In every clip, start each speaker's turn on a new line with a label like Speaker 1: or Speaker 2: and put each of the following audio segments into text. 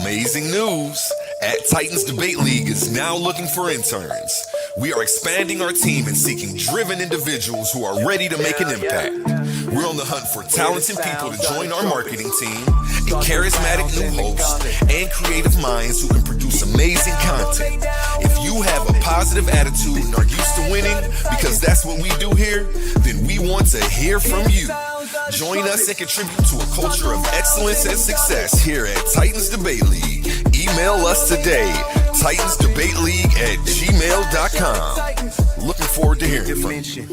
Speaker 1: Amazing news! At Titans Debate League is now looking for interns. We are expanding our team and seeking driven individuals who are ready to make an impact. We're on the hunt for talented people to join our marketing team, a charismatic new host, and creative minds who can produce amazing content. If you have a positive attitude and are used to winning, because that's what we do here, then we want to hear from you. Join us and contribute to a culture of excellence and success here at Titans Debate League. Email us today, titansdebateleague@gmail.com. Looking forward to hearing from you.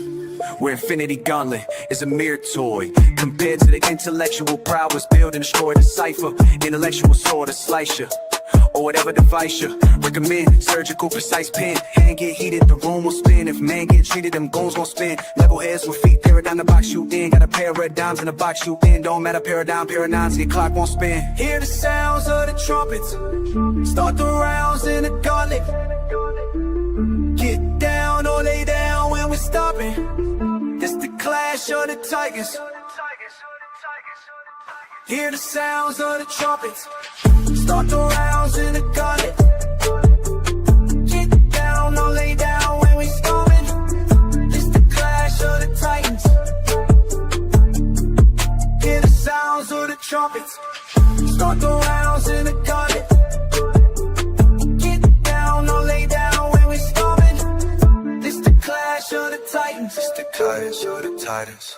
Speaker 2: Where Infinity Gauntlet is a mere toy compared to the intellectual prowess build and destroy the cipher. Intellectual sword to slice you, or whatever device you recommend. Surgical precise pen, hand get heated, the room will spin. If man get treated, them goals gon' spin. Level heads with feet, paradigm the box you in. Got a pair of red dimes in the box you in. Don't matter paradigm, paradigms, your clock won't spin. Hear the sounds of the trumpets, start the rounds in the gauntlet. Get down or lay down when we're stopping. It's the clash of the tigers. Hear the sounds of the trumpets, start the rounds in the gauntlet. Get down or lay down when we storming. It's the clash of the titans. Hear the sounds of the trumpets, start the rounds in the gauntlet. Get down or lay down when we storming. It's the clash of the titans. It's the clash of the titans.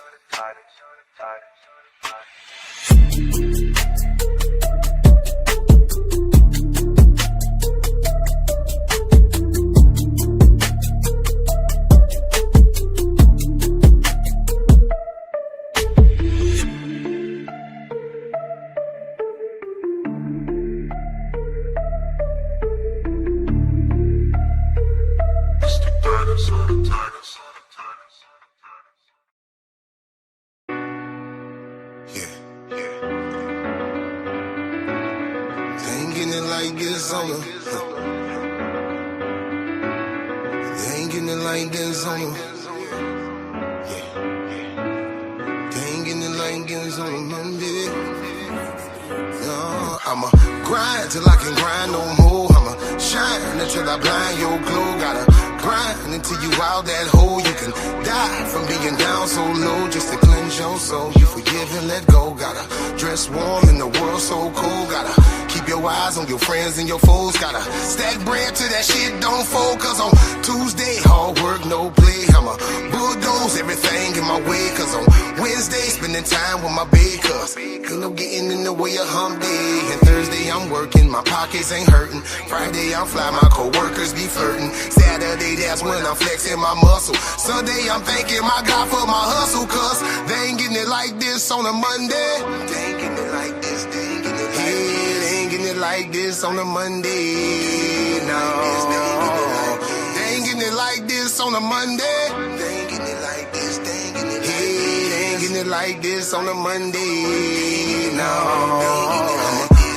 Speaker 3: I'ma grind till I can grind no more. I'ma shine until I blind your glow. Gotta grind until you out that hole. You can die from being down so low just to cleanse your soul. You forgive and let go. Gotta dress warm in the world so cold. Gotta keep your eyes on your friends and your foes. Gotta stack bread till that shit don't fold. Cause on Tuesday, hard work, no play. I'ma bulldoze everything in my way. Cause on Wednesday, spending time with my babe. Cause ain't no getting in the way of hump day. And Thursday, I'm working, my pockets ain't hurting. Friday, I'm fly, my co-workers be flirting. Saturday, that's when I'm flexing my muscle. Sunday, I'm thanking my God for my hustle. Cause they ain't getting it like this on a Monday. They ain't getting it like this, they ain't getting it like this. They ain't getting it like this on a Monday, no. They ain't getting it like this on a Monday. They ain't getting it like this, they ain't getting it like this. They ain't getting it like this on a Monday, no.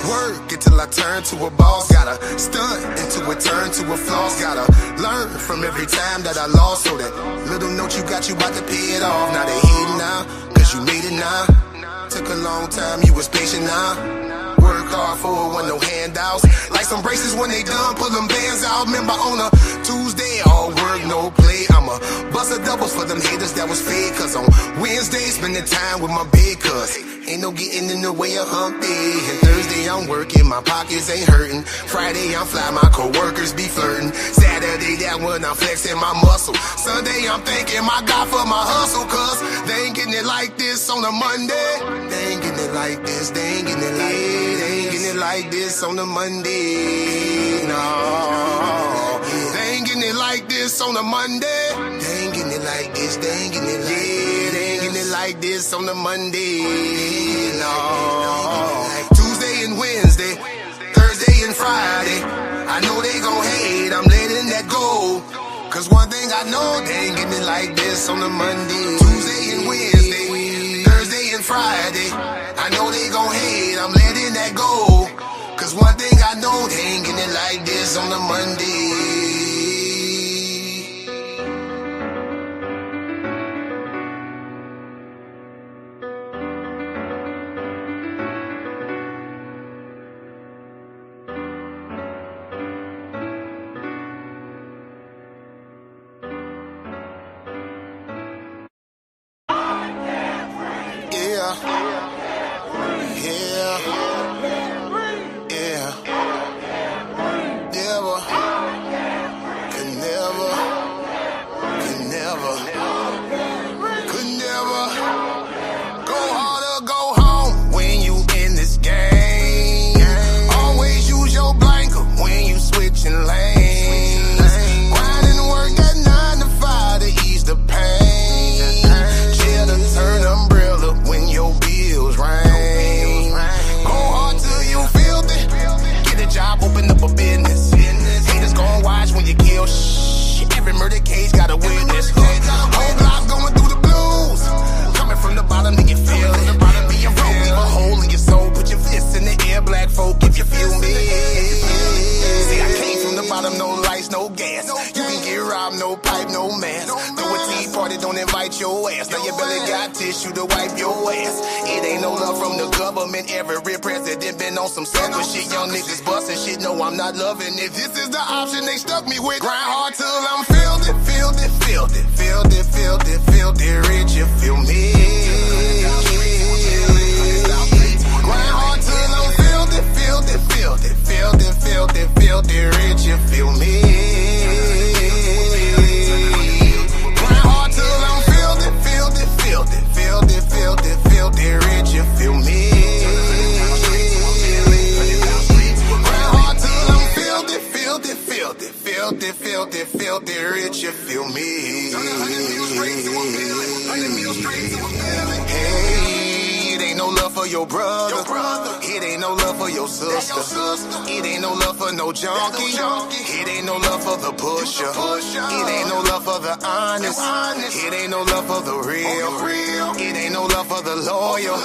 Speaker 3: Work until I turn to a boss. Gotta stunt until it turn to a floss. Gotta learn from every time that I lost. So that little note you got, you about to pay it off. Now they hating now, cause you made it now. Took a long time, you was patient now. Work hard for it, want no handouts. Like some braces when they done, pull them bands out. Remember on a Tuesday, all work, no play. I'ma bust a doubles for them haters that was fake. Cause on Wednesday, spending time with my babe. Cause ain't no getting in the way of hump day. And Thursday, I'm working, my pockets ain't hurting. Friday, I'm fly, my co-workers be flirting. Saturday, that when I'm flexing my muscle. Sunday, I'm thanking my God for my hustle. Cause they ain't getting it like this on a Monday. They ain't getting it like this, they ain't getting it like this. They ain't getting it like this on a Monday, no. They ain't getting it like this on a Monday. They ain't getting it like this, they ain't getting it like this. They ain't getting it like this on a Monday, no. Tuesday and Wednesday, Thursday and Friday, I know they gon' hate, I'm letting that go. Cause one thing I know, they ain't getting it like this on a Monday. Tuesday and Wednesday, Thursday and Friday, I know they gon' hate, I'm letting that go. Cause one thing I know, they ain't getting it like this on a Monday. Tissue to wipe your ass. It ain't no love from the government. Every president been on some sucker shit. Young niggas bustin' shit. No, I'm not loving it. This is the option they stuck me with. Grind hard till I'm filled it, filled it, filled it, filled it, filled it, filled it, rich. You feel me? Grind hard till I'm filled it, filled it, filled it, filled it, filled it, filled it, rich. You feel me? Grind hard till I'm filled it, filled it, filled it. Filled it, filled it, filled it, rich, you feel me? Grind hard till I'm filled it, filled it, filled it, filled it, filled it, filled it, rich, you feel me? Hey, it ain't no love for your brother. It ain't no love for your sister. It ain't no love for no junkie. It ain't no love for the pusher. It ain't no love for the honest. It ain't no love for the real. It ain't no love for the loyal.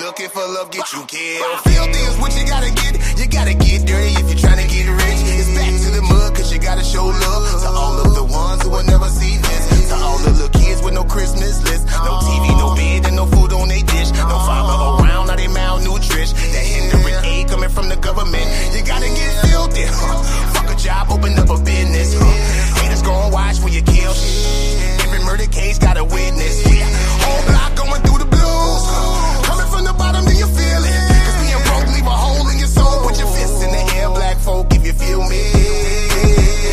Speaker 3: Looking for love, get you killed. Filthy is what you gotta get. You gotta get dirty if you're trying to get rich. It's back to the mud, cause you gotta show love to all of the ones who will never see this. To all the little kids with no Christmas list. No TV, no bed, and no food on they dish. No father around, now they malnourished. That hindering aid coming from the government. You gotta get filthy. Fuck a job, open up a business. Haters gon' watch when you kill shit. Every murder case got a witness. Whole block going through the blues. Coming from the bottom, do you feel it? Cause being broke leave a hole in your soul. Put your fists in the air, black folk, if you feel me.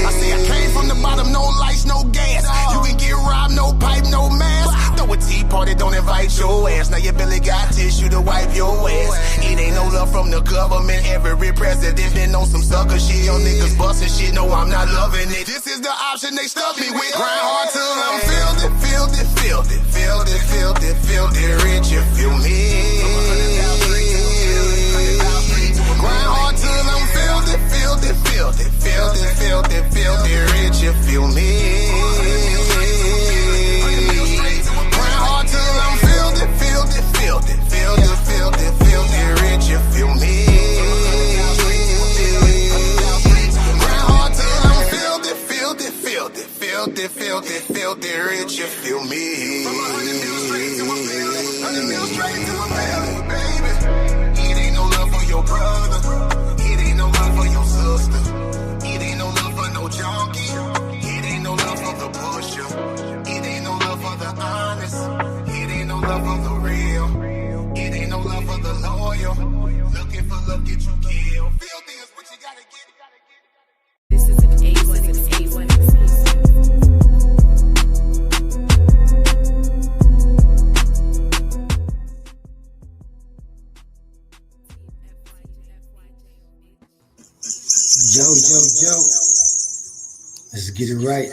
Speaker 3: I say I came from the bottom, no lights, no gas. You can get robbed, no pipe, no mask. Throw a tea party, don't invite your ass. Now your belly got tissue to wipe your ass. It ain't no love from the government. Every president been on some sucker shit. Young niggas bustin' shit, no, I'm not loving it. This is the option they stuck me with. Grind hard till I'm filled it, filled it, filled it, filled it, filled it, filled it, rich, you feel me? Grind hard till I'm filled it, filled it, filled it, filled it, filled it, filled it, rich, you feel me? Grind hard till I'm filled it, filled it, filled it, filled it, filled it, filled it, rich, you feel me? Grind hard till I'm filled it, filled it, filled it, filled it, filled it, filled it, rich, you feel me? It ain't no love for your brother. It ain't no love for your sister. It ain't no love for no junkie. It ain't no love for the pusher. It ain't no love for the honest. It ain't no love for the real. It ain't no love for the loyal. Looking for love, get you killed. Filthy is what you gotta get.
Speaker 4: This is an A1 exclusive.
Speaker 5: Yo. Let's get it right.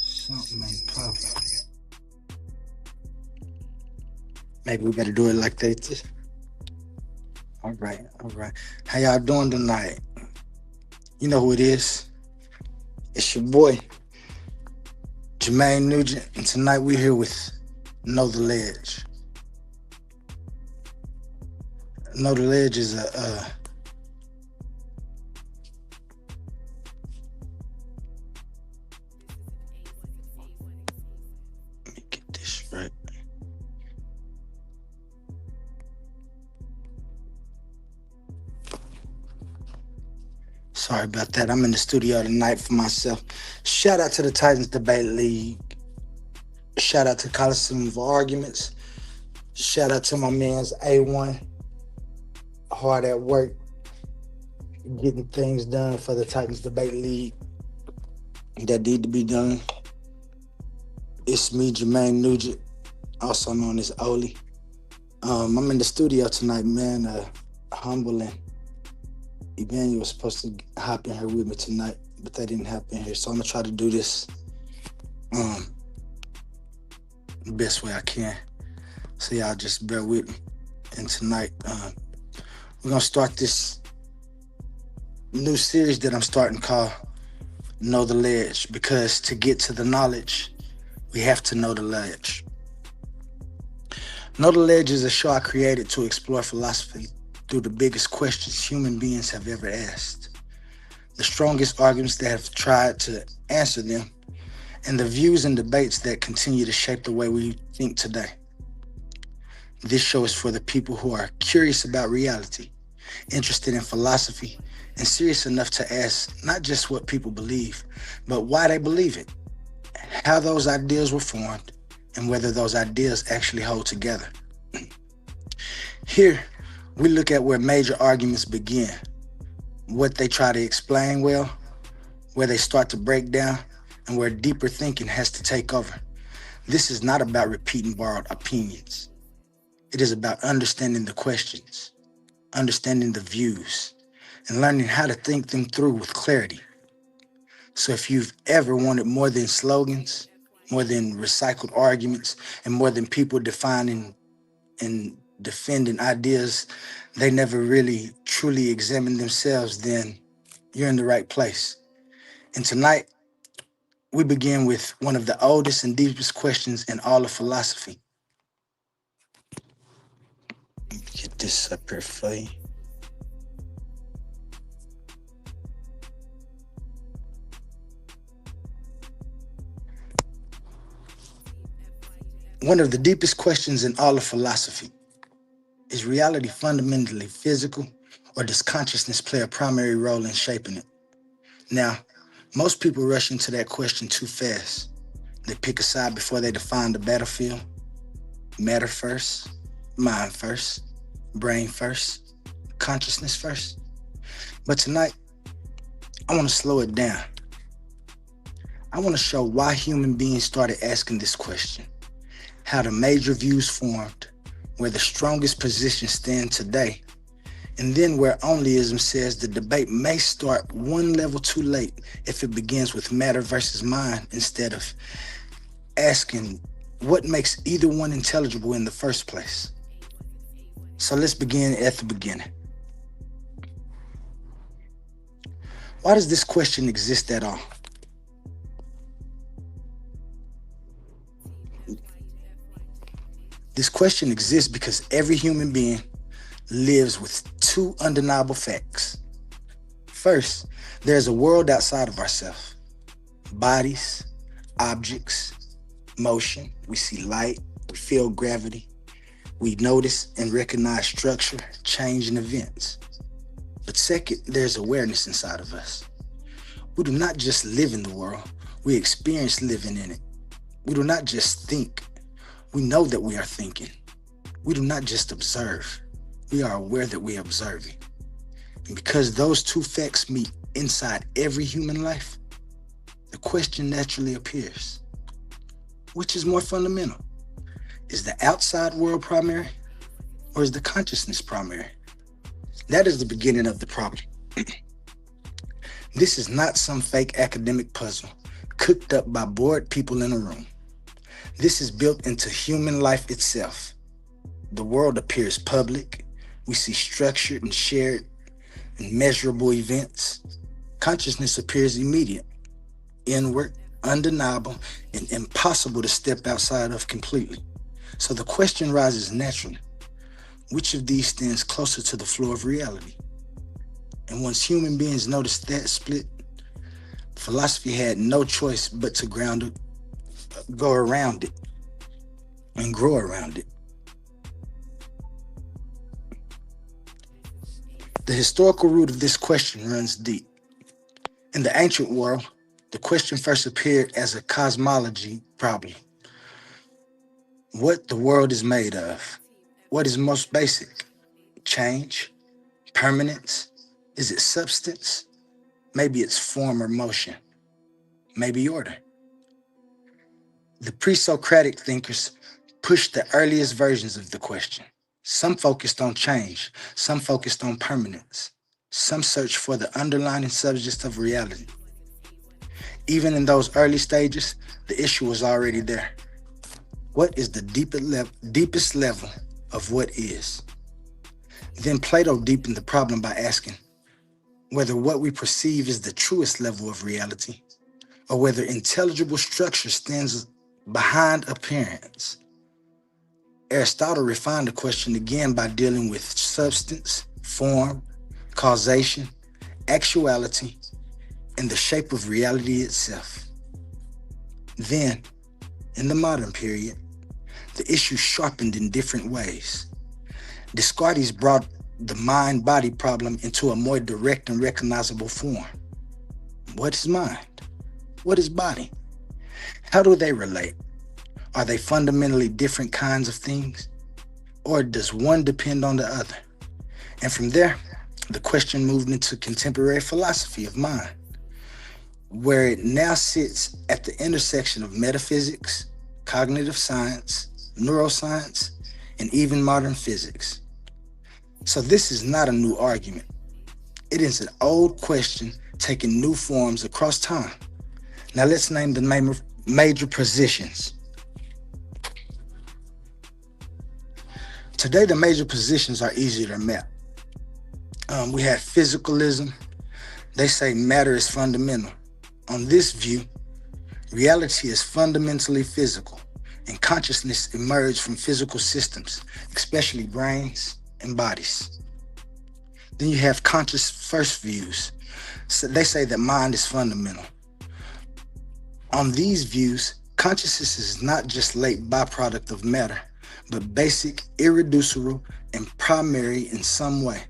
Speaker 5: Something ain't popping. Maybe we better do it like this. All right. How y'all doing tonight? You know who it is. It's your boy, Jermaine Nugent, and tonight we're here with Know the Ledge. Know the Ledge is a let me get this right. Sorry about that. I'm in the studio tonight for myself. Shout out to the Titans Debate League. Shout out to Coliseum of Arguments. Shout out to my man's A1. Hard at work, getting things done for the Titans Debate League that need to be done. It's me, Jermaine Nugent, also known as Oli. I'm in the studio tonight, man. Humble and Emmanuel was supposed to hop in here with me tonight, but they didn't hop in here. So I'm gonna try to do this the best way I can. So y'all just bear with me. And tonight, we're gonna start this new series that I'm starting called Know the Ledge, because to get to the knowledge, we have to know the ledge. Know the Ledge is a show I created to explore philosophy through the biggest questions human beings have ever asked, the strongest arguments that have tried to answer them, and the views and debates that continue to shape the way we think today. This show is for the people who are curious about reality, interested in philosophy, and serious enough to ask not just what people believe, but why they believe it, how those ideas were formed, and whether those ideas actually hold together. Here, we look at where major arguments begin, what they try to explain well, where they start to break down, and where deeper thinking has to take over. This is not about repeating borrowed opinions. It is about understanding the questions, understanding the views, and learning how to think them through with clarity. So if you've ever wanted more than slogans, more than recycled arguments, and more than people defining and defending ideas they never really truly examined themselves, then you're in the right place. And tonight, we begin with one of the oldest and deepest questions in all of philosophy. Get this up here for you. One of the deepest questions in all of philosophy: is reality fundamentally physical, or does consciousness play a primary role in shaping it? Now, most people rush into that question too fast. They pick a side before they define the battlefield. Matter first, mind first, brain first, consciousness first. But tonight, I want to slow it down. I want to show why human beings started asking this question, how the major views formed, where the strongest positions stand today, and then where onlyism says the debate may start one level too late if it begins with matter versus mind instead of asking what makes either one intelligible in the first place. So let's begin at the beginning. Why does this question exist at all? This question exists because every human being lives with two undeniable facts. First, there's a world outside of ourselves. Bodies, objects, motion. We see light, we feel gravity. We notice and recognize structure, change, and events. But second, there's awareness inside of us. We do not just live in the world, we experience living in it. We do not just think, we know that we are thinking. We do not just observe, we are aware that we are observing. And because those two facts meet inside every human life, the question naturally appears: which is more fundamental? Is the outside world primary, or is the consciousness primary? That is the beginning of the problem. This is not some fake academic puzzle cooked up by bored people in a room. This is built into human life itself. The world appears public. We see structured and shared and measurable events. Consciousness appears immediate, inward, undeniable, and impossible to step outside of completely. So the question rises naturally: which of these stands closer to the floor of reality? And once human beings noticed that split, philosophy had no choice but to go around it and grow around it. The historical root of this question runs deep. In the ancient world, the question first appeared as a cosmology problem. What the world is made of. What is most basic? Change? Permanence? Is it substance? Maybe it's form or motion. Maybe order. The pre-Socratic thinkers pushed the earliest versions of the question. Some focused on change, some focused on permanence, some searched for the underlying subject of reality. Even in those early stages, the issue was already there. What is the deepest level of what is? Then Plato deepened the problem by asking whether what we perceive is the truest level of reality, or whether intelligible structure stands behind appearance. Aristotle refined the question again by dealing with substance, form, causation, actuality, and the shape of reality itself. Then, in the modern period, the issue sharpened in different ways. Descartes brought the mind-body problem into a more direct and recognizable form. What is mind? What is body? How do they relate? Are they fundamentally different kinds of things? Or does one depend on the other? And from there, the question moved into contemporary philosophy of mind, where it now sits at the intersection of metaphysics, cognitive science, neuroscience, and even modern physics. So this is not a new argument. It is an old question taking new forms across time. Now let's name the major positions. Today, the major positions are easier to map. We have physicalism. They say matter is fundamental. On this view, reality is fundamentally physical, and consciousness emerged from physical systems, especially brains and bodies. Then you have conscious first views. So they say that mind is fundamental. On these views, consciousness is not just late byproduct of matter, but basic, irreducible, and primary in some way.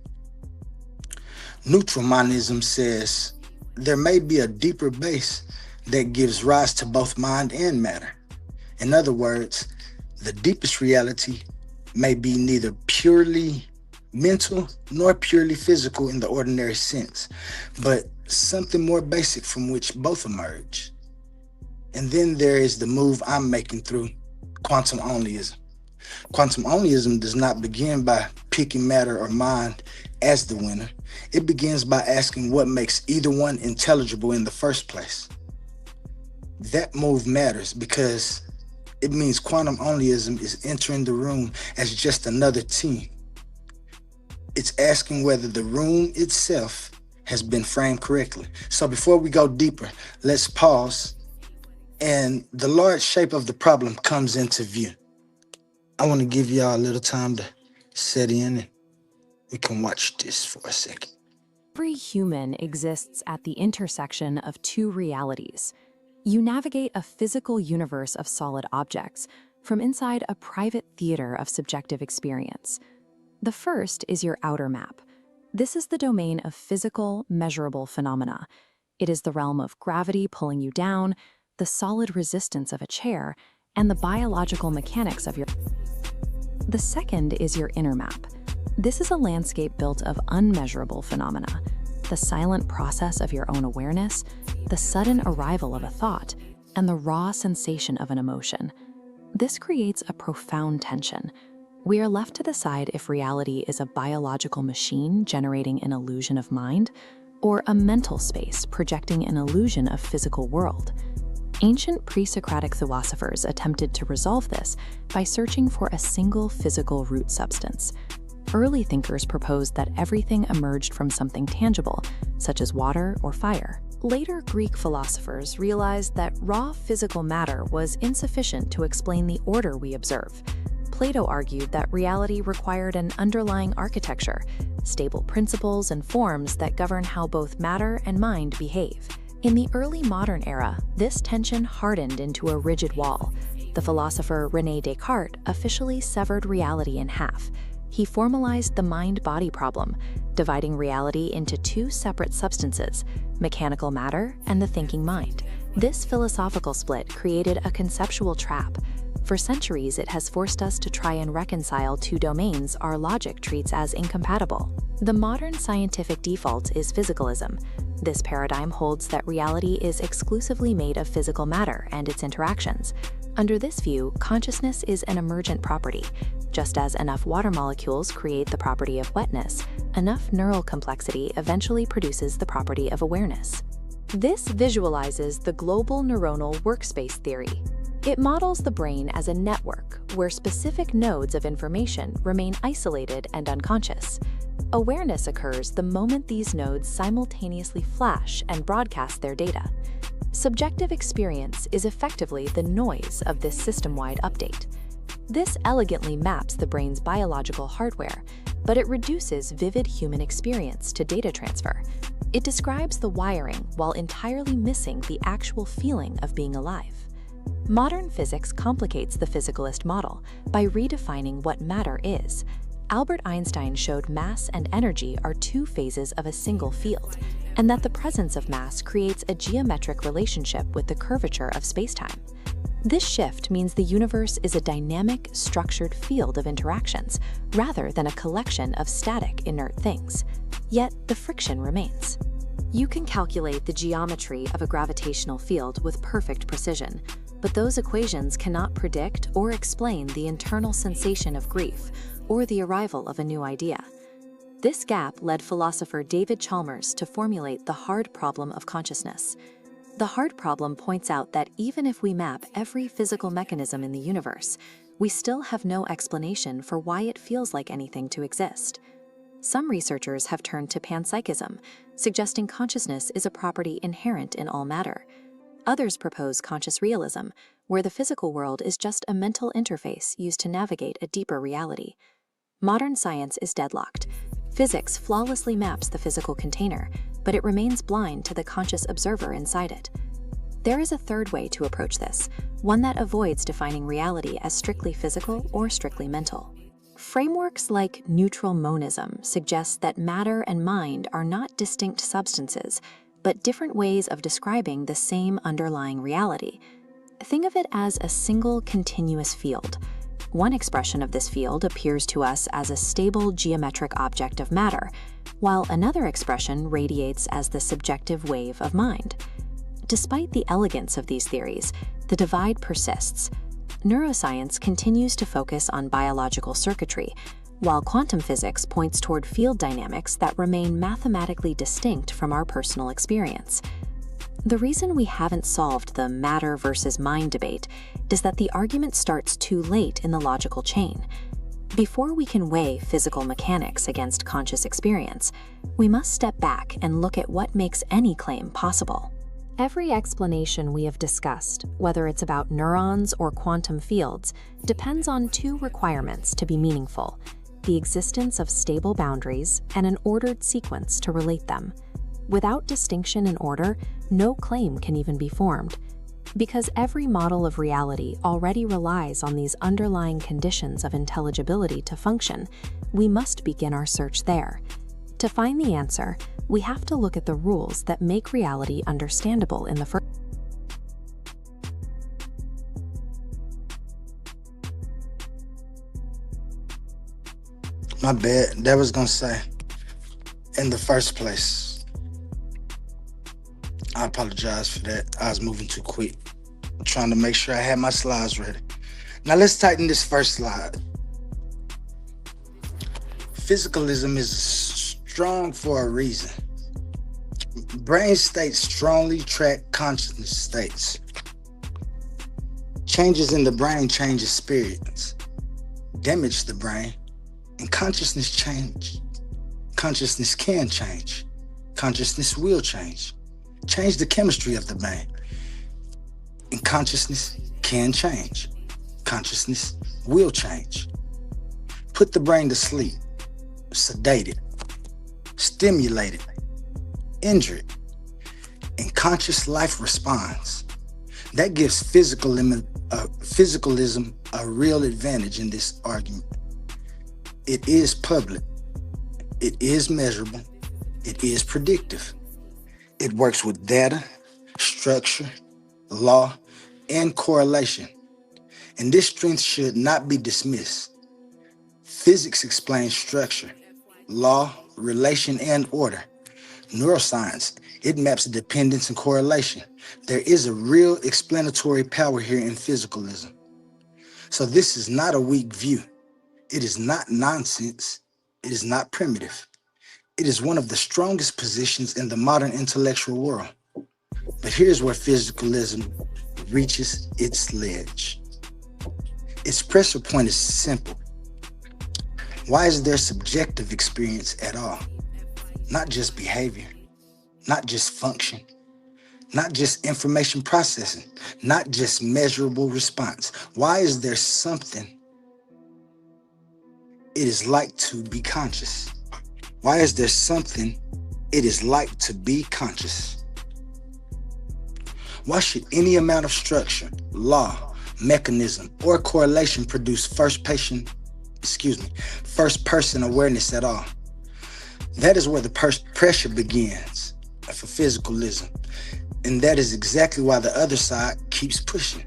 Speaker 5: Neutral monism says there may be a deeper base that gives rise to both mind and matter. In other words, the deepest reality may be neither purely mental nor purely physical in the ordinary sense, but something more basic from which both emerge. And then there is the move I'm making through quantum onlyism. Quantum onlyism does not begin by picking matter or mind as the winner. It begins by asking what makes either one intelligible in the first place. That move matters because it means quantum onlyism is entering the room as just another team. It's asking whether the room itself has been framed correctly. So before we go deeper, let's pause, and the large shape of the problem comes into view. I want to give y'all a little time to set in, and we can watch this for a second.
Speaker 6: Every human exists at the intersection of two realities. You navigate a physical universe of solid objects from inside a private theater of subjective experience. The first is your outer map. This is the domain of physical, measurable phenomena. It is the realm of gravity pulling you down, the solid resistance of a chair, and the biological mechanics of your... The second is your inner map. This is a landscape built of unmeasurable phenomena, the silent process of your own awareness, the sudden arrival of a thought, and the raw sensation of an emotion. This creates a profound tension. We are left to decide if reality is a biological machine generating an illusion of mind, or a mental space projecting an illusion of physical world. Ancient pre-Socratic philosophers attempted to resolve this by searching for a single physical root substance. Early thinkers proposed that everything emerged from something tangible, such as water or fire. Later Greek philosophers realized that raw physical matter was insufficient to explain the order we observe. Plato argued that reality required an underlying architecture, stable principles and forms that govern how both matter and mind behave. In the early modern era, this tension hardened into a rigid wall. The philosopher René Descartes officially severed reality in half. He formalized the mind-body problem, dividing reality into two separate substances, mechanical matter and the thinking mind. This philosophical split created a conceptual trap. For centuries, it has forced us to try and reconcile two domains our logic treats as incompatible. The modern scientific default is physicalism. This paradigm holds that reality is exclusively made of physical matter and its interactions. Under this view, consciousness is an emergent property. Just as enough water molecules create the property of wetness, enough neural complexity eventually produces the property of awareness. This visualizes the global neuronal workspace theory. It models the brain as a network where specific nodes of information remain isolated and unconscious. Awareness occurs the moment these nodes simultaneously flash and broadcast their data. Subjective experience is effectively the noise of this system-wide update. This elegantly maps the brain's biological hardware, but it reduces vivid human experience to data transfer. It describes the wiring while entirely missing the actual feeling of being alive. Modern physics complicates the physicalist model by redefining what matter is. Albert Einstein showed mass and energy are two phases of a single field, and that the presence of mass creates a geometric relationship with the curvature of spacetime. This shift means the universe is a dynamic, structured field of interactions, rather than a collection of static, inert things. Yet, the friction remains. You can calculate the geometry of a gravitational field with perfect precision, but those equations cannot predict or explain the internal sensation of grief or the arrival of a new idea. This gap led philosopher David Chalmers to formulate the hard problem of consciousness. The hard problem points out that even if we map every physical mechanism in the universe, we still have no explanation for why it feels like anything to exist. Some researchers have turned to panpsychism, suggesting consciousness is a property inherent in all matter. Others propose conscious realism, where the physical world is just a mental interface used to navigate a deeper reality. Modern science is deadlocked. Physics flawlessly maps the physical container, but it remains blind to the conscious observer inside it. There is a third way to approach this, one that avoids defining reality as strictly physical or strictly mental. Frameworks like neutral monism suggest that matter and mind are not distinct substances, but different ways of describing the same underlying reality. Think of it as a single continuous field. One expression of this field appears to us as a stable geometric object of matter, while another expression radiates as the subjective wave of mind. Despite the elegance of these theories, the divide persists. Neuroscience continues to focus on biological circuitry, while quantum physics points toward field dynamics that remain mathematically distinct from our personal experience. The reason we haven't solved the matter versus mind debate is that the argument starts too late in the logical chain. Before we can weigh physical mechanics against conscious experience, we must step back and look at what makes any claim possible. Every explanation we have discussed, whether it's about neurons or quantum fields, depends on two requirements to be meaningful: the existence of stable boundaries and an ordered sequence to relate them. Without distinction and order, no claim can even be formed. Because every model of reality already relies on these underlying conditions of intelligibility to function, we must begin our search there. To find the answer, we have to look at the rules that make reality understandable in the first.
Speaker 5: My bad. That was gonna say, in the first place. I apologize for that. I was moving too quick. I'm trying to make sure I had my slides ready. Now let's tighten this first slide. Physicalism is strong for a reason. Brain states strongly track consciousness states. Changes in the brain changes spirits, damage the brain, and consciousness change. Consciousness can change. Consciousness will change. Change the chemistry of the brain. And consciousness can change. Consciousness will change. Put the brain to sleep, sedate it, stimulate it, injure it, and conscious life responds. That gives physicalism a real advantage in this argument. It is public. It is measurable. It is predictive. It works with data, structure, law, and correlation. And this strength should not be dismissed. Physics explains structure, law, relation, and order. Neuroscience, it maps dependence and correlation. There is a real explanatory power here in physicalism. So this is not a weak view. It is not nonsense. It is not primitive. It is one of the strongest positions in the modern intellectual world. But here's where physicalism reaches its ledge. Its pressure point is simple. Why is there subjective experience at all? Not just behavior, not just function, not just information processing, not just measurable response. Why is there something it is like to be conscious? Why is there something it is like to be conscious? Why should any amount of structure, law, mechanism, or correlation produce first person awareness at all? That is where the pressure begins for physicalism. And that is exactly why the other side keeps pushing.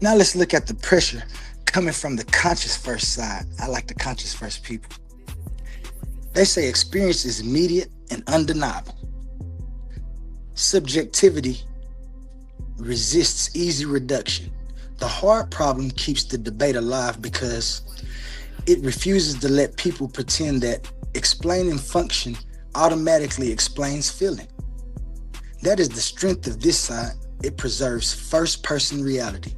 Speaker 5: Now let's look at the pressure coming from the conscious first side. I like the conscious first people. They say experience is immediate and undeniable. Subjectivity resists easy reduction. The hard problem keeps the debate alive because it refuses to let people pretend that explaining function automatically explains feeling. That is the strength of this side. It preserves first-person reality.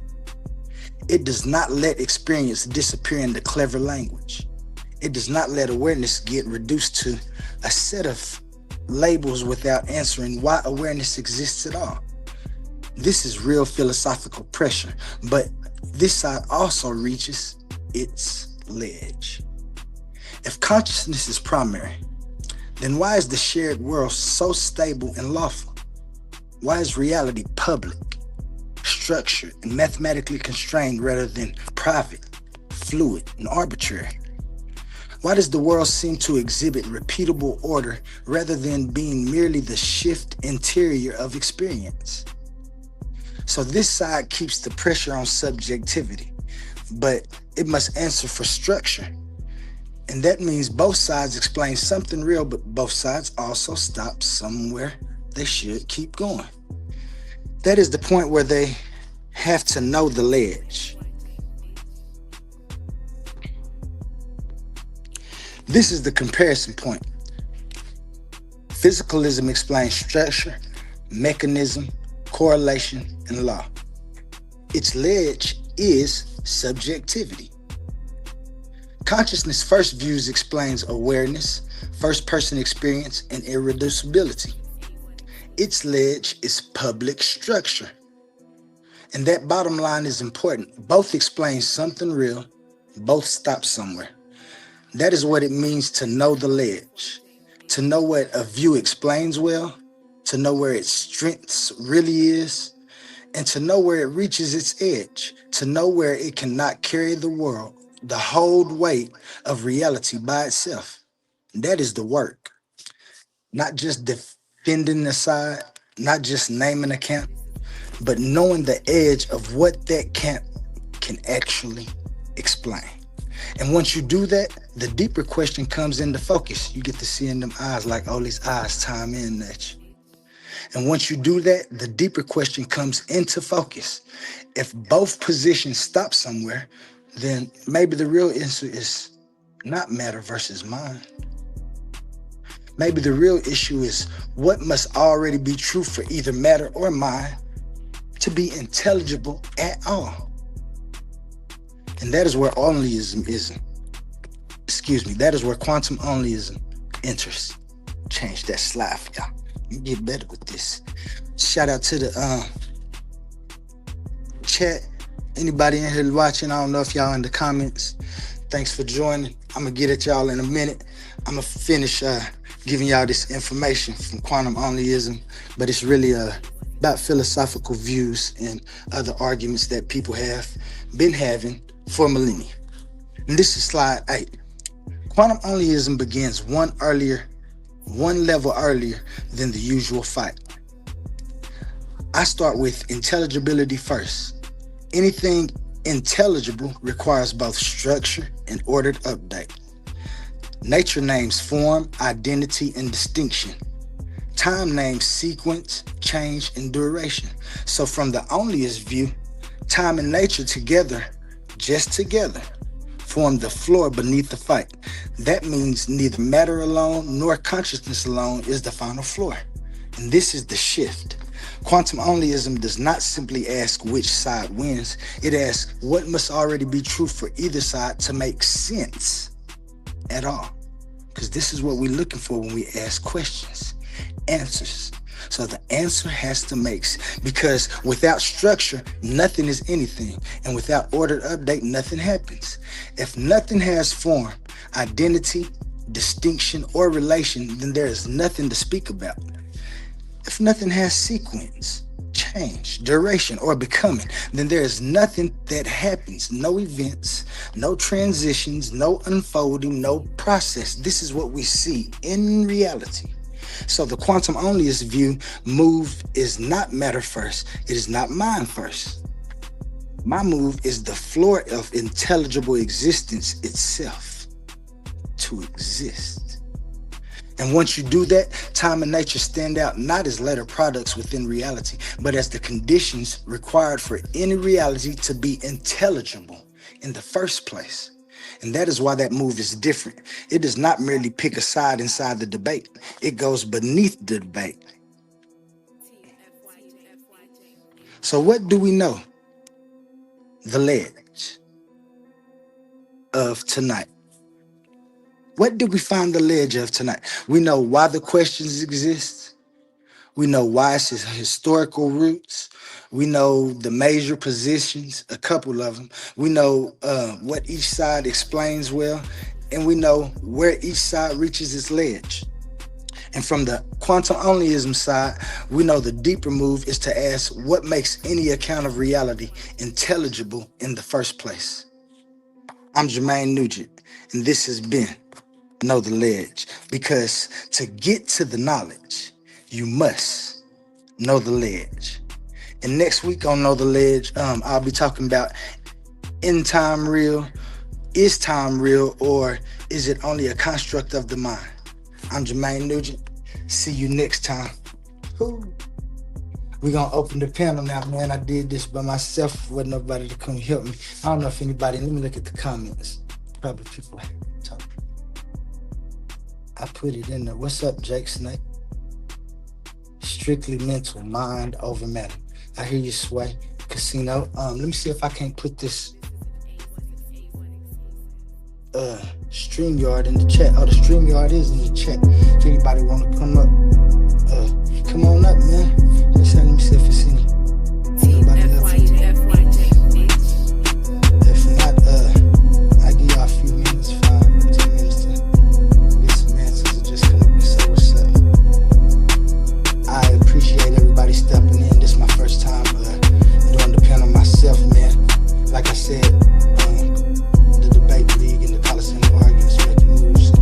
Speaker 5: It does not let experience disappear into clever language. It does not let awareness get reduced to a set of labels without answering why awareness exists at all. This is real philosophical pressure, but this side also reaches its ledge. If consciousness is primary, then why is the shared world so stable and lawful? Why is reality public, structured, and mathematically constrained rather than private, fluid, and arbitrary? Why does the world seem to exhibit repeatable order rather than being merely the shift interior of experience? So this side keeps the pressure on subjectivity, but it must answer for structure. And that means both sides explain something real, but both sides also stop somewhere they should keep going. That is the point where they have to know the ledge. This is the comparison point. Physicalism explains structure, mechanism, correlation, and law. Its ledge is subjectivity. Consciousness first views explains awareness, first-person experience, and irreducibility. Its ledge is public structure. And that bottom line is important. Both explain something real, both stop somewhere. That is what it means to know the ledge, to know what a view explains well, to know where its strengths really is, and to know where it reaches its edge, to know where it cannot carry the world, the whole weight of reality by itself. That is the work. Not just defending the side, not just naming a camp, but knowing the edge of what that camp can actually explain. And once you do that, the deeper question comes into focus. You get to see in them eyes like, oh, these eyes time in at you. And once you do that, the deeper question comes into focus. If both positions stop somewhere, then maybe the real answer is not matter versus mind. Maybe the real issue is what must already be true for either matter or mind to be intelligible at all. And that is where that is where quantum onlyism enters. Change that slide for y'all. You get better with this. Shout out to the chat. Anybody in here watching, I don't know if y'all in the comments. Thanks for joining. I'm gonna get at y'all in a minute. I'm gonna finish giving y'all this information from quantum onlyism, but it's really about philosophical views and other arguments that people have been having for millennia. And this is slide 8. Quantum onlyism begins one level earlier than the usual fight. I start with intelligibility first. Anything intelligible requires both structure and ordered update. Nature names form, identity, and distinction. Time names sequence, change, and duration. So from the onlyist view, time and nature together, just together, form the floor beneath the fight. That means neither matter alone nor consciousness alone is the final floor. And this is the shift. Quantum onlyism does not simply ask which side wins. It asks what must already be true for either side to make sense at all. Because this is what we're looking for when we ask questions, answers. So the answer has to make sense, because without structure, nothing is anything. And without ordered update, nothing happens. If nothing has form, identity, distinction, or relation, then there is nothing to speak about. If nothing has sequence, change, duration, or becoming, then there is nothing that happens. No events, no transitions, no unfolding, no process. This is what we see in reality. So the quantum onlyist view move is not matter first. It is not mind first. My move is the floor of intelligible existence itself, to exist. And once you do that, time and nature stand out not as later products within reality, but as the conditions required for any reality to be intelligible in the first place. And that is why that move is different. It does not merely pick a side inside the debate. It goes beneath the debate. So what do we know? The ledge of tonight. What did we find the ledge of tonight? We know why the questions exist. We know why it's historical roots. We know the major positions, a couple of them. We know what each side explains well, and we know where each side reaches its ledge. And from the quantum onlyism side, we know the deeper move is to ask what makes any account of reality intelligible in the first place. I'm Jermaine Nugent, and this has been Know the Ledge, because to get to the knowledge, you must know the ledge. And next week on Know the Ledge, I'll be talking about in time real, is time real, or is it only a construct of the mind? I'm Jermaine Nugent. See you next time. We're gonna open the panel now, man. I did this by myself. Wasn't nobody to come help me. I don't know if anybody, let me look at the comments. Probably people talking. I put it in there. What's up, Jake Snake? Strictly mental, mind over matter. I hear you, Sway. Casino. Let me see if I can't put this StreamYard in the chat. Oh, the StreamYard is in the chat. If anybody want to come up, come on up, man. Just let me see if it's any. If not, I give y'all a few minutes, 5 or 10 minutes to get some answers and just come up and say what's up. I appreciate everybody stepping in. This is my first time doing the panel myself, man. Like I said, the debate league and the Coliseum arguments making moves. So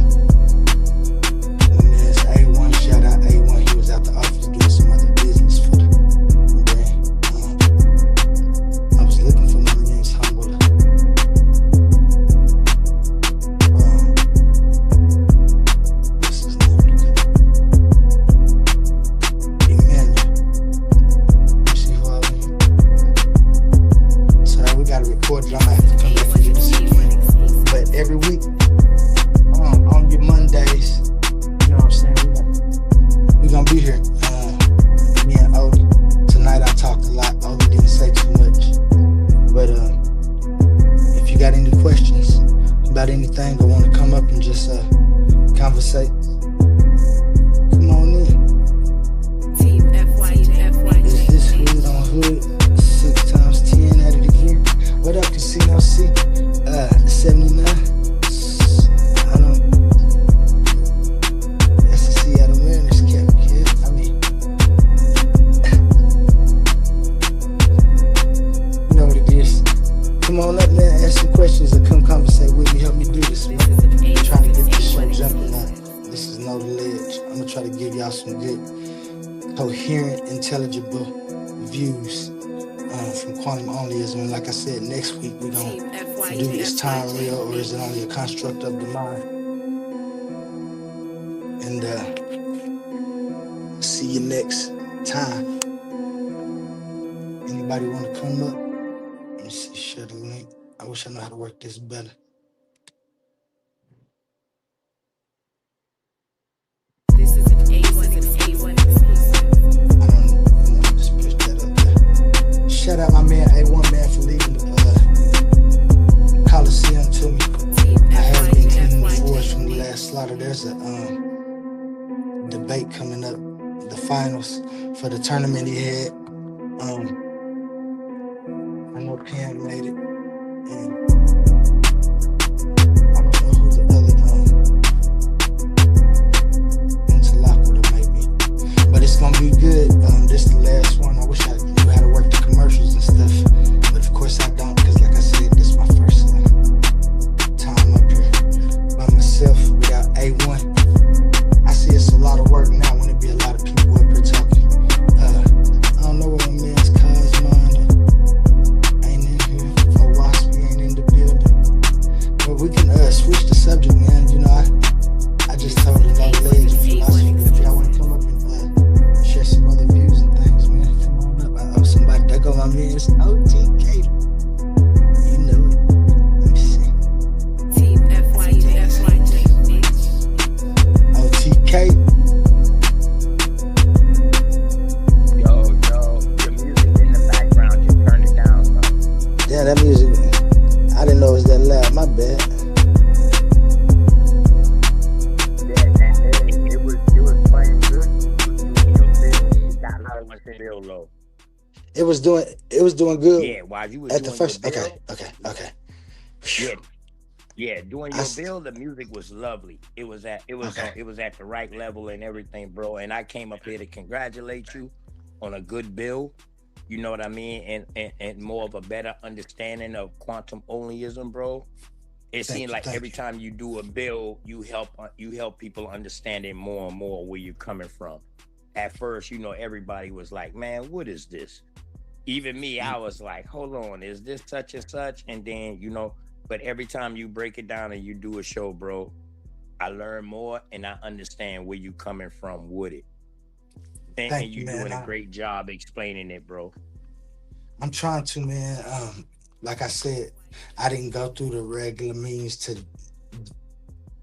Speaker 5: said, I'm gonna try to give y'all some good, coherent, intelligible views from quantum onlyism. And like I said, next week we're gonna do is time real or is it only a construct of the mind? And see you next time. Anybody want to come up? Let me see, share the link. I wish I knew how to work this better.
Speaker 4: This is an A1 exclusive.
Speaker 5: I don't know, just push that up there. Shout out my man A1 man for leaving the Coliseum to me. I have been cleaning the floors from the last slaughter. There's a debate coming up, the finals for the tournament he had. I know Pam made it, and I don't know who the other interlocutor may be, but it's gonna be good. This the last one. I wish I knew how to work the commercials and stuff, but of course I don't, because like I said, this is my first time up here by myself without A1. I see it's a lot of work now when it be a lot of people up here talking. I don't know what my man's Cosmon ain't in here, or Waspy ain't in the building. But we can switch the subject, man. You know, I just told a lot of ladies of philosophy. If y'all want to come up and share some other views and things, man, come on up. I owe somebody. There go my man's OTK. You know it. Let me see.
Speaker 4: Team FYJ,
Speaker 5: OTK.
Speaker 7: Yo, your music in the background, just turn it down some.
Speaker 5: Damn, that music. I didn't know it was that loud. My bad.
Speaker 7: Yeah, it was playing good. It got low, it was real low.
Speaker 5: It was doing good.
Speaker 7: Yeah, while you was
Speaker 5: At the
Speaker 7: doing
Speaker 5: first,
Speaker 7: your bill,
Speaker 5: okay.
Speaker 7: yeah, doing your bill, the music was lovely. It was at the right level and everything, bro. And I came up here to congratulate you on a good bill. You know what I mean? And more of a better understanding of quantum onlyism, bro. It seems like every time you do a bill, you help people understand it more and more where you're coming from. At first, you know, everybody was like, man, what is this? Even me, I was like, hold on, is this such and such? And then, you know, but every time you break it down and you do a show, bro, I learn more and I understand where you coming from with it. And you doing a great job explaining it, bro.
Speaker 5: I'm trying to, man. Like I said, I didn't go through the regular means to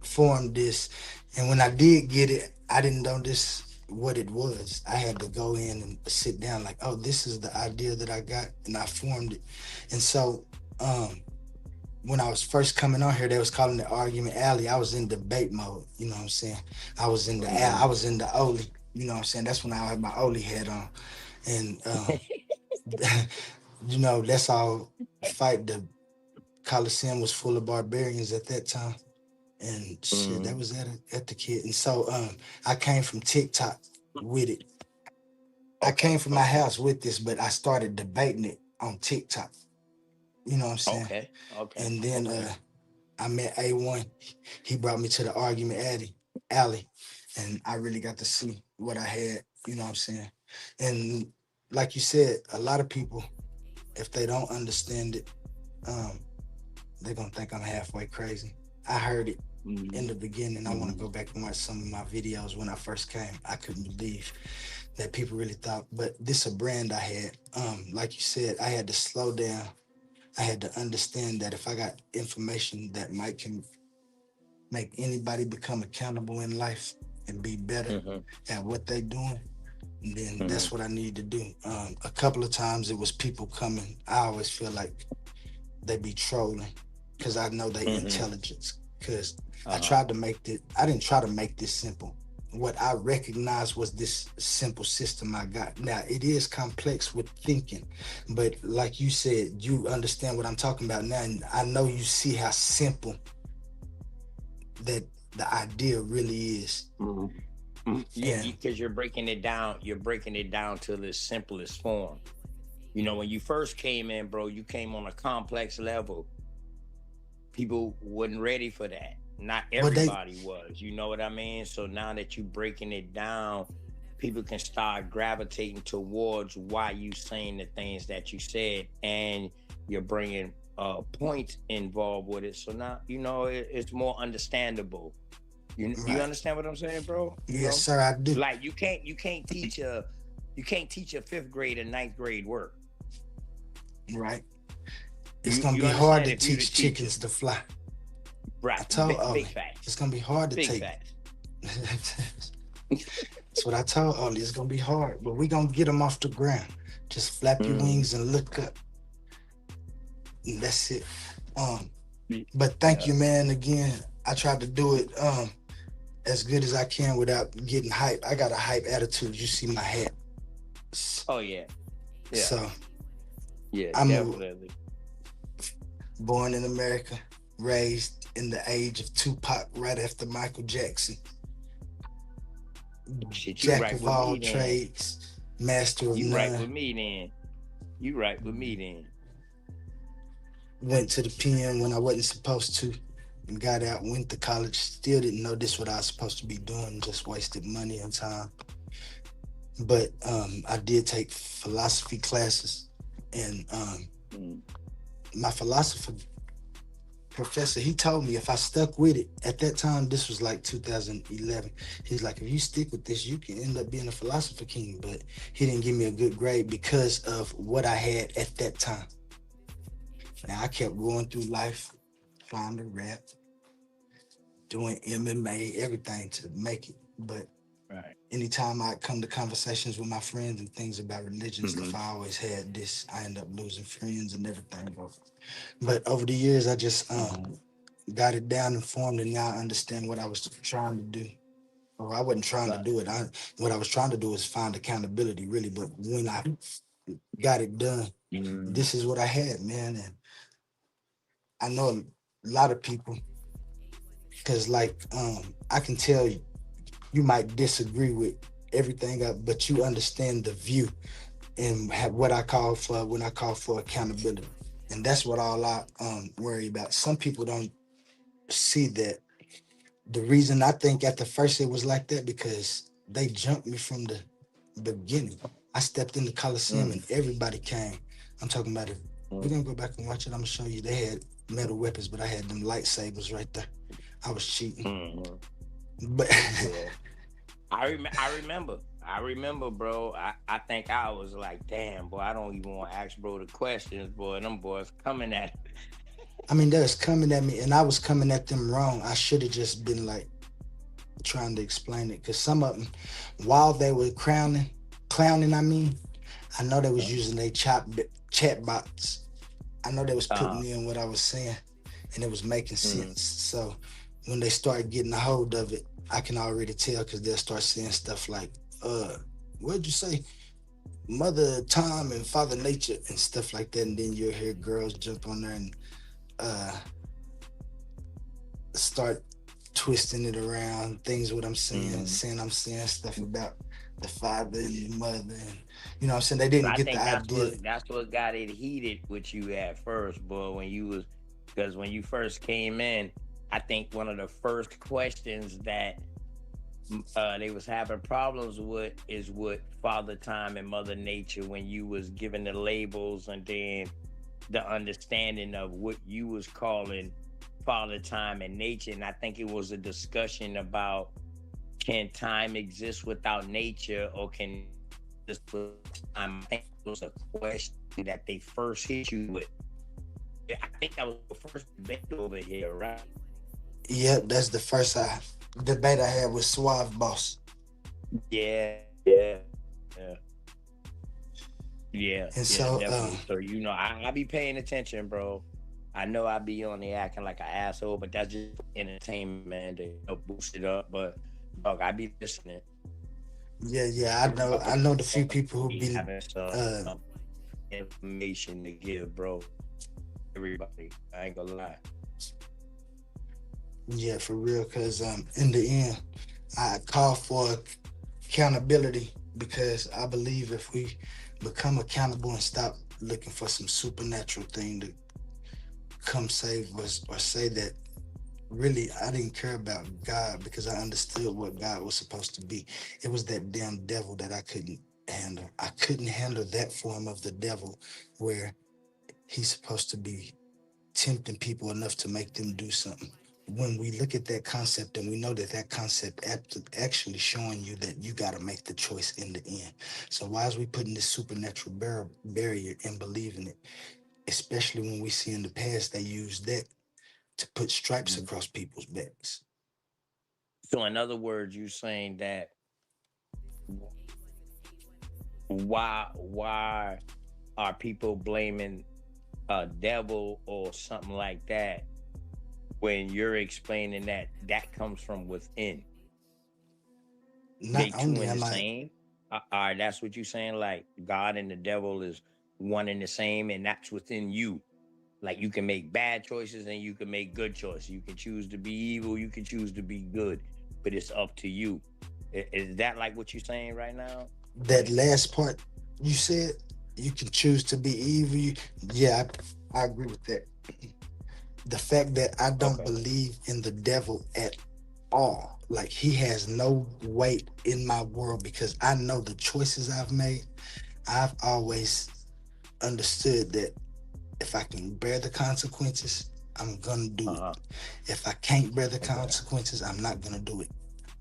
Speaker 5: form this. And when I did get it, I didn't know this what it was. I had to go in and sit down like, oh, this is the idea that I got, and I formed it. And so when I was first coming on here, they was calling it Argument Alley. I was in debate mode, you know what I'm saying? I was in the Oli, you know what I'm saying? That's when I had my Oli hat on. And you know, that's all fight. The Coliseum was full of barbarians at that time. And shit, that was at the kid. And so I came from TikTok with it. I came from my house with this, but I started debating it on TikTok. You know what I'm saying?
Speaker 7: Okay.
Speaker 5: And then I met A1. He brought me to the Argument Alley. And I really got to see what I had, you know what I'm saying? And like you said, a lot of people, if they don't understand it, they're going to think I'm halfway crazy. I heard it in the beginning. I want to go back and watch some of my videos when I first came. I couldn't believe that people really thought, but this a brand I had. Like you said, I had to slow down. I had to understand that if I got information that can make anybody become accountable in life and be better at what they're doing, then that's what I need to do. A couple of times it was people coming. I always feel like they be trolling because I know they intelligence. Because I didn't try to make this simple. What I recognized was this simple system I got. Now, it is complex with thinking, but like you said, you understand what I'm talking about now, and I know you see how simple that the idea really is.
Speaker 7: Yeah, because you're breaking it down to the simplest form. You know, when you first came in, bro, you came on a complex level. People wasn't ready for that. Not
Speaker 5: But they
Speaker 7: everybody was. You know what I mean? So now that you breaking it down, people can start gravitating towards why you saying the things that you said, and you're bringing points involved with it. So now it's more understandable. You
Speaker 5: right.
Speaker 7: understand what I'm saying, bro?
Speaker 5: Yes, sir, I do.
Speaker 7: Like you can't teach a fifth grade and ninth grade work.
Speaker 5: Right. It's
Speaker 7: You
Speaker 5: gonna
Speaker 7: you
Speaker 5: be hard
Speaker 7: understand
Speaker 5: to
Speaker 7: if you the
Speaker 5: teach
Speaker 7: teacher,
Speaker 5: chickens to fly. I
Speaker 7: right?
Speaker 5: told
Speaker 7: Big
Speaker 5: Ollie,
Speaker 7: facts,
Speaker 5: it's gonna be hard to
Speaker 7: big
Speaker 5: take.
Speaker 7: facts.
Speaker 5: That's what I told Ollie. It's gonna be hard, but we gonna get them off the ground. Just flap your
Speaker 7: Mm,
Speaker 5: wings and look up. And that's it. Um,
Speaker 7: y-
Speaker 5: but thank
Speaker 7: yeah.
Speaker 5: you, man. Again, I tried to do it as good as I can without getting hype. I got a hype attitude. You see my hat.
Speaker 7: Oh yeah, yeah,
Speaker 5: So
Speaker 7: yeah,
Speaker 5: I'm
Speaker 7: definitely.
Speaker 5: born in America, raised in the age of Tupac, right after Michael Jackson.
Speaker 7: Shit, you
Speaker 5: Jack
Speaker 7: right
Speaker 5: of
Speaker 7: with
Speaker 5: all
Speaker 7: me then.
Speaker 5: trades, master of
Speaker 7: You right with
Speaker 5: none.
Speaker 7: me then. You right with me then.
Speaker 5: Went to the pen when I wasn't supposed to, and got out, went to college, still didn't know this what I was supposed to be doing, just wasted money and time. But I did take philosophy classes, and
Speaker 7: Mm,
Speaker 5: my philosopher professor, he told me if I stuck with it, at that time, this was like 2011, he's like, if you stick with this, you can end up being a philosopher king. But he didn't give me a good grade because of what I had at that time. Now I kept going through life, trying to rap, doing MMA, everything to make it. But
Speaker 7: right.
Speaker 5: anytime I come to conversations with my friends and things about religion
Speaker 7: Hmm.
Speaker 5: stuff, I always had this. I end up losing friends and everything. But over the years, I just got it down and formed, and now I understand what I was trying to do. Or I wasn't trying to
Speaker 7: Right.
Speaker 5: do it. What I was trying to do is find accountability, really. But when I got it done,
Speaker 7: Mm,
Speaker 5: this is what I had, man. And I know a lot of people, because like I can tell you might disagree with everything, but you understand the view and have what I call for when I call for accountability. And that's what all I worry about. Some people don't see that. The reason I think at the first it was like that because they jumped me from the beginning. I stepped in the Coliseum
Speaker 7: mm,
Speaker 5: and everybody came. I'm talking about it. We're
Speaker 7: mm,
Speaker 5: gonna go back and watch it. I'm gonna show you. They had metal weapons, but I had them lightsabers right there. I was cheating.
Speaker 7: mm.
Speaker 5: But
Speaker 7: Yeah. I remember, bro. I think I was like, damn, boy, I don't even want to ask bro the questions, boy. Them boys coming at me.
Speaker 5: I mean, they was coming at me and I was coming at them wrong. I should have just been like trying to explain it. Cause some of them, while they were clowning, I know they was using their chat bots. I know they was
Speaker 7: Uh,
Speaker 5: putting in what I was saying and it was making
Speaker 7: mm,
Speaker 5: sense. So when they start getting a hold of it, I can already tell because they'll start saying stuff like, what'd you say? Mother Time and Father Nature and stuff like that. And then you'll hear girls jump on there and uh start twisting it around things what I'm saying,
Speaker 7: mm.
Speaker 5: saying I'm saying stuff about the father and the mother and you know what I'm saying? They
Speaker 7: So
Speaker 5: didn't
Speaker 7: I
Speaker 5: get the
Speaker 7: think
Speaker 5: idea.
Speaker 7: that's what got it heated with you at first, boy. Because when you first came in, I think one of the first questions that they was having problems with is with Father Time and Mother Nature when you was given the labels and then the understanding of what you was calling Father Time and Nature. And I think it was a discussion about, can time exist without nature, or can this time? I think it was a question that they first hit you with. Yeah, I think that was the first debate over here, right?
Speaker 5: Yep, that's the first debate I had with Suave Boss.
Speaker 7: Yeah, yeah, yeah, yeah,
Speaker 5: And
Speaker 7: yeah,
Speaker 5: so
Speaker 7: definitely. So I be paying attention, bro. I know I be on there acting like an asshole, but that's just entertainment, man, to boost it up. But dog, I be listening.
Speaker 5: yeah, I know the few people who
Speaker 7: Be
Speaker 5: be
Speaker 7: having
Speaker 5: uh
Speaker 7: some information to give, bro. Everybody, I ain't gonna lie.
Speaker 5: yeah, for real, cause in the end I call for accountability because I believe if we become accountable and stop looking for some supernatural thing to come save us or say that really, I didn't care about God because I understood what God was supposed to be. It was that damn devil that I couldn't handle. I couldn't handle that form of the devil where he's supposed to be tempting people enough to make them do something. When we look at that concept and we know that that concept actually showing you that you got to make the choice in the end. So why is we putting this supernatural barrier and believing it? Especially when we see in the past they used that to put stripes
Speaker 7: Mhm.
Speaker 5: across people's backs.
Speaker 7: So in other words, you're saying that why are people blaming a devil or something like that when you're explaining that that comes from within?
Speaker 5: Not
Speaker 7: They two
Speaker 5: only
Speaker 7: in the
Speaker 5: am I
Speaker 7: same. All right, that's what you're saying. Like God and the devil is one and the same, and that's within you. Like you can make bad choices and you can make good choices. You can choose to be evil, you can choose to be good, but it's up to you. Is that like what you're saying right now?
Speaker 5: that last part you said, you can choose to be evil. Yeah, I agree with that. The fact that I don't
Speaker 7: Okay.
Speaker 5: believe in the devil at all, like he has no weight in my world because I know the choices I've made. I've always understood that if I can bear the consequences, I'm gonna do it.
Speaker 7: Uh-huh.
Speaker 5: If I can't bear the
Speaker 7: Okay.
Speaker 5: consequences, I'm not gonna do it.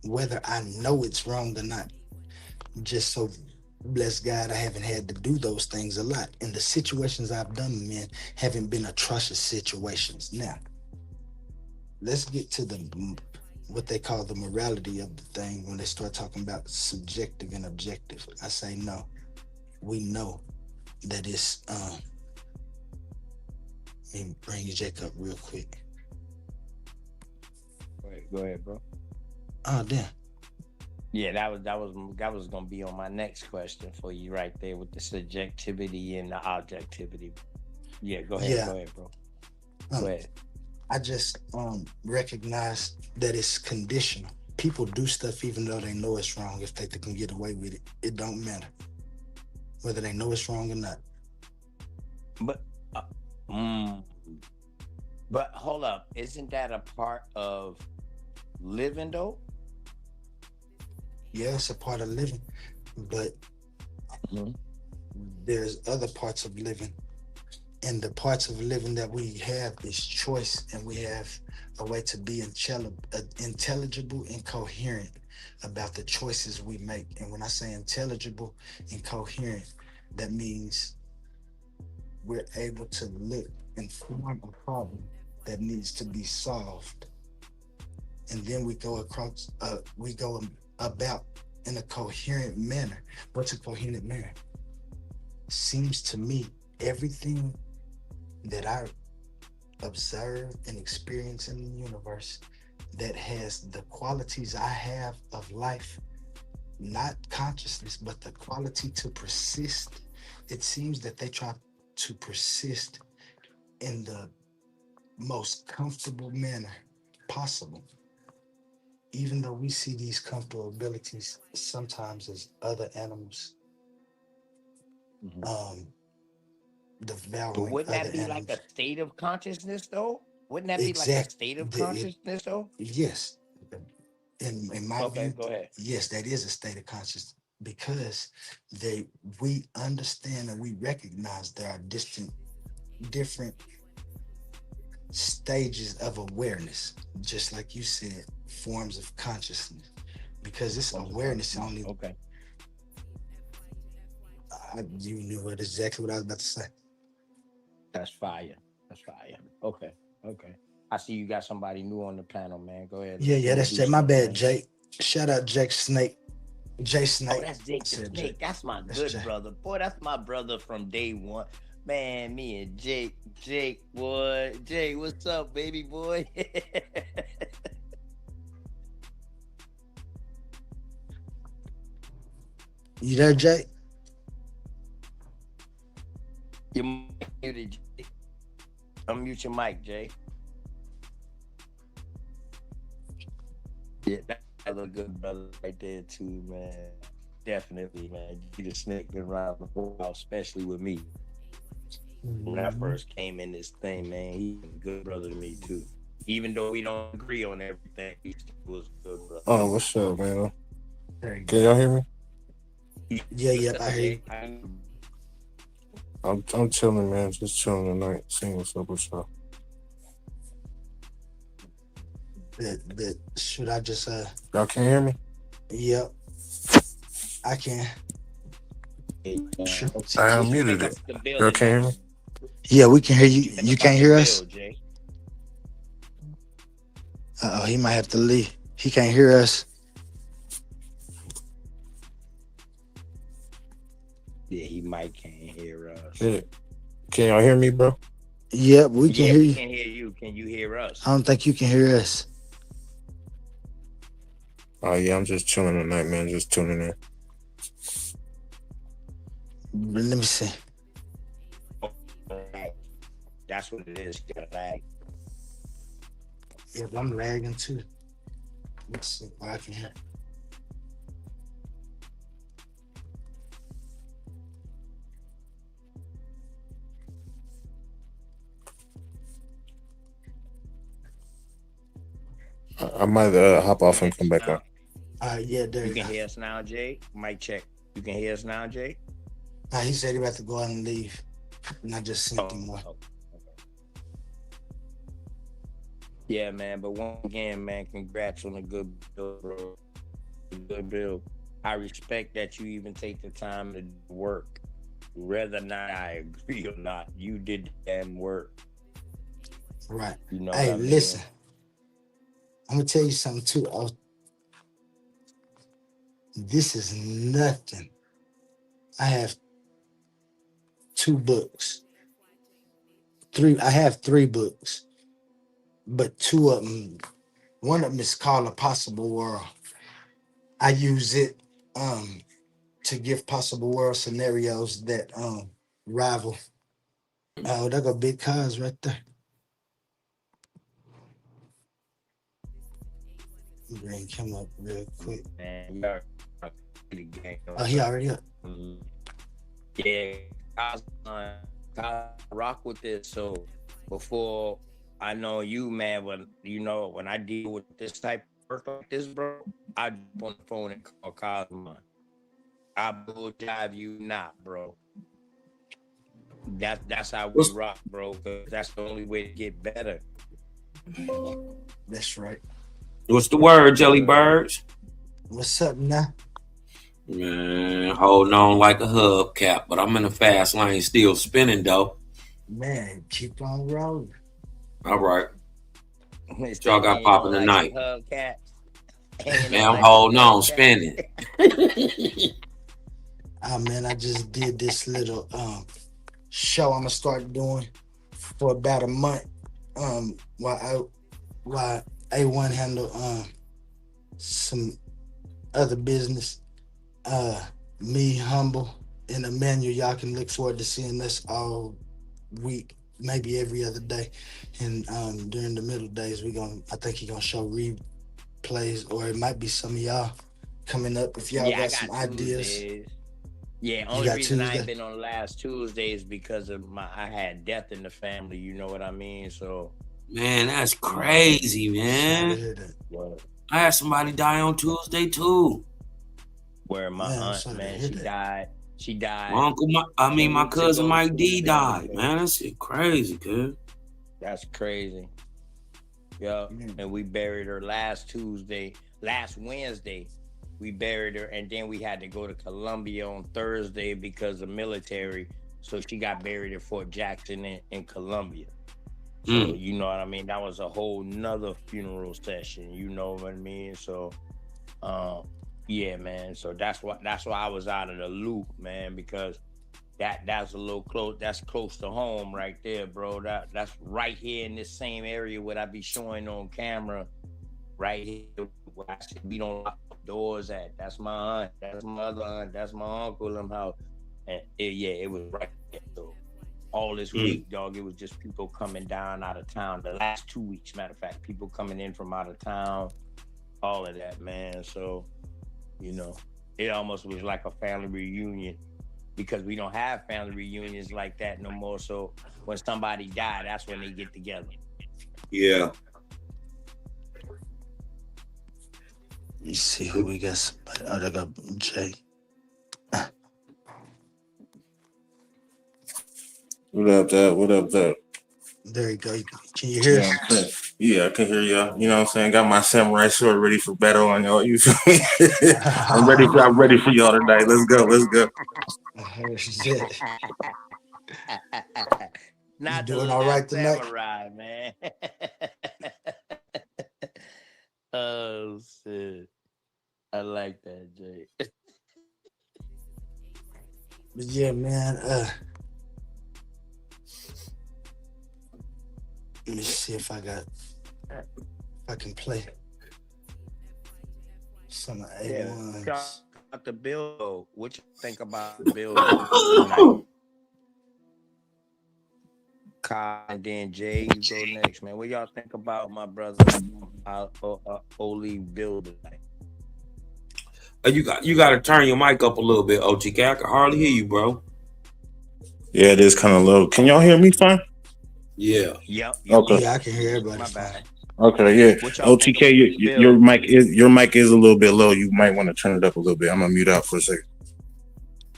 Speaker 5: Whether I know it's wrong or not. Just so bless God, I haven't had to do those things a lot. And the situations I've done them in haven't been atrocious situations. Now, let's get to the what they call the morality of the thing when they start talking about subjective and objective. I say no. We know that it's let me bring Jake up real quick.
Speaker 7: Go ahead, bro.
Speaker 5: Oh damn.
Speaker 7: Yeah, that was gonna be on my next question for you right there with the subjectivity and the objectivity. Yeah,
Speaker 5: Yeah.
Speaker 7: go ahead, bro. Go
Speaker 5: Um,
Speaker 7: ahead.
Speaker 5: I just recognize that it's conditional. People do stuff even though they know it's wrong. If they can get away with it, it don't matter whether they know it's wrong or not.
Speaker 7: But uh, mm, but hold up, isn't that a part of living though?
Speaker 5: Yeah, it's a part of living, but
Speaker 7: Mhm.
Speaker 5: there's other parts of living, and the parts of living that we have is choice, and we have a way to be intelligible and coherent about the choices we make. And when I say intelligible and coherent, that means we're able to look and form a problem that needs to be solved, and then we go about in a coherent manner. What's a coherent manner? Seems to me everything that I observe and experience in the universe that has the qualities I have of life, not consciousness, but the quality to persist. It seems that they try to persist in the most comfortable manner possible, even though we see these comfortable abilities sometimes as other animals
Speaker 7: Mhm.
Speaker 5: um,
Speaker 7: But
Speaker 5: devouring
Speaker 7: wouldn't
Speaker 5: other
Speaker 7: that be like a
Speaker 5: animals.
Speaker 7: state of consciousness though? Wouldn't that be like a
Speaker 5: Exact,
Speaker 7: state of
Speaker 5: the,
Speaker 7: consciousness though?
Speaker 5: yes, in my
Speaker 7: Okay,
Speaker 5: view,
Speaker 7: go ahead.
Speaker 5: yes, that is a state of consciousness because they we understand and we recognize there are different stages of awareness, just like you said, forms of consciousness. Because this
Speaker 7: Forms of
Speaker 5: awareness
Speaker 7: consciousness.
Speaker 5: only,
Speaker 7: Okay.
Speaker 5: you knew what exactly what I was about to say.
Speaker 7: That's fire. That's fire. Okay. Okay. I see you got somebody new on the panel, man. Go ahead.
Speaker 5: Yeah, yeah, that's Jake.
Speaker 7: Introduce
Speaker 5: My
Speaker 7: them,
Speaker 5: bad,
Speaker 7: man.
Speaker 5: Jake. Shout out Jake Snake, Jay
Speaker 7: Oh,
Speaker 5: Snake.
Speaker 7: that's
Speaker 5: I
Speaker 7: Jake the
Speaker 5: said Jake.
Speaker 7: Snake. That's my
Speaker 5: That's
Speaker 7: good
Speaker 5: Jay.
Speaker 7: brother. Boy, that's my brother from day one. Man, me and Jake, boy. Jake, what's up, baby boy?
Speaker 5: You there, Jake?
Speaker 7: You're muted, Jake. Unmute your mic, Jay. Yeah, that's a good brother right there too, man. Definitely, man. You the Snake been around the whole while, especially with me. When I
Speaker 5: Mhm.
Speaker 7: first came in this thing, man, he's a good brother to me too. Even though we don't agree on everything, he still was good, bro.
Speaker 8: Oh, what's up, man?
Speaker 5: There you
Speaker 8: Can
Speaker 5: go.
Speaker 8: y'all hear me?
Speaker 5: Yeah,
Speaker 7: What's
Speaker 5: I
Speaker 7: up,
Speaker 5: hear you.
Speaker 7: Jay?
Speaker 8: I'm chilling, man. Just chilling tonight. Seeing what's up with y'all.
Speaker 5: But should I just
Speaker 8: Y'all can't hear me?
Speaker 5: yep, I can. Sure.
Speaker 8: I
Speaker 7: What you
Speaker 8: unmuted
Speaker 7: think
Speaker 8: it.
Speaker 7: about the
Speaker 8: Y'all
Speaker 7: building,
Speaker 8: can't hear
Speaker 7: though?
Speaker 8: me?
Speaker 5: Yeah, we can hear you.
Speaker 7: What you think
Speaker 5: You
Speaker 7: about
Speaker 5: can't
Speaker 7: the
Speaker 5: hear us?
Speaker 7: bill, Jay?
Speaker 5: Oh, he might have to leave. He can't hear us.
Speaker 7: Yeah, he might can't hear us.
Speaker 8: Yeah. Can y'all hear me, bro?
Speaker 5: Yep, we can
Speaker 7: Yeah,
Speaker 5: hear
Speaker 7: we
Speaker 5: you.
Speaker 7: can hear you. Can you hear us?
Speaker 5: I don't think you can hear us.
Speaker 8: Oh yeah, I'm just chilling tonight, man. Just tuning in.
Speaker 5: But let me see.
Speaker 7: That's what it is. You gotta lag.
Speaker 5: Yeah, but I'm lagging too. Let's see if I can hear.
Speaker 8: I might hop off and come back on.
Speaker 5: Yeah, there
Speaker 7: You
Speaker 5: you
Speaker 7: can
Speaker 5: go.
Speaker 7: hear us now, Jay? Mic check. You can hear us now, Jay?
Speaker 5: He said he about to go out and leave. And I just sent him one.
Speaker 7: Oh. Yeah, man. But once again, man, congrats on a good bill, bro. A good bill. I respect that you even take the time to work. Whether or not I agree or not, you did the damn work.
Speaker 5: Right.
Speaker 7: You know
Speaker 5: Hey,
Speaker 7: what I mean?
Speaker 5: listen. I'm gonna tell you something too. This is nothing. I have 2 books. I have 3 books, but 2 of them. One of them is called A Possible World. I use it to give possible world scenarios that rival. Oh, there go big cars right there. Bring him up real quick.
Speaker 7: Man, you are the game.
Speaker 5: Oh, he already up.
Speaker 7: Yeah, I rock with this. So before I know you, man, when I deal with this type of work like this, bro, I jump on the phone and call Cosmo. I will drive you not, bro. That's how we rock, bro. 'Cause that's the only way to get better.
Speaker 5: That's right.
Speaker 9: What's the word, Jelly Birds?
Speaker 5: What's up now?
Speaker 9: Man, holding on like a hubcap, but I'm in the fast lane, still spinning though.
Speaker 5: Man, keep on rolling.
Speaker 9: All right,
Speaker 7: What
Speaker 9: y'all got popping tonight? Man, I'm
Speaker 7: like
Speaker 9: holding on,
Speaker 7: hubcaps.
Speaker 9: spinning.
Speaker 5: Oh man, I just did this little show I'm gonna start doing for about a month. While A1 handle some other business. Me, Humble, and Emmanuel, y'all can look forward to seeing us all week, maybe every other day. And during the middle days, I think he gonna show replays, or it might be some of y'all coming up if y'all got some ideas.
Speaker 7: Tuesdays. Yeah,
Speaker 5: You
Speaker 7: only
Speaker 5: got
Speaker 7: reason I
Speaker 5: Tuesday?
Speaker 7: ain't been on last Tuesday is because of I had death in the family, you know what I mean? So
Speaker 9: Man, that's crazy,
Speaker 5: Sorry to
Speaker 9: man.
Speaker 5: hear that.
Speaker 9: I had somebody die on Tuesday too.
Speaker 7: where my
Speaker 5: Man, I'm
Speaker 7: aunt,
Speaker 5: sorry to
Speaker 7: man,
Speaker 5: hear
Speaker 7: she
Speaker 5: that.
Speaker 7: died. She died.
Speaker 9: My uncle,
Speaker 7: 10
Speaker 9: my
Speaker 7: weeks
Speaker 9: cousin
Speaker 7: ago,
Speaker 9: Mike D
Speaker 7: Tuesday.
Speaker 9: died. Man, that's crazy, kid.
Speaker 7: That's crazy. Yeah, and we buried her last Wednesday. We buried her, and then we had to go to Columbia on Thursday because of military. So she got buried at Fort Jackson in Columbia. So you know what I mean? That was a whole nother funeral session. You know what I mean? So, yeah, man. So that's why I was out of the loop, man, because that's a little close. That's close to home right there, bro. That's right here in this same area what I be showing on camera. Right here, where I said we don't lock doors at. That's my aunt. That's my other aunt. That's my uncle. Them house, and it was right there. So all this week, dog, it was just people coming down out of town. The last 2 weeks, matter of fact, people coming in from out of town, all of that, man. So, you know, it almost was like a family reunion because we don't have family reunions like that no more. So when somebody died, that's when they get together.
Speaker 9: Yeah.
Speaker 5: You see who we got. Somebody. Oh, they got Jay.
Speaker 8: What up, Dad? What up, Dad?
Speaker 5: There you go. Can you hear
Speaker 8: Yeah,
Speaker 5: us?
Speaker 8: I'm saying. Yeah, I can hear y'all. You know what I'm saying? Got my samurai sword ready for battle on y'all. You feel me? I'm ready for y'all tonight. Let's go. Let's go.
Speaker 5: Shit. You
Speaker 7: Not the
Speaker 5: doing all right
Speaker 7: last
Speaker 5: tonight?
Speaker 7: samurai, man. Oh shit. I like that, Jay.
Speaker 5: But yeah, man. Let me see if I can play some of
Speaker 7: Yeah.
Speaker 5: A1s.
Speaker 7: About the bill, what you think about the bill tonight? Kyle and then Jay, you go next, man. What y'all think about my brother Oli Bill tonight?
Speaker 9: You got to turn your mic up a little bit, OTK. I can hardly hear you, bro.
Speaker 8: Yeah, it is kind of low. Can y'all hear me fine?
Speaker 9: Yeah.
Speaker 7: Yep.
Speaker 8: Okay.
Speaker 5: Yeah, I can hear everybody
Speaker 7: My
Speaker 5: fine.
Speaker 7: bad.
Speaker 8: Okay, yeah.
Speaker 7: What y'all think
Speaker 8: OTK,
Speaker 7: about the
Speaker 8: your
Speaker 7: bill?
Speaker 8: mic is a little bit low. You might want to turn it up a little bit. I'm gonna mute out for a second.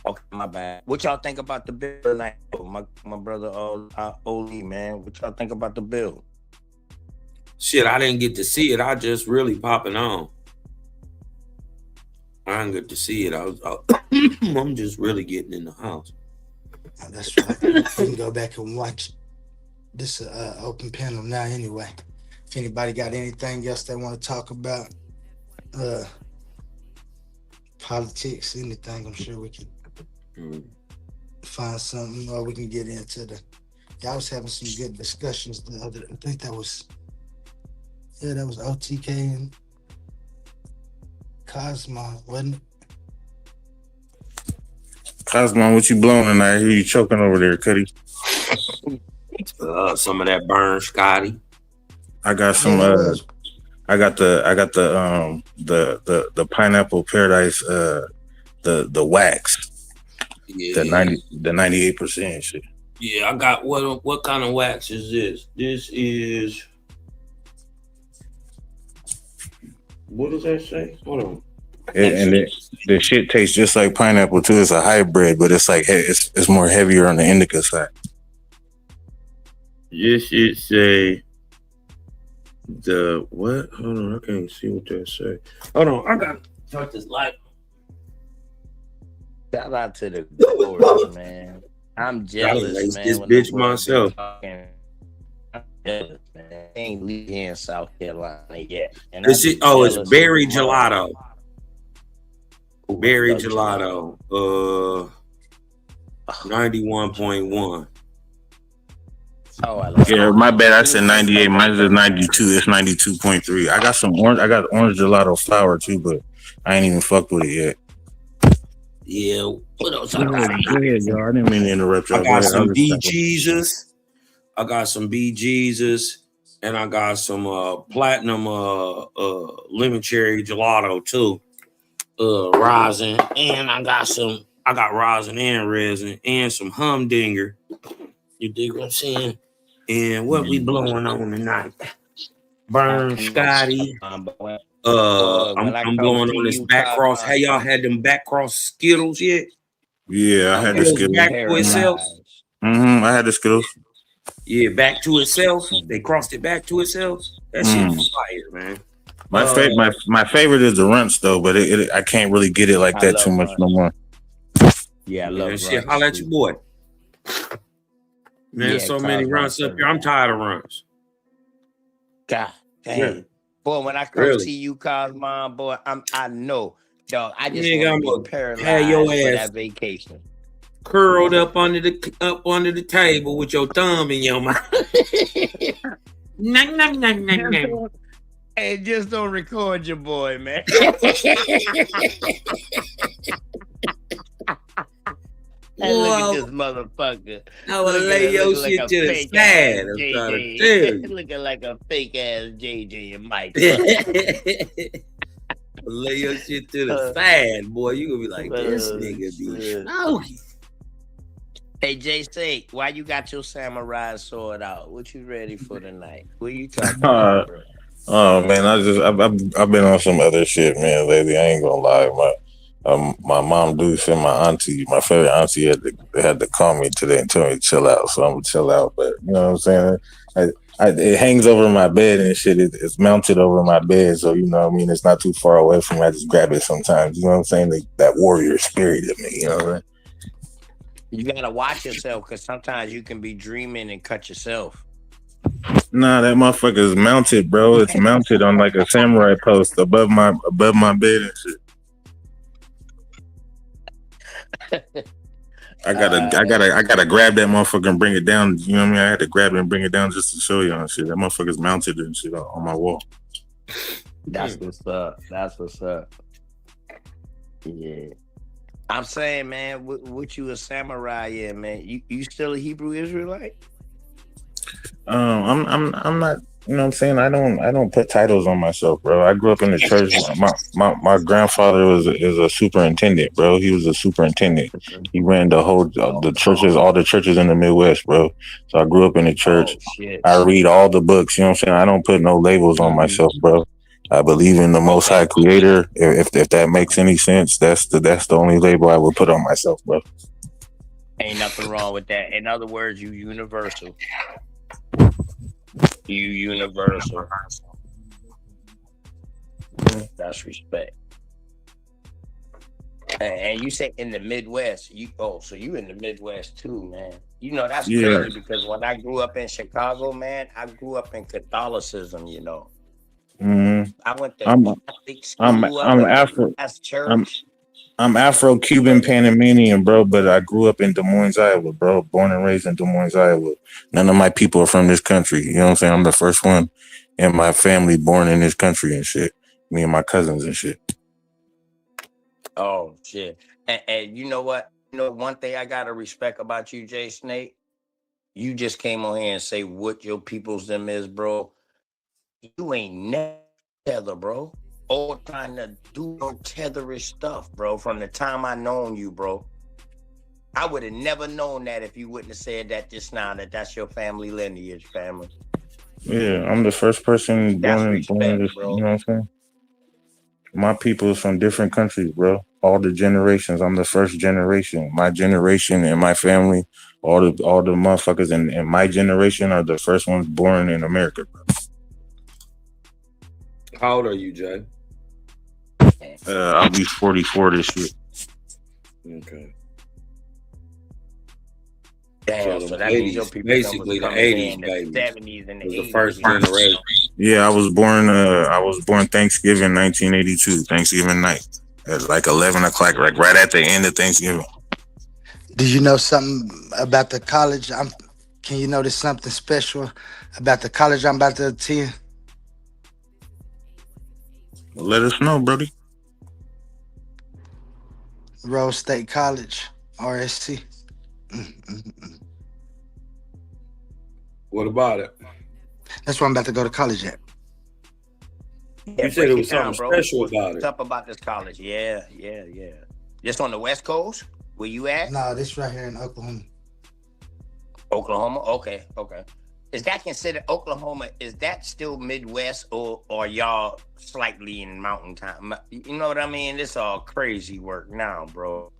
Speaker 7: Okay, my bad. What y'all think about the bill tonight? My brother Oli, man. What y'all think about the bill?
Speaker 9: Shit, I didn't get to see it. I just really popping on. I didn't get to see it. I'm just really getting in the house.
Speaker 5: Oh, that's right. You can go back and watch this open panel now anyway. If anybody got anything else they want to talk about, politics, anything, I'm sure we can find something, or we can get into y'all was having some good discussions the other. I think that was OTK and Cosmo, wasn't it?
Speaker 8: Cosmo, what you blowing tonight? I hear you choking over there, Cuddy.
Speaker 9: Some of that burn, Scotty.
Speaker 8: I got some.
Speaker 5: Yeah, that was.
Speaker 8: I got the pineapple paradise. The wax.
Speaker 9: Yeah.
Speaker 8: The 98% shit.
Speaker 9: Yeah, I got what kind of wax is this? This is, what does that say? Hold on.
Speaker 8: The shit tastes just like pineapple too. It's a hybrid, but it's like it's more heavier on the indica side. This shit say the what? Hold on, I can't see what that say. Hold on, I got to touch this light.
Speaker 7: Shout out to the Gorge, man. I'm jealous, man.
Speaker 9: This
Speaker 7: when
Speaker 9: bitch
Speaker 7: the boys been
Speaker 9: myself.
Speaker 7: talking. I'm jealous, man. Ain't leave here in South Carolina yet. And
Speaker 9: This
Speaker 7: I'm
Speaker 9: is, oh, it's
Speaker 7: jealous of
Speaker 9: berry
Speaker 7: the mother.
Speaker 9: gelato.
Speaker 7: Ooh,
Speaker 9: Berry
Speaker 7: I love
Speaker 9: gelato. 91.1.
Speaker 7: Oh, I love
Speaker 8: Yeah,
Speaker 7: it.
Speaker 8: my bad. I said 98. Mine is 92. It's 92.3. I got some orange. I got orange gelato flour too, but I ain't even fucked with it yet.
Speaker 9: Yeah. What else
Speaker 8: Go
Speaker 9: I got?
Speaker 8: ahead, y'all. I didn't mean to interrupt y'all.
Speaker 9: I
Speaker 8: Go
Speaker 9: got
Speaker 8: ahead.
Speaker 9: some BJesus. I got some BJesus, and I got some platinum lemon cherry gelato too. Rosin, and I got rosin and resin and some humdinger. You dig what I'm saying? And what we blowing on tonight? Burn Scotty. I'm blowing on this back cross. Hey, y'all had them back cross Skittles yet?
Speaker 8: Yeah, I had the Skittles.
Speaker 9: Back to itself.
Speaker 8: I had the Skittles.
Speaker 9: Yeah, back to itself. They crossed it back to itself. That shit fire, man.
Speaker 8: My favorite is the Runts though, but I can't really get it like that too much no more.
Speaker 7: Yeah, I love
Speaker 9: that shit. Holla at your boy. Man,
Speaker 7: Yeah,
Speaker 9: so many runs up here. I'm tired of runs.
Speaker 7: God dang.
Speaker 9: Yeah.
Speaker 7: Boy, when I come see you, Cosmo, boy, I know. Dog, I just want to be paralyzed
Speaker 9: your
Speaker 7: for
Speaker 9: ass
Speaker 7: that vacation.
Speaker 9: curled up under the table with your thumb in your mouth.
Speaker 7: Hey, just don't record your boy, man. Hey, look at this motherfucker.
Speaker 9: I want to lay your shit to the side. I'm trying to tell you.
Speaker 7: Looking like a fake ass JJ and Mike.
Speaker 9: Lay your shit to the side, boy. You gonna be like, this nigga be smoky.
Speaker 7: Hey, JC, why you got your samurai sword out? What you ready for tonight? What you talking about, bro?
Speaker 8: Oh man, I've been on some other shit, man. Lately, I ain't gonna lie. My mom do send my favorite auntie had to call me today and tell me to chill out. So I'm gonna chill out. But you know what I'm saying? It hangs over my bed and shit. It's mounted over my bed, so you know what I mean. It's not too far away from me. I just grab it sometimes. You know what I'm saying? That warrior spirit in me. You know what I mean?
Speaker 7: You gotta watch yourself because sometimes you can be dreaming and cut yourself.
Speaker 8: Nah, that motherfucker is mounted, bro. It's mounted on like a samurai post above my bed and shit. I gotta grab that motherfucker and bring it down. You know what I mean? I had to grab it and bring it down just to show you and shit. That motherfucker's mounted and shit on my wall.
Speaker 7: That's what's up. That's what's up. Yeah. I'm saying, man, what you a samurai in, man? You still a Hebrew Israelite?
Speaker 8: I'm not. You know what I'm saying? I don't put titles on myself, bro. I grew up in the church. My grandfather is a superintendent, bro. He was a superintendent. He ran all the churches in the Midwest, bro. So I grew up in the church.
Speaker 7: Oh, shit.
Speaker 8: I read all the books. You know what I'm saying? I don't put no labels on myself, bro. I believe in the Most High Creator. If that makes any sense, that's the only label I would put on myself, bro.
Speaker 7: Ain't nothing wrong with that. In other words, you universal. You universal. That's respect. And you say in the Midwest, so you in the Midwest too, man. You know, that's crazy because when I grew up in Chicago, man, I grew up in Catholicism, you know.
Speaker 8: Mm-hmm.
Speaker 7: I went to Catholic school.
Speaker 8: I'm Afro-Cuban Panamanian, bro, but I grew up in Des Moines, Iowa, bro. Born and raised in Des Moines, Iowa. None of my people are from this country. You know what I'm saying? I'm the first one in my family born in this country and shit. Me and my cousins and shit.
Speaker 7: Oh, shit. And you know what? You know, one thing I got to respect about you, Jay Snake, you just came on here and say what your people's them is, bro. You ain't never tether, bro. All trying to do no tetherish stuff, bro. From the time I known you, bro, I would have never known that if you wouldn't have said that just now. That's your family lineage, family.
Speaker 8: Yeah, I'm the first person born in this.
Speaker 7: Bro.
Speaker 8: You know what I'm saying? My people is from different countries, bro. All the generations. I'm the first generation. My generation and my family, all the motherfuckers in my generation are the first ones born in America, bro.
Speaker 9: How old are you, Jay?
Speaker 8: I'll be 44 this year.
Speaker 9: Okay.
Speaker 7: Damn, so that means your people
Speaker 9: basically the 80s, baby.
Speaker 7: The 70s and the 80s.
Speaker 9: The first generation.
Speaker 8: Yeah, I was born Thanksgiving 1982, Thanksgiving night. At like 11 o'clock, like right at the end of Thanksgiving.
Speaker 5: Did you know something about the college? Can you notice something special about the college I'm about to attend?
Speaker 8: Let us know, Brody.
Speaker 5: Rose State College, RSC.
Speaker 9: What about it?
Speaker 5: That's where I'm about to go to college at.
Speaker 7: Yeah,
Speaker 9: you said it was something special about it.
Speaker 7: What's up about this college? Yeah. Just on the West Coast? Where you at?
Speaker 5: No, this right here in Oklahoma.
Speaker 7: Oklahoma? Okay. Is that considered Oklahoma? Is that still Midwest or y'all slightly in mountain time? You know what I mean? This all crazy work now, bro.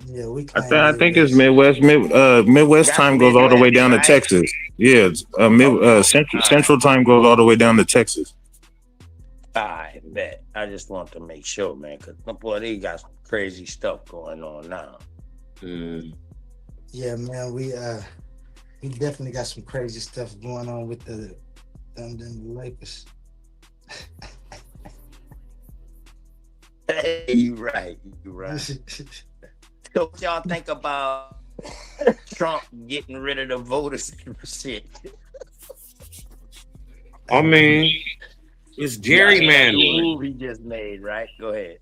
Speaker 5: Yeah,
Speaker 8: I think it's Midwest. Midwest time goes all the way down to Texas. Yeah, Central time goes all the way down to Texas.
Speaker 7: I bet. I just want to make sure, man, because boy, they got some crazy stuff going on now.
Speaker 5: Yeah, man, we definitely got some crazy stuff going on with the Lakers.
Speaker 7: You right. So what y'all think about Trump getting rid of the voters and shit?
Speaker 9: I mean, it's gerrymandering.
Speaker 7: Move he just made, right? Go ahead.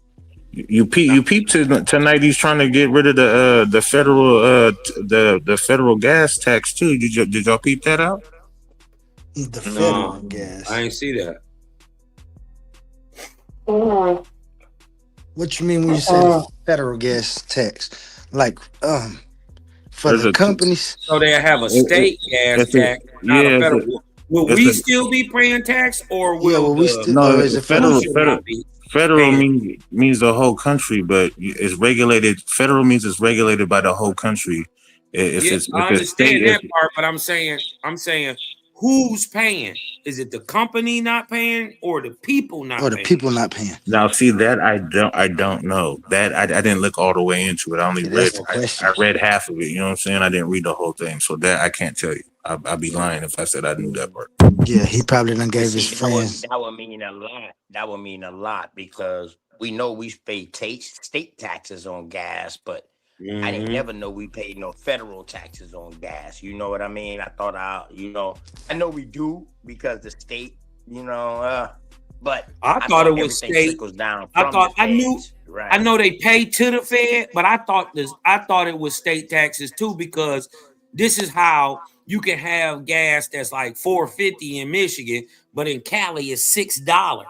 Speaker 8: You peep tonight. He's trying to get rid of the federal gas tax too. Did y'all peep that out?
Speaker 5: The federal gas.
Speaker 9: I ain't see that.
Speaker 5: What you mean when you say federal gas tax? Like for the companies?
Speaker 9: So they have a state gas tax, not a federal. Will
Speaker 8: It's
Speaker 9: we
Speaker 8: the,
Speaker 9: still be paying tax, or
Speaker 5: Yeah,
Speaker 9: will
Speaker 5: well, we
Speaker 9: the
Speaker 5: still,
Speaker 8: no,
Speaker 5: or is it
Speaker 8: federal,
Speaker 5: federal?
Speaker 9: producer not be
Speaker 8: federal
Speaker 9: paying?
Speaker 8: means the whole country, but it's regulated. Federal means it's regulated by the whole country.
Speaker 9: Yeah, I
Speaker 8: If it's state,
Speaker 9: understand that part, but I'm saying, who's paying? Is it the company not paying, or the people
Speaker 5: Or
Speaker 9: not
Speaker 5: the
Speaker 9: paying?
Speaker 5: people not paying?
Speaker 8: now see that I don't know that I didn't look all the way into it. I only
Speaker 5: See,
Speaker 8: read
Speaker 5: that's the question.
Speaker 8: I read half of it. You know what I'm saying? I didn't read the whole thing, so that I can't tell you. I'd be lying if I said I knew that part.
Speaker 5: Yeah, he probably done
Speaker 7: But
Speaker 5: gave his
Speaker 7: see,
Speaker 5: friends.
Speaker 7: that would mean a lot. That would mean a lot because we know we pay state taxes on gas, but I didn't
Speaker 9: Mhm.
Speaker 7: never know we paid no federal taxes on gas. You know what I mean? I thought I know we do because the state, but
Speaker 9: I thought it was
Speaker 7: everything
Speaker 9: state.
Speaker 7: trickles down
Speaker 9: I
Speaker 7: from
Speaker 9: thought
Speaker 7: the
Speaker 9: I knew.
Speaker 7: feds, right?
Speaker 9: I know they pay to the Fed, but I thought it was state taxes too, because this is how you can have gas that's like $4.50 in Michigan, but in Cali it's $6.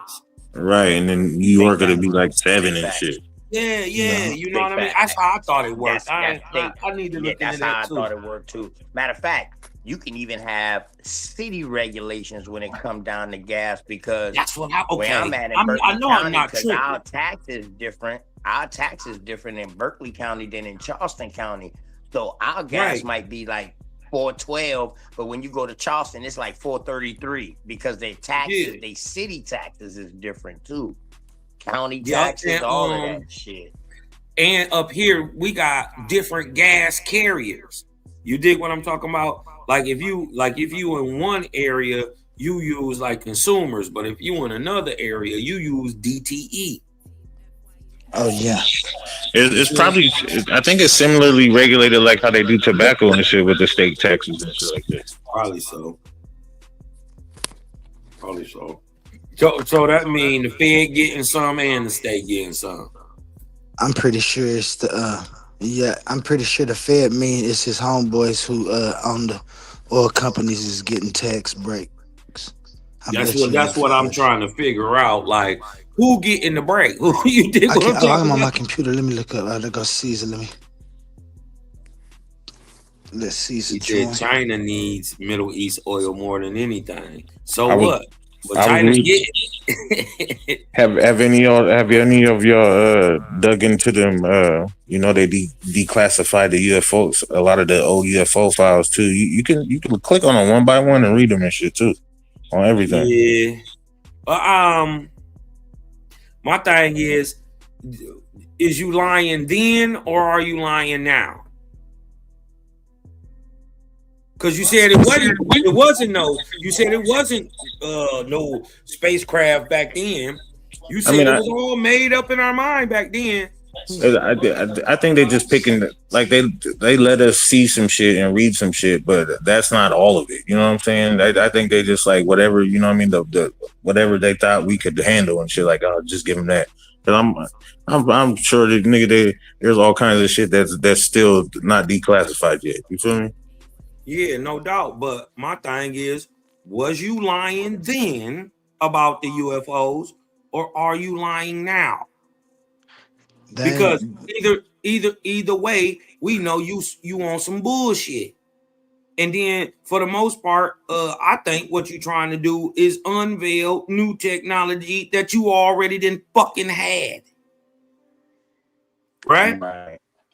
Speaker 8: Right, and then New York it'll be like 7 and shit.
Speaker 9: Yeah,
Speaker 5: Yeah.
Speaker 9: you know
Speaker 7: Big
Speaker 9: what I mean?
Speaker 7: fact.
Speaker 9: That's how I thought it worked.
Speaker 7: That's state.
Speaker 9: I need to
Speaker 7: Yeah,
Speaker 9: look
Speaker 7: that's
Speaker 9: into
Speaker 7: how
Speaker 9: that
Speaker 7: I thought
Speaker 9: too.
Speaker 7: it worked too. Matter of fact, you can even have city regulations when it come down to gas because
Speaker 9: That's what I okay.
Speaker 7: where I'm at in
Speaker 9: I
Speaker 7: Berkeley
Speaker 9: know I'm
Speaker 7: County,
Speaker 9: not
Speaker 7: because
Speaker 9: tripping.
Speaker 7: our tax is different. Our tax is different in Berkeley County than in Charleston County. So our gas
Speaker 9: Right.
Speaker 7: might be like $4.12, but when you go to Charleston, it's like $4.33 because their taxes,
Speaker 9: Yeah.
Speaker 7: they city taxes is different too. County
Speaker 9: Yeah,
Speaker 7: taxes,
Speaker 9: and,
Speaker 7: all of that shit.
Speaker 9: And up here, we got different gas carriers. You dig what I'm talking about? Like if you in one area, you use like consumers, but if you in another area, you use DTE.
Speaker 5: Oh yeah,
Speaker 8: It's probably I think it's similarly regulated like how they do tobacco and shit with the state taxes and shit like that.
Speaker 9: Probably so. So that mean the Fed getting some and the state getting some.
Speaker 5: I'm pretty sure it's the yeah, I'm pretty sure the Fed mean it's his homeboys who own the oil companies is getting tax breaks.
Speaker 9: That's what I'm trying to figure out. Like, who getting the break? Who you dig what I'm
Speaker 5: I'm
Speaker 9: talking
Speaker 5: on my
Speaker 9: about?
Speaker 5: computer. Let me look up. Let go Caesar. Let's Caesar
Speaker 9: He
Speaker 5: join.
Speaker 9: said China needs Middle East oil more than anything. So
Speaker 8: I was-
Speaker 9: what? But
Speaker 8: I was
Speaker 9: China's
Speaker 8: reading-
Speaker 9: getting it.
Speaker 8: Have any of y'all dug into them? They declassified the UFOs, a lot of the old UFO files too. You can click on them one by one and read them and shit too, on everything.
Speaker 9: Yeah. My thing is you lying then or are you lying now? Because you said it wasn't no spacecraft back then. You said it was all made up in our mind back then.
Speaker 8: I think they just picking like they let us see some shit and read some shit, but that's not all of it. You know what I'm saying? I think they just like whatever, you know what I mean, the whatever they thought we could handle and shit. Like, I'll just give them that. But I'm sure the nigga there's all kinds of shit that's still not declassified yet. You feel me?
Speaker 9: Yeah, no doubt. But my thing is, was you lying then about the UFOs, or are you lying now? Because either way, we know you on some bullshit. And then for the most part, I think what you're trying to do is unveil new technology that you already didn't fucking had. Right?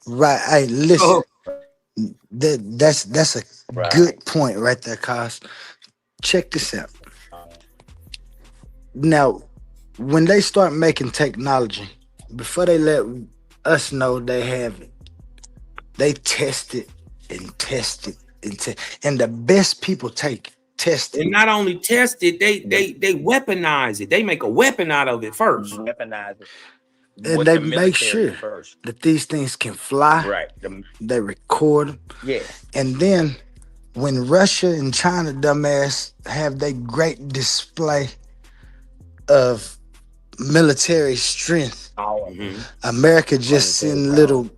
Speaker 5: Right. Hey, listen.
Speaker 9: Oh.
Speaker 5: That's a good point right there, Cos. Check this out. Now, when they start making technology, before they let us know they have it, they test it and test it and the best people test it.
Speaker 9: And not only test it, they weaponize it. They make a weapon out of it first.
Speaker 7: Weaponize it.
Speaker 5: And
Speaker 7: With
Speaker 5: they
Speaker 7: the
Speaker 5: make
Speaker 7: military
Speaker 5: sure
Speaker 7: first.
Speaker 5: that these things can fly.
Speaker 7: Right.
Speaker 5: They record them.
Speaker 7: Yeah.
Speaker 5: And then when Russia and China, dumbass, have their great display of military strength,
Speaker 9: Mhm.
Speaker 5: America just send little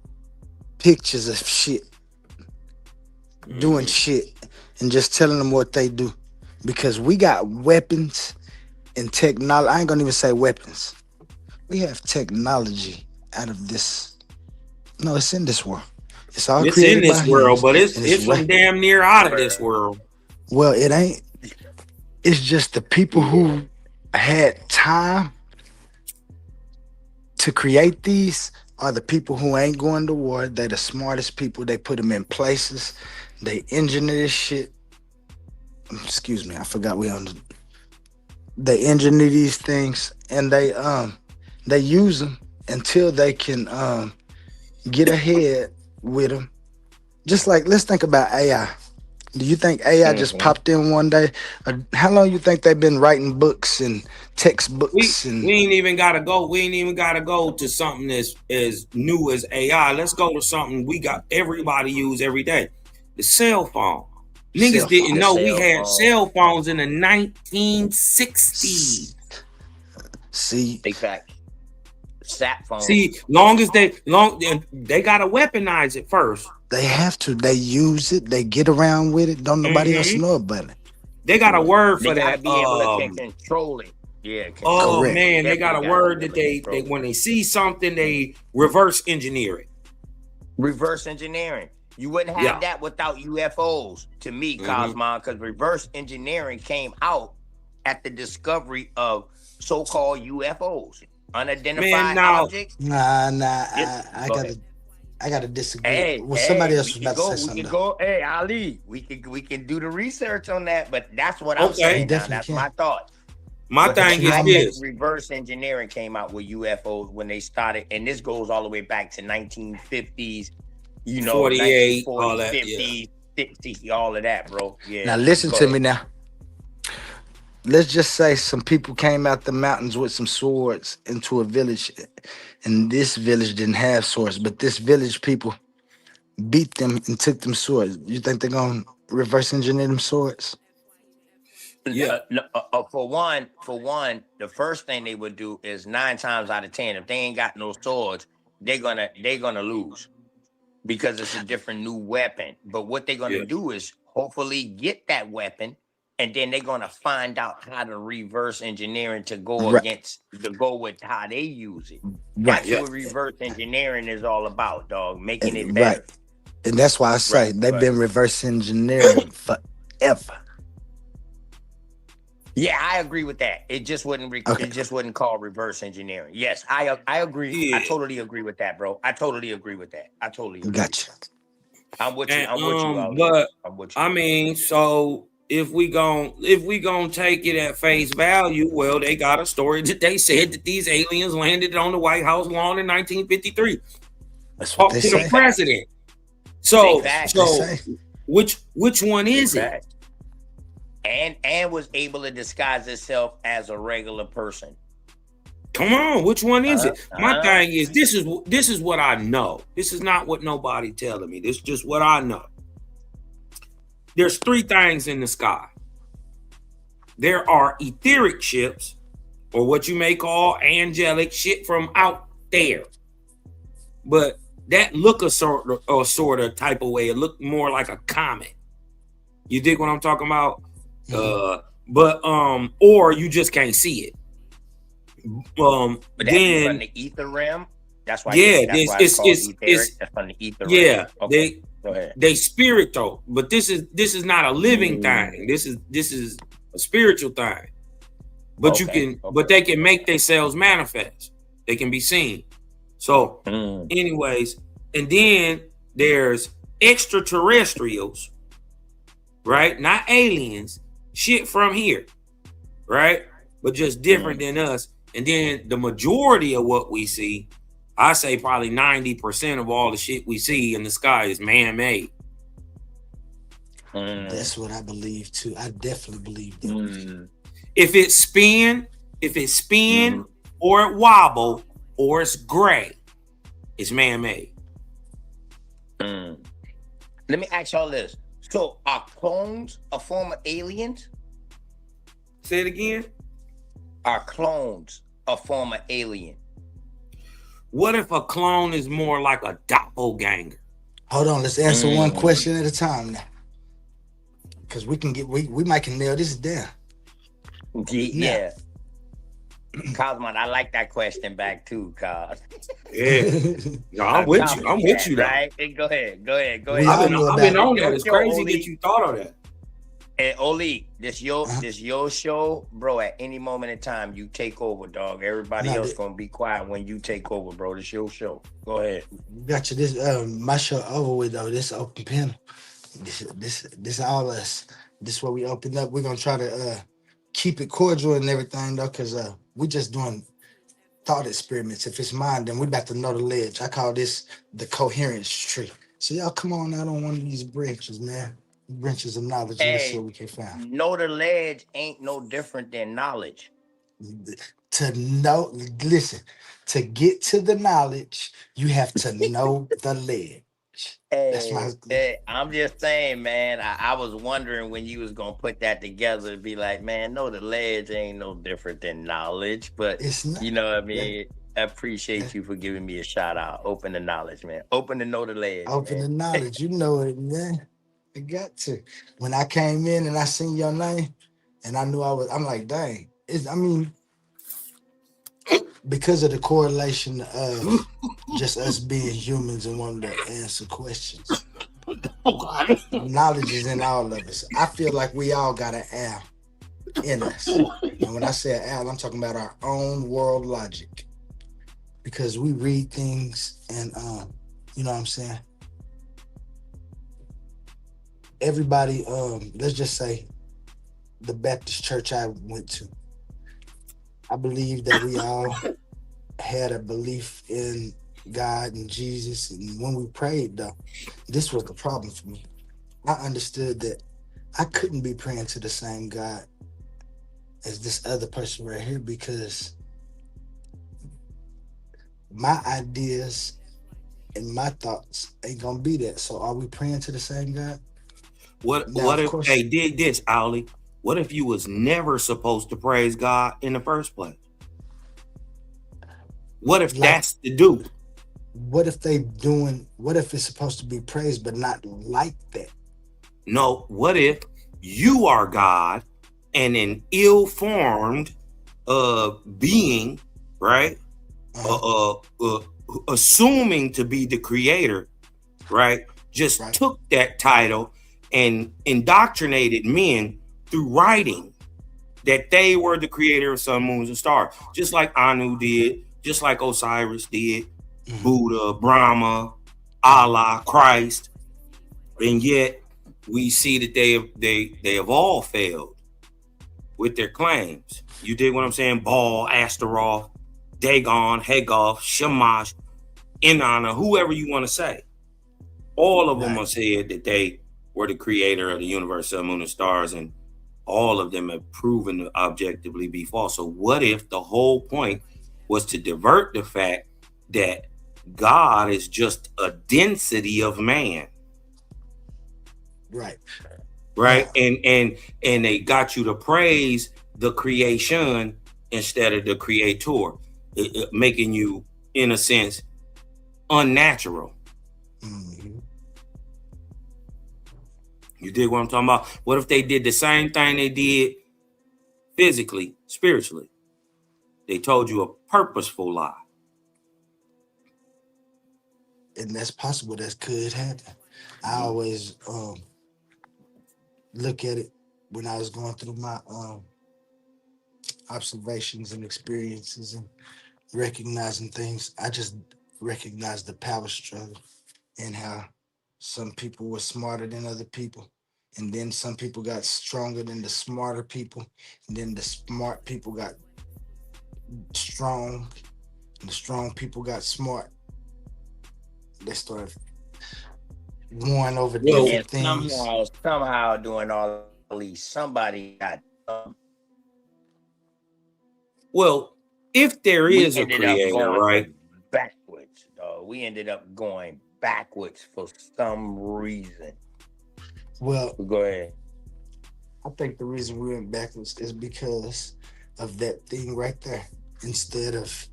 Speaker 5: pictures of shit, doing shit, and just telling them what they do. Because we got weapons and technology. I ain't gonna even say weapons. We have technology out of this. No, it's in this world. It's all
Speaker 9: It's in
Speaker 5: created
Speaker 9: this
Speaker 5: by
Speaker 9: world,
Speaker 5: humans,
Speaker 9: but
Speaker 5: and
Speaker 9: it's from damn near out of this world.
Speaker 5: Well, it ain't. It's just the people who had time to create these are the people who ain't going to war. They the smartest people. They put them in places. They engineer this shit. Excuse me, I forgot we on. They engineer these things and they use them until they can get ahead with them. Just like, let's think about AI. Do you think AI just popped in one day? How long you think they've been writing books and textbooks?
Speaker 9: We ain't even gotta go. We ain't even gotta go to something that's as new as AI. Let's go to something we got everybody use every day. The cell phone. Niggas didn't know we had cell phones in the 1960s.
Speaker 5: See,
Speaker 7: Big fact. Sat phone.
Speaker 9: See, they gotta weaponize it first.
Speaker 5: they have to. They use it. They get around with it. Don't nobody else know about it.
Speaker 9: They got a word
Speaker 7: They
Speaker 9: for
Speaker 7: gotta
Speaker 9: that.
Speaker 7: be able to control it. Yeah.
Speaker 9: Oh
Speaker 5: Correct.
Speaker 9: man, they got a
Speaker 7: Definitely
Speaker 9: word
Speaker 7: gotta
Speaker 9: that they
Speaker 7: control it.
Speaker 9: when they see something, they reverse engineer it.
Speaker 7: Reverse engineering. You wouldn't have
Speaker 9: Yeah.
Speaker 7: that without UFOs, to me, Cosmon, because reverse engineering came out at the discovery of so-called UFOs, unidentified
Speaker 9: Man, now-
Speaker 7: objects.
Speaker 5: Nah.
Speaker 7: Yes,
Speaker 5: I
Speaker 7: go
Speaker 5: gotta. I gotta disagree.
Speaker 7: Hey,
Speaker 5: Well, somebody else
Speaker 7: we
Speaker 5: was
Speaker 7: can
Speaker 5: about to
Speaker 7: go.
Speaker 5: say
Speaker 7: We
Speaker 5: something.
Speaker 7: can
Speaker 5: though.
Speaker 7: go. Hey, Ali, we can do the research on that. But that's what I'm
Speaker 9: Okay.
Speaker 7: saying
Speaker 5: You
Speaker 7: now.
Speaker 5: definitely
Speaker 7: That's
Speaker 5: can.
Speaker 7: my thought.
Speaker 9: My
Speaker 7: But
Speaker 9: thing
Speaker 5: you
Speaker 9: is
Speaker 5: know,
Speaker 9: this.
Speaker 7: reverse engineering came out with UFOs when they started, and this goes all the way back to 1950s.
Speaker 9: 48,
Speaker 7: 1940s,
Speaker 9: all that,
Speaker 7: 50s, 60s, all of that, bro. Yeah.
Speaker 5: Now listen
Speaker 7: Go
Speaker 5: to
Speaker 7: ahead.
Speaker 5: me now. Let's just say some people came out the mountains with some swords into a village, and this village didn't have swords, but this village people beat them and took them swords. You think they're gonna reverse engineer them swords?
Speaker 9: Yeah.
Speaker 7: For one, the first thing they would do is 9 times out of 10, if they ain't got no swords, they're gonna lose because it's a different new weapon. But what they're gonna
Speaker 9: Yeah.
Speaker 7: do is hopefully get that weapon, and then they're gonna find out how to reverse engineering to go
Speaker 5: Right.
Speaker 7: with how they use it.
Speaker 5: Right.
Speaker 7: That's what reverse engineering is all about, dog. Making it
Speaker 5: And,
Speaker 7: better.
Speaker 5: right. And that's why I say
Speaker 7: Right,
Speaker 5: they've
Speaker 7: right.
Speaker 5: been reverse engineering forever.
Speaker 7: Yeah, I agree with that. It just wouldn't
Speaker 5: Okay.
Speaker 7: it just wouldn't call reverse engineering. Yes, I agree.
Speaker 9: Yeah.
Speaker 7: I totally agree with that, bro. I totally agree with that. I totally agree.
Speaker 5: Gotcha.
Speaker 7: I'm with you.
Speaker 9: And,
Speaker 7: I'm with you, Ali.
Speaker 9: but
Speaker 7: I'm with you.
Speaker 9: I mean, so if we gon' take it at face value, well, they got a story that they said that these aliens landed on the White House lawn in 1953.
Speaker 5: That's what
Speaker 9: Talk
Speaker 5: they
Speaker 9: to the
Speaker 5: say.
Speaker 9: president. So,
Speaker 7: Big facts.
Speaker 5: They
Speaker 9: so
Speaker 5: say.
Speaker 9: which one is it?
Speaker 7: Fact. And was able to disguise itself as a regular person.
Speaker 9: Come on, which one is it? My
Speaker 7: Uh-huh.
Speaker 9: thing is this is what I know. This is not what nobody telling me. This is just what I know. There's 3 things in the sky. There are etheric ships, or what you may call angelic shit from out there. But that look a sort of type of way. It looked more like a comet. You dig what I'm talking about? Or you just can't see it.
Speaker 7: But that's
Speaker 9: Then
Speaker 7: from the ether realm. That's why.
Speaker 9: Yeah,
Speaker 7: that's why
Speaker 9: it's-
Speaker 7: called
Speaker 9: it's-
Speaker 7: etheric. That's from the ether realm.
Speaker 9: yeah,
Speaker 7: Okay. Go ahead.
Speaker 9: they spirit though, but this is not a living thing. This is a spiritual thing. But
Speaker 7: Okay,
Speaker 9: but they can make themselves manifest. They can be seen. So, anyways, and then there's extraterrestrials, right? Not aliens, shit from here, right? But just different than us. And then the majority of what we see, I say probably 90% of all the shit we see in the sky is man-made.
Speaker 5: That's what I believe too. I definitely believe that.
Speaker 9: If it spin, or it wobble, or it's gray, it's man-made.
Speaker 7: Let me ask y'all this. So are clones a form of aliens?
Speaker 9: Say it again.
Speaker 7: Are clones a form of alien?
Speaker 9: What if a clone is more like a doppelganger?
Speaker 5: Hold on, let's answer one question at a time now. Cause we might can nail this down.
Speaker 7: Yeah. Cosmon, I like that question back too, Cos.
Speaker 9: Yeah. No, I'm with you. I'm with you though.
Speaker 7: Right? Go ahead.
Speaker 5: We all
Speaker 9: I've
Speaker 5: know
Speaker 9: been
Speaker 5: about
Speaker 9: on
Speaker 5: it.
Speaker 9: that. It's crazy that you thought of that.
Speaker 7: Hey, Oli, this
Speaker 5: Uh-huh.
Speaker 7: your show, bro. At any moment in time, you take over, dog. Everybody
Speaker 5: No,
Speaker 7: else gonna be quiet when you take over, bro. This your show. Go ahead.
Speaker 5: got you. This my show over with though. This open panel. This all us. This what we opened up. We're gonna try to keep it cordial and everything though, cause we just doing thought experiments. If it's mine, then we about to know the ledge. I call this the coherence tree. So y'all come on out on one of these branches, man. Branches of knowledge, and let's see
Speaker 7: Hey,
Speaker 5: what we can find.
Speaker 7: know the ledge ain't no different than knowledge.
Speaker 5: To know, listen, to get to the knowledge, you have to know the ledge. That's my
Speaker 7: Hey, I'm just saying, man. I was wondering when you was gonna put that together and be like, man, no, the ledge ain't no different than knowledge. But
Speaker 5: it's not
Speaker 7: you know what I
Speaker 5: that,
Speaker 7: mean? I
Speaker 5: that
Speaker 7: appreciate you for giving me a shout out. Open the knowledge, man. Open to know the ledge,
Speaker 5: open
Speaker 7: man.
Speaker 5: the knowledge. You know it, man. I got to. When I came in and I seen your name and I knew I'm like, dang. I mean, because of the correlation of just us being humans and wanting to answer questions. Knowledge is in all of us. I feel like we all got an Al in us. And when I say an Al, I'm talking about our own world logic. Because we read things and you know what I'm saying? Everybody, let's just say the Baptist church I went to. I believe that we all had a belief in God and Jesus. And when we prayed, though, this was the problem for me. I understood that I couldn't be praying to the same God as this other person right here because my ideas and my thoughts ain't gonna be that. So are we praying to the same God?
Speaker 9: What
Speaker 5: Now,
Speaker 9: what
Speaker 5: of
Speaker 9: if
Speaker 5: course,
Speaker 9: hey dig this, Ollie? What if you was never supposed to praise God in the first place? What if
Speaker 5: like,
Speaker 9: that's the do?
Speaker 5: what if it's supposed to be praised, but not like that?
Speaker 9: No, what if you are God and an ill-formed being, right? Assuming to be the creator, right? Just
Speaker 5: Right.
Speaker 9: took that title and indoctrinated men through writing that they were the creator of sun, moons, and stars, just like Anu did, just like Osiris did, Buddha, Brahma, Allah, Christ, and yet we see that they have all failed with their claims. You dig what I'm saying? Baal, Astaroth, Dagon, Hagoth, Shamash, Inanna, whoever you want to say. All of them
Speaker 5: Right.
Speaker 9: have said that they were the creator of the universe, sun, moon, and stars, and all of them have proven to objectively be false. So what if the whole point was to divert the fact that God is just a density of man,
Speaker 5: Right.
Speaker 9: right?
Speaker 5: Yeah.
Speaker 9: And they got you to praise the creation instead of the creator, making you, in a sense, unnatural.
Speaker 5: Mhm.
Speaker 9: You dig what I'm talking about? What if they did the same thing they did physically, spiritually? They told you a purposeful lie.
Speaker 5: And that's possible. That could happen. I always look at it when I was going through my observations and experiences and recognizing things. I just recognized the power struggle and how some people were smarter than other people. And then some people got stronger than the smarter people. And then the smart people got strong. And the strong people got smart. They started warring over
Speaker 9: Well,
Speaker 5: different
Speaker 7: And
Speaker 5: things.
Speaker 7: somehow doing all these, somebody got
Speaker 9: well, if there
Speaker 7: we
Speaker 9: is a
Speaker 7: ended up
Speaker 9: creator,
Speaker 7: going
Speaker 9: right?
Speaker 7: backwards, dog. We ended up going backwards for some reason.
Speaker 5: Well,
Speaker 7: Go ahead.
Speaker 5: I think the reason we went backwards is because of that thing right there. Instead of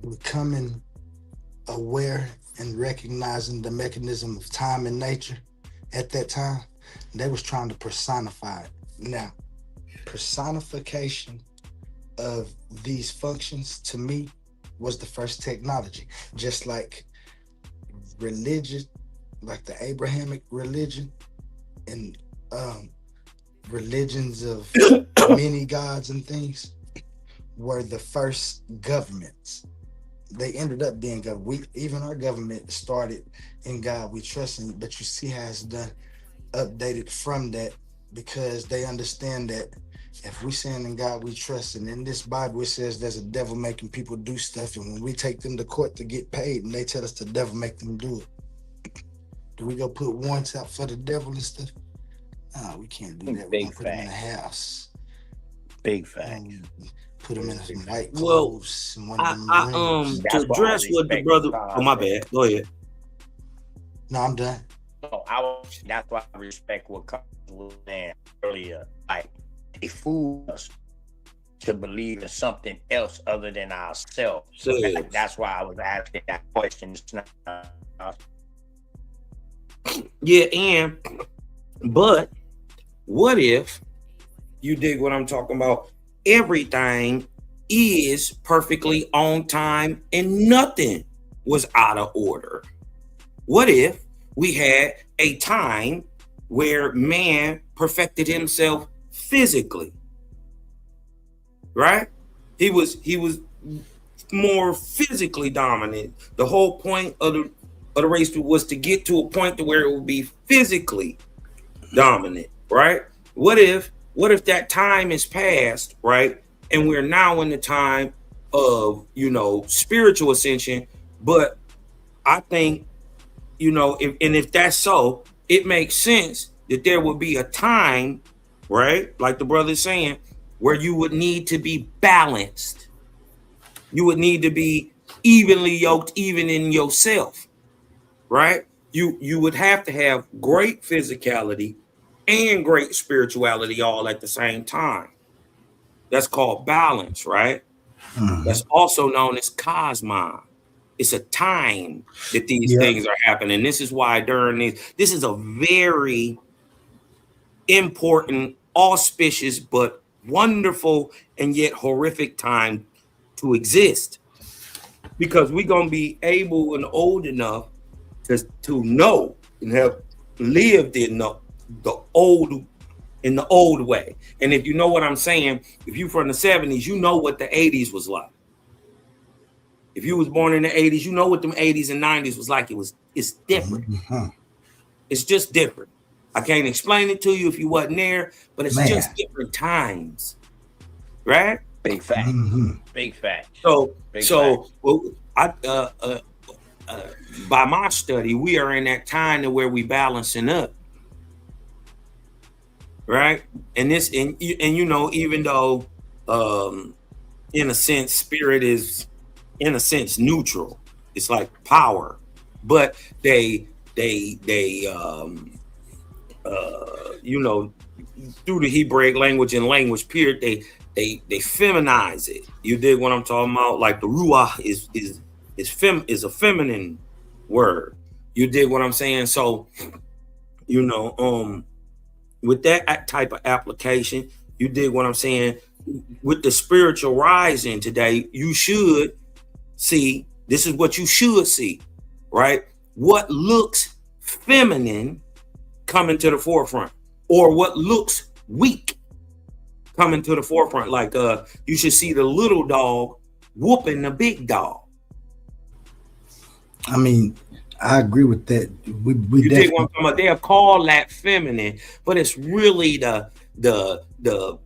Speaker 5: becoming aware and recognizing the mechanism of time and nature at that time, they was trying to personify it. Now, personification of these functions to me was the first technology. Just like religion, like the Abrahamic religion and um, religions of many gods and things were the first governments. They ended up being even our government started in God we trust in, but you see how it's done updated from that, because they understand that if we saying in God we trust, and in this Bible it says there's a devil making people do stuff, and when we take them to court to get paid and they tell us the devil make them do it, do we go put warrants out for the devil and stuff? We can't do that. We're gonna put them in the house.
Speaker 7: Big facts.
Speaker 5: Put them in some white
Speaker 9: Well,
Speaker 5: clothes and one of them rings.
Speaker 9: to address what the brother. Oh, my bad. Go ahead.
Speaker 5: No, I'm done.
Speaker 7: So that's why I respect what Carlos was saying earlier. Like, they fool us to believe in something else other than ourselves. So that's why I was asking that question.
Speaker 9: Yeah, but what if you dig what I'm talking about? Everything is perfectly on time and nothing was out of order. What if we had a time where man perfected himself physically? Right? He was more physically dominant. The whole point of the race was to get to a point to where it would be physically dominant, right? What if that time is past, right? And we're now in the time of, spiritual ascension. But I think, if that's so, it makes sense that there would be a time, right? Like the brother's saying, where you would need to be balanced. You would need to be evenly yoked, even in yourself, right? You would have to have great physicality and great spirituality all at the same time. That's called balance, right? Mm-hmm. That's also known as cosmon. It's a time that these things are happening. This is why this is a very important, auspicious, but wonderful and yet horrific time to exist, because we're going to be able and old enough to know and have lived in the old way. And if you know what I'm saying, if you're from the 70s, you know what the 80s was like. If you was born in the 80s, you know what them 80s and 90s was like. It's different. Mm-hmm. It's just different. I can't explain it to you if you wasn't there, but it's just different times, right?
Speaker 7: Big fact. Mm-hmm. Big fact.
Speaker 9: By my study, we are in that time to where we balancing up, right? And even though, in a sense, spirit is, in a sense, neutral. It's like power, but they through the Hebraic language and language period, they feminize it. You dig what I'm talking about? Like the ruach is a feminine word. You dig what I'm saying? So, with that type of application, you dig what I'm saying? With the spiritual rising today, you should see, this is what you should see, right? What looks feminine coming to the forefront, or what looks weak coming to the forefront. Like you should see the little dog whooping the big dog.
Speaker 5: I mean, I agree with that. We
Speaker 9: you dig what I'm talking about? They'll call that feminine, but it's really the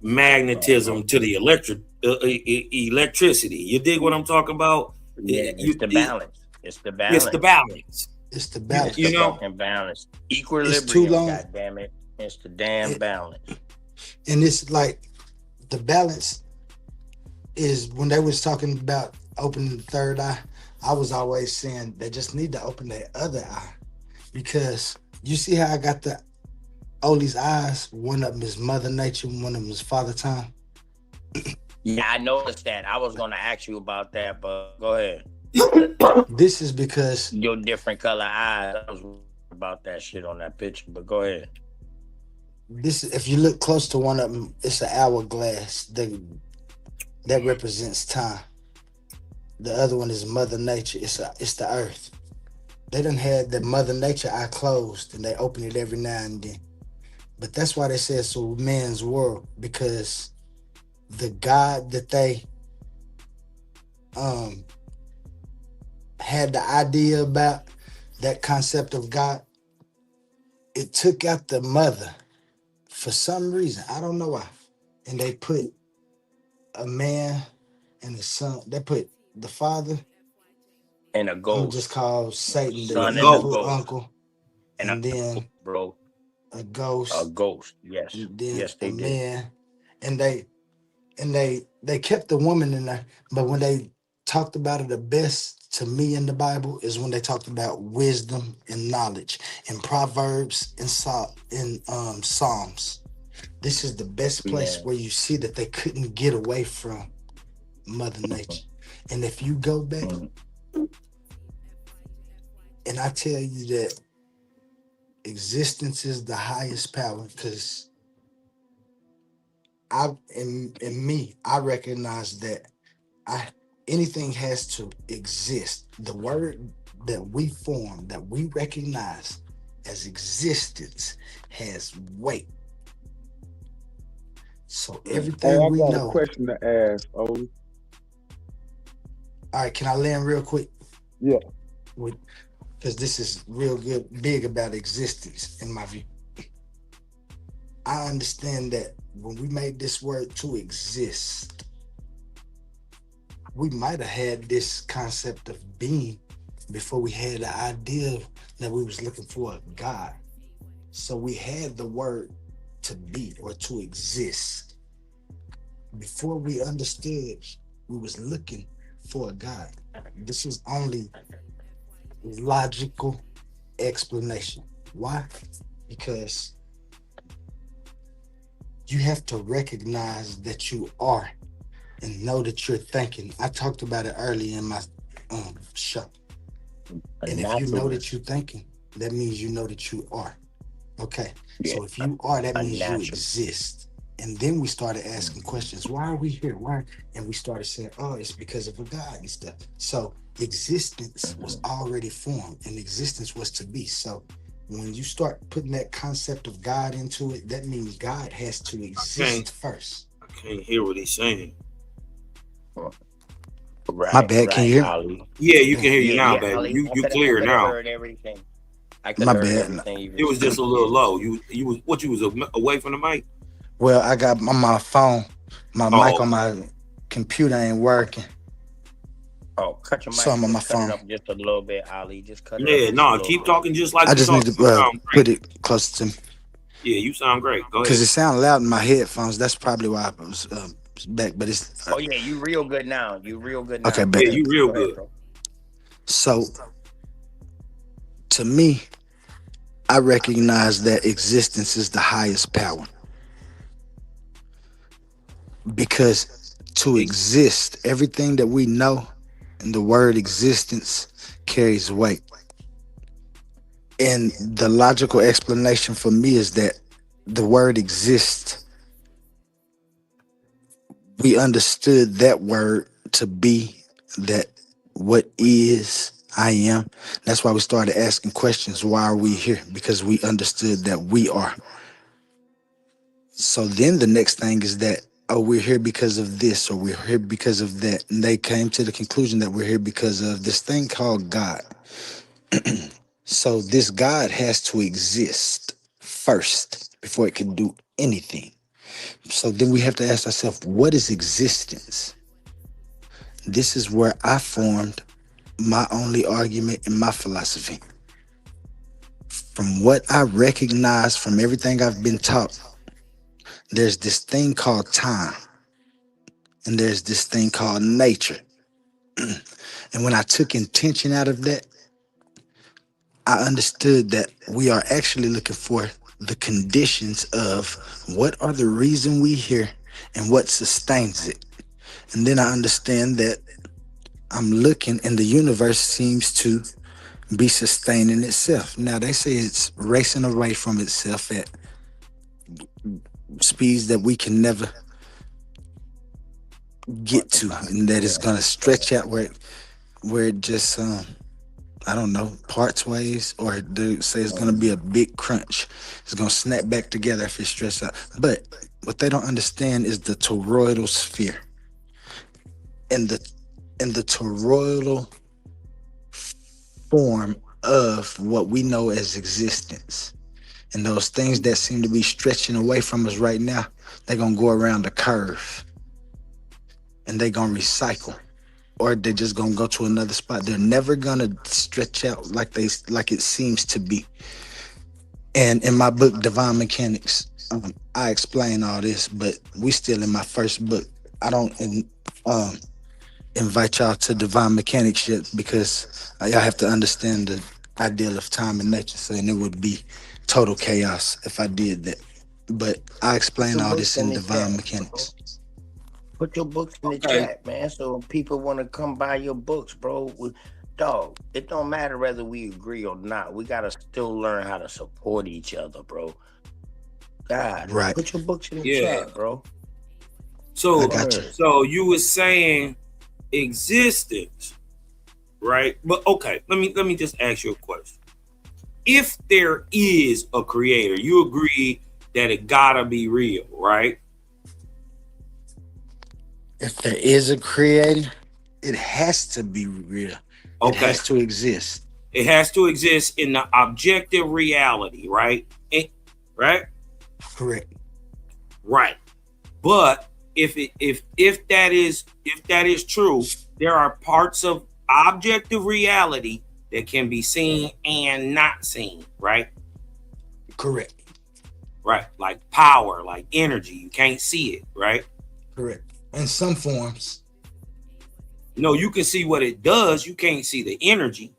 Speaker 9: magnetism to the electricity. You dig what I'm talking about?
Speaker 7: Yeah, it's the balance. It's the balance.
Speaker 9: It's the balance.
Speaker 5: It's the balance.
Speaker 7: It's the fucking balance. Equilibrium.
Speaker 5: It's too long.
Speaker 7: God damn it! It's the damn balance.
Speaker 5: And it's like the balance is when they was talking about opening the third eye. I was always saying they just need to open their other eye, because you see how I got all these eyes. One of them is Mother Nature, one of them is Father Time.
Speaker 7: Yeah, I noticed that. I was gonna ask you about that, but go ahead.
Speaker 5: This is because
Speaker 7: your different color eyes. I was about that shit on that picture, but go ahead.
Speaker 5: This, if you look close to one of them, it's an hourglass that represents time. The other one is Mother Nature. It's the earth. They done had the Mother Nature eye closed, and they open it every now and then. But that's why they say it's a man's world, because the God that they um had the idea about, that concept of God, it took out the mother for some reason. I don't know why. And they put a man and the son. They put the father,
Speaker 7: And a
Speaker 5: I'm gonna just
Speaker 7: ghost,
Speaker 5: call Satan the
Speaker 9: The
Speaker 7: son and a
Speaker 5: evil
Speaker 9: ghost.
Speaker 7: ghost,
Speaker 5: uncle,
Speaker 7: and
Speaker 5: and then
Speaker 7: bro,
Speaker 5: a
Speaker 7: a
Speaker 5: ghost,
Speaker 7: ghost. Yes,
Speaker 5: and then
Speaker 7: yes,
Speaker 5: a
Speaker 7: they did.
Speaker 5: man. And they kept the woman in there, but when they talked about it the best to me in the Bible is when they talked about wisdom and knowledge in Proverbs and Psalms. This is the best place
Speaker 7: Man,
Speaker 5: where you see that they couldn't get away from Mother Nature. And if you go back
Speaker 7: mhm.
Speaker 5: and I tell you that existence is the highest power, because in me, I recognize that I anything has to exist. The word that we form, that we recognize as existence, has weight. So
Speaker 10: Hey,
Speaker 5: everything
Speaker 10: I
Speaker 5: we
Speaker 10: got a
Speaker 5: know.
Speaker 10: question to ask, Odie.
Speaker 5: All right, can I land real quick?
Speaker 10: Yeah.
Speaker 5: Because this is real good, big about existence in my view. I understand that when we made this word to exist, we might have had this concept of being before we had the idea that we was looking for a God. So we had the word to be or to exist. Before we understood we was looking for a God. This is only logical explanation. Why? Because you have to recognize that you are and know that you're thinking. I talked about it earlier in my show.
Speaker 7: A
Speaker 5: And if you know that
Speaker 7: naturalist.
Speaker 5: you're thinking, that means you know that you are. Okay.
Speaker 7: Yeah,
Speaker 5: So if you are, that
Speaker 7: a
Speaker 5: means you
Speaker 7: natural.
Speaker 5: exist. And then we started asking questions. Why are we here? Why? And we started saying, oh, it's because of a God and stuff. So existence was already formed and existence was to be. So when you start putting that concept of God into it, that means God has to
Speaker 9: I
Speaker 5: exist first.
Speaker 9: can't hear what he's saying.
Speaker 5: My
Speaker 7: Right,
Speaker 5: bad. Can you
Speaker 7: right,
Speaker 5: hear me?
Speaker 7: Ali.
Speaker 9: Yeah, you can
Speaker 5: Damn.
Speaker 9: hear you
Speaker 7: Yeah,
Speaker 9: now,
Speaker 7: yeah,
Speaker 9: baby.
Speaker 7: Ali.
Speaker 9: You
Speaker 7: I
Speaker 9: clear
Speaker 7: could have
Speaker 9: now.
Speaker 7: heard everything. I could
Speaker 5: My
Speaker 7: have heard
Speaker 5: bad.
Speaker 7: everything you
Speaker 9: It
Speaker 7: were
Speaker 9: was just a
Speaker 7: saying.
Speaker 9: little
Speaker 7: Yeah.
Speaker 9: low. You was what? You was away from the mic.
Speaker 5: Well, I got on my phone, my mic
Speaker 9: Oh,
Speaker 5: on my computer ain't working.
Speaker 7: Oh, cut your
Speaker 5: So
Speaker 7: mic.
Speaker 5: I'm on my
Speaker 7: Just cut it
Speaker 5: phone.
Speaker 7: up just a little bit, Ali. Just cut it up
Speaker 9: yeah.
Speaker 7: just a
Speaker 9: No,
Speaker 7: little
Speaker 9: keep
Speaker 7: bit.
Speaker 9: talking just like
Speaker 5: I
Speaker 9: you
Speaker 5: just need
Speaker 9: talk.
Speaker 5: to
Speaker 9: You sound great.
Speaker 5: put it closer to me
Speaker 9: Yeah, you sound great. Go
Speaker 5: because
Speaker 9: ahead.
Speaker 5: it sounds loud in my headphones. That's probably why I was back. But it's
Speaker 7: Oh yeah, you real good now. You real good
Speaker 5: okay.
Speaker 7: now. Go
Speaker 5: Back.
Speaker 9: Yeah,
Speaker 7: ahead.
Speaker 9: you real
Speaker 7: Go ahead,
Speaker 9: good.
Speaker 7: bro.
Speaker 5: So to me, I recognize that existence is the highest power, because to exist, everything that we know and the word existence carries weight. And the logical explanation for me is that the word exists, we understood that word to be that what is, I am. That's why we started asking questions. Why are we here? Because we understood that we are. So then the next thing is that, oh, we're here because of this, or we're here because of that. And they came to the conclusion that we're here because of this thing called God. So this God has to exist first before it can do anything. So then we have to ask ourselves, what is existence? This is where I formed my only argument in my philosophy. From what I recognize from everything I've been taught, there's this thing called time, and there's this thing called nature. And when I took intention out of that, I understood that we are actually looking for the conditions of what are the reason we here and what sustains it. And then I understand that I'm looking and the universe seems to be sustaining itself. Now they say it's racing away from itself at speeds that we can never get to, and that it's gonna stretch out where it just I don't know, parts ways, or dude say it's gonna be a big crunch. It's gonna snap back together if it's stressed out. But what they don't understand is the toroidal sphere. And the toroidal form of what we know as existence. And those things that seem to be stretching away from us right now, they're gonna go around the curve and they're gonna recycle. Or they're just gonna go to another spot. They're never gonna stretch out like it seems to be. And in my book, Divine Mechanics, I explain all this, but we still in my first book. I don't invite y'all to Divine Mechanics yet because y'all have to understand the ideal of time and nature. So, and it would be total chaos if I did that. But I explain all this in Divine Mechanics.
Speaker 7: Put your books in the chat, man, so people want to come buy your books, bro. Dog, it don't matter whether we agree or not. We gotta still learn how to support each other, bro. God,
Speaker 5: Right.
Speaker 7: put your books in the
Speaker 9: Yeah.
Speaker 7: chat, bro.
Speaker 9: So,
Speaker 5: I got you.
Speaker 9: so you were saying existence, right? But okay, let me just ask you a question. If there is a creator, you agree that it gotta be real, right?
Speaker 5: If there is a creator, it has to be real. It
Speaker 9: Okay.
Speaker 5: has to exist.
Speaker 9: It has to exist in the objective reality, right? Right?
Speaker 5: Correct.
Speaker 9: Right. But if that is true, there are parts of objective reality that can be seen and not seen, right?
Speaker 5: Correct.
Speaker 9: Right. Like power, like energy. You can't see it, right?
Speaker 5: Correct. In some forms.
Speaker 9: No, you can see what it does. You can't see the energy.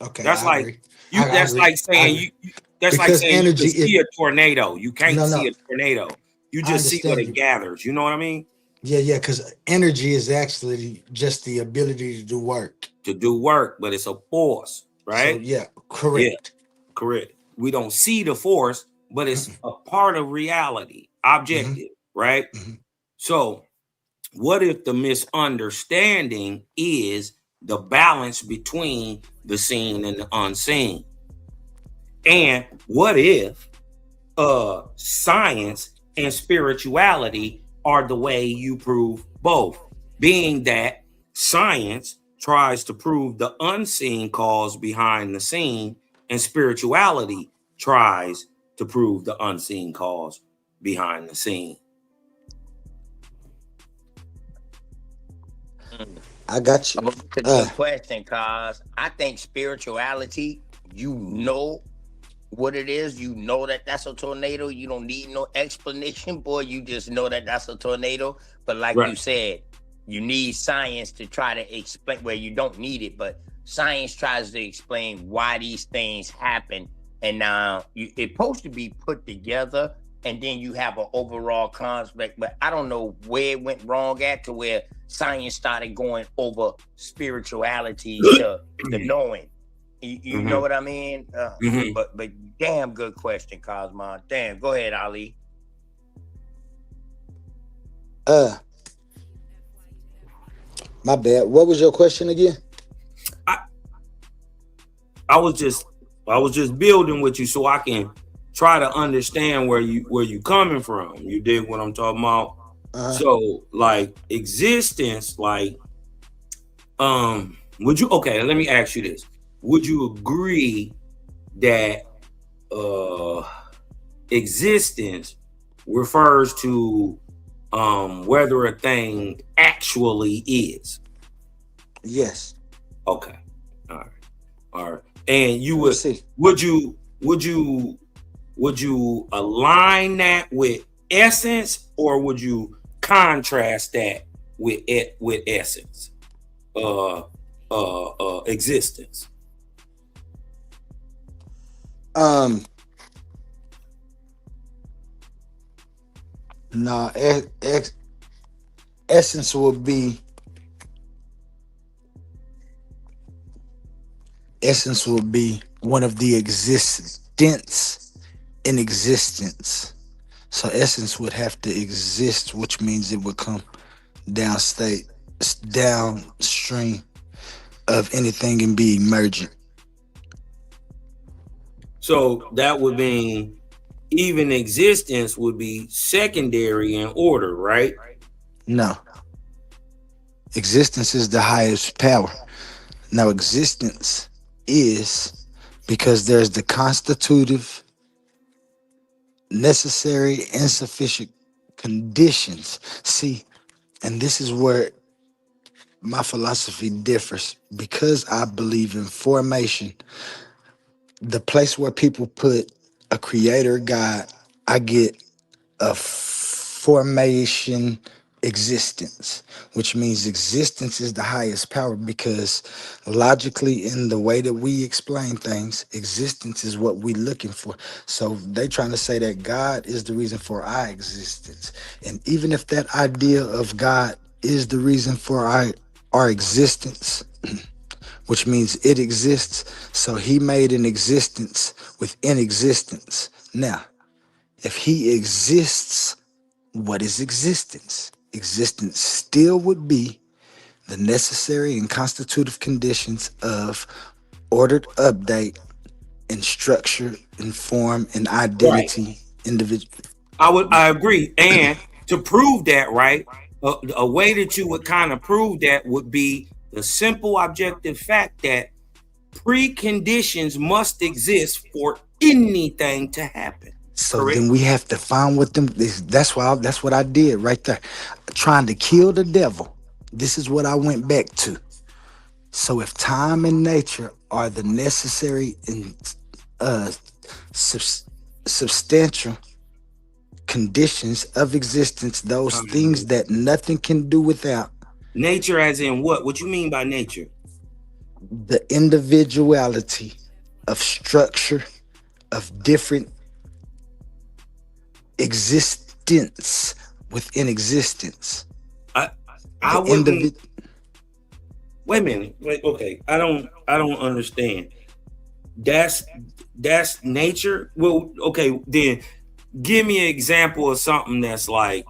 Speaker 5: Okay.
Speaker 9: That's
Speaker 5: I
Speaker 9: like
Speaker 5: agree.
Speaker 9: you.
Speaker 5: I
Speaker 9: That's
Speaker 5: agree.
Speaker 9: like
Speaker 5: I
Speaker 9: saying
Speaker 5: agree.
Speaker 9: you. That's like
Speaker 5: Because
Speaker 9: saying you
Speaker 5: energy
Speaker 9: can see
Speaker 5: is-
Speaker 9: a tornado. You can't
Speaker 5: No,
Speaker 9: see
Speaker 5: no.
Speaker 9: a tornado. You
Speaker 5: I
Speaker 9: just see what
Speaker 5: understand
Speaker 9: it
Speaker 5: you.
Speaker 9: gathers. You know what I mean?
Speaker 5: Yeah, because energy is actually just the ability to do work.
Speaker 9: To do work, but it's a force,
Speaker 5: So
Speaker 9: right?
Speaker 5: yeah, correct.
Speaker 9: Correct. We don't see the force, but it's a part of reality, objective, right?
Speaker 5: Mhm.
Speaker 9: So, what if the misunderstanding is the balance between the seen and the unseen? And what if science and spirituality are the way you prove both? Being that science tries to prove the unseen cause behind the scene, and spirituality tries to prove the unseen cause behind the scene.
Speaker 5: I got you.
Speaker 7: It's a good question, cause I think spirituality, you know what it is. You know that that's a tornado. You don't need no explanation, boy. You just know that that's a tornado. But like you
Speaker 9: Right.
Speaker 7: said, you need science to try to explain. Well, you don't need it, but science tries to explain why these things happen. And now it's supposed to be put together, and then you have an overall concept. But I don't know where it went wrong at, to where science started going over spirituality to knowing. You know what I mean?
Speaker 9: Mhm.
Speaker 7: But damn good question, Cosmo. Damn, go ahead, Ali.
Speaker 5: My bad. What was your question again?
Speaker 9: I was just building with you so I can try to understand where you coming from. You dig what I'm talking about? So like existence, like would you, okay, let me ask you this. Would you agree that existence refers to whether a thing actually is?
Speaker 5: Yes.
Speaker 9: Okay. All right. And you would
Speaker 5: Let's see.
Speaker 9: would you align that with essence, or would you contrast that with essence? Existence.
Speaker 5: No, essence would be one of the existence in existence. So essence would have to exist, which means it would come downstream. of anything and be emergent.
Speaker 9: So that would mean even existence would be secondary in order, right?
Speaker 5: No. Existence is the highest power. Now, existence is because there's the constitutive, necessary, and sufficient conditions. See, and this is where my philosophy differs, because I believe in formation. The place where people put a creator God, I get a formation existence, which means existence is the highest power, because logically, in the way that we explain things, existence is what we're looking for. So they trying to say that God is the reason for our existence. And even if that idea of God is the reason for our existence, which means it exists, so he made an existence within existence. Now, if he exists, what is existence? Existence still would be the necessary and constitutive conditions of ordered update and structure and form and identity individual.
Speaker 9: I agree. And to prove that, right, a way that you would kind of prove that would be the simple objective fact that preconditions must exist for anything to happen.
Speaker 5: So
Speaker 9: Correct.
Speaker 5: then we have to find what them. That's what I did right there, trying to kill the devil. This is what I went back to. So if time and nature are the necessary and substantial conditions of existence, those things that nothing can do without.
Speaker 9: Nature as in what? What you mean by nature?
Speaker 5: The individuality of structure of different existence within existence.
Speaker 9: I wouldn't. Wait a minute. Wait, okay. I don't understand. That's nature. Well, okay, then give me an example of something that's like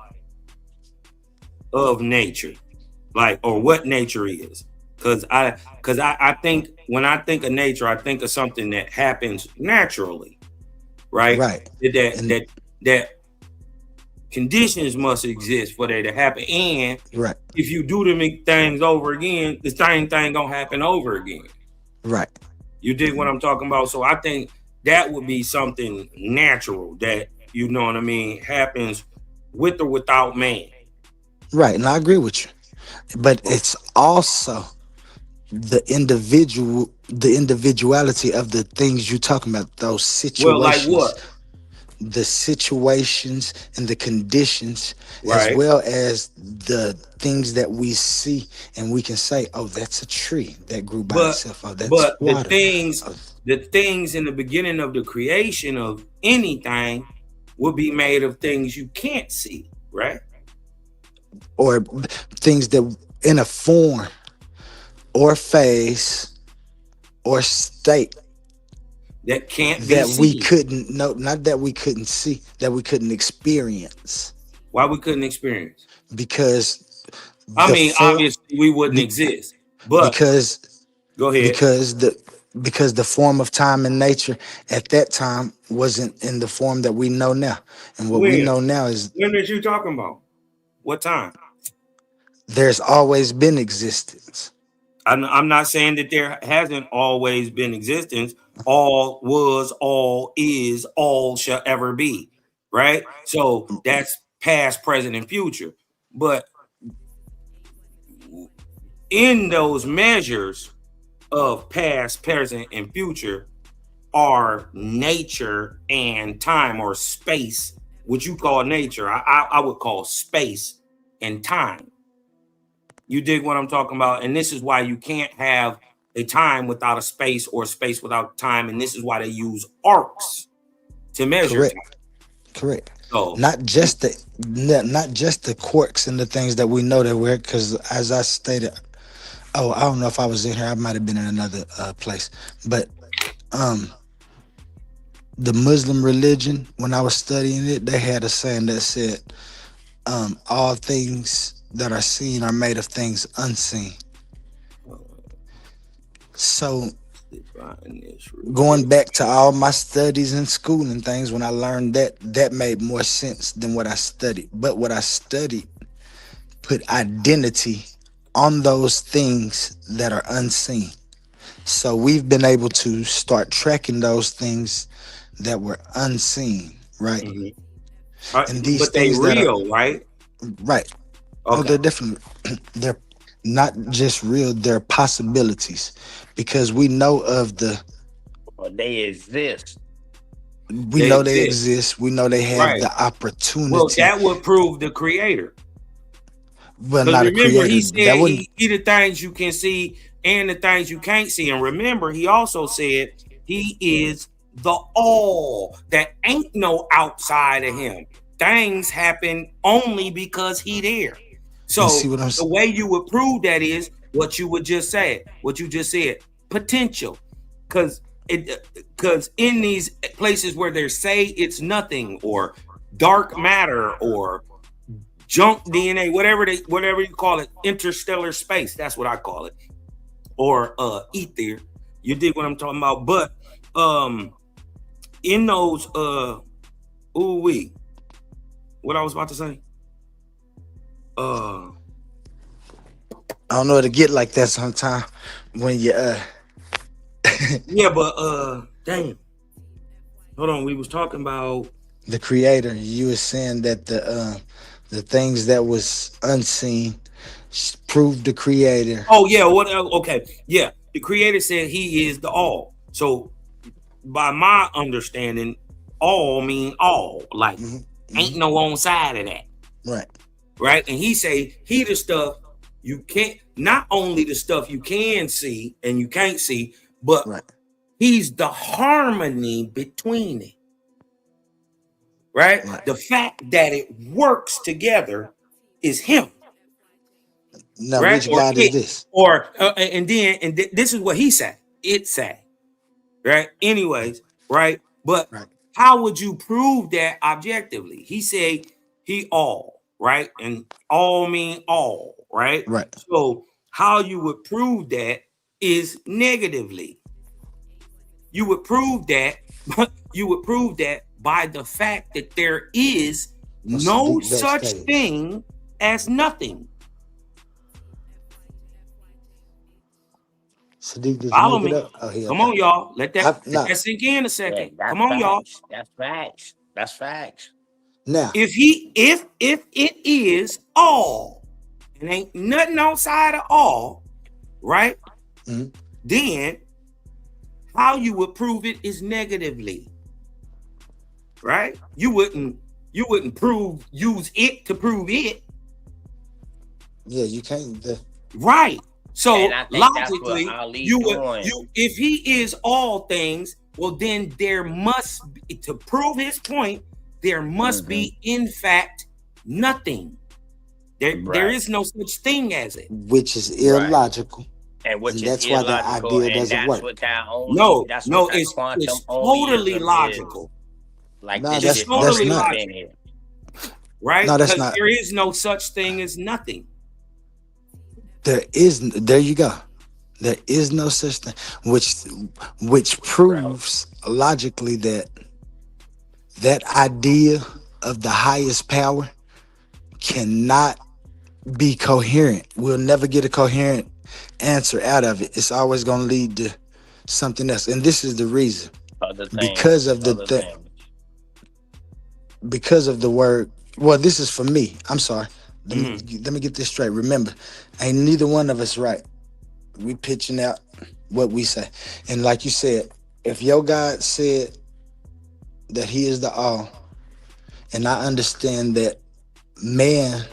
Speaker 9: of nature. Like, or what nature is. Cause I think when I think of nature, I think of something that happens naturally. Right?
Speaker 5: Right.
Speaker 9: That conditions must exist for that to happen. And
Speaker 5: right,
Speaker 9: if you do them things over again, the same thing gonna happen over again.
Speaker 5: Right.
Speaker 9: You dig what I'm talking about? So I think that would be something natural that, you know what I mean, happens with or without man.
Speaker 5: Right, and I agree with you. But it's also the individuality of the things you're talking about, those situations.
Speaker 9: Well, like what?
Speaker 5: The situations and the conditions,
Speaker 9: right,
Speaker 5: as well as the things that we see, and we can say, "Oh, that's a tree that grew by itself." Oh, that's
Speaker 9: but
Speaker 5: water.
Speaker 9: The things in the beginning of the creation of anything will be made of things you can't see, right?
Speaker 5: Or things that in a form or phase or state
Speaker 9: that can't be
Speaker 5: that
Speaker 9: seen.
Speaker 5: We couldn't know, not that we couldn't see, that we couldn't experience.
Speaker 9: Why we couldn't experience?
Speaker 5: Because
Speaker 9: obviously we wouldn't exist. But go ahead.
Speaker 5: Because the form of time and nature at that time wasn't in the form that we know now. And what we know now is,
Speaker 9: when are you talking about? What time?
Speaker 5: There's always been existence.
Speaker 9: I'm not saying that there hasn't always been existence. All was, all is, all shall ever be, right? So that's past, present, and future. But in those measures of past, present, and future are nature and time, or space, which you call nature. I would call space and time. You dig what I'm talking about? And this is why you can't have a time without a space, or a space without time. And this is why they use arcs to measure time.
Speaker 5: Correct.
Speaker 9: So
Speaker 5: not just the quarks and the things that we know that we're, because as I stated, I don't know if I was in here, I might have been in another place, but the Muslim religion, when I was studying it, they had a saying that said, all things that are seen are made of things unseen. So
Speaker 9: Define this real
Speaker 5: going
Speaker 9: quick.
Speaker 5: back to all my studies in school and things, when I learned that made more sense than what I studied. But what I studied put identity on those things that are unseen. So we've been able to start tracking those things that were unseen, right?
Speaker 9: Mhm.
Speaker 5: And these
Speaker 9: But they
Speaker 5: things that are
Speaker 9: real, right?
Speaker 5: right. Oh,
Speaker 9: Okay.
Speaker 5: they're definitely they're not just real, they're possibilities. Because we know of the
Speaker 7: Or they exist.
Speaker 5: we
Speaker 9: They
Speaker 5: know they
Speaker 9: exist.
Speaker 5: exist, we know they have
Speaker 9: Right.
Speaker 5: the
Speaker 9: Well,
Speaker 5: opportunity.
Speaker 9: that would prove the creator.
Speaker 5: Well,
Speaker 9: Because
Speaker 5: not a
Speaker 9: remember,
Speaker 5: creator.
Speaker 9: he
Speaker 5: That
Speaker 9: said
Speaker 5: wouldn't
Speaker 9: he the things you can see and the things you can't see. And remember, he also said he is the all. That ain't no outside of him. Things happen only because he there.
Speaker 5: and
Speaker 9: So
Speaker 5: see what I'm
Speaker 9: the way you would prove that is what you would just say, what you just said, potential. Because in these places where they say it's nothing or dark matter or junk DNA, whatever you call it, interstellar space. That's what I call it, or ether. You dig what I'm talking about? But in those what I was about to say.
Speaker 5: I don't know how to get like that sometimes when you
Speaker 9: Yeah, but dang, hold on. We was talking about.
Speaker 5: the creator, you were saying that the things that was unseen proved the creator.
Speaker 9: Oh yeah, what? Okay, yeah. The creator said he is the all. So by my understanding, all mean all. Like
Speaker 5: Mhm,
Speaker 9: ain't
Speaker 5: mhm.
Speaker 9: no on side of that.
Speaker 5: Right.
Speaker 9: Right? And he say he the stuff you can't, not only the stuff you can see and you can't see, but
Speaker 5: Right.
Speaker 9: he's the harmony between it. Right?
Speaker 5: Right.
Speaker 9: The fact that it works together is him.
Speaker 5: Now,
Speaker 9: Right?
Speaker 5: which
Speaker 9: Or
Speaker 5: God is
Speaker 9: it.
Speaker 5: this?
Speaker 9: Or this is what he said. It said. Right? Anyways, right? But
Speaker 5: Right.
Speaker 9: how would you prove that objectively? He said he all, right? And all mean all, right?
Speaker 5: Right.
Speaker 9: So how you would prove that is negatively. You would prove that by the fact that there is
Speaker 5: What's
Speaker 9: no
Speaker 5: deep
Speaker 9: such
Speaker 5: backstage?
Speaker 9: thing as nothing.
Speaker 5: Sadiq, did you
Speaker 9: Follow
Speaker 5: make it
Speaker 9: me.
Speaker 5: up? Oh, here.
Speaker 9: Come on, y'all. Let
Speaker 5: Nah.
Speaker 9: that sink in a
Speaker 7: Yeah,
Speaker 9: second.
Speaker 7: that's
Speaker 9: Come on, y'all.
Speaker 7: facts. That's facts. That's facts.
Speaker 5: Now,
Speaker 9: If it is all, and ain't nothing outside of all, right?
Speaker 5: Mhm.
Speaker 9: Then how you would prove it is negatively, right? You wouldn't use it to prove it,
Speaker 5: yeah, you can't.
Speaker 9: right? So
Speaker 7: And I think that's what
Speaker 9: logically,
Speaker 7: Ali's
Speaker 9: you would
Speaker 7: doing.
Speaker 9: if he is all things, well then there must be, to prove his point, there must be in fact nothing. There
Speaker 7: Right.
Speaker 9: is no such thing as it.
Speaker 5: Which is
Speaker 7: Right.
Speaker 5: illogical.
Speaker 7: And which
Speaker 5: And
Speaker 7: is
Speaker 5: that's why that
Speaker 7: illogical,
Speaker 5: idea
Speaker 7: and
Speaker 5: doesn't
Speaker 7: that's
Speaker 5: work.
Speaker 7: what that only
Speaker 9: No,
Speaker 7: that's
Speaker 9: no,
Speaker 7: what that
Speaker 9: it's
Speaker 7: quantum
Speaker 9: totally
Speaker 7: onlyism
Speaker 9: logical,
Speaker 7: is. Like
Speaker 5: No,
Speaker 7: this
Speaker 5: that's
Speaker 7: shit
Speaker 5: that's
Speaker 9: totally
Speaker 5: not.
Speaker 7: infinite.
Speaker 9: right?
Speaker 5: No, that's
Speaker 9: Because
Speaker 5: not.
Speaker 9: there is no such thing as nothing.
Speaker 5: There you go. There is no such thing, which proves logically that idea of the highest power cannot be coherent. We'll never get a coherent answer out of it. It's always going to lead to something else, and this is the reason.
Speaker 7: Other things.
Speaker 5: Because of the
Speaker 7: Other things.
Speaker 5: because of the word. Well, this is for me. I'm sorry. Let
Speaker 9: Mm-hmm.
Speaker 5: me get this straight. Remember, ain't neither one of us right. We pitching out what we say, and like you said, if your God said that He is the all, and I understand that man,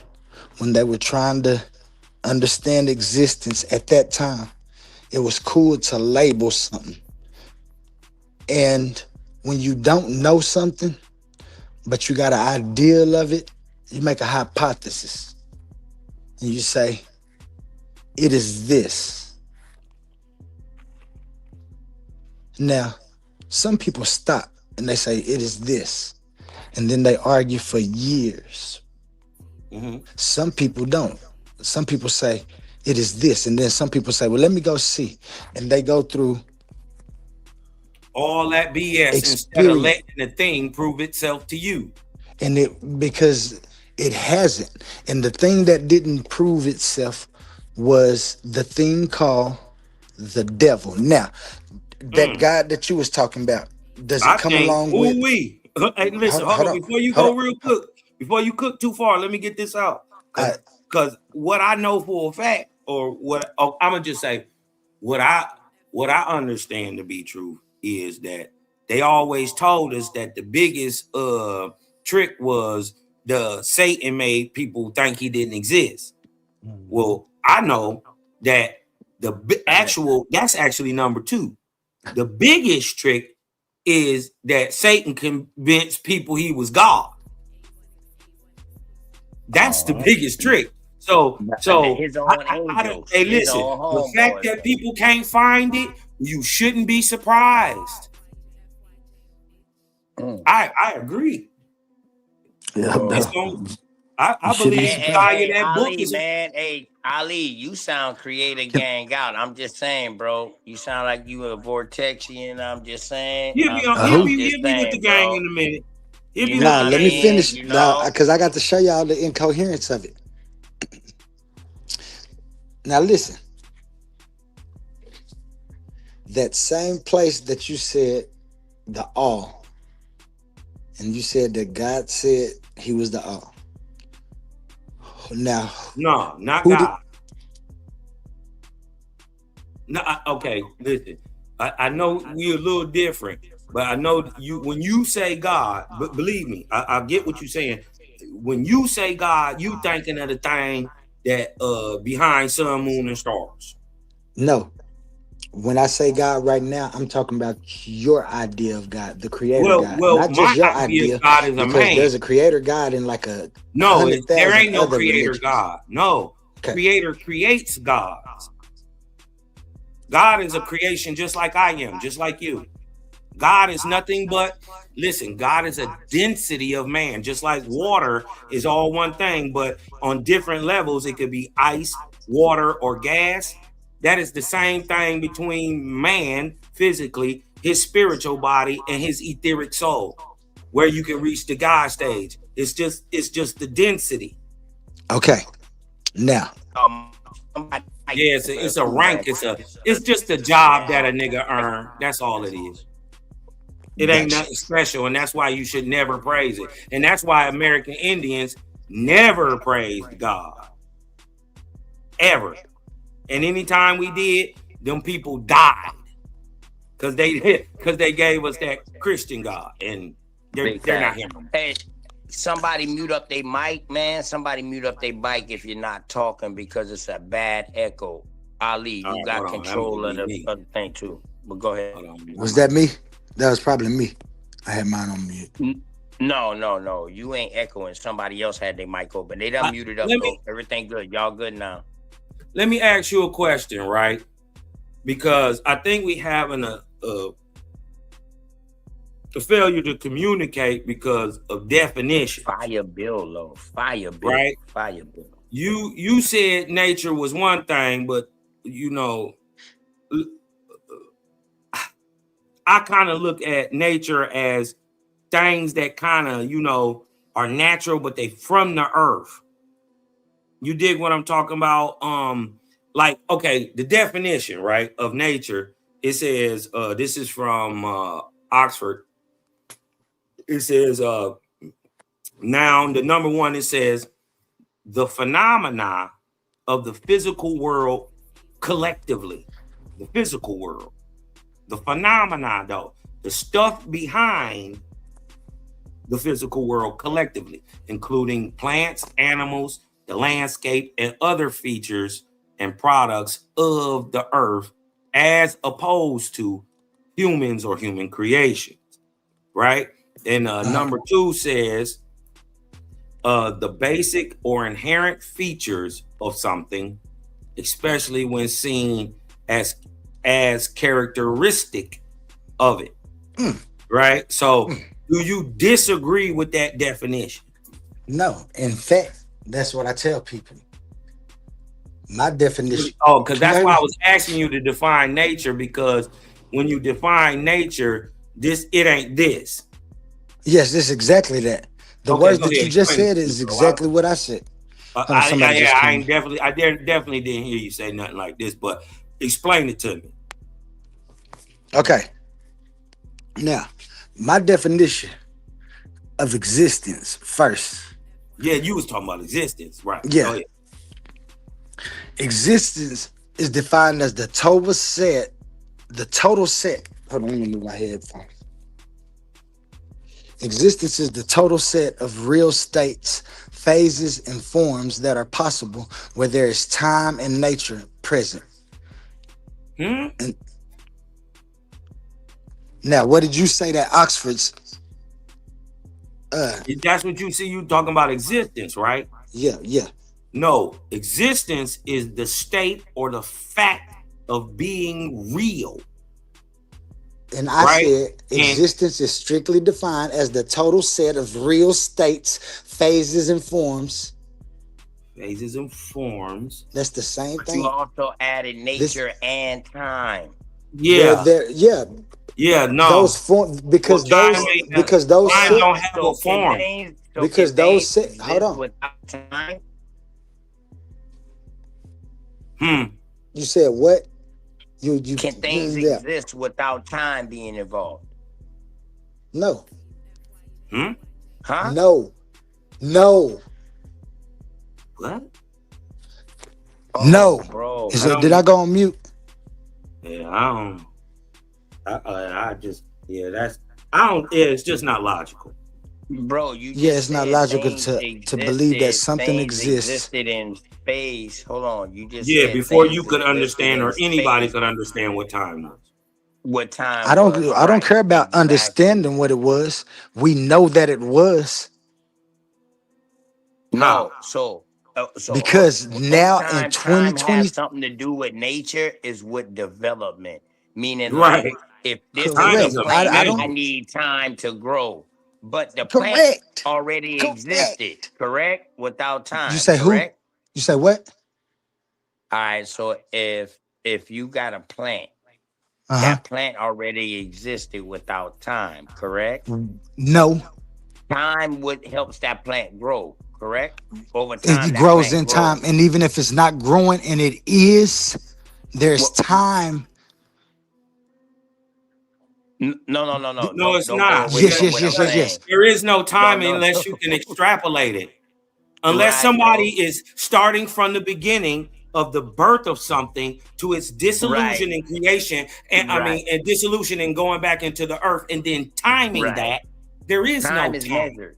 Speaker 5: when they were trying to understand existence at that time, it was cool to label something. And when you don't know something, but you got an ideal of it, you make a hypothesis. And you say, it is this. Now, some people stop and they say, it is this. And then they argue for years.
Speaker 9: Mm-hmm.
Speaker 5: Some people don't. Some people say, It is this. And then some people say, well, let me go see. And they go through
Speaker 9: all that BS instead of letting the thing prove itself to you.
Speaker 5: And it, because it hasn't. And the thing that didn't prove itself was the thing called the devil. Now, that God that you was talking about, does it come along with?
Speaker 9: Hey, listen, hold on. Before you go real quick, before you cook too far, let me get this out. Because what I know for a fact, or what I'm gonna just say, what I understand to be true is that they always told us that the biggest trick was the Satan made people think he didn't exist. Well, I know that that's actually number 2. The biggest trick is that Satan convinced people he was God. That's the biggest trick. So
Speaker 7: his own angels,
Speaker 9: hey, listen, the fact that people can't find it, you shouldn't be surprised. I agree.
Speaker 5: Yeah,
Speaker 9: I believe the guy in that book
Speaker 7: Ali,
Speaker 9: is
Speaker 7: man. Hey, Ali, you sound creator gang out. I'm just saying, bro. You sound like you a Vortexian. I'm just saying.
Speaker 9: He'll be with the gang in a minute.
Speaker 5: Nah, let me finish because I got to show y'all the incoherence of it. Now listen, that same place that you said the all, and you said that God said he was the all. Now,
Speaker 9: no, not God. Okay, listen. I know we're a little different, but I know you when you say God, but believe me, I get what you're saying. When you say God, you thinking of the thing that behind sun, moon, and stars.
Speaker 5: No. When I say God right now, I'm talking about your idea of God, the creator God. Not just your idea,
Speaker 9: God is a man.
Speaker 5: There's a creator God in like a
Speaker 9: no, there ain't no creator
Speaker 5: religions.
Speaker 9: God. No, creator creates gods. God is a creation just like I am, just like you. God is nothing but, listen, God is a density of man, just like water is all one thing, but on different levels, it could be ice, water, or gas. That is the same thing between man, physically, his spiritual body, and his etheric soul, where you can reach the God stage. It's just the density.
Speaker 5: Okay. Now.
Speaker 9: Yeah, it's a rank. It's just a job that a nigga earn. That's all it is. It ain't nothing special, and that's why you should never praise it. And that's why American Indians never praised God. Ever. And anytime we did, them people died. Because they gave us that Christian God. And they're not him.
Speaker 7: Hey, somebody mute up their mic, man. Somebody mute up their mic if you're not talking because it's a bad echo. Ali, you got control of the other thing too. But go ahead.
Speaker 5: Was that me? That was probably me. I had mine on mute.
Speaker 7: No. You ain't echoing. Somebody else had their mic open. They done muted up. Everything good. Y'all good now.
Speaker 9: Let me ask you a question, right? Because I think we having a failure to communicate because of definition.
Speaker 7: Fire bill, low. Fire bill.
Speaker 9: Right?
Speaker 7: Fire bill.
Speaker 9: You said nature was one thing, but you know, I kind of look at nature as things that kind of, you know, are natural, but they from the earth. You dig what I'm talking about? Like, okay, the definition, right, of nature, it says, this is from Oxford. It says, noun, the number 1, it says, the phenomena of the physical world collectively. The physical world. The phenomena, though, the stuff behind the physical world collectively, including plants, animals, the landscape, and other features and products of the earth, as opposed to humans or human creations, right? And number 2 says the basic or inherent features of something, especially when seen as characteristic of it, right? So do you disagree with that definition?
Speaker 5: No. In fact, that's what I tell people. My definition.
Speaker 9: Oh, because
Speaker 5: Can you
Speaker 9: that's
Speaker 5: hear
Speaker 9: why I
Speaker 5: me?
Speaker 9: was asking you to define nature, because when you define nature, it ain't this.
Speaker 5: Yes, this is exactly that. The
Speaker 9: Okay,
Speaker 5: words
Speaker 9: go
Speaker 5: that
Speaker 9: ahead.
Speaker 5: you just
Speaker 9: Explain
Speaker 5: said
Speaker 9: it to
Speaker 5: is
Speaker 9: me, bro.
Speaker 5: exactly what I said. Hold on, somebody just came in.
Speaker 9: Definitely didn't hear you say nothing like this, but explain it to me.
Speaker 5: Okay. Now, my definition of existence first.
Speaker 9: Yeah, you was talking about existence, right? Go
Speaker 5: Yeah.
Speaker 9: ahead.
Speaker 5: Existence is defined as the total set. Hold on, let me move my headphones. Existence is the total set of real states, phases, and forms that are possible where there is time and nature present. And now, what did you say that Oxford's?
Speaker 9: That's what you see. You talking about existence, right?
Speaker 5: Yeah.
Speaker 9: No, existence is the state or the fact of being real.
Speaker 5: And I
Speaker 9: Right?
Speaker 5: said existence is strictly defined as the total set of real states, phases, and forms.
Speaker 9: Phases and forms.
Speaker 5: That's the same
Speaker 7: But
Speaker 5: thing.
Speaker 7: you also added nature and time.
Speaker 9: Yeah. No.
Speaker 5: Those forms because
Speaker 9: Well,
Speaker 5: those
Speaker 9: time ain't-
Speaker 5: because those
Speaker 9: time
Speaker 5: set-
Speaker 9: don't have a form.
Speaker 5: because those set, hold on.
Speaker 7: Without time,
Speaker 5: You said what? You
Speaker 7: can things
Speaker 5: yeah.
Speaker 7: exist without time being involved?
Speaker 5: No.
Speaker 7: Huh?
Speaker 5: No.
Speaker 9: What?
Speaker 5: No.
Speaker 7: Bro.
Speaker 5: Did I go on mute?
Speaker 9: Yeah, it's just not logical.
Speaker 7: Bro, you
Speaker 5: Yeah,
Speaker 7: just
Speaker 5: it's not
Speaker 7: said
Speaker 5: logical
Speaker 7: things
Speaker 5: to believe that
Speaker 7: existed,
Speaker 5: something
Speaker 7: things
Speaker 5: exists.
Speaker 7: existed in space. Hold on, you just
Speaker 9: Yeah,
Speaker 7: said
Speaker 9: before
Speaker 7: things
Speaker 9: you could
Speaker 7: existed
Speaker 9: understand,
Speaker 7: in
Speaker 9: or anybody
Speaker 7: space.
Speaker 9: could understand what time was.
Speaker 7: What time?
Speaker 5: I don't
Speaker 7: was,
Speaker 5: I don't
Speaker 7: right,
Speaker 5: care about
Speaker 7: exactly.
Speaker 5: understanding what it was. We know that it was
Speaker 7: No, so
Speaker 5: because now in
Speaker 7: time
Speaker 5: 2020
Speaker 7: has something to do with nature is with development. Meaning,
Speaker 9: Right.
Speaker 7: like, if this
Speaker 5: Correct.
Speaker 7: is a plant,
Speaker 5: I
Speaker 7: I
Speaker 5: don't
Speaker 7: need time to grow. But the plant
Speaker 5: correct.
Speaker 7: already existed, correct? Without time,
Speaker 5: You say who?
Speaker 7: correct?
Speaker 5: You say what?
Speaker 7: All right, so if you got a plant,
Speaker 5: Uh-huh.
Speaker 7: that plant already existed without time, correct?
Speaker 5: No.
Speaker 7: Time would helps that plant grow, correct? Over time,
Speaker 5: It
Speaker 7: that
Speaker 5: grows
Speaker 7: plant
Speaker 5: in time, and even if it's not growing and it is, there's time.
Speaker 7: No.
Speaker 9: No, it's
Speaker 7: Don't
Speaker 9: not.
Speaker 7: go away
Speaker 5: Yes,
Speaker 7: from
Speaker 5: yes,
Speaker 7: what
Speaker 5: yes,
Speaker 7: I'm
Speaker 5: yes, yes.
Speaker 7: saying.
Speaker 9: There is no time
Speaker 7: No.
Speaker 9: unless you can extrapolate it. Unless
Speaker 7: Right,
Speaker 9: somebody is starting from the beginning of the birth of something to its dissolution
Speaker 7: Right.
Speaker 9: and creation, and
Speaker 7: Right.
Speaker 9: and dissolution and going back into the earth, and then timing
Speaker 7: Right.
Speaker 9: that. There is
Speaker 7: Time
Speaker 9: no
Speaker 7: is
Speaker 9: time.
Speaker 7: measured.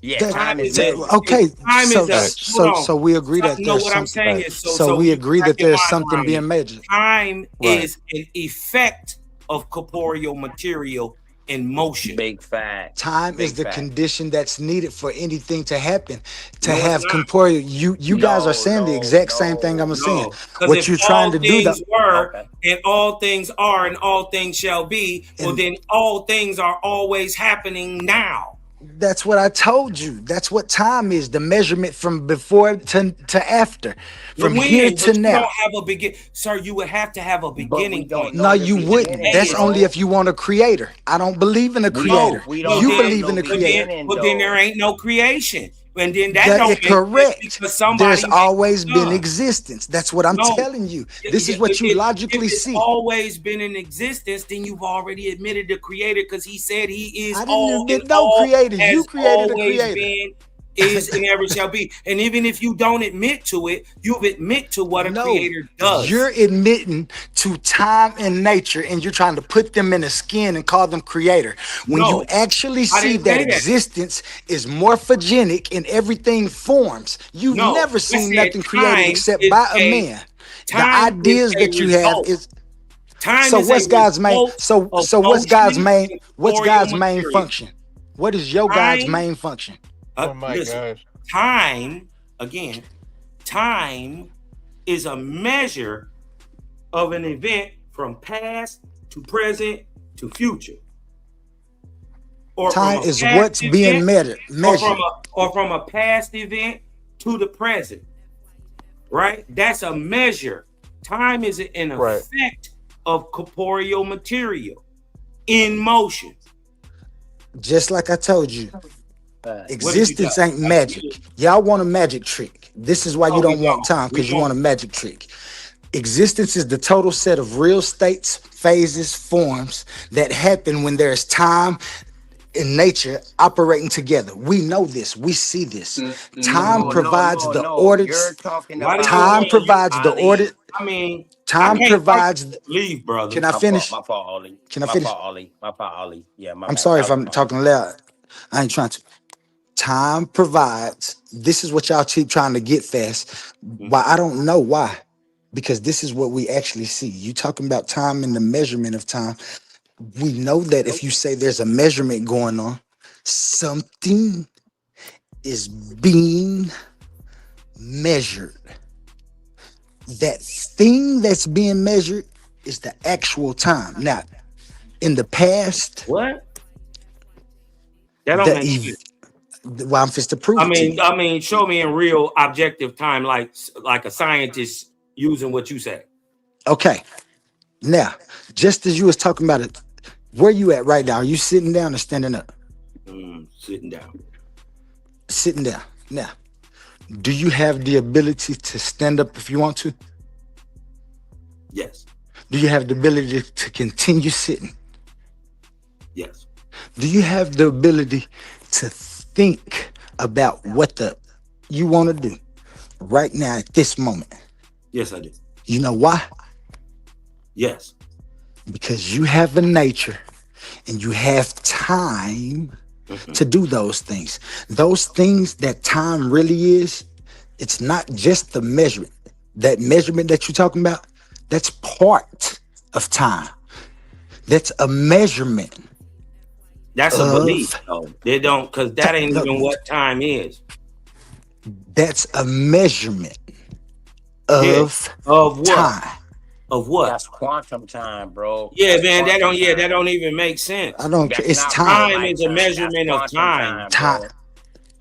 Speaker 7: Yeah, time is
Speaker 5: That-
Speaker 7: measured.
Speaker 5: okay,
Speaker 9: Time
Speaker 5: so
Speaker 9: is a,
Speaker 5: so
Speaker 9: hold on.
Speaker 5: so we agree that
Speaker 9: No,
Speaker 5: there's
Speaker 9: what I'm
Speaker 5: something.
Speaker 9: saying is
Speaker 5: So we
Speaker 9: you
Speaker 5: agree
Speaker 9: wrap
Speaker 5: that
Speaker 9: your
Speaker 5: there's
Speaker 9: mind
Speaker 5: something
Speaker 9: around
Speaker 5: being
Speaker 9: it.
Speaker 5: measured.
Speaker 9: Time
Speaker 5: Right.
Speaker 9: is an effect of corporeal material in motion.
Speaker 7: Big fact.
Speaker 5: Time is
Speaker 7: Big
Speaker 5: the
Speaker 7: fact.
Speaker 5: condition that's needed for anything to happen. To
Speaker 9: No, it's
Speaker 5: have
Speaker 9: not.
Speaker 5: corporeal, you guys are saying the exact same thing I'm saying.
Speaker 9: No, because
Speaker 5: What
Speaker 9: if
Speaker 5: you're trying
Speaker 9: all
Speaker 5: to do,
Speaker 9: things
Speaker 5: though,
Speaker 9: were and all things are and all things shall be, well,
Speaker 5: And-
Speaker 9: then all things are always happening now.
Speaker 5: that's what I told you. That's what time is, the measurement from before to after, from
Speaker 9: When?
Speaker 5: here
Speaker 9: But
Speaker 5: to
Speaker 9: you
Speaker 5: now.
Speaker 9: don't have a begin, sir. You would have to have a beginning
Speaker 7: don't
Speaker 9: point.
Speaker 7: know
Speaker 5: No,
Speaker 7: the
Speaker 5: you wouldn't.
Speaker 7: beginning,
Speaker 5: That's
Speaker 7: bro.
Speaker 5: only if you want a creator. I don't believe in a creator.
Speaker 7: we don't
Speaker 5: You
Speaker 7: have
Speaker 5: believe
Speaker 7: no
Speaker 5: in a creator.
Speaker 7: beginning,
Speaker 9: But then there
Speaker 7: though.
Speaker 9: ain't no creation, and then that
Speaker 5: That
Speaker 9: don't
Speaker 5: is
Speaker 9: make sense
Speaker 5: correct.
Speaker 9: because somebody
Speaker 5: There's
Speaker 9: made
Speaker 5: always
Speaker 9: it
Speaker 5: been
Speaker 9: up.
Speaker 5: existence. That's what I'm
Speaker 9: No.
Speaker 5: telling you. This is what you logically
Speaker 9: if it's
Speaker 5: see.
Speaker 9: always been in existence, then you've already admitted the creator because he said he is
Speaker 5: I didn't
Speaker 9: all
Speaker 5: admit
Speaker 9: and
Speaker 5: no
Speaker 9: all
Speaker 5: creator. You
Speaker 9: has
Speaker 5: created a
Speaker 9: always
Speaker 5: creator.
Speaker 9: been, is, and ever shall be. And even if you don't admit to it, you admit to what a
Speaker 5: No,
Speaker 9: creator does.
Speaker 5: you're admitting to time and nature, and you're trying to put them in a skin and call them creator. When
Speaker 9: No,
Speaker 5: you actually
Speaker 9: I
Speaker 5: see
Speaker 9: didn't
Speaker 5: that
Speaker 9: say that.
Speaker 5: existence is morphogenic and everything forms, you've
Speaker 9: No,
Speaker 5: never
Speaker 9: I
Speaker 5: seen
Speaker 9: said
Speaker 5: nothing created
Speaker 9: time
Speaker 5: except
Speaker 9: is
Speaker 5: by a
Speaker 9: a-
Speaker 5: man. The
Speaker 9: time
Speaker 5: ideas
Speaker 9: is a
Speaker 5: that you have
Speaker 9: result.
Speaker 5: is
Speaker 9: Time
Speaker 5: so.
Speaker 9: is
Speaker 5: What's
Speaker 9: a
Speaker 5: God's main?
Speaker 9: result
Speaker 5: So
Speaker 9: of
Speaker 5: what's God's
Speaker 9: motion
Speaker 5: main?
Speaker 9: and
Speaker 5: What's
Speaker 9: corporeal
Speaker 5: God's main
Speaker 9: material.
Speaker 5: function? What is your God's
Speaker 9: Time-
Speaker 5: main function?
Speaker 8: Oh my
Speaker 9: Listen,
Speaker 8: gosh.
Speaker 9: time, again, time is a measure of an event from past to present to future. Or from
Speaker 5: Time
Speaker 9: a
Speaker 5: is
Speaker 9: past
Speaker 5: what's being
Speaker 9: event,
Speaker 5: measured.
Speaker 9: or from a past event to the present. right? That's a measure. Time is an
Speaker 10: Right.
Speaker 9: effect of corporeal material in motion.
Speaker 5: Just like I told you,
Speaker 9: What did you
Speaker 5: existence
Speaker 9: got?
Speaker 5: ain't magic. Y'all want a magic trick. This is why you
Speaker 9: No, we
Speaker 5: don't want
Speaker 9: don't.
Speaker 5: time,
Speaker 9: We
Speaker 5: because you
Speaker 9: don't.
Speaker 5: want a magic trick. Existence is the total set of real states, phases, forms that happen when there is time and nature operating together. We know this. We see this. Time provides the order.
Speaker 7: You're talking
Speaker 9: Why do
Speaker 7: about
Speaker 9: you
Speaker 5: Time
Speaker 9: want
Speaker 5: provides the
Speaker 7: Ali.
Speaker 5: order.
Speaker 9: I mean, I
Speaker 5: Time
Speaker 9: can't
Speaker 5: provides.
Speaker 9: leave, brother.
Speaker 5: Can I
Speaker 7: My
Speaker 5: finish?
Speaker 7: fault, Ali.
Speaker 5: Can I
Speaker 7: My
Speaker 5: finish?
Speaker 7: fault, Ali. My fault, Ali. Yeah, my
Speaker 5: I'm
Speaker 7: bad.
Speaker 5: sorry
Speaker 7: I
Speaker 5: if
Speaker 7: was
Speaker 5: I'm
Speaker 7: wrong.
Speaker 5: talking loud. I ain't trying to. Time provides. This is what y'all keep trying to get fast. Why? I don't know why. Because this is what we actually see. You talking about time and the measurement of time. We know that if you say there's a measurement going on, something is being measured. That thing that's being measured is the actual time. Now, in the past,
Speaker 9: What? That don't
Speaker 5: the
Speaker 9: make sense.
Speaker 5: well, I'm just to prove it to you.
Speaker 9: I mean, show me in real objective time, like a scientist using what you say.
Speaker 5: Okay. Now, just as you was talking about it, where you at right now? Are you sitting down or standing up?
Speaker 9: Sitting down.
Speaker 5: Sitting down. Now, do you have the ability to stand up if you want to?
Speaker 9: Yes.
Speaker 5: Do you have the ability to continue sitting?
Speaker 9: Yes.
Speaker 5: Do you have the ability to think about what you want to do right now at this moment?
Speaker 9: Yes, I do.
Speaker 5: You know why?
Speaker 9: Yes.
Speaker 5: Because you have a nature and you have time to do those things. Those things that time really is, it's not just the measurement. That measurement that you're talking about, that's part of time. That's a measurement.
Speaker 9: That's a belief, though. They don't, because that ain't even what time is.
Speaker 5: That's a measurement of
Speaker 9: what?
Speaker 5: time.
Speaker 9: Of what?
Speaker 7: That's quantum time, bro.
Speaker 9: Yeah,
Speaker 7: That's
Speaker 9: man, that
Speaker 7: quantum time.
Speaker 9: don't even make sense.
Speaker 5: I don't care. It's
Speaker 7: not
Speaker 5: time.
Speaker 9: Time is a measurement of
Speaker 7: That's
Speaker 9: time.
Speaker 7: quantum
Speaker 5: Time.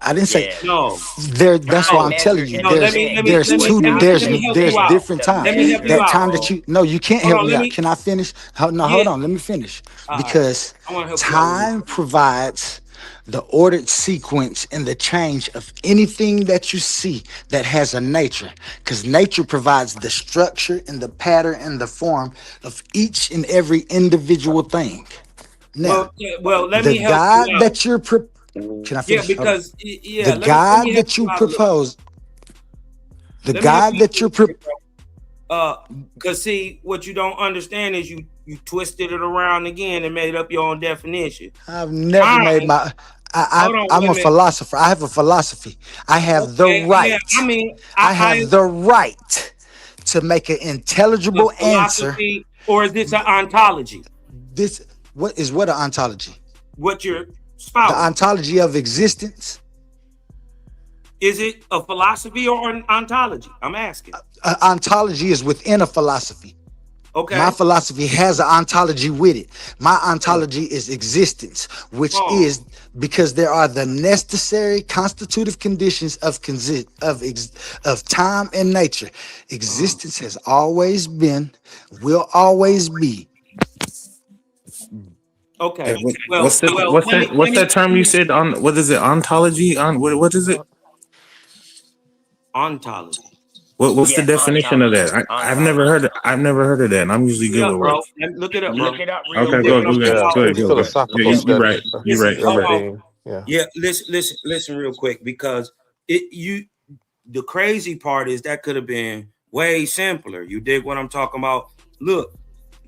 Speaker 5: I didn't say
Speaker 9: No.
Speaker 5: that's why I'm telling you.
Speaker 9: No, let me help
Speaker 5: There's
Speaker 9: you out.
Speaker 5: different times.
Speaker 9: Let me help you
Speaker 5: That
Speaker 9: out.
Speaker 5: time that you can't
Speaker 9: Hold
Speaker 5: help
Speaker 9: on,
Speaker 5: me
Speaker 9: let
Speaker 5: out.
Speaker 9: me-
Speaker 5: Can I finish? Hold on, let me finish. Because
Speaker 9: I wanna help you out.
Speaker 5: time provides the ordered sequence and the change of anything that you see that has a nature. Because nature provides the structure and the pattern and the form of each and every individual thing. Now,
Speaker 9: Well, let
Speaker 5: the
Speaker 9: me help
Speaker 5: God
Speaker 9: you out.
Speaker 5: that you're can I finish?
Speaker 9: Yeah, because
Speaker 5: the
Speaker 9: let
Speaker 5: God
Speaker 9: me help
Speaker 5: that you
Speaker 9: out a little.
Speaker 5: propose, the
Speaker 9: Let me
Speaker 5: God
Speaker 9: help
Speaker 5: that you're
Speaker 9: because see, what you don't understand is you twisted it around again and made up your own definition.
Speaker 5: I've never
Speaker 9: Time-
Speaker 5: made my.
Speaker 9: Hold on,
Speaker 5: I'm
Speaker 9: wait
Speaker 5: a
Speaker 9: a minute.
Speaker 5: philosopher. I have a philosophy. I have
Speaker 9: Okay,
Speaker 5: the right.
Speaker 9: yeah, I mean,
Speaker 5: I have the right to make an intelligible answer.
Speaker 9: philosophy, or is this an ontology?
Speaker 5: This what an ontology?
Speaker 9: What you're
Speaker 5: The
Speaker 9: spouting?
Speaker 5: ontology of existence.
Speaker 9: Is it a philosophy or an ontology? I'm asking.
Speaker 5: Ontology is within a philosophy.
Speaker 9: Okay.
Speaker 5: My philosophy has an ontology with it. My ontology is existence, which is because there are the necessary constitutive conditions of time and nature. Existence has always been, will always be.
Speaker 9: Okay.
Speaker 8: Hey,
Speaker 9: Well,
Speaker 8: what's that term you said on? What is it? Ontology? On what is it?
Speaker 9: Ontology.
Speaker 8: What's the definition of that? I've never heard of that. And I'm usually good with words.
Speaker 9: Look it up, bro.
Speaker 7: Look it up real
Speaker 8: Okay,
Speaker 7: quick.
Speaker 8: go ahead.
Speaker 10: Philosophical
Speaker 8: You're
Speaker 10: studies.
Speaker 8: right. You're right.
Speaker 9: Hold on.
Speaker 10: Everything. Yeah.
Speaker 9: Yeah, listen real quick, because the crazy part is that could have been way simpler. You dig what I'm talking about? Look,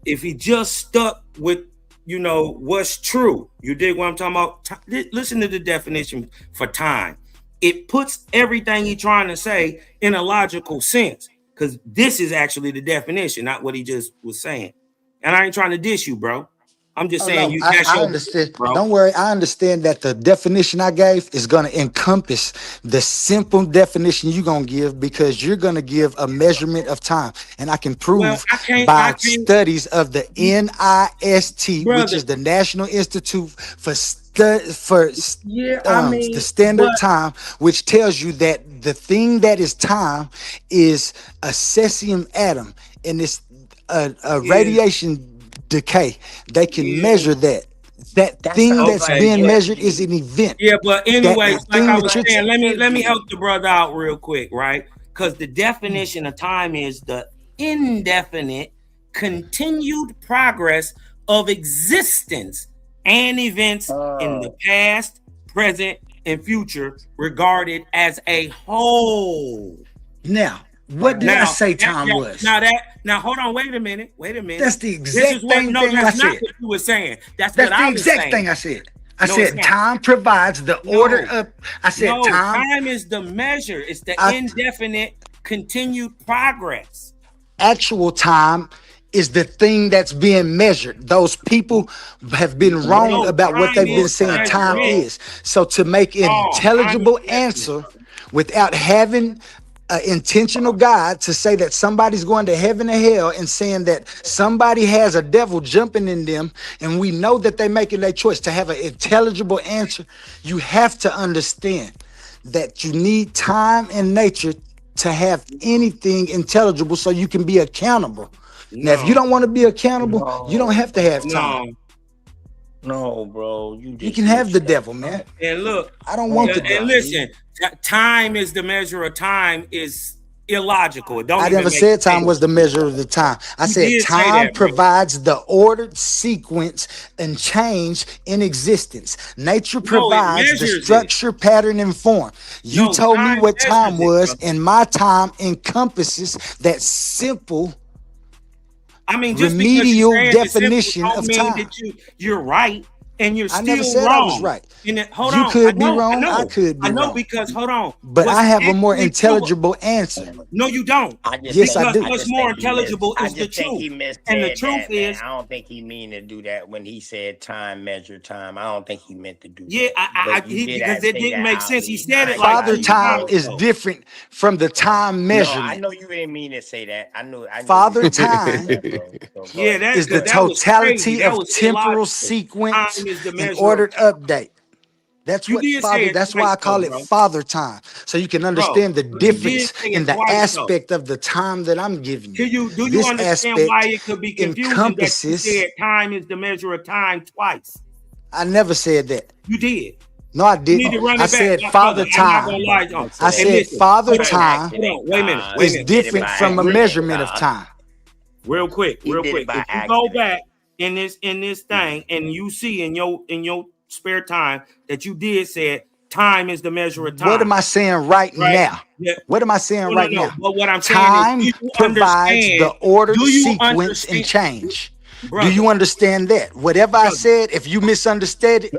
Speaker 9: if he just stuck with what's true, you dig what I'm talking about? Listen to the definition for time. It puts everything he's trying to say in a logical sense, because this is actually the definition, not what he just was saying. And I ain't trying to diss you, bro. I'm just
Speaker 5: Oh
Speaker 9: saying
Speaker 5: no,
Speaker 9: you.
Speaker 5: I,
Speaker 9: That's
Speaker 5: I
Speaker 9: your
Speaker 5: understand.
Speaker 9: bro.
Speaker 5: Don't worry, I understand that the definition I gave is going to encompass the simple definition you're going to give, because you're going to give a measurement of time, and I can
Speaker 9: Well,
Speaker 5: prove
Speaker 9: I can't,
Speaker 5: by studies of the NIST, which
Speaker 9: brother.
Speaker 5: is the National Institute for
Speaker 9: Yeah, I
Speaker 5: the
Speaker 9: mean,
Speaker 5: standard
Speaker 9: but
Speaker 5: time, which tells you that the thing that is time is a cesium atom, and it's a
Speaker 9: yeah,
Speaker 5: radiation decay. They can
Speaker 9: yeah.
Speaker 5: measure that. That
Speaker 7: That
Speaker 5: thing
Speaker 7: sounds
Speaker 5: that's
Speaker 7: like
Speaker 9: Okay,
Speaker 5: being
Speaker 9: but
Speaker 5: measured is
Speaker 7: energy.
Speaker 5: an event.
Speaker 9: yeah, but
Speaker 5: That
Speaker 9: anyway,
Speaker 5: the
Speaker 9: like
Speaker 5: thing
Speaker 9: I
Speaker 5: that
Speaker 9: was
Speaker 5: you're
Speaker 9: saying, let me help
Speaker 7: Energy.
Speaker 9: the brother out real quick, right? Because the definition of time is the indefinite continued progress of existence and events in the past, present, and future regarded as a whole.
Speaker 5: now, what did I
Speaker 9: Now,
Speaker 5: say time was?
Speaker 9: now, hold on, wait a minute.
Speaker 5: That's the
Speaker 9: This
Speaker 5: exact
Speaker 9: is what,
Speaker 5: thing
Speaker 9: no,
Speaker 5: I
Speaker 9: that's not
Speaker 5: said.
Speaker 9: what you were saying. That's
Speaker 5: That's
Speaker 9: what
Speaker 5: the
Speaker 9: I was
Speaker 5: exact
Speaker 9: saying.
Speaker 5: thing I said. I
Speaker 9: No, it's
Speaker 5: said
Speaker 9: not.
Speaker 5: time provides the order
Speaker 9: No,
Speaker 5: of. I said
Speaker 9: no,
Speaker 5: time.
Speaker 9: time is the measure. It's the
Speaker 5: I,
Speaker 9: indefinite continued progress.
Speaker 5: actual time is the thing that's being measured. Those people have been wrong
Speaker 9: No,
Speaker 5: about what
Speaker 9: time
Speaker 5: they've been
Speaker 9: is
Speaker 5: saying
Speaker 9: measure,
Speaker 5: time
Speaker 9: bro.
Speaker 5: is. So to make an
Speaker 9: No, time is
Speaker 5: intelligible
Speaker 9: measurement.
Speaker 5: answer without having an intentional guide to say that somebody's going to heaven or hell, and saying that somebody has a devil jumping in them, and we know that they're making their choice, to have an intelligible answer, you have to understand that you need time and nature to have anything intelligible, so you can be accountable. Now, if you
Speaker 9: No,
Speaker 5: don't want to be accountable, you don't have to have time.
Speaker 9: no.
Speaker 7: No, bro. You
Speaker 5: You
Speaker 7: just
Speaker 5: can have the
Speaker 7: switched up.
Speaker 5: devil, man.
Speaker 9: And look,
Speaker 5: I don't want the
Speaker 9: and
Speaker 5: devil.
Speaker 9: listen, time is the measure of time is illogical. It don't
Speaker 5: I
Speaker 9: even
Speaker 5: never
Speaker 9: make
Speaker 5: said time
Speaker 9: sense.
Speaker 5: was the measure of the time. I
Speaker 9: You
Speaker 5: said
Speaker 9: did say
Speaker 5: time
Speaker 9: that, bro.
Speaker 5: provides the ordered sequence and change in existence. Nature
Speaker 9: No, it
Speaker 5: provides the
Speaker 9: measures it.
Speaker 5: structure, pattern, and form. You
Speaker 9: No,
Speaker 5: told me
Speaker 9: time
Speaker 5: what time
Speaker 9: measures it,
Speaker 5: was,
Speaker 9: brother.
Speaker 5: and my time encompasses that simple
Speaker 9: I mean, just because you
Speaker 5: remedial
Speaker 9: saying it's simple
Speaker 5: definition
Speaker 9: don't
Speaker 5: of
Speaker 9: mean
Speaker 5: time.
Speaker 9: that you're right, and you're
Speaker 5: I never
Speaker 9: still
Speaker 5: said I was
Speaker 9: wrong.
Speaker 5: right.
Speaker 9: And hold
Speaker 5: You
Speaker 9: on,
Speaker 5: could be
Speaker 9: I
Speaker 5: wrong. I
Speaker 9: know,
Speaker 5: could be wrong.
Speaker 9: because hold on,
Speaker 5: But
Speaker 9: what's
Speaker 5: I have a more
Speaker 9: actually true?
Speaker 5: intelligible answer.
Speaker 9: No, you don't.
Speaker 7: I just
Speaker 5: Yes,
Speaker 7: think,
Speaker 5: I do.
Speaker 7: I
Speaker 9: What's
Speaker 7: just
Speaker 9: more
Speaker 7: think he
Speaker 9: intelligible
Speaker 7: I
Speaker 9: is the
Speaker 7: just think he
Speaker 9: truth,
Speaker 7: missaid
Speaker 9: and the truth
Speaker 7: that, man.
Speaker 9: is,
Speaker 7: I don't think he mean to do that when he said time, measure time. I don't think he meant to do
Speaker 9: yeah,
Speaker 7: that. But you did
Speaker 9: because it
Speaker 7: say
Speaker 9: didn't
Speaker 7: that
Speaker 9: make
Speaker 7: out
Speaker 9: sense. He
Speaker 7: the
Speaker 9: said it
Speaker 7: I
Speaker 9: like
Speaker 5: Father
Speaker 9: two
Speaker 5: time
Speaker 9: times
Speaker 5: is
Speaker 9: though.
Speaker 5: different from the time
Speaker 7: No, I
Speaker 5: measurement.
Speaker 7: know you didn't mean to say that. I knew
Speaker 5: Father
Speaker 7: you
Speaker 5: time
Speaker 7: that, bro. So go
Speaker 9: Yeah,
Speaker 7: ahead.
Speaker 5: is the
Speaker 9: because that was crazy.
Speaker 5: totality
Speaker 9: That
Speaker 5: of
Speaker 9: was
Speaker 5: temporal
Speaker 9: illogical.
Speaker 5: sequence
Speaker 9: Time is the
Speaker 5: and
Speaker 9: measure of
Speaker 5: ordered
Speaker 9: time.
Speaker 5: update. That's
Speaker 9: You
Speaker 5: what
Speaker 9: did say
Speaker 5: father,
Speaker 9: it
Speaker 5: that's why
Speaker 9: twice
Speaker 5: I
Speaker 9: though,
Speaker 5: call it
Speaker 9: bro.
Speaker 5: father time. So you can
Speaker 9: Bro,
Speaker 5: understand the
Speaker 9: but you did
Speaker 5: difference
Speaker 9: say
Speaker 5: in
Speaker 9: it
Speaker 5: the
Speaker 9: twice though.
Speaker 5: aspect of the time that I'm giving you.
Speaker 9: Do you
Speaker 5: This
Speaker 9: understand why
Speaker 5: aspect
Speaker 9: it could be confusing that you
Speaker 5: encompasses,
Speaker 9: said time is the measure of time twice?
Speaker 5: I never said that.
Speaker 9: You did.
Speaker 5: No, I
Speaker 9: You need to
Speaker 5: didn't.
Speaker 9: run
Speaker 5: I
Speaker 9: it back,
Speaker 5: said
Speaker 9: my
Speaker 5: father
Speaker 9: brother. I'm not
Speaker 5: time.
Speaker 9: gonna lie to you.
Speaker 5: I
Speaker 9: And
Speaker 5: said
Speaker 9: listen,
Speaker 5: father
Speaker 9: hold on,
Speaker 5: time
Speaker 9: hold on, wait a minute,
Speaker 7: God.
Speaker 9: wait a
Speaker 5: is
Speaker 9: minute.
Speaker 5: different
Speaker 7: by
Speaker 5: from a
Speaker 7: accident,
Speaker 5: measurement of
Speaker 7: God.
Speaker 5: time.
Speaker 9: Real quick.
Speaker 7: He did it by
Speaker 9: If you go
Speaker 7: accident.
Speaker 9: back in this thing and you see in your spare time that you did say time is the measure of time.
Speaker 5: What am I saying right now?
Speaker 9: Yeah.
Speaker 5: What am I saying right now?
Speaker 9: But what I'm saying
Speaker 5: Time
Speaker 9: is, do you
Speaker 5: provides the
Speaker 9: understand?
Speaker 5: ordered
Speaker 9: Do you
Speaker 5: sequence and
Speaker 9: understand,
Speaker 5: change.
Speaker 9: brother?
Speaker 5: Do you understand that? Whatever I said, if you misunderstood it,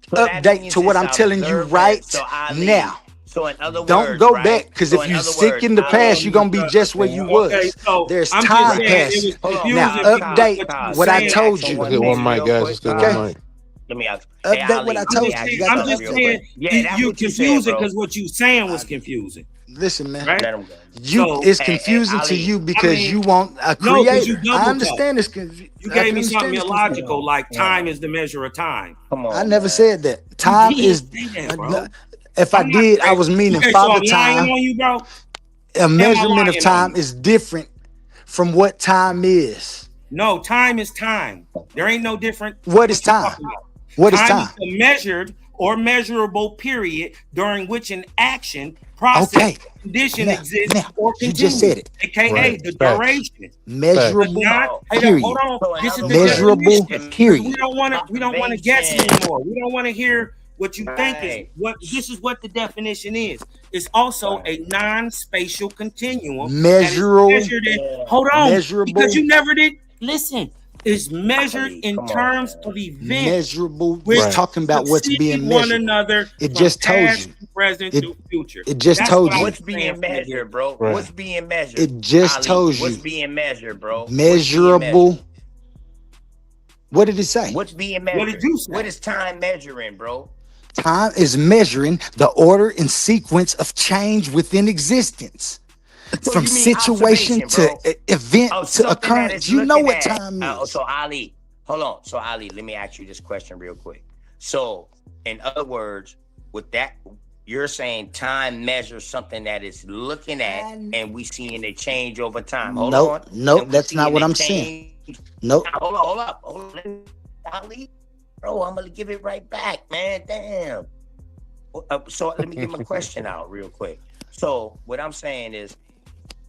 Speaker 7: So that
Speaker 5: update
Speaker 7: means
Speaker 5: to what
Speaker 7: it's
Speaker 5: I'm telling you
Speaker 7: observant,
Speaker 5: right
Speaker 7: so Ali.
Speaker 5: now.
Speaker 7: So in other
Speaker 5: Don't
Speaker 7: words,
Speaker 5: go
Speaker 7: right?
Speaker 5: back, because
Speaker 7: So
Speaker 5: if
Speaker 7: in
Speaker 5: you
Speaker 7: other
Speaker 5: stick
Speaker 7: words,
Speaker 5: in the past,
Speaker 7: Ali,
Speaker 5: you're gonna be just where you
Speaker 9: Okay,
Speaker 5: was.
Speaker 9: so
Speaker 5: There's
Speaker 9: I'm just
Speaker 5: time
Speaker 9: saying
Speaker 5: passing.
Speaker 9: it was
Speaker 7: hold on,
Speaker 5: Now
Speaker 9: confusing because
Speaker 5: update
Speaker 9: what you were
Speaker 5: what I
Speaker 9: saying.
Speaker 5: told
Speaker 7: Ask him
Speaker 5: you.
Speaker 7: one
Speaker 8: Get one
Speaker 7: thing
Speaker 8: mic,
Speaker 7: real
Speaker 8: guys.
Speaker 7: quick,
Speaker 8: Just get
Speaker 5: Okay?
Speaker 8: one mic.
Speaker 7: Let me ask. Hey,
Speaker 5: Update
Speaker 7: Ali,
Speaker 5: what I
Speaker 7: let
Speaker 5: told
Speaker 7: me
Speaker 5: you.
Speaker 7: ask
Speaker 5: You
Speaker 7: you
Speaker 5: got
Speaker 9: I'm
Speaker 5: the
Speaker 9: just
Speaker 7: something real
Speaker 9: saying
Speaker 7: quick. Yeah, that's
Speaker 9: you
Speaker 7: what you said,
Speaker 9: confusing
Speaker 7: bro.
Speaker 9: because what you saying was confusing,
Speaker 5: Listen, man.
Speaker 9: right?
Speaker 7: Let him go.
Speaker 5: You
Speaker 9: So
Speaker 5: it's
Speaker 7: Hey,
Speaker 5: confusing to
Speaker 7: Ali.
Speaker 5: you
Speaker 9: I
Speaker 5: because
Speaker 9: mean,
Speaker 5: you want a
Speaker 9: no, because you
Speaker 5: creator. I
Speaker 9: double
Speaker 5: understand
Speaker 9: talk.
Speaker 5: it's
Speaker 9: You
Speaker 5: I
Speaker 9: gave
Speaker 5: can
Speaker 9: me something
Speaker 5: understand it's confusing.
Speaker 9: illogical, like time is the measure of time.
Speaker 7: Come
Speaker 5: I
Speaker 7: on,
Speaker 5: never
Speaker 7: man.
Speaker 5: said that.
Speaker 9: You
Speaker 5: Time
Speaker 9: did
Speaker 5: is
Speaker 9: say that, bro.
Speaker 5: if I
Speaker 9: I'm not
Speaker 5: did, I was meaning
Speaker 9: okay. So
Speaker 5: father
Speaker 9: I'm lying
Speaker 5: time.
Speaker 9: on you, bro.
Speaker 5: A
Speaker 9: Am I
Speaker 5: measurement of
Speaker 9: lying on
Speaker 5: time
Speaker 9: you?
Speaker 5: is different from what time is.
Speaker 9: No, time is time. There ain't no different.
Speaker 5: What is
Speaker 9: you
Speaker 5: time?
Speaker 9: talking about?
Speaker 5: What is
Speaker 9: Time
Speaker 5: time?
Speaker 9: is the measured or measurable period during which an action, process,
Speaker 5: Okay.
Speaker 9: condition
Speaker 5: Now,
Speaker 9: exists or
Speaker 5: you just
Speaker 9: continues,
Speaker 5: said it.
Speaker 9: aka
Speaker 8: Right.
Speaker 9: the
Speaker 8: Facts.
Speaker 9: duration.
Speaker 5: Measurable
Speaker 9: Not, hey,
Speaker 5: period.
Speaker 9: hold on.
Speaker 7: So in
Speaker 9: This is
Speaker 7: other
Speaker 9: the
Speaker 7: words,
Speaker 5: Measurable
Speaker 9: definition.
Speaker 5: period.
Speaker 9: We don't want to guess
Speaker 7: observation.
Speaker 9: anymore. We don't want to hear what you think is
Speaker 7: Right.
Speaker 9: what. This is what the definition is. It's also a non-spatial continuum that is
Speaker 5: Measurable.
Speaker 9: measured in. Hold on,
Speaker 5: Measurable.
Speaker 9: because you never did listen. Is measured
Speaker 7: Ali,
Speaker 9: in
Speaker 7: come on,
Speaker 9: terms
Speaker 7: man.
Speaker 9: of events
Speaker 5: Measurable.
Speaker 9: which
Speaker 5: It's talking about what's
Speaker 9: precede
Speaker 5: being
Speaker 9: one
Speaker 5: measured.
Speaker 9: another
Speaker 5: It
Speaker 9: from
Speaker 5: just told
Speaker 9: past
Speaker 5: you.
Speaker 9: to present
Speaker 5: It
Speaker 9: to future.
Speaker 5: it just
Speaker 9: That's
Speaker 5: told
Speaker 9: what I
Speaker 5: you.
Speaker 9: was
Speaker 7: What's
Speaker 9: saying
Speaker 7: being
Speaker 9: from the
Speaker 7: measured,
Speaker 9: beginning.
Speaker 7: bro?
Speaker 8: Right.
Speaker 7: What's being measured?
Speaker 5: It just
Speaker 7: Ali,
Speaker 5: told
Speaker 7: what's
Speaker 5: you.
Speaker 7: being measured, bro? What's being measured?
Speaker 5: Measurable What did it say?
Speaker 7: What's being
Speaker 9: What
Speaker 7: measured?
Speaker 9: did you say?
Speaker 7: What is time measuring, bro?
Speaker 5: Time is measuring the order and sequence of change within existence.
Speaker 7: So
Speaker 5: From
Speaker 7: you mean
Speaker 5: situation
Speaker 7: observation,
Speaker 5: to event
Speaker 7: Of
Speaker 5: to
Speaker 7: something that
Speaker 5: occurrence.
Speaker 7: is
Speaker 5: You know
Speaker 7: looking
Speaker 5: what
Speaker 7: at.
Speaker 5: time is.
Speaker 7: So Ali, hold on. So Ali, let me ask you this question real quick. So, in other words, with that, you're saying time measures something that is looking at, and we seeing it change over time. Hold
Speaker 5: Nope,
Speaker 7: on.
Speaker 5: nope,
Speaker 7: And we
Speaker 5: that's not
Speaker 7: seeing
Speaker 5: what
Speaker 7: it
Speaker 5: I'm saying.
Speaker 7: change.
Speaker 5: Nope.
Speaker 7: Now, hold up. Ali, bro, I'm gonna give it right back, man. Damn. So let me get my question out real quick. So what I'm saying is,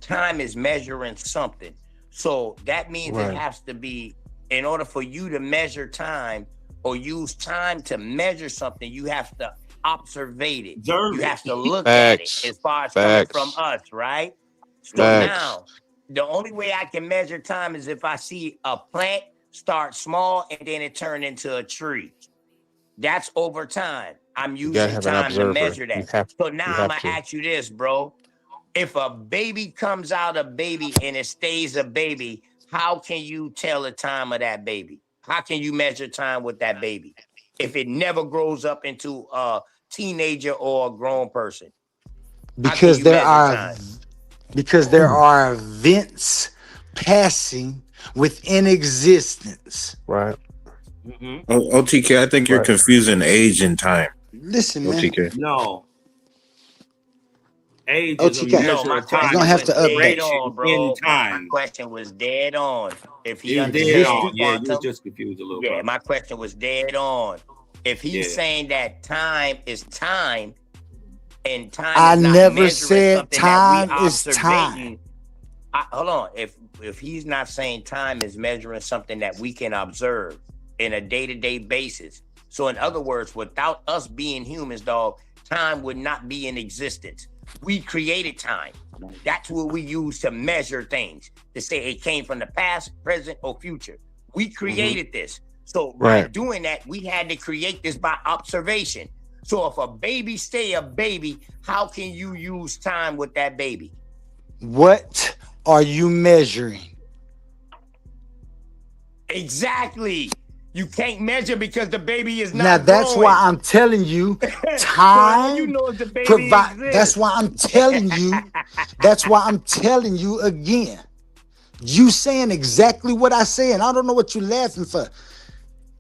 Speaker 7: time is measuring something. So that means
Speaker 10: Right.
Speaker 7: it has to be, in order for you to measure time or use time to measure something, you have to observe it.
Speaker 9: Observe
Speaker 7: You
Speaker 9: it.
Speaker 7: have to look
Speaker 10: Facts.
Speaker 7: at it as far as coming from
Speaker 10: Facts.
Speaker 7: us, right? So
Speaker 10: Facts.
Speaker 7: now, the only way I can measure time is if I see a plant start small and then it turn into a tree. That's over time. I'm
Speaker 10: You gotta
Speaker 7: using
Speaker 10: have an
Speaker 7: time to
Speaker 10: observer.
Speaker 7: measure
Speaker 10: You
Speaker 7: that.
Speaker 10: have
Speaker 7: So
Speaker 10: you
Speaker 7: now I'm
Speaker 10: have
Speaker 7: gonna
Speaker 10: to.
Speaker 7: ask you this, bro. If a baby comes out a baby and it stays a baby, how can you tell the time of that baby? How can you measure time with that baby if it never grows up into a teenager or a grown person? How can
Speaker 5: Because
Speaker 7: you
Speaker 5: there
Speaker 7: measure
Speaker 5: are
Speaker 7: time?
Speaker 5: because there are events passing within existence.
Speaker 10: Right.
Speaker 9: Mhm.
Speaker 8: OTK, I think you're
Speaker 10: Right.
Speaker 8: confusing age and time.
Speaker 5: Listen, man.
Speaker 8: OTK.
Speaker 9: No. Age is a
Speaker 5: OTK,
Speaker 7: No,
Speaker 9: measure
Speaker 7: my
Speaker 9: of
Speaker 5: you're
Speaker 9: time.
Speaker 7: question
Speaker 5: gonna have
Speaker 9: It's
Speaker 5: to
Speaker 9: a
Speaker 7: was dead
Speaker 5: update.
Speaker 7: on,
Speaker 9: duration
Speaker 7: bro.
Speaker 9: in
Speaker 7: My
Speaker 9: time.
Speaker 7: question was dead on. If he
Speaker 9: You dead on.
Speaker 7: understands
Speaker 9: Yeah, you was
Speaker 7: quantum,
Speaker 9: just confused a little,
Speaker 7: yeah,
Speaker 9: brother.
Speaker 7: my question was dead on. If he's
Speaker 9: Yeah.
Speaker 7: saying that time is time and time
Speaker 5: I
Speaker 7: is not
Speaker 5: never
Speaker 7: measuring
Speaker 5: said
Speaker 7: something that
Speaker 5: time
Speaker 7: we
Speaker 5: is time.
Speaker 7: observating, hold on. If he's not saying time is measuring something that we can observe in a day-to-day basis, so in other words, without us being humans, dog, time would not be in existence. We created time. That's what we use to measure things, to say it came from the past, present, or future. We created this. So by
Speaker 10: Right.
Speaker 7: doing that, we had to create this by observation. So if a baby stay a baby, how can you use time with that baby?
Speaker 5: What are you measuring?
Speaker 7: Exactly. You can't measure because the baby is not
Speaker 5: Now that's
Speaker 7: growing.
Speaker 5: why I'm telling you
Speaker 7: So all you
Speaker 5: time
Speaker 7: know is the baby
Speaker 5: provide.
Speaker 7: exists.
Speaker 5: That's why I'm telling you. That's why I'm telling you again. You saying exactly what I say, and I don't know what you're laughing for.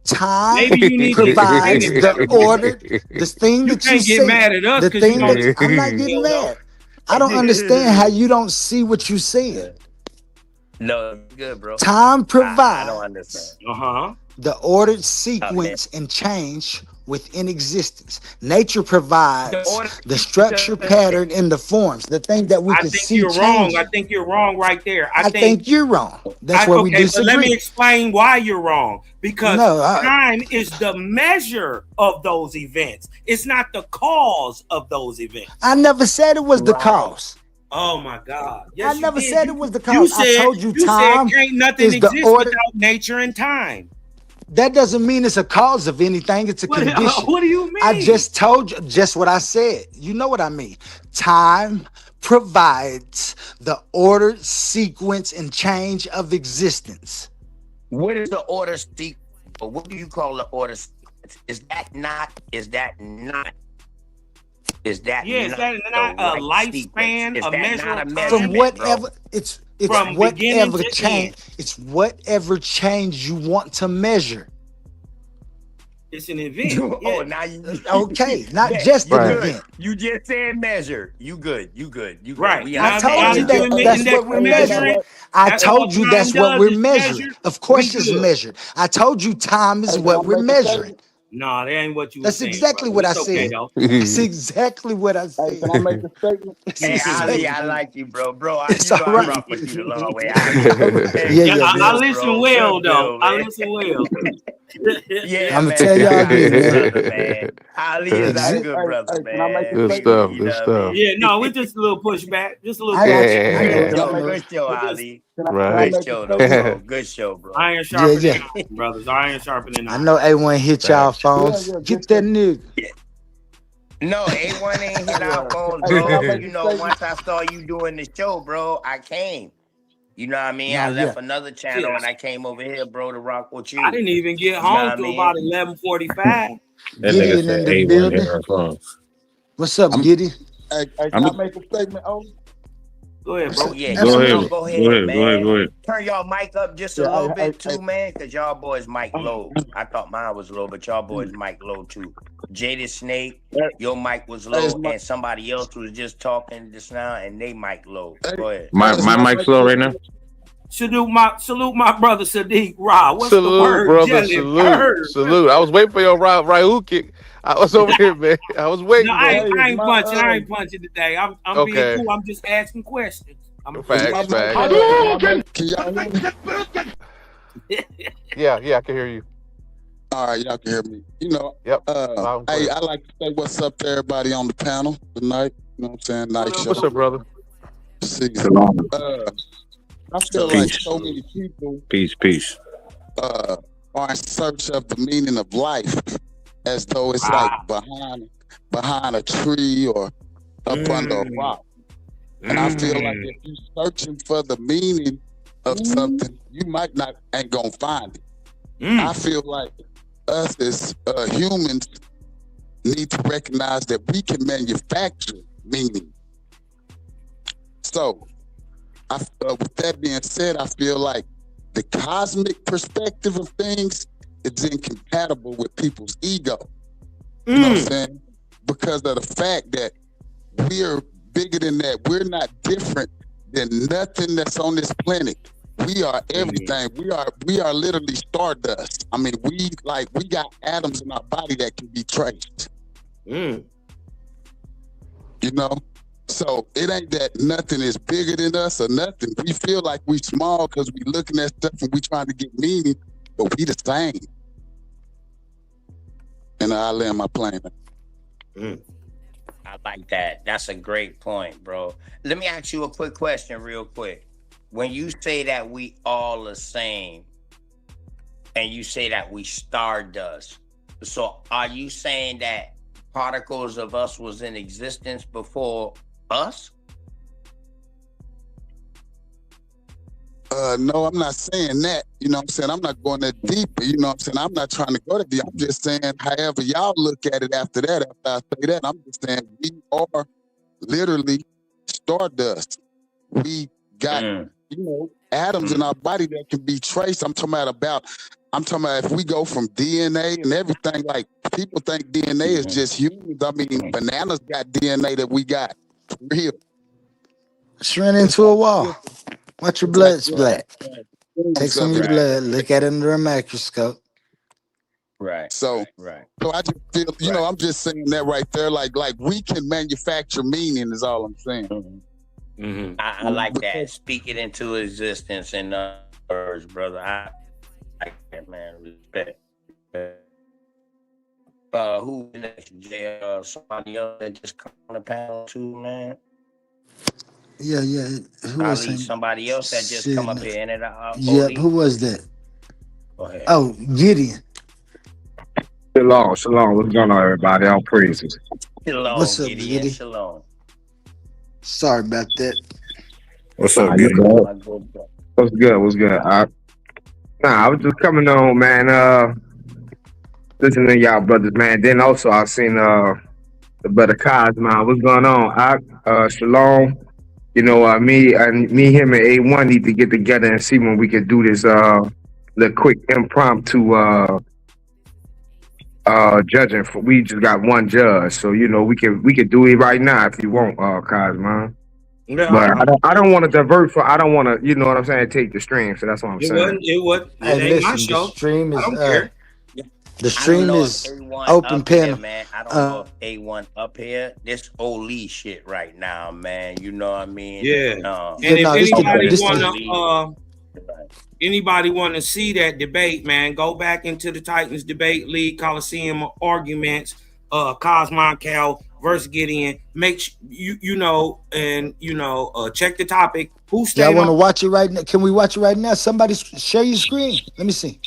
Speaker 5: Time
Speaker 9: Maybe you need to explain
Speaker 5: provides
Speaker 9: it
Speaker 5: the
Speaker 9: better, bro.
Speaker 5: order, this thing
Speaker 9: You
Speaker 5: that you
Speaker 9: can't get
Speaker 5: said,
Speaker 9: mad at us
Speaker 5: the
Speaker 9: because you
Speaker 5: thing
Speaker 9: don't
Speaker 5: that I'm not
Speaker 9: you
Speaker 5: getting
Speaker 9: know.
Speaker 5: mad. I don't understand how you don't see what you said.
Speaker 7: No, good, bro.
Speaker 5: Time
Speaker 7: I don't
Speaker 5: provides
Speaker 7: understand.
Speaker 9: Uh-huh.
Speaker 5: the ordered
Speaker 7: Okay.
Speaker 5: sequence and change within existence. Nature provides
Speaker 7: The order,
Speaker 5: the structure, pattern, and the forms, the thing that we
Speaker 9: I
Speaker 5: can
Speaker 9: think
Speaker 5: see
Speaker 9: you're wrong. I
Speaker 5: changing.
Speaker 9: think you're wrong right there.
Speaker 5: I think you're wrong. That's where we
Speaker 9: okay, but let me
Speaker 5: disagree.
Speaker 9: explain why you're wrong. Because
Speaker 5: No,
Speaker 9: time is the measure of those events. It's not the cause of those events.
Speaker 5: I never said it was the
Speaker 7: right.
Speaker 5: cause.
Speaker 9: Oh my God!
Speaker 5: I
Speaker 9: Yes, you
Speaker 5: never
Speaker 9: did.
Speaker 5: said it was the
Speaker 9: You
Speaker 5: cause. I
Speaker 9: said
Speaker 5: told you
Speaker 9: you
Speaker 5: time
Speaker 9: said can't nothing
Speaker 5: is the
Speaker 9: exist
Speaker 5: order.
Speaker 9: without nature and time.
Speaker 5: That doesn't mean it's a cause of anything. It's a
Speaker 9: What,
Speaker 5: condition.
Speaker 9: what do you mean?
Speaker 5: I just told you just what I said. You know what I mean. Time provides the ordered sequence and change of existence.
Speaker 7: What is the order sequence? Or what do you call the order sequence? Is that not? Is that not? Is that
Speaker 9: Yeah, is
Speaker 7: not
Speaker 9: that
Speaker 7: the
Speaker 9: not a
Speaker 7: right
Speaker 9: lifespan,
Speaker 7: sequence? Is
Speaker 9: a
Speaker 7: that
Speaker 9: measure
Speaker 7: not a
Speaker 9: of time?
Speaker 5: From
Speaker 7: measurement,
Speaker 5: whatever
Speaker 7: bro?
Speaker 5: it's
Speaker 9: From beginning
Speaker 5: whatever
Speaker 9: to
Speaker 5: change.
Speaker 9: end.
Speaker 5: It's whatever change you want to measure.
Speaker 9: It's an event.
Speaker 7: Oh,
Speaker 9: Yeah.
Speaker 7: now you
Speaker 5: Okay, not
Speaker 7: Yeah,
Speaker 5: just
Speaker 7: you
Speaker 5: an
Speaker 10: Right.
Speaker 7: good.
Speaker 5: event.
Speaker 7: You just said measure. You good. You good. You good.
Speaker 9: Right.
Speaker 7: We
Speaker 5: I
Speaker 9: Now,
Speaker 5: told
Speaker 9: now
Speaker 5: you
Speaker 9: that you
Speaker 5: that
Speaker 9: admitting
Speaker 5: that's
Speaker 9: that
Speaker 5: what
Speaker 9: we're
Speaker 5: we're measuring.
Speaker 9: measuring,
Speaker 5: I
Speaker 9: that's all
Speaker 5: told you
Speaker 9: time
Speaker 5: that's what
Speaker 9: does
Speaker 5: we're
Speaker 9: is
Speaker 5: measuring.
Speaker 9: measure.
Speaker 5: Of
Speaker 9: We
Speaker 5: course it's
Speaker 9: good.
Speaker 5: measured. I told you time is what we're measuring.
Speaker 9: No, that ain't what you were
Speaker 5: That's
Speaker 9: saying,
Speaker 5: exactly
Speaker 9: brother.
Speaker 5: what I
Speaker 9: It's okay
Speaker 5: said.
Speaker 9: though.
Speaker 5: That's exactly what I said. That's
Speaker 7: Hey, Ali,
Speaker 5: exactly.
Speaker 7: I like you, bro.
Speaker 5: It's
Speaker 7: You know
Speaker 5: all
Speaker 7: I
Speaker 5: right.
Speaker 7: rock with you the long way. Ali. Hey,
Speaker 5: Yeah,
Speaker 9: Yeah,
Speaker 7: good
Speaker 5: yeah,
Speaker 9: I
Speaker 7: bill,
Speaker 9: listen
Speaker 7: bro.
Speaker 9: well
Speaker 7: Good
Speaker 9: though.
Speaker 7: bill,
Speaker 9: I
Speaker 7: man.
Speaker 9: listen well.
Speaker 7: Yeah,
Speaker 5: I'm gonna
Speaker 7: man.
Speaker 5: tell
Speaker 7: You
Speaker 5: y'all
Speaker 7: got a
Speaker 5: this,
Speaker 7: good
Speaker 5: man.
Speaker 7: brother, man. Ali is our good brother, man.
Speaker 10: Good stuff.
Speaker 7: You
Speaker 10: Good
Speaker 7: know what I
Speaker 10: stuff.
Speaker 7: mean?
Speaker 9: Yeah, no, we just a little pushback. Just a little
Speaker 5: I got you.
Speaker 9: pushback.
Speaker 5: I
Speaker 7: Good
Speaker 5: know it. I
Speaker 7: show.
Speaker 5: know it.
Speaker 7: Good show,
Speaker 9: We just
Speaker 7: Ali.
Speaker 10: Right.
Speaker 7: Good show, though, bro. Good show, bro.
Speaker 9: iron
Speaker 5: Yeah,
Speaker 9: sharpening
Speaker 5: yeah.
Speaker 9: iron, brothers. Iron sharpening
Speaker 5: I
Speaker 9: iron.
Speaker 5: know A1 hit y'all
Speaker 10: Facts.
Speaker 5: phones. Get that nigga.
Speaker 7: No, A1 ain't hit our phones, bro. You know, once I saw you doing the show, bro, I came. You know what I mean? I
Speaker 5: Not
Speaker 7: left
Speaker 5: yet.
Speaker 7: another channel
Speaker 9: Yeah.
Speaker 7: and I came over here, bro, to rock with you.
Speaker 9: I didn't even get
Speaker 7: You know
Speaker 9: home
Speaker 7: what I
Speaker 9: till
Speaker 7: mean?
Speaker 9: about 11:45.
Speaker 8: That nigga
Speaker 5: Gideon
Speaker 8: said
Speaker 5: in the
Speaker 8: A1
Speaker 5: building.
Speaker 8: error phone.
Speaker 5: What's up,
Speaker 10: I'm-
Speaker 5: Giddy?
Speaker 10: Hey,
Speaker 8: I'm
Speaker 10: can
Speaker 8: a-
Speaker 10: I make a statement? Oh,
Speaker 9: Go ahead,
Speaker 5: What's
Speaker 9: bro.
Speaker 5: up?
Speaker 7: Yeah,
Speaker 8: Go ahead.
Speaker 7: y'all go ahead, man.
Speaker 8: Go ahead.
Speaker 7: Turn y'all mic up just a
Speaker 10: Yeah,
Speaker 7: little
Speaker 10: I-
Speaker 7: bit
Speaker 10: I-
Speaker 7: too, man, because y'all boys mic low. I thought mine was low, but y'all boys mic low too. Jaded Snake,
Speaker 10: Hey,
Speaker 7: your mic was
Speaker 10: hey,
Speaker 7: low,
Speaker 10: is my-
Speaker 7: and somebody else was just talking just now, and they mic low.
Speaker 10: Hey,
Speaker 7: Go ahead.
Speaker 8: My
Speaker 10: is
Speaker 8: my
Speaker 10: my
Speaker 8: mic's low right now.
Speaker 9: Salute my brother Sadiq Ra. What's the
Speaker 11: Salute,
Speaker 9: word,
Speaker 11: brother.
Speaker 9: Jelly
Speaker 11: Salute.
Speaker 9: Bird?
Speaker 11: Salute. I was waiting for your Ryu kick. I was over here, man. I was
Speaker 9: No,
Speaker 11: waiting
Speaker 9: I
Speaker 11: for
Speaker 9: ain't,
Speaker 11: it.
Speaker 9: I ain't
Speaker 10: my,
Speaker 9: punching. I ain't punching today. I'm being
Speaker 11: Okay.
Speaker 9: cool. I'm just asking questions. I'm
Speaker 10: is my
Speaker 11: Facts,
Speaker 10: mic
Speaker 11: facts.
Speaker 10: Can y'all hear me?
Speaker 11: Yeah, I can hear you.
Speaker 10: All right, y'all can hear me. You know,
Speaker 11: Yep. Loud and
Speaker 10: hey,
Speaker 11: clear.
Speaker 10: I like to say what's up to everybody on the panel tonight. You know what I'm saying? Nice show.
Speaker 11: What's up, brother?
Speaker 10: See, I feel like so many people
Speaker 8: Peace.
Speaker 10: are in search of the meaning of life, as though it's like behind a tree or up under a rock. And I feel like if you're searching for the meaning of something, you ain't gonna find it. I feel like us as humans need to recognize that we can manufacture meaning. So, with that being said, I feel like the cosmic perspective of things is incompatible with people's ego. You know what I'm saying? Because of the fact that we're bigger than that. We're not different than nothing that's on this planet. We are everything. We are literally stardust. I mean, we got atoms in our body that can be traced. You know? So it ain't that nothing is bigger than us or nothing. We feel like we small because we looking at stuff and we trying to get meaning, but we the same. And I land my plane.
Speaker 7: I like that. That's a great point, bro. Let me ask you a quick question real quick. When you say that we all the same and you say that we stardust, so are you saying that particles of us was in existence before us?
Speaker 10: No, I'm not saying that. You know what I'm saying? I'm not going that deep. You know what I'm saying? I'm not trying to go that deep. I'm just saying, however y'all look at it after that, after I say that, I'm just saying we are literally stardust. We got, atoms in our body that can be traced. I'm talking about if we go from DNA and everything, like people think DNA is just humans. I mean, bananas got DNA that we got. For real.
Speaker 5: Just ran into a wall. Watch your blood splat. Take some of your blood, look at it under a microscope.
Speaker 7: Right.
Speaker 10: So I just feel, I'm just saying that right there. Like we can manufacture meaning is all I'm saying.
Speaker 7: I like that. Speak it into existence in words, brother. I like that, man. Respect. Who next? Somebody else that just come on the panel too, man.
Speaker 5: Yeah. Who was
Speaker 7: Probably
Speaker 5: saying?
Speaker 7: somebody else that just come up here and
Speaker 5: Yep. Who was that?
Speaker 7: Go ahead.
Speaker 5: Oh, Gideon.
Speaker 12: Shalom. What's going on, everybody? All praises.
Speaker 7: Shalom,
Speaker 5: What's up,
Speaker 7: Gideon?
Speaker 5: Gideon?
Speaker 7: Shalom.
Speaker 5: Sorry about that.
Speaker 8: What's up,
Speaker 12: you
Speaker 8: Gideon?
Speaker 12: know, What's good? I was just coming on, man. Listening to y'all brothers, man. Then also I seen the brother Cosmo. What's going on? Shalom. You know, me, him, and A1 need to get together and see when we can do this little quick impromptu judging. We just got one judge, so we can do it right now if you want, Cosmo.
Speaker 9: Yeah,
Speaker 12: But I don't want to divert for. I don't want to, you know what I'm saying, take the stream. So that's what I'm saying.
Speaker 9: It
Speaker 5: Hey,
Speaker 9: ain't my
Speaker 5: listen,
Speaker 9: show.
Speaker 5: the stream
Speaker 9: I
Speaker 5: is
Speaker 9: don't care.
Speaker 5: the stream is open panel.
Speaker 7: Man, I don't know if A1 up here. This Oli shit right now, man. You know what I mean?
Speaker 9: Yeah. And
Speaker 5: Yeah, no,
Speaker 9: if
Speaker 5: this
Speaker 9: anybody want to see that debate, man, go back into the Titans Debate League Coliseum arguments. Cosmo Cal versus Gideon. Make sure check the topic. Who stayed
Speaker 5: Y'all want to
Speaker 9: on?
Speaker 5: watch it right now? Can we watch it right now? Somebody share your screen. Let me see.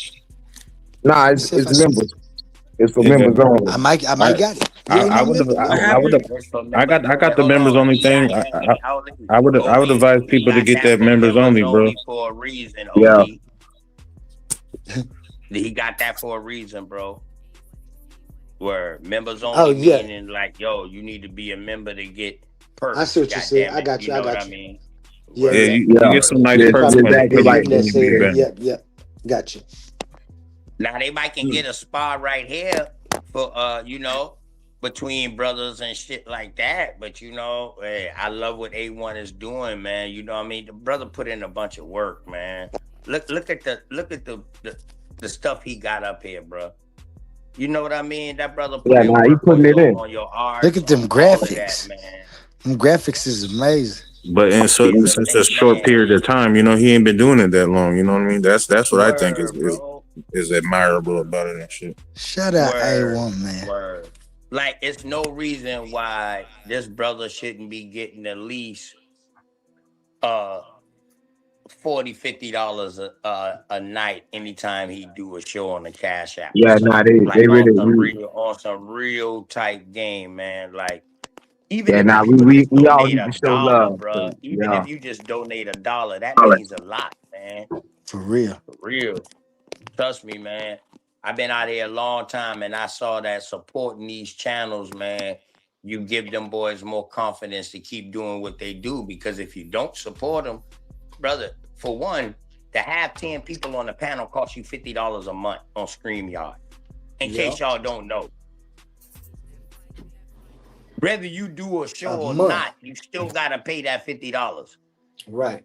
Speaker 12: Nah,
Speaker 5: Let me
Speaker 12: it's
Speaker 5: see if I see
Speaker 12: members. It's for
Speaker 8: Yeah,
Speaker 12: members only.
Speaker 5: I might got it. You ain't
Speaker 8: I
Speaker 5: no
Speaker 8: would have,
Speaker 5: member.
Speaker 9: What
Speaker 8: I would have,
Speaker 9: happened?
Speaker 7: It's for
Speaker 8: I
Speaker 7: members
Speaker 8: got
Speaker 7: only.
Speaker 8: the
Speaker 7: Hold
Speaker 8: members
Speaker 7: on.
Speaker 8: only thing. I would
Speaker 7: OG,
Speaker 8: advise
Speaker 7: he
Speaker 8: people to
Speaker 7: got
Speaker 8: get
Speaker 7: that
Speaker 8: that
Speaker 7: for
Speaker 8: members
Speaker 7: members
Speaker 8: only, bro.
Speaker 7: only for a reason,
Speaker 12: Yeah.
Speaker 7: OG. He got that for a reason, bro. Where members
Speaker 5: Oh
Speaker 7: only
Speaker 5: yeah,
Speaker 7: meaning like, yo, you need to be a member to get
Speaker 5: I see
Speaker 7: perks.
Speaker 5: what you
Speaker 7: God
Speaker 5: said.
Speaker 7: damn
Speaker 5: I
Speaker 7: it.
Speaker 5: got
Speaker 7: You
Speaker 5: you. I
Speaker 7: know what
Speaker 5: got
Speaker 7: I
Speaker 5: you.
Speaker 7: mean?
Speaker 5: Yeah,
Speaker 8: Yeah,
Speaker 5: yeah.
Speaker 8: you
Speaker 12: Yeah.
Speaker 8: get some nice
Speaker 5: You're
Speaker 12: That's
Speaker 8: perks
Speaker 5: probably
Speaker 8: when
Speaker 12: exactly
Speaker 5: maybe
Speaker 12: right.
Speaker 5: getting that
Speaker 8: you be a
Speaker 5: said.
Speaker 8: member.
Speaker 5: Yep, yep. Got you.
Speaker 7: Now they might can get a spot right here for between brothers and shit like that. But hey, I love what A1 is doing, man. You know what I mean? The brother put in a bunch of work, man. Look at the stuff he got up here, bro. You know what I mean? That brother put
Speaker 12: Yeah,
Speaker 7: in
Speaker 12: nah, he
Speaker 7: work
Speaker 12: putting it in.
Speaker 7: on your art,
Speaker 5: Look at them
Speaker 7: on all of that,
Speaker 5: graphics.
Speaker 7: man.
Speaker 5: Them graphics is amazing.
Speaker 8: But in so
Speaker 7: It's
Speaker 8: since a short
Speaker 7: man.
Speaker 8: period of time, he ain't been doing it that long. You know what I mean? That's what I think
Speaker 7: Word, bro.
Speaker 8: is admirable about it and shit.
Speaker 5: Shout out
Speaker 7: Word,
Speaker 5: A1, man.
Speaker 7: word. Like, it's no reason why this brother shouldn't be getting at least $40, $50 a night anytime he do a show on the Cash App.
Speaker 12: Yeah, nah, they
Speaker 7: Like
Speaker 12: really
Speaker 7: on some real type game, man. Like, even
Speaker 12: yeah,
Speaker 7: if
Speaker 12: nah,
Speaker 7: you
Speaker 12: we
Speaker 7: just
Speaker 12: all
Speaker 7: donate
Speaker 12: need to
Speaker 7: a
Speaker 12: show
Speaker 7: dollar,
Speaker 12: love.
Speaker 7: bro.
Speaker 12: So,
Speaker 7: Even
Speaker 12: yeah.
Speaker 7: if you just donate $1, that means a lot, man.
Speaker 5: For real.
Speaker 7: For real. Trust me, man. I've been out here a long time and I saw that supporting these channels, man, you give them boys more confidence to keep doing what they do. Because if you don't support them, brother, for one, to have 10 people on the panel costs you $50 a month on StreamYard. In case y'all don't know. Whether you do a show or not, you still gotta pay that $50.
Speaker 5: Right.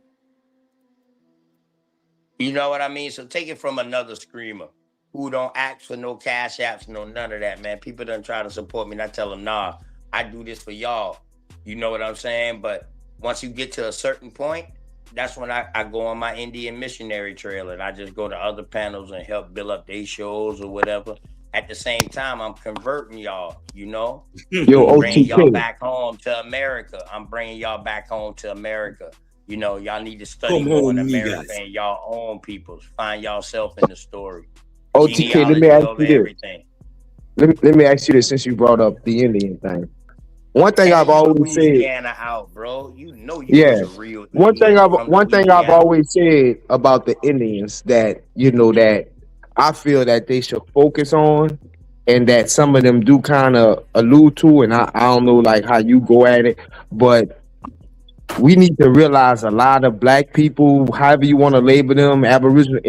Speaker 7: You know what I mean? So take it from another screamer who don't ask for no cash apps, no none of that, man. People done try to support me and I tell them, nah, I do this for y'all. You know what I'm saying? But once you get to a certain point, that's when I go on my Indian missionary trail and I just go to other panels and help build up their shows or whatever. At the same time, I'm converting y'all,
Speaker 12: Yo,
Speaker 7: bringing y'all
Speaker 12: OTK.
Speaker 7: back home to America. I'm bringing y'all back home to America. Y'all need to study
Speaker 9: Come
Speaker 7: more in
Speaker 9: on,
Speaker 7: America
Speaker 9: niggas.
Speaker 7: and y'all own peoples. Find yourself in the story.
Speaker 12: OTK, let me
Speaker 7: Genealogy
Speaker 12: ask
Speaker 7: over
Speaker 12: you this.
Speaker 7: everything.
Speaker 12: Let me ask you this since you brought up the Indian thing. One thing I've always said,
Speaker 7: Louisiana out, bro. You know you
Speaker 12: yeah.
Speaker 7: was a real
Speaker 12: One thing
Speaker 7: Indian from
Speaker 12: I've
Speaker 7: Louisiana.
Speaker 12: always said about the Indians that that I feel that they should focus on, and that some of them do kind of allude to, and I don't know like how you go at it, but we need to realize a lot of black people, however you want to label them, Aboriginal,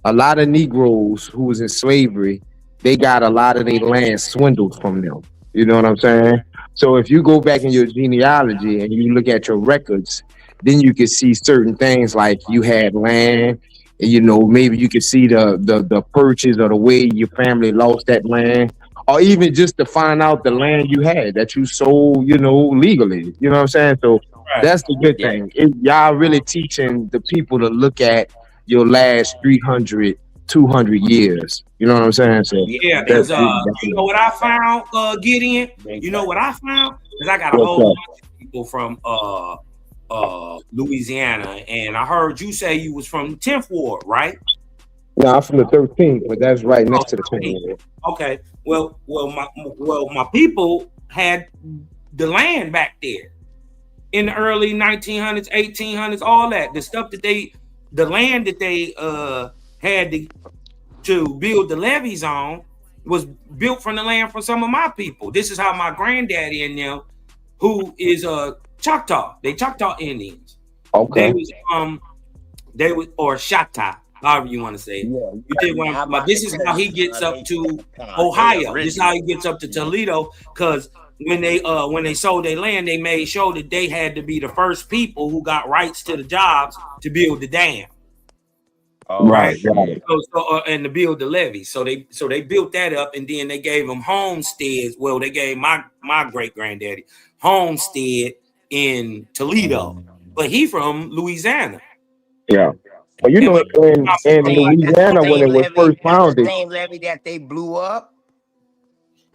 Speaker 12: a lot of Negroes who was in slavery, they got a lot of their land swindled from them. You know what I'm saying? So if you go back in your genealogy and you look at your records, then you can see certain things like you had land, and, maybe you can see the purchase or the way your family lost that land, or even just to find out the land you had that you sold, legally. You know what I'm saying? So that's the good
Speaker 7: Yeah.
Speaker 12: thing. Y'all really teaching the people to look at your last 300, 200 years. You know what I'm saying? So
Speaker 9: Yeah,
Speaker 12: that's
Speaker 9: because you know what I found, Gideon? You know what I found? Because I got a
Speaker 12: What's
Speaker 9: whole
Speaker 12: up?
Speaker 9: bunch of people from Louisiana, and I heard you say you was from 10th Ward, right?
Speaker 12: No, I'm from the 13th, but that's right next to the 10th Ward.
Speaker 9: Okay. Well, my people had the land back there in the early 1900s, 1800s, all that. The land that they had to build the levees on was built from the land from some of my people. This is how my granddaddy and them, who is Choctaw, they Choctaw Indians.
Speaker 12: Okay.
Speaker 9: They was or Shatta, however you want to say it. You did one, but this is how he gets up to Ohio. This is how he gets up to Toledo, because when they sold their land, they made sure that they had to be the first people who got rights to the jobs to build the dam.
Speaker 12: Right. Got it.
Speaker 9: And to build the levee. So they built that up, and then they gave them homesteads. Well, they gave my great granddaddy homestead in Toledo, but he from Louisiana.
Speaker 12: Yeah. But in Louisiana when it was first founded,
Speaker 7: the same levee that they blew up.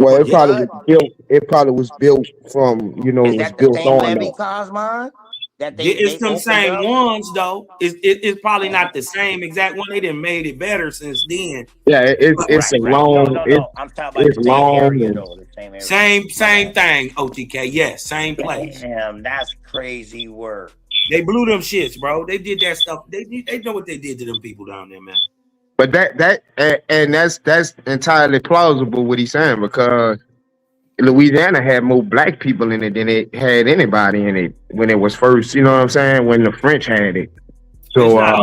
Speaker 12: well, it probably was built. It probably was built from,
Speaker 7: Is
Speaker 12: it was
Speaker 7: that the
Speaker 12: built
Speaker 7: same
Speaker 12: on
Speaker 7: levee,
Speaker 12: that.
Speaker 7: Cosmon? that
Speaker 9: It's
Speaker 7: they
Speaker 9: them
Speaker 7: opened
Speaker 9: same
Speaker 7: up?
Speaker 9: ones though. It's probably not the same exact one. They done made it better since then.
Speaker 12: Yeah, it's
Speaker 7: Right,
Speaker 12: a
Speaker 7: right. No,
Speaker 12: long,
Speaker 7: no, no. I'm talking about
Speaker 12: it's
Speaker 7: the same
Speaker 12: long
Speaker 7: area
Speaker 12: and
Speaker 7: though. The same area.
Speaker 9: Same thing, OTK. Yes, same place.
Speaker 7: Damn, that's crazy work.
Speaker 9: They blew them shits, bro. They did that stuff. They know what they did to them people down there, man.
Speaker 12: but that's entirely plausible what he's saying because Louisiana had more black people in it than it had anybody in it when it was first. You know what I'm saying? When the French had it.
Speaker 9: It's
Speaker 12: So
Speaker 9: not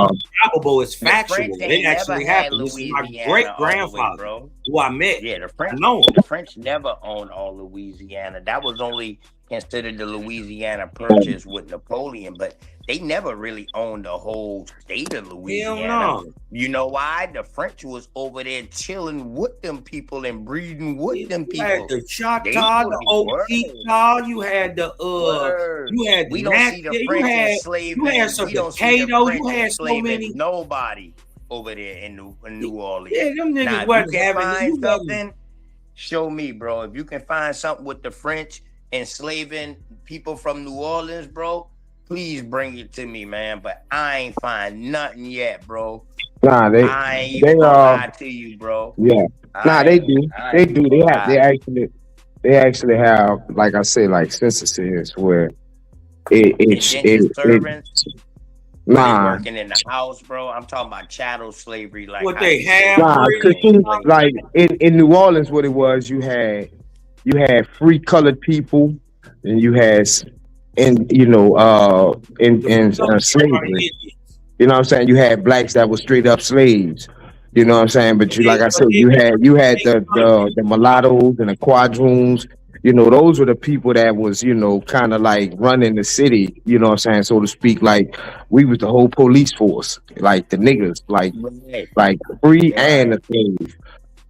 Speaker 9: probable, it's
Speaker 7: The
Speaker 9: factual.
Speaker 7: French
Speaker 9: It
Speaker 7: ain't never
Speaker 9: actually
Speaker 7: had
Speaker 9: happened. This is my
Speaker 7: Louisiana
Speaker 9: great
Speaker 7: all the way,
Speaker 9: grandfather
Speaker 7: bro.
Speaker 9: who I met.
Speaker 7: Yeah,
Speaker 9: I know him.
Speaker 7: the French never owned all Louisiana. That was only considered the Louisiana Purchase with Napoleon, but they never really owned the whole state of
Speaker 9: Hell
Speaker 7: Louisiana.
Speaker 9: no.
Speaker 7: You know why? The French was over there chilling with them people and breeding with them
Speaker 9: You had
Speaker 7: people.
Speaker 9: the
Speaker 7: They
Speaker 9: Choctaw, the
Speaker 7: word,
Speaker 9: Oteetah, you had the
Speaker 7: word.
Speaker 9: you had
Speaker 7: We
Speaker 9: the
Speaker 7: don't see the
Speaker 9: you
Speaker 7: French
Speaker 9: had
Speaker 7: enslaving.
Speaker 9: some
Speaker 7: We don't see the
Speaker 9: Decato,
Speaker 7: French
Speaker 9: you had so
Speaker 7: enslaving
Speaker 9: many.
Speaker 7: nobody over there in New Orleans.
Speaker 9: Yeah, them
Speaker 7: Now,
Speaker 9: niggas
Speaker 7: if you
Speaker 9: wasn't
Speaker 7: can
Speaker 9: having
Speaker 7: find
Speaker 9: you wasn't.
Speaker 7: something, show me, bro. If you can find something with the French enslaving people from New Orleans, bro, please bring it to me, man. But I ain't find nothing yet, bro.
Speaker 12: nah,
Speaker 7: I ain't even
Speaker 12: they
Speaker 7: gonna lie to you, bro.
Speaker 12: yeah. Nah,
Speaker 7: I
Speaker 12: they
Speaker 7: ain't,
Speaker 12: do.
Speaker 7: I
Speaker 12: They
Speaker 7: ain't
Speaker 12: do.
Speaker 7: gonna lie.
Speaker 12: They actually have, like I say, like censuses where
Speaker 7: Indentured servants, were they
Speaker 12: nah.
Speaker 7: working in the house, bro? I'm talking about chattel slavery, like
Speaker 9: What
Speaker 7: how
Speaker 9: they
Speaker 7: you say
Speaker 9: have
Speaker 12: Nah,
Speaker 9: breed?
Speaker 12: cause
Speaker 7: slave slavery.
Speaker 12: like in New Orleans, what it was, you had free colored people, and you had in
Speaker 9: The free colored people are the
Speaker 12: slavery.
Speaker 9: Indians.
Speaker 12: You know what I'm saying? You had blacks that were straight up slaves. You know what I'm saying? But you, like I
Speaker 9: But
Speaker 12: said,
Speaker 9: they
Speaker 12: you had
Speaker 9: colored people.
Speaker 12: the mulattoes and the quadroons. You know, those were the people that was, kind of like running the city, you know what I'm saying, so to speak. Like we was the whole police force, like the niggas,
Speaker 7: Right,
Speaker 12: like free and
Speaker 7: right.
Speaker 12: the slave.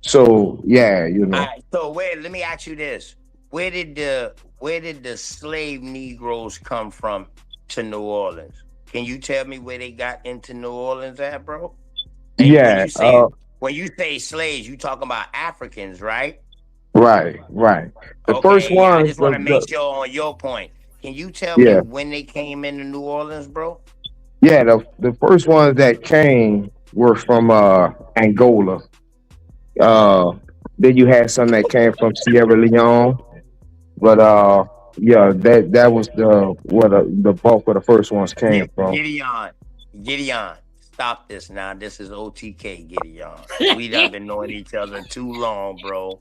Speaker 12: So yeah,
Speaker 7: All right. So let me ask you this: Where did the slave Negroes come from to New Orleans? Can you tell me where they got into New Orleans at, bro? And
Speaker 12: yeah,
Speaker 7: when you say slaves, you talking about Africans, right?
Speaker 12: right. The first
Speaker 7: Okay, yeah. I
Speaker 12: ones
Speaker 7: just want to
Speaker 12: was
Speaker 7: make sure on your point. Can you tell me
Speaker 12: yeah,
Speaker 7: when they came into New Orleans, bro?
Speaker 12: yeah. The first ones that came were from Angola. Uh, then you had some that came from Sierra Leone, but yeah, that was the bulk of the first ones came from.
Speaker 7: Gideon, stop this now. This is OTK, Gideon. We done been knowing each other too long, bro.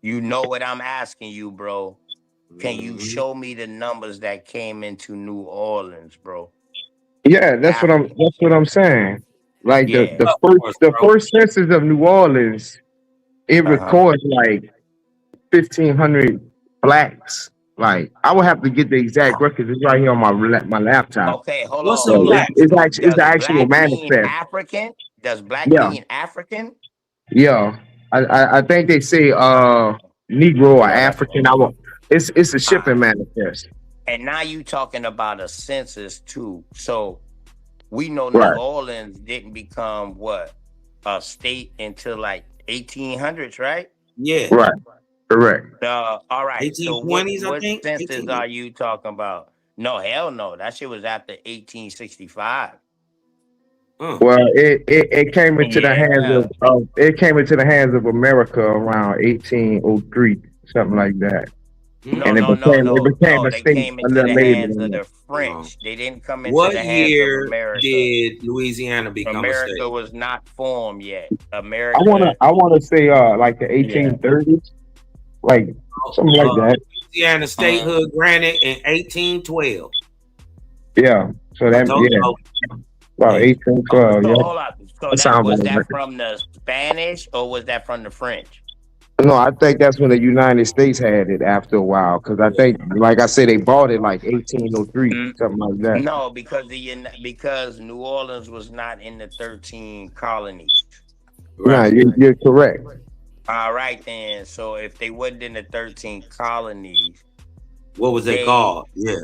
Speaker 7: You know what I'm asking you, bro. Can you show me the numbers that came into New Orleans, bro?
Speaker 12: Yeah, that's what I'm saying. Like
Speaker 7: Yeah.
Speaker 12: the first census of New Orleans, it records like 1,500 blacks. Like I would have to get the exact records. It's right here on my laptop.
Speaker 7: Okay, hold
Speaker 9: What's
Speaker 7: on.
Speaker 9: a
Speaker 7: Hold
Speaker 9: black?
Speaker 7: on.
Speaker 12: It's
Speaker 7: Does
Speaker 12: the actual
Speaker 7: black mean
Speaker 12: manifest.
Speaker 7: African? Does black
Speaker 12: Yeah,
Speaker 7: mean African?
Speaker 12: yeah. I think they say Negro or African. It's a shipping manifest.
Speaker 7: And now you talking about a census too. So we know New
Speaker 12: Right.
Speaker 7: Orleans didn't become what? A state until like 1800s, right?
Speaker 9: Yeah.
Speaker 12: Right. Correct.
Speaker 7: All right. So what
Speaker 9: 1820s, I think.
Speaker 7: census
Speaker 9: 18.
Speaker 7: are you talking about? No, hell no. That shit was after 1865.
Speaker 12: Well, it came into the hands
Speaker 7: Yeah.
Speaker 12: of it came into the hands of America around 1803, something like that.
Speaker 7: No,
Speaker 12: And it
Speaker 7: no, no,
Speaker 12: became
Speaker 7: no. No,
Speaker 12: a
Speaker 7: they
Speaker 12: state
Speaker 7: came
Speaker 12: a
Speaker 7: into
Speaker 12: little
Speaker 7: the
Speaker 12: later
Speaker 7: hands
Speaker 12: than
Speaker 7: of
Speaker 12: that.
Speaker 7: the French. They didn't come into
Speaker 9: What
Speaker 7: the hands of
Speaker 9: year
Speaker 7: America.
Speaker 9: did Louisiana become a
Speaker 7: America
Speaker 9: state?
Speaker 7: was not formed yet.
Speaker 12: I
Speaker 7: America,
Speaker 12: wanna say like the
Speaker 7: yeah.
Speaker 12: 1830s, like something like that.
Speaker 9: Louisiana statehood granted in 1812.
Speaker 12: Yeah. So
Speaker 9: I
Speaker 12: that
Speaker 9: told
Speaker 12: yeah,
Speaker 9: you.
Speaker 12: about 1812.
Speaker 7: So
Speaker 12: Yeah.
Speaker 7: hold on. So
Speaker 12: That sounds
Speaker 7: was
Speaker 12: about
Speaker 7: that
Speaker 12: right.
Speaker 7: from the Spanish or was that from the French?
Speaker 12: No, I think that's when the United States had it after a while, because I think, like I said, they bought it like 1803, something like that.
Speaker 7: No, because New Orleans was not in the 13 colonies.
Speaker 12: Nah, you're correct.
Speaker 7: All right then. So if they wasn't in the 13 colonies,
Speaker 9: What was it called? Yeah.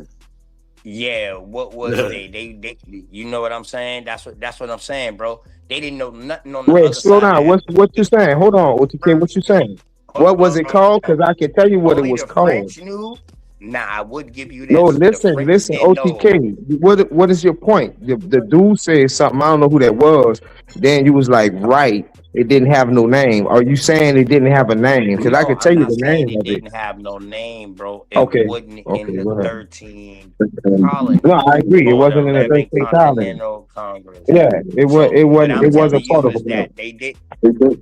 Speaker 7: Yeah, what was they? You know what I'm saying? That's what I'm saying, bro. They didn't know nothing on the
Speaker 12: Wait,
Speaker 7: other
Speaker 12: slow
Speaker 7: side.
Speaker 12: down. What you saying? Hold on, OTK. What you saying? What was it called? Because I can tell you what it
Speaker 7: Only
Speaker 12: was
Speaker 7: the
Speaker 12: called.
Speaker 7: French knew. Now I would give you
Speaker 12: No,
Speaker 7: this: the French
Speaker 12: listen,
Speaker 7: didn't know.
Speaker 12: OTK. What is your point? The dude said something. I don't know who that was. Then you was like, right, it didn't have no name. Are you saying it didn't have a name? Because I
Speaker 7: No,
Speaker 12: could tell
Speaker 7: I'm
Speaker 12: you
Speaker 7: not
Speaker 12: the
Speaker 7: saying
Speaker 12: name
Speaker 7: it
Speaker 12: of it.
Speaker 7: didn't have no name, bro. It
Speaker 12: Okay,
Speaker 7: wasn't in
Speaker 12: okay,
Speaker 7: the
Speaker 12: go ahead.
Speaker 7: 13
Speaker 12: No, I
Speaker 7: colonies
Speaker 12: agree. It
Speaker 7: or the
Speaker 12: wasn't in the
Speaker 7: 11
Speaker 12: 13th colony.
Speaker 7: Continental Congress.
Speaker 12: Yeah,
Speaker 7: So what I'm
Speaker 12: it
Speaker 7: telling
Speaker 12: wasn't part
Speaker 7: you
Speaker 12: of
Speaker 7: is
Speaker 12: it.
Speaker 7: that they did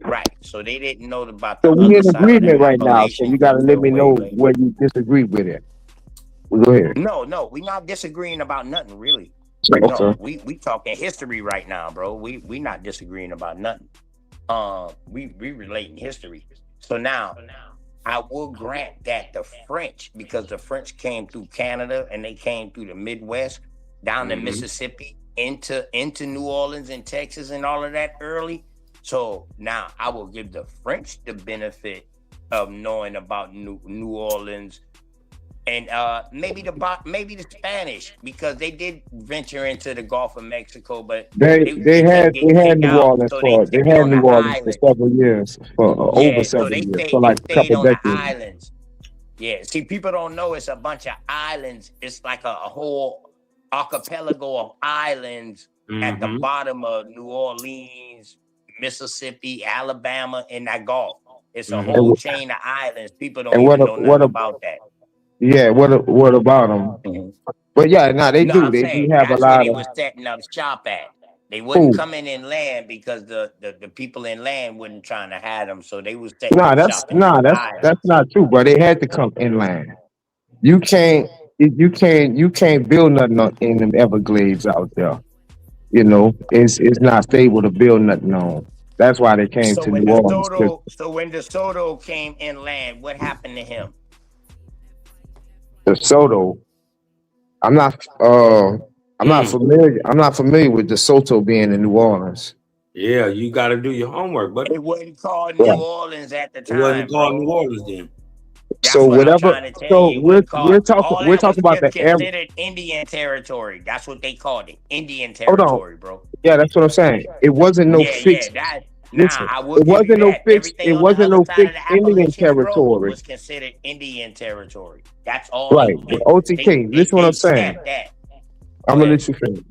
Speaker 7: right. So they didn't know about
Speaker 12: So
Speaker 7: the
Speaker 12: we
Speaker 7: other
Speaker 12: in
Speaker 7: side of the
Speaker 12: agreement right now. So
Speaker 7: Appalachian
Speaker 12: you gotta
Speaker 7: River
Speaker 12: let me know
Speaker 7: Waylay.
Speaker 12: where you disagree with it. Well, go ahead.
Speaker 7: No, we're not disagreeing about nothing really.
Speaker 12: Okay.
Speaker 7: No, we talking history right now, bro. We not disagreeing about nothing. We relating history. So now I will grant that the French, because the French came through Canada and they came through the Midwest, down to Mississippi, into New Orleans and Texas and all of that early. So now I will give the French the benefit of knowing about New Orleans, and maybe the Spanish, because they did venture into the Gulf of Mexico, but
Speaker 12: They
Speaker 7: kept getting
Speaker 12: had
Speaker 7: kicked
Speaker 12: New
Speaker 7: out,
Speaker 12: Orleans
Speaker 7: so they
Speaker 12: for
Speaker 7: stayed on the
Speaker 12: for
Speaker 7: island.
Speaker 12: several years, for over
Speaker 7: Yeah, so
Speaker 12: several years, for like a
Speaker 7: stayed
Speaker 12: couple
Speaker 7: on the
Speaker 12: decades.
Speaker 7: islands. Yeah, see, people don't know it's a bunch of islands. It's like a whole archipelago of islands at the bottom of New Orleans, Mississippi, Alabama, and that Gulf. It's a whole chain of islands. People don't
Speaker 12: And
Speaker 7: even know nothing about that.
Speaker 12: yeah, what about them? But yeah, no, they
Speaker 7: No,
Speaker 12: do.
Speaker 7: I'm
Speaker 12: They do
Speaker 7: saying
Speaker 12: have a
Speaker 7: that's where
Speaker 12: lot
Speaker 7: they
Speaker 12: of
Speaker 7: were setting up shop at. They wouldn't
Speaker 12: food.
Speaker 7: come in land because the people in land wasn't trying to have them, so they was setting
Speaker 12: Nah,
Speaker 7: up
Speaker 12: that's
Speaker 7: shop in these islands.
Speaker 12: that's not true, bro. They had to come inland. You can't you can't build nothing in them Everglades out there. You know, it's not stable to build nothing on. That's why they came
Speaker 7: So
Speaker 12: to
Speaker 7: when
Speaker 12: New Orleans.
Speaker 7: when DeSoto came inland, what happened to him?
Speaker 12: DeSoto, I'm not familiar with DeSoto being in New Orleans.
Speaker 9: Yeah, you got to do your homework, but
Speaker 7: It wasn't called
Speaker 12: Yeah.
Speaker 7: New Orleans at the
Speaker 9: it wasn't
Speaker 7: time,
Speaker 9: called
Speaker 7: bro.
Speaker 9: New Orleans then.
Speaker 7: That's
Speaker 12: So
Speaker 7: what I'm
Speaker 12: whatever.
Speaker 7: trying to tell
Speaker 12: So
Speaker 7: you. It wasn't called. All
Speaker 12: we're
Speaker 7: that was
Speaker 12: talking about
Speaker 7: just
Speaker 12: the air.
Speaker 7: considered Indian territory. That's what they called it, Indian
Speaker 12: Hold on.
Speaker 7: territory, bro.
Speaker 12: Yeah, that's what I'm saying. It wasn't no
Speaker 7: Yeah,
Speaker 12: fixed.
Speaker 7: that.
Speaker 12: Listen,
Speaker 7: I will
Speaker 12: it
Speaker 7: give you
Speaker 12: wasn't no
Speaker 7: that.
Speaker 12: fixed.
Speaker 7: Everything
Speaker 12: It
Speaker 7: on the
Speaker 12: wasn't
Speaker 7: other
Speaker 12: no
Speaker 7: side of
Speaker 12: fixed
Speaker 7: the
Speaker 12: Indian
Speaker 7: Appalachians, bro,
Speaker 12: territory.
Speaker 7: was considered Indian territory. That's all
Speaker 12: Right.
Speaker 7: they did.
Speaker 12: OTK, listen what I'm saying.
Speaker 7: Snapped that.
Speaker 12: I'm gonna let you finish.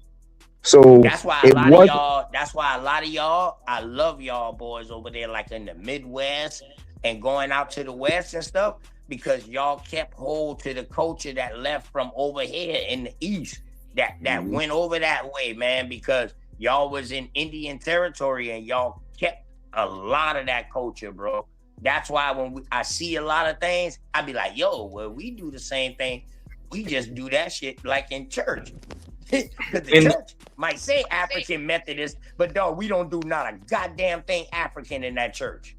Speaker 12: So
Speaker 7: That's why a
Speaker 12: it
Speaker 7: lot of
Speaker 12: was
Speaker 7: y'all. That's why a lot of y'all. I love y'all boys over there, like in the Midwest and going out to the West and stuff, because y'all kept hold to the culture that left from over here in the East. That went over that way, man, because y'all was in Indian territory and y'all kept a lot of that culture, bro. That's why when I see a lot of things, I be like, yo, well, we do the same thing. We just do that shit like in church. Because the church might say African Methodist, but dog, we don't do not a goddamn thing African in that church.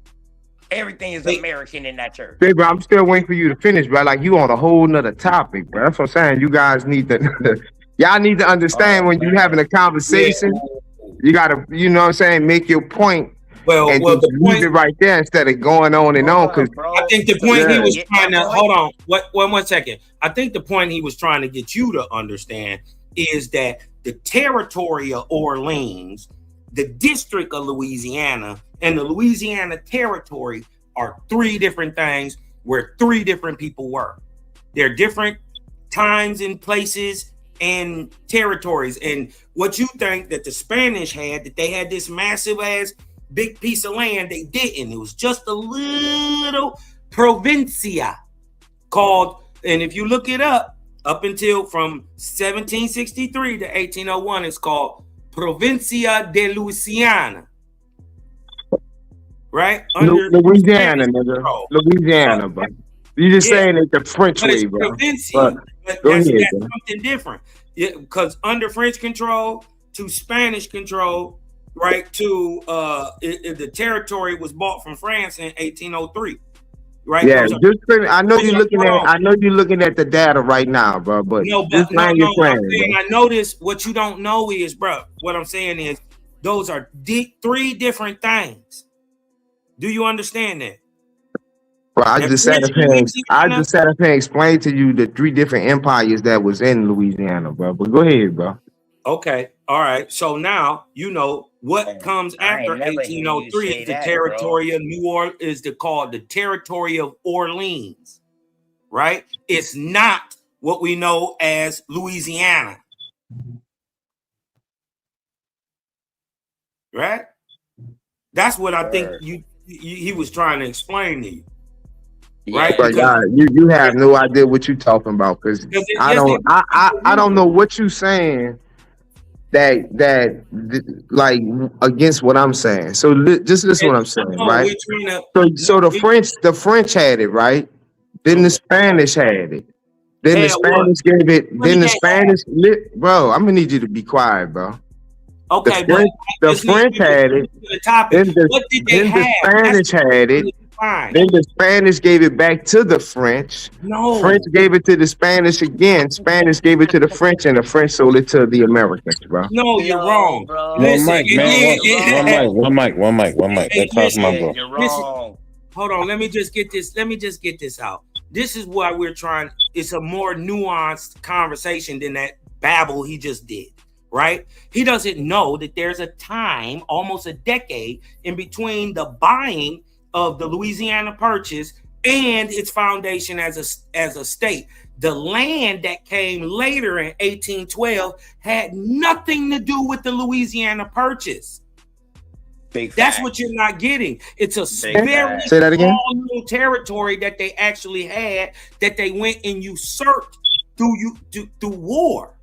Speaker 7: Everything is American in that church.
Speaker 12: Baby, I'm still waiting for you to finish, bro. Like you on a whole nother topic, bro. That's what I'm saying. You guys need to y'all need to understand when you're having a conversation, you gotta, you know what I'm saying, make your point.
Speaker 9: Well,
Speaker 12: and
Speaker 9: the
Speaker 12: leave
Speaker 9: point
Speaker 12: it right there instead of going on and on. Because
Speaker 9: I think the point he was trying to hold on. One second. I think the point he was trying to get you to understand is that the territory of Orleans, the district of Louisiana, and the Louisiana territory are three different things where three different people were. They're different times and places and territories. And what you think that the Spanish had, that they had this massive ass big piece of land, they didn't. It was just a little provincia called, and if you look it up until from 1763 to 1801, it's called Provincia de Louisiana. Right?
Speaker 12: Louisiana, nigga. Louisiana, bro. You just saying it the French way, bro.
Speaker 9: But that's something different. Yeah, because under French control to Spanish control, right, to the territory was bought from France in 1803. Right?
Speaker 12: Yeah, I know you're looking at the data right now, bro. But
Speaker 9: I notice what you don't know is, bro. What I'm saying is, those are three different things. Do you understand that?
Speaker 12: Well, I just sat up here and explained to you the three different empires that was in Louisiana, bro. But go ahead, bro.
Speaker 9: Okay, all right. So now you know what comes after 1803 is the territory of New Orleans, is called the territory of Orleans. right? It's not what we know as Louisiana, right? That's what I think he was trying to explain to you, right?
Speaker 12: But
Speaker 9: Because
Speaker 12: you have no idea what you're talking about because I don't know what you're saying that like against what I'm saying. So just listen what I'm saying, right? So the French had it, right? Then the Spanish had it. Then the Spanish gave it. Then the Spanish bro. I'm gonna need you to be quiet, bro.
Speaker 9: Okay,
Speaker 12: the French had it. Then the Spanish had it. Then the Spanish gave it back to the French.
Speaker 9: No.
Speaker 12: French gave it to the Spanish again. Spanish gave it to the French, and the French sold it to the Americans, bro.
Speaker 9: No, you're wrong.
Speaker 8: One mic, man. One mic. That cost my bro.
Speaker 9: You're wrong. Hold on. Let me just get this out. This is why we're trying. It's a more nuanced conversation than that babble he just did. Right? He doesn't know that there's a time, almost a decade, in between the buying of the Louisiana Purchase and its foundation as a state. The land that came later in 1812 had nothing to do with the Louisiana Purchase. That's what you're not getting. It's a very
Speaker 12: Say that again?
Speaker 9: small little territory that they actually had that they went and usurped through war.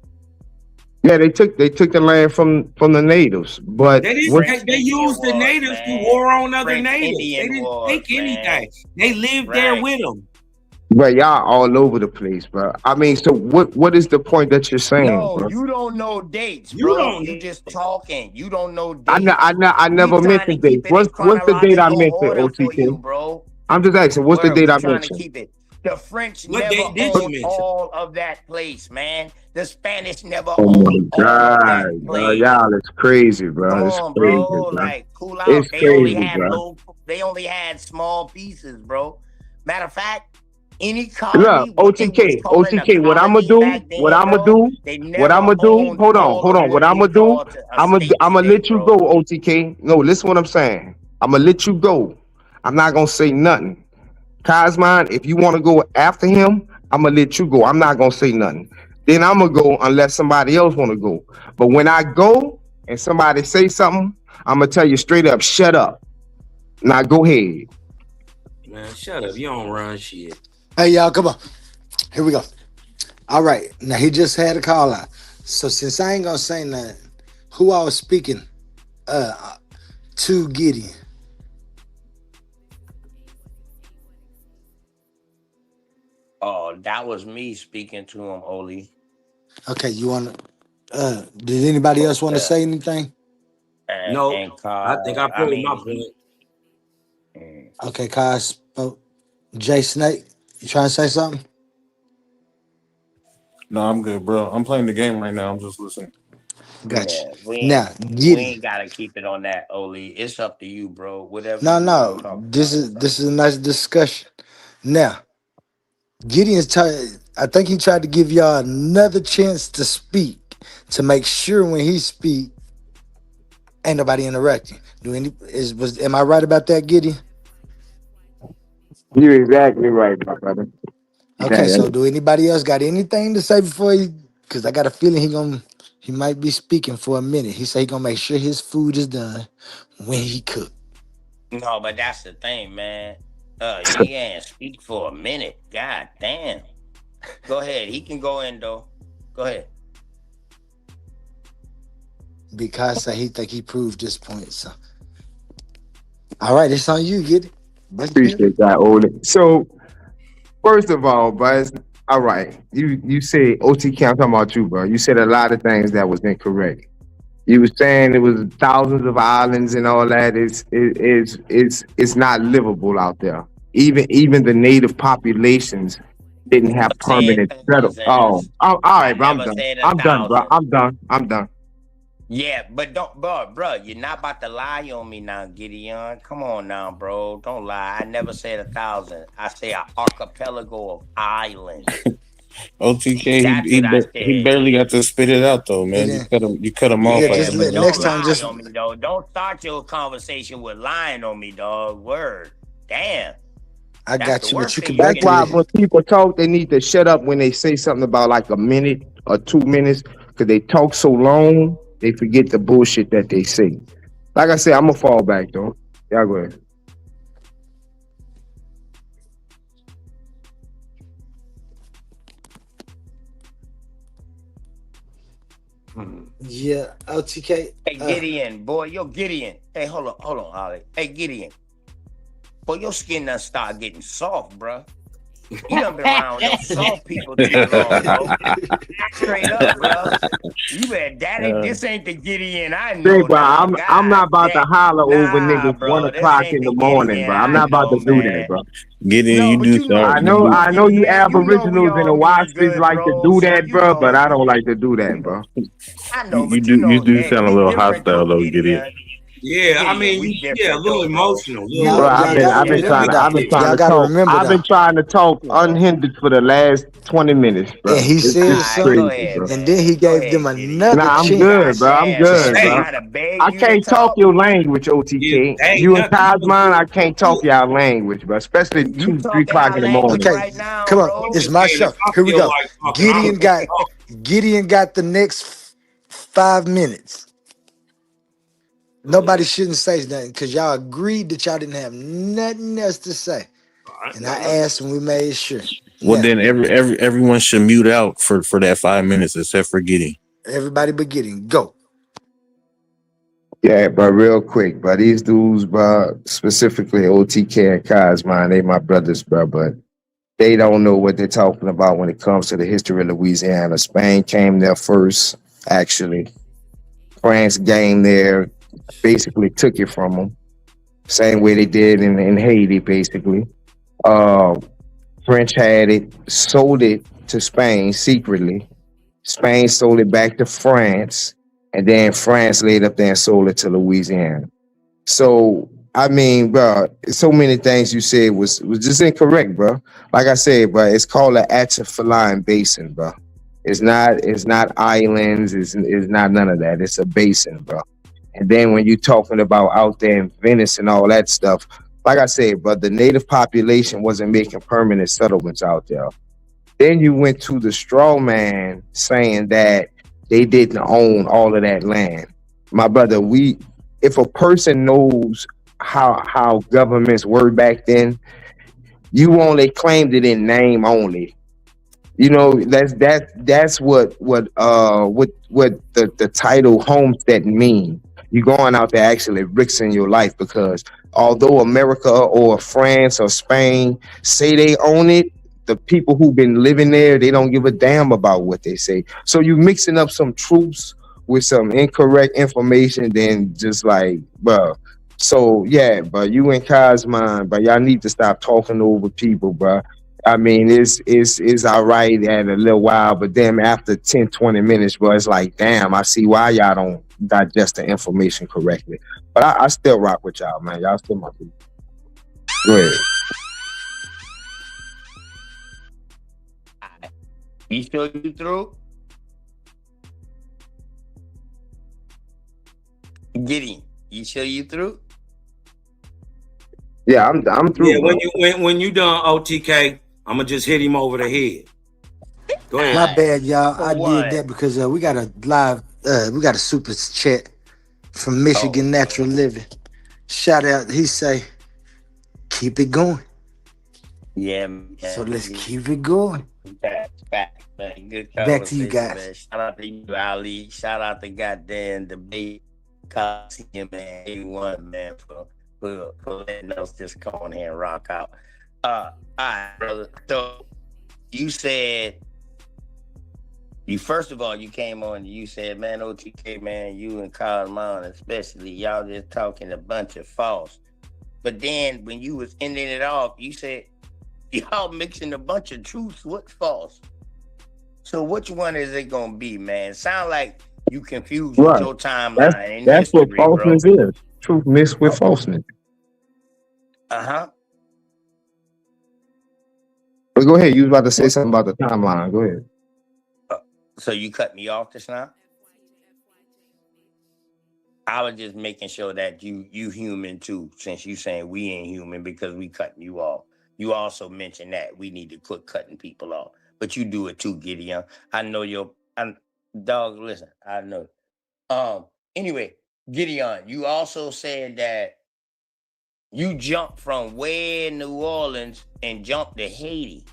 Speaker 12: Yeah, they took the land from the natives, but
Speaker 9: They used the natives to war on other natives. They didn't take anything. They lived there with them.
Speaker 12: But y'all all over the place, bro. I mean, so what is the point that you're saying?
Speaker 7: No,
Speaker 12: bro?
Speaker 7: you don't know dates, bro. You just talking. You don't know dates.
Speaker 12: I never mentioned dates. What's the date I mentioned, OTK?
Speaker 7: Bro.
Speaker 12: I'm just asking, what's the date I mentioned?
Speaker 7: The French
Speaker 9: What
Speaker 7: never
Speaker 9: date did you
Speaker 7: owned
Speaker 9: mention?
Speaker 7: all of that place, man. The Spanish never
Speaker 12: Oh my
Speaker 7: owned all of
Speaker 12: God,
Speaker 7: that
Speaker 12: bro,
Speaker 7: place.
Speaker 12: y'all, it's crazy, bro.
Speaker 7: Come
Speaker 12: It's
Speaker 7: on,
Speaker 12: crazy,
Speaker 7: bro.
Speaker 12: bro.
Speaker 7: Like, cool out.
Speaker 12: It's
Speaker 7: They only
Speaker 12: crazy,
Speaker 7: had
Speaker 12: bro.
Speaker 7: they only had small pieces, bro. Matter of fact, any
Speaker 12: Look,
Speaker 7: colony, what they was
Speaker 12: OTK,
Speaker 7: calling a
Speaker 12: what I'ma
Speaker 7: colony
Speaker 12: do,
Speaker 7: back then,
Speaker 12: what I'ma
Speaker 7: bro,
Speaker 12: do,
Speaker 7: they
Speaker 12: what
Speaker 7: never
Speaker 12: I'ma do.
Speaker 7: owned
Speaker 12: Hold
Speaker 7: all
Speaker 12: on.
Speaker 7: of
Speaker 12: What
Speaker 7: what
Speaker 12: I'ma
Speaker 7: we
Speaker 12: do,
Speaker 7: call a state
Speaker 12: I'ma
Speaker 7: today,
Speaker 12: let you
Speaker 7: bro.
Speaker 12: go, OTK. No, listen what I'm saying. I'ma let you go. I'm not gonna say nothing. Cosmine, if you want to go after him, I'm gonna let you go. I'm not gonna say nothing. Then I'm gonna go unless somebody else want to go. But when I go and somebody say something, I'm gonna tell you straight up, shut up. Now go ahead.
Speaker 9: Man, shut up. You don't run shit.
Speaker 5: Hey, y'all, come on. Here we go. All right. Now, he just had a call out. So, since I ain't going to say nothing, who I was speaking to Gideon?
Speaker 7: Oh, that was me speaking to him, Oli.
Speaker 5: Okay, you want to, did anybody else want to say anything?
Speaker 9: No,
Speaker 7: And
Speaker 9: I think I proved my point.
Speaker 5: Okay, Kai spoke. Jay Snake, you trying to say something?
Speaker 8: No, I'm good, bro. I'm playing the game right now. I'm just listening.
Speaker 5: Gotcha.
Speaker 7: We
Speaker 5: Now,
Speaker 7: we
Speaker 5: Gideon.
Speaker 7: ain't gotta keep it on that, Oli. It's up to you, bro. Whatever
Speaker 5: No,
Speaker 7: you
Speaker 5: no.
Speaker 7: want to talk
Speaker 5: This is a nice discussion. Now, Gideon's tired. I think he tried to give y'all another chance to speak to make sure when he speak, ain't nobody interrupting. Am I right about that, Gideon?
Speaker 12: You're exactly right, my brother.
Speaker 5: Okay, so do anybody else got anything to say before he? Because I got a feeling he might be speaking for a minute. He said he gonna make sure his food is done when he cook.
Speaker 7: No, but that's the thing, man. You can't speak for a minute. God damn. Go ahead. He can go in though. Go ahead.
Speaker 5: Because he think he proved this point. So, all right, it's on you. Get it.
Speaker 12: Appreciate that, Oli. So, first of all, Buzz, all right, you said OTK, I'm talking about you, bro. You said a lot of things that was incorrect. You were saying it was thousands of islands and all that. It's not livable out there. Even the native populations didn't have permanent settle. Oh, all right, bro. I'm done. I'm done, bro. I'm done.
Speaker 7: Yeah, but bro, you're not about to lie on me now, Gideon. Come on now, bro. Don't lie. I never said 1,000. I say an archipelago of islands.
Speaker 8: OTK, he barely got to spit it out though, man. You cut him off.
Speaker 5: Yeah, next time, just
Speaker 7: on me, though. Don't start your conversation with lying on me, dog. Word, damn.
Speaker 5: I
Speaker 7: That's
Speaker 5: got
Speaker 7: the
Speaker 5: you, but
Speaker 7: worst
Speaker 5: you
Speaker 7: thing
Speaker 5: can
Speaker 7: you
Speaker 12: That's
Speaker 5: back
Speaker 7: can
Speaker 5: me.
Speaker 12: why
Speaker 7: do.
Speaker 12: when people talk, they need to shut up when they say something about like a minute or 2 minutes, because they talk so long, they forget the bullshit that they say. Like I said, I'm gonna fall back though. Y'all go ahead.
Speaker 5: Yeah, OTK.
Speaker 7: Hey, Gideon, boy, yo, Gideon. Hey, hold on, Ollie. Hey, Gideon. Boy, your skin done start getting soft, bruh. You done been around them soft people too long, bro. Straight up, bruh. You better, daddy, this ain't the Gideon I
Speaker 12: Say,
Speaker 7: know
Speaker 12: bro,
Speaker 7: now.
Speaker 12: I'm not
Speaker 7: God
Speaker 12: about to
Speaker 7: damn.
Speaker 12: holler over
Speaker 7: Nah,
Speaker 12: niggas one
Speaker 7: bro, this
Speaker 12: o'clock
Speaker 7: ain't
Speaker 12: in
Speaker 7: the
Speaker 12: the morning,
Speaker 7: Gideon
Speaker 12: bro. I'm
Speaker 7: I
Speaker 12: not about
Speaker 7: know,
Speaker 12: to do that,
Speaker 7: man.
Speaker 12: bro.
Speaker 8: Gideon,
Speaker 7: No,
Speaker 8: you
Speaker 7: but
Speaker 8: do
Speaker 7: you know
Speaker 8: sound
Speaker 7: we
Speaker 8: you do
Speaker 12: I know you
Speaker 7: Gideon. You know we
Speaker 12: aboriginals and the
Speaker 7: all doing
Speaker 12: Waspies
Speaker 7: good,
Speaker 12: like to
Speaker 7: bro.
Speaker 12: do
Speaker 7: So
Speaker 12: that,
Speaker 7: you
Speaker 12: bro, but
Speaker 7: know,
Speaker 12: I don't like to do that, bro.
Speaker 7: I
Speaker 8: you,
Speaker 7: know,
Speaker 8: you
Speaker 7: but you
Speaker 8: do you
Speaker 7: know,
Speaker 8: do sound a
Speaker 7: we
Speaker 8: little
Speaker 7: different
Speaker 8: hostile
Speaker 7: though,
Speaker 8: though, Gideon.
Speaker 7: Gideon.
Speaker 9: Yeah, I
Speaker 7: Gideon,
Speaker 9: mean,
Speaker 7: we
Speaker 9: yeah, a
Speaker 7: different
Speaker 9: little
Speaker 7: though, bro.
Speaker 9: emotional, a little
Speaker 5: Y'all,
Speaker 12: Bro,
Speaker 5: y'all
Speaker 9: emotional.
Speaker 5: gotta
Speaker 12: I've been
Speaker 9: Yeah,
Speaker 5: remember
Speaker 12: trying to
Speaker 5: though.
Speaker 12: I've been trying
Speaker 5: Y'all
Speaker 12: to
Speaker 5: gotta
Speaker 12: talk.
Speaker 5: remember
Speaker 12: I've
Speaker 5: though.
Speaker 12: been trying to talk unhindered for the last 20 minutes,
Speaker 5: And
Speaker 12: bro.
Speaker 5: he
Speaker 12: It's
Speaker 5: said
Speaker 12: just
Speaker 7: Alright,
Speaker 5: something,
Speaker 7: go
Speaker 12: crazy,
Speaker 7: ahead,
Speaker 12: bro.
Speaker 5: and then
Speaker 7: man.
Speaker 5: he
Speaker 7: Go
Speaker 5: gave them
Speaker 7: ahead, Gideon.
Speaker 5: another
Speaker 12: Nah, I'm
Speaker 5: chance.
Speaker 12: good, bro. I'm
Speaker 7: Goddamn,
Speaker 12: good,
Speaker 7: man.
Speaker 9: Hey,
Speaker 12: bro.
Speaker 7: I done
Speaker 12: I
Speaker 7: begged you to
Speaker 12: can't talk
Speaker 7: talk.
Speaker 12: your language,
Speaker 9: you,
Speaker 12: OTK.
Speaker 9: ain't
Speaker 12: You and
Speaker 9: nothing.
Speaker 12: Cosman, I can't talk y'all language, bro. Especially
Speaker 7: You
Speaker 12: 2, 3 o'clock
Speaker 7: talking
Speaker 12: in
Speaker 7: our
Speaker 12: the
Speaker 7: language
Speaker 12: morning.
Speaker 5: Okay,
Speaker 7: right now,
Speaker 5: come on.
Speaker 7: bro.
Speaker 5: It's my
Speaker 9: OTK, if
Speaker 5: show.
Speaker 9: I
Speaker 5: Here we
Speaker 9: feel
Speaker 5: go.
Speaker 9: like talking, I'm
Speaker 5: Gideon
Speaker 9: gonna
Speaker 5: got
Speaker 9: talk.
Speaker 5: Gideon got the next 5 minutes.
Speaker 9: Go
Speaker 5: Nobody
Speaker 9: ahead.
Speaker 5: shouldn't say nothing because y'all agreed that y'all didn't have nothing else to say.
Speaker 9: I ain't
Speaker 5: And I
Speaker 9: got nothing.
Speaker 5: asked and we made sure.
Speaker 8: Well,
Speaker 5: Now,
Speaker 8: then everyone should mute out for that 5 minutes except for Gideon.
Speaker 5: everybody but Gideon, go.
Speaker 12: Yeah, but real quick, but these dudes, bro, specifically OTK and Cosman, they my brothers, bro, but they don't know what they're talking about when it comes to the history of Louisiana. Spain came there first, actually. France came there, basically took it from them. Same way they did in Haiti, basically. Uh, French had it, sold it to Spain secretly. Spain sold it back to France, and then France laid up there and sold it to Louisiana. So I mean, bro, so many things you said was just incorrect, bro. Like I said, bro, it's called an atrophyline basin, bro. It's not islands, it's not none of that. It's a basin, bro. And then when you're talking about out there in Venice and all that stuff, like I said, but the native population wasn't making permanent settlements out there. Then you went to the straw man saying that they didn't own all of that land. My brother, if a person knows how governments were back then, you only claimed it in name only. You know, that's what the title homestead mean. You going out there actually risking your life, because although America or France or Spain say they own it, the people who've been living there, they don't give a damn about what they say. So you mixing up some truths with some incorrect information, then just like, bro. So yeah, but you and Cosman, but y'all need to stop talking over people, bro. I mean, it's all right at a little while, but then after 10, 20 minutes, bro, it's like, damn, I see why y'all don't digest the information correctly. But I still rock with y'all, man. Y'all still my people. Go ahead.
Speaker 7: You sure you through? Gideon, you sure you through?
Speaker 12: Yeah, I'm through.
Speaker 9: Yeah,
Speaker 12: Bro.
Speaker 9: when you done OTK, I'm gonna just hit him over the head. Go ahead.
Speaker 5: My bad, y'all.
Speaker 7: For
Speaker 5: I did that
Speaker 7: what?
Speaker 5: because we got a super chat from Michigan
Speaker 7: Oh,
Speaker 5: Natural Living. Shout out, he say, keep it going.
Speaker 7: yeah,
Speaker 5: So
Speaker 7: man.
Speaker 5: let's keep it going.
Speaker 7: Back, man. Good
Speaker 5: Back to you
Speaker 7: conversation,
Speaker 5: guys.
Speaker 7: man. Shout out to you, Ali. Shout out to goddamn debate Coliseum, man. A1, man, for letting us just come on here and rock out. All right, brother. So you said, first of all, you came on, you said, man, OTK, man, you and Cosman especially, y'all just talking a bunch of false. But then when you was ending it off, you said, y'all mixing a bunch of truths with false. So which one is it gonna be, man? Sound like you confused with
Speaker 12: Right.
Speaker 7: your timeline and
Speaker 12: That's what
Speaker 7: history, bro.
Speaker 12: falseness is. Truth mixed with falseness.
Speaker 7: Uh-huh.
Speaker 12: But go ahead. You was about to say something about the timeline. Go ahead.
Speaker 7: So you cut me off just now? I was just making sure that you human too, since you saying we ain't human because we cutting you off. You also mentioned that we need to quit cutting people off, but you do it too, Gideon. I know dog. Listen, I know. Anyway, Gideon, you also said that you jumped from way in New Orleans and jumped to Haiti.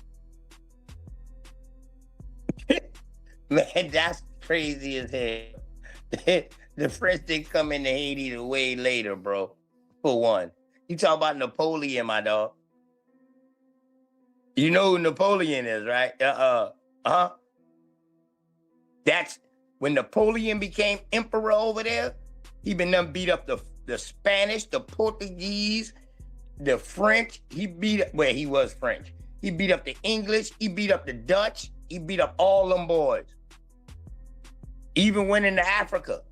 Speaker 7: Man, that's crazy as hell. The French didn't come into Haiti the way later, bro. For one, you talk about Napoleon, my dog. You know who Napoleon is, right? That's when Napoleon became emperor over there. He been done beat up the Spanish, the Portuguese, the French. He was French. He beat up the English. He beat up the Dutch. He beat up all them boys. Even went into Africa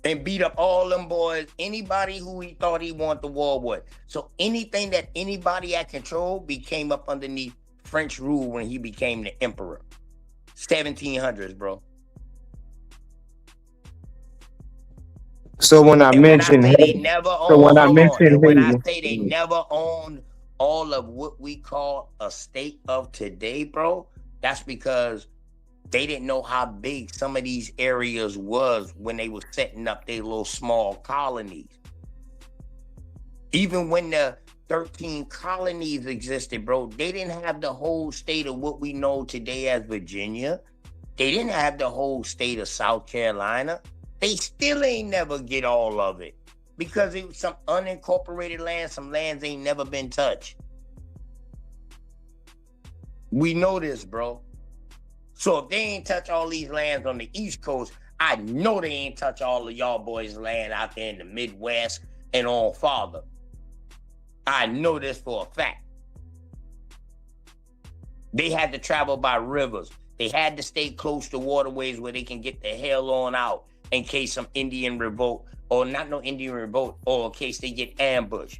Speaker 7: and beat up all them boys, anybody who he thought he wanted the war with. So anything that anybody had control became up underneath French rule when he became the emperor. 1700s, bro.
Speaker 12: So when I mentioned
Speaker 7: they never owned, when I say they never owned all of what we call a state of today, bro, that's because they didn't know how big some of these areas was when they were setting up their little small colonies. Even when the 13 colonies existed, bro, they didn't have the whole state of what we know today as Virginia. They didn't have the whole state of South Carolina. They still ain't never get all of it because it was some unincorporated land, some lands ain't never been touched. We know this, bro. So if they ain't touch all these lands on the East Coast, I know they ain't touch all of y'all boys' land out there in the Midwest and on farther. I know this for a fact. They had to travel by rivers. They had to stay close to waterways where they can get the hell on out in case some Indian revolt, or not no Indian revolt, or in case they get ambushed.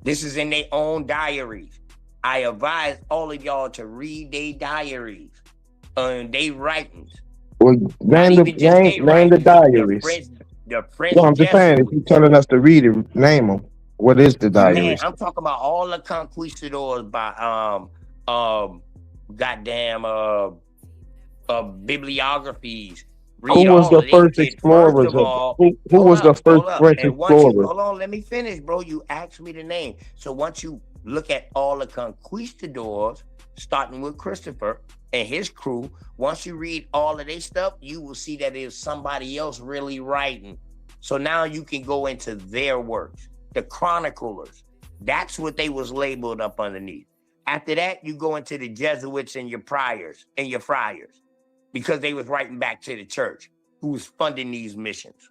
Speaker 7: This is in their own diaries. I advise all of y'all to read their diaries, they writings.
Speaker 12: Well, name the diaries.
Speaker 7: The French
Speaker 12: No, I'm just saying, if you're telling us to read it, name them. What is the diaries?
Speaker 7: Man, I'm talking about all the conquistadors by bibliographies.
Speaker 12: Who was the first explorers? Who was the first French explorers?
Speaker 7: Hold on, let me finish, bro. You asked me the name. So once you look at all the conquistadors, starting with Christopher and his crew, once you read all of their stuff, you will see that there's somebody else really writing. So now you can go into their works, the chroniclers. That's what they was labeled up underneath. After that, you go into the Jesuits and your friars, because they was writing back to the church who was funding these missions.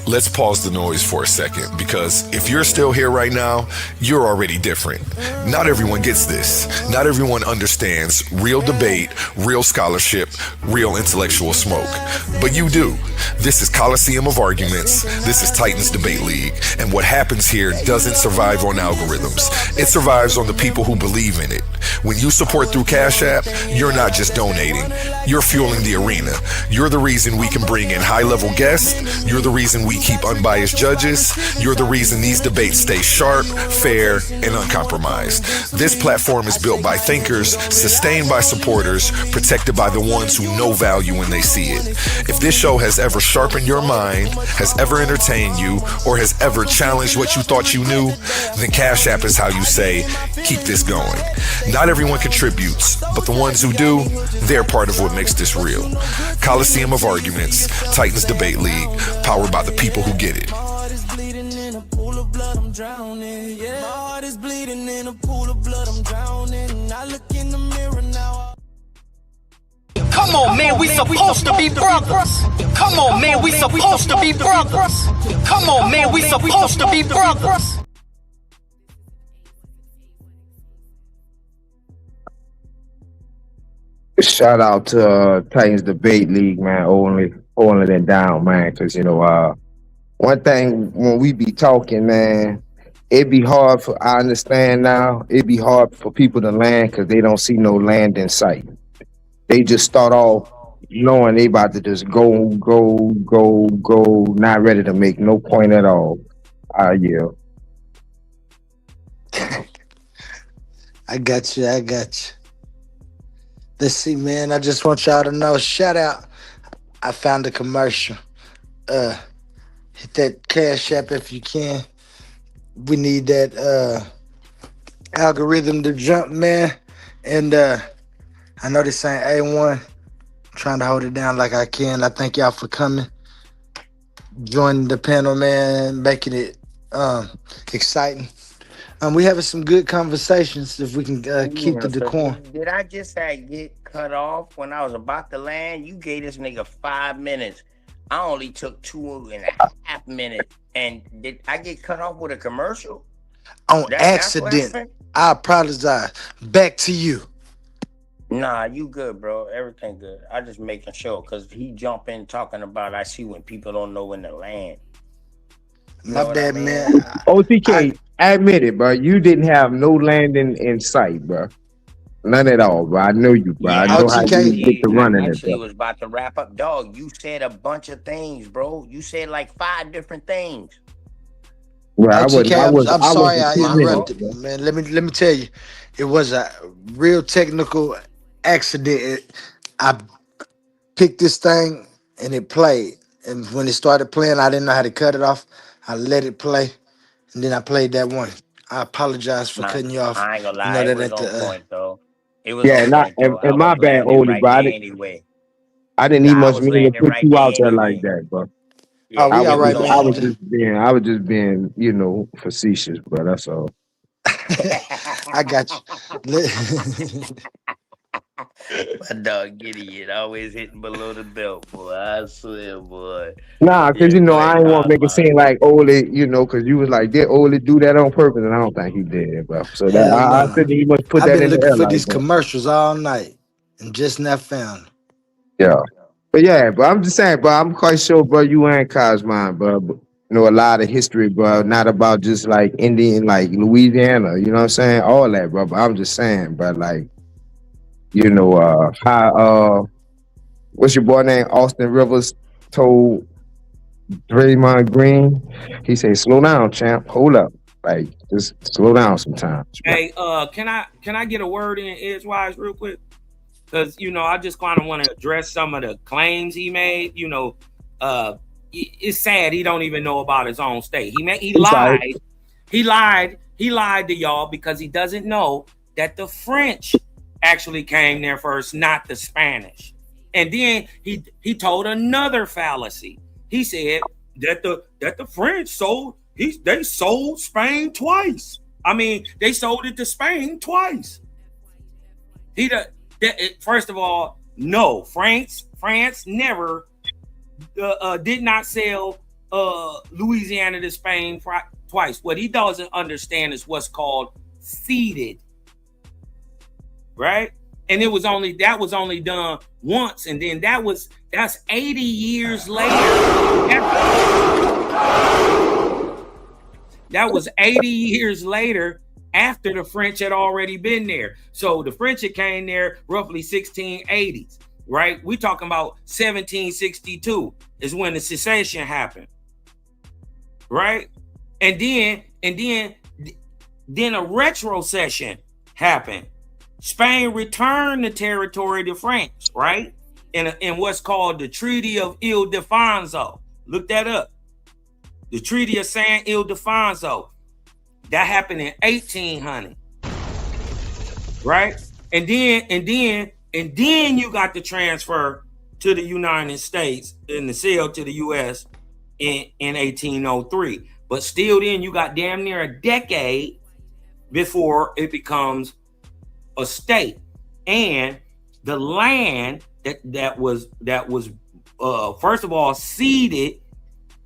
Speaker 1: Let's pause the noise for a second, because if you're still here right now, you're already different. Not everyone gets this. Not everyone understands real debate, real scholarship, real intellectual smoke. But you do. This is Coliseum of Arguments. This is Titans Debate League. And what happens here doesn't survive on algorithms. It survives on the people who believe in it. When you support through Cash App, you're not just donating. You're fueling the arena. You're the reason we can bring in high-level guests. You're the reason we keep unbiased judges. You're the reason these debates stay sharp, fair, and uncompromised. This platform is built by thinkers, sustained by supporters, protected by the ones who know value when they see it. If this show has ever sharpened your mind, has ever entertained you, or has ever challenged what you thought you knew, then Cash App is how you say, keep this going. Not everyone contributes, but the ones who do, they're part of what makes this real. Coliseum of Arguments, Titans Debate League, powered by the people who get it.
Speaker 13: My heart is bleeding in a pool of blood, I'm drowning. Yeah. My heart is bleeding in a pool of blood, I'm drowning. I look in the mirror now.
Speaker 14: Come on, man, we supposed to be brothers. Come on, man, we supposed to be brothers. Come on, man, we supposed to be brothers.
Speaker 12: Shout out to Titans Debate League, man, holding it down, man, because, one thing when we be talking, man, it'd be hard I understand now, it'd be hard for people to land because they don't see no land in sight. They just start off knowing they about to just go, not ready to make no point at all. Yeah.
Speaker 5: I got you. I got you. Let's see, man. I just want y'all to know. Shout out. I found a commercial. Hit that Cash App if you can. We need that algorithm to jump, man. And I know this ain't A1. Trying to hold it down like I can. I thank y'all for coming. Joining the panel, man, making it exciting. We having some good conversations if we can keep the
Speaker 7: So
Speaker 5: decorum.
Speaker 7: did I just get cut off when I was about to land? You gave this nigga 5 minutes. I only took 2.5 minutes. And did I get cut off with a commercial?
Speaker 5: On
Speaker 7: That's what
Speaker 5: accident.
Speaker 7: happened?
Speaker 5: I apologize. Back to you.
Speaker 7: Nah, you good, bro. Everything good. I just making sure because he jump in talking about I see when people don't know when to land. You know
Speaker 5: My
Speaker 7: what I
Speaker 5: bad,
Speaker 7: mean?
Speaker 5: man.
Speaker 12: OTK, admit it, bro. You didn't have no landing in sight, bro. None at all, bro. I know you, bro.
Speaker 7: Yeah,
Speaker 12: I know how
Speaker 5: OTK.
Speaker 12: you get to
Speaker 7: I
Speaker 12: running it,
Speaker 7: actually
Speaker 12: bro.
Speaker 7: was about to wrap up. Dog, you said a bunch of things, bro. You said like 5 different things.
Speaker 12: Well, I wasn't.
Speaker 5: OTK,
Speaker 12: I was.
Speaker 5: I'm
Speaker 12: I
Speaker 5: sorry
Speaker 12: wasn't
Speaker 5: I
Speaker 12: 2 minutes,
Speaker 5: interrupted,
Speaker 12: bro.
Speaker 5: man. Let me tell you, it was a real technical accident. I picked this thing and it played, and when it started playing, I didn't know how to cut it off. I let it play, and then I played that one. I apologize for
Speaker 7: Nah,
Speaker 5: cutting you off.
Speaker 7: I ain't gonna
Speaker 5: You
Speaker 7: lie,
Speaker 5: know
Speaker 7: it
Speaker 5: that
Speaker 7: was
Speaker 5: at
Speaker 7: on
Speaker 5: the
Speaker 7: point though. It was
Speaker 12: Yeah,
Speaker 7: on point though. I
Speaker 12: and my
Speaker 7: was
Speaker 12: bad,
Speaker 7: landing
Speaker 12: Oli,
Speaker 7: right
Speaker 12: bro.
Speaker 7: there anyway.
Speaker 12: I didn't
Speaker 7: Nah,
Speaker 12: even
Speaker 7: I
Speaker 12: much
Speaker 7: was
Speaker 12: mean to
Speaker 7: landing
Speaker 12: put
Speaker 7: right
Speaker 12: you
Speaker 7: there
Speaker 12: out there like
Speaker 7: anyway.
Speaker 12: that, bro.
Speaker 7: Yeah,
Speaker 5: oh, we
Speaker 7: it
Speaker 5: all
Speaker 7: was
Speaker 5: right,
Speaker 7: on
Speaker 12: I
Speaker 5: man.
Speaker 12: was just being, you know, facetious, bro. That's all.
Speaker 5: I got you.
Speaker 7: My dog Gideon always hitting below the belt, boy. I swear, boy.
Speaker 12: Nah, cause
Speaker 7: Yeah,
Speaker 12: you know
Speaker 7: go
Speaker 12: I
Speaker 7: ahead,
Speaker 12: ain't want to make it
Speaker 7: Cosmo.
Speaker 12: seem like Oli, you know, cause you was like, did Oli do that on purpose? And I don't think he did, bro. So that
Speaker 5: Hell
Speaker 12: I
Speaker 5: no.
Speaker 12: couldn't even much put
Speaker 5: I've
Speaker 12: that
Speaker 5: been
Speaker 12: in the
Speaker 5: looking
Speaker 12: air
Speaker 5: for
Speaker 12: like
Speaker 5: these
Speaker 12: that.
Speaker 5: commercials all night and just now found them.
Speaker 12: Yeah, but yeah, but I'm just saying, bro. I'm quite sure, bro. You ain't Cosmine, bro. But, you know a lot of history, bro. Not about just like Indian, like Louisiana. You know what I'm saying? All that, bro. But I'm just saying, bro. Like, you know, how what's your boy name? Austin Rivers told Draymond Green. He said, "Slow down, champ. Hold up. Like, just slow down sometimes." Bro.
Speaker 9: Hey, can I get a word in edgewise real quick? Because I just kind of want to address some of the claims he made. It's sad he don't even know about his own state. He lied. He lied to y'all because he doesn't know that the French actually came there first, not the Spanish. And then he told another fallacy. He said that the French sold Spain twice. I mean, they sold it to Spain twice. First of all, no, France never did not sell Louisiana to Spain twice. What he doesn't understand is what's called ceded, right? And that was only done once, and then that's 80 years later. That was 80 years later after the French had already been there. So the French had came there roughly 1680s, right? We talking about 1762 is when the secession happened, right? And then a retrocession happened. Spain returned the territory to France, right? In what's called the Treaty of Ildefonso. Look that up. The Treaty of San Ildefonso. That happened in 1800, right? And then you got the transfer to the United States and the sale to the U.S. in 1803. But still, then you got damn near a decade before it becomes a state. And the land that was first of all ceded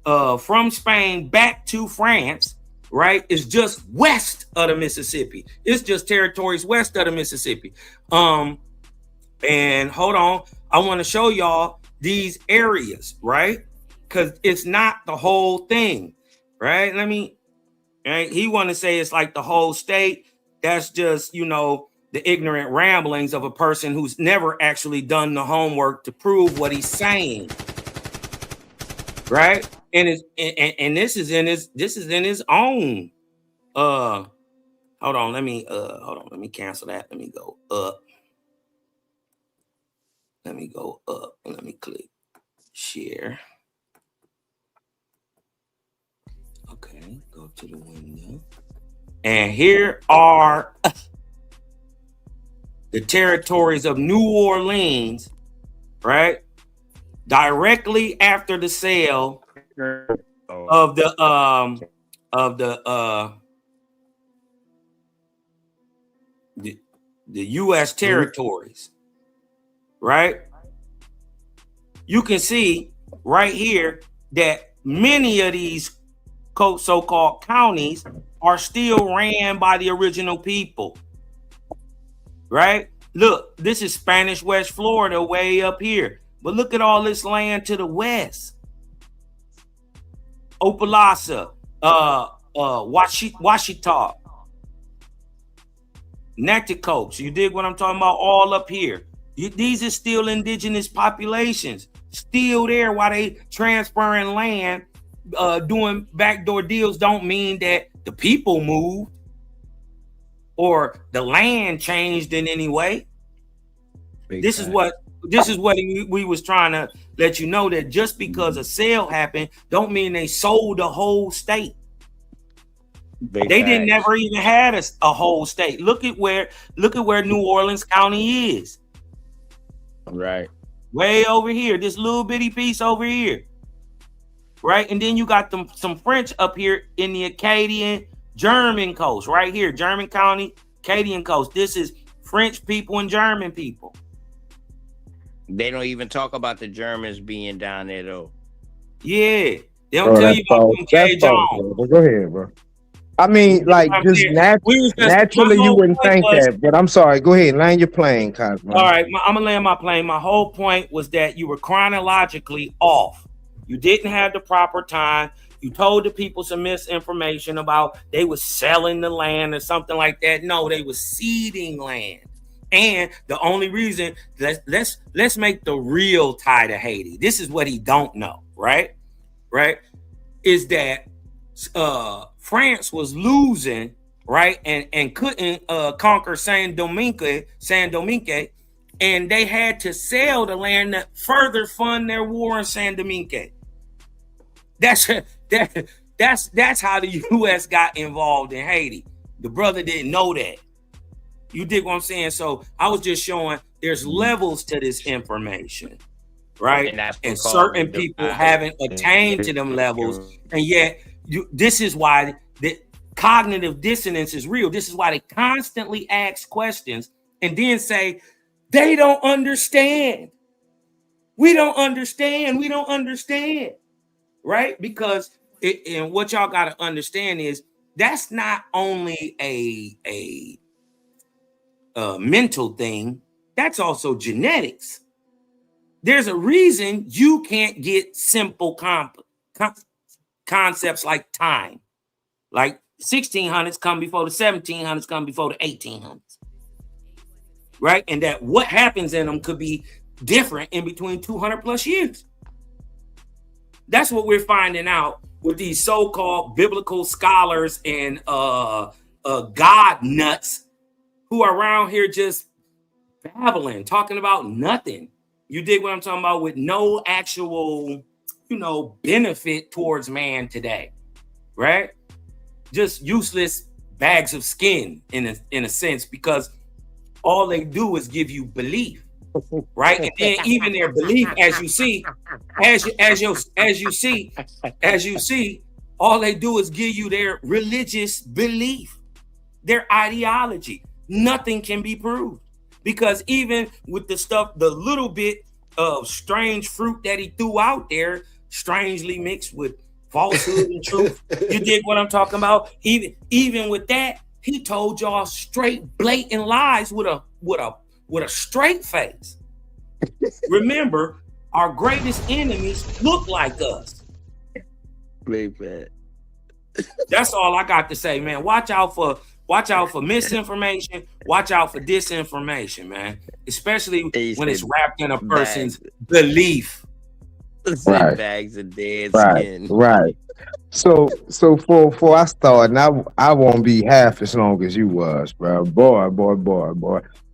Speaker 9: from Spain back to France, right, is just west of the Mississippi. It's just territories west of the Mississippi. And hold on, I want to show y'all these areas, right? Because it's not the whole thing, right? Right? He want to say it's like the whole state. That's just, the ignorant ramblings of a person who's never actually done the homework to prove what he's saying, right? and this is in his own. Hold on, let me cancel that. Let me go up. Let me go up and let me click share. Okay, go to the window. And here are the territories of New Orleans, right? Directly after the sale of the U.S. territories, right? You can see right here that many of these so-called counties are still ran by the original people, right? Look, this is Spanish West Florida way up here, but look at all this land to the west. Opelika, Washita, Natchitoches, you dig what I'm talking about? All up here. These are still indigenous populations, still there while they transferring land, doing backdoor deals. Don't mean that the people moved or the land changed in any way. This is what we was trying to let you know, that just because a sale happened don't mean they sold the whole state. They didn't never even had a whole state. Look at where New Orleans County is.
Speaker 7: Right.
Speaker 9: Way over here, this little bitty piece over here. Right? And then you got some French up here in the Acadian German coast, right here, German County, Acadian coast. This is French people and German people.
Speaker 7: They don't even talk about the Germans being down there though.
Speaker 9: Yeah. They don't tell you about them K. John.
Speaker 12: Go ahead, bro. I mean, like, just naturally you wouldn't think that, but I'm sorry. Go ahead, land your plane, Cosmo.
Speaker 9: All right, I'm gonna land my plane. My whole point was that you were chronologically off. You didn't have the proper time. You told the people some misinformation about they were selling the land or something like that. No, they were seeding land. And the only reason, let's make the real tie to Haiti. This is what he don't know, right? Right? Is that France was losing, right, and couldn't conquer Saint Domingue, and they had to sell the land to further fund their war in Saint Domingue. That's how the U.S. got involved in Haiti. The brother didn't know that. You dig what I'm saying? So I was just showing there's levels to this information, right? And certain people haven't attained to them levels, and yet this is why the cognitive dissonance is real. This is why they constantly ask questions and then say, they don't understand. We don't understand. We don't understand. Right? Because and what y'all got to understand is that's not only a mental thing, that's also genetics. There's a reason you can't get simple concepts like time. Like 1600s come before the 1700s, come before the 1800s. Right? And that what happens in them could be different in between 200 plus years. That's what we're finding out with these so-called biblical scholars and God nuts who are around here just babbling, talking about nothing. You dig what I'm talking about? With no actual, benefit towards man today, right? Just useless bags of skin in a sense, because all they do is give you belief, right? And then even their belief, as you see, all they do is give you their religious belief, their ideology. Nothing can be proved, because even with the little bit of strange fruit that he threw out there, strangely mixed with falsehood and truth, you dig what I'm talking about? Even with that, he told y'all straight, blatant lies with a straight face. Remember, our greatest enemies look like us. That's all I got to say, man. Watch out for misinformation. Watch out for disinformation, man. Especially when it's wrapped in a person's belief.
Speaker 7: Said bags of dead
Speaker 12: right,
Speaker 7: skin.
Speaker 12: right. So before I start, and I won't be half as long as you was, bro. Boy.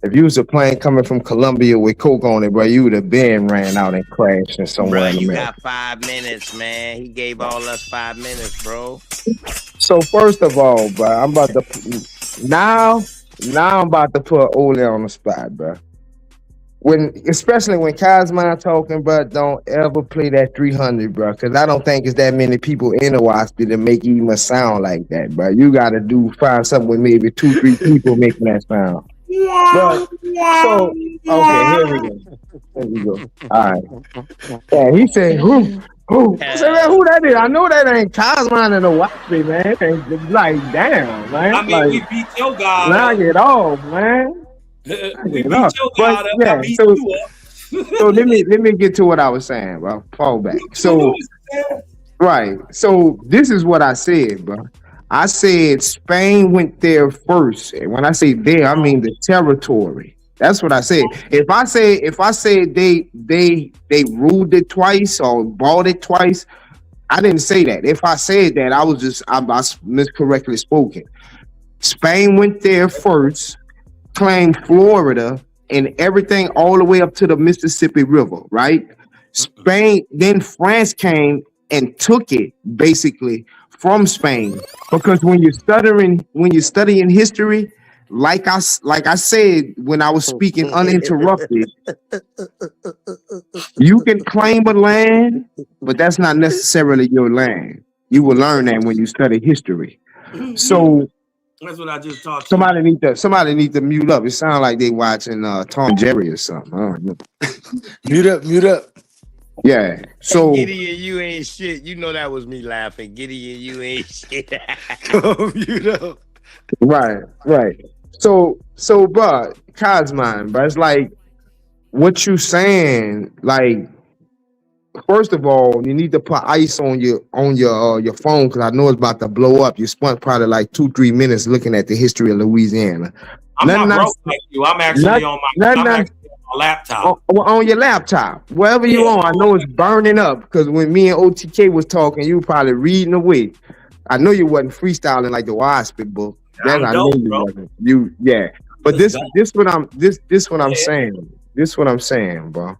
Speaker 12: If you was a plane coming from Colombia with coke on it, bro, you would have been ran out and crashed somewhere
Speaker 7: Bro,
Speaker 12: in
Speaker 7: you
Speaker 12: America.
Speaker 7: got 5 minutes, man. He gave all us 5 minutes, bro.
Speaker 12: So first of all, bro, I'm about to now I'm about to put Ole on the spot, bro. Especially when Cosman talking, bro, don't ever play that 300, bro, because I don't think it's that many people in the WASP to make even a sound like that, bro. You got to find something with maybe 2-3 people making that sound. But, so okay, here we go. All right. Yeah, he said, who? I said, man, who that is? I know that ain't Cosman and the WASP, man. It's like, damn, man.
Speaker 9: I mean,
Speaker 12: like,
Speaker 9: we beat your guy.
Speaker 12: knock it off, man.
Speaker 9: We beat your guy up.
Speaker 12: Yeah,
Speaker 9: I beat you up.
Speaker 12: so let me get to what I was saying, bro. Fall back. So right. So this is what I said, bro. I said Spain went there first. And when I say there, I mean the territory. That's what I said. If I say they ruled it twice or bought it twice, I didn't say that. If I said that, I miscorrectly spoken. Spain went there first, claimed Florida and everything all the way up to the Mississippi River, right? Spain, then France came and took it basically from Spain, because when you're studying history, like I said when I was speaking uninterrupted, you can claim a land, but that's not necessarily your land. You will learn that when you study history. So
Speaker 9: that's what I just talked.
Speaker 12: Somebody need to mute up. It sounds like they watching Tom and Jerry or something. I don't know. Mute up. Yeah. So
Speaker 7: Gideon, you ain't shit. You know that was me laughing. Gideon, you ain't shit.
Speaker 12: mute up. Right. So, bro, Cosman, bro, it's like what you saying. Like, first of all, you need to put ice on your phone, because I know it's about to blow up. You spent probably like 2-3 minutes looking at the history of Louisiana.
Speaker 9: I'm not broke like you. I'm actually on my laptop.
Speaker 12: On your laptop, wherever you on. I know it's burning up, because when me and OTK was talking, you were probably reading away. I know you wasn't freestyling like the WASP book. That I know you wasn't. Yeah. But this what I'm saying. This what I'm saying, bro.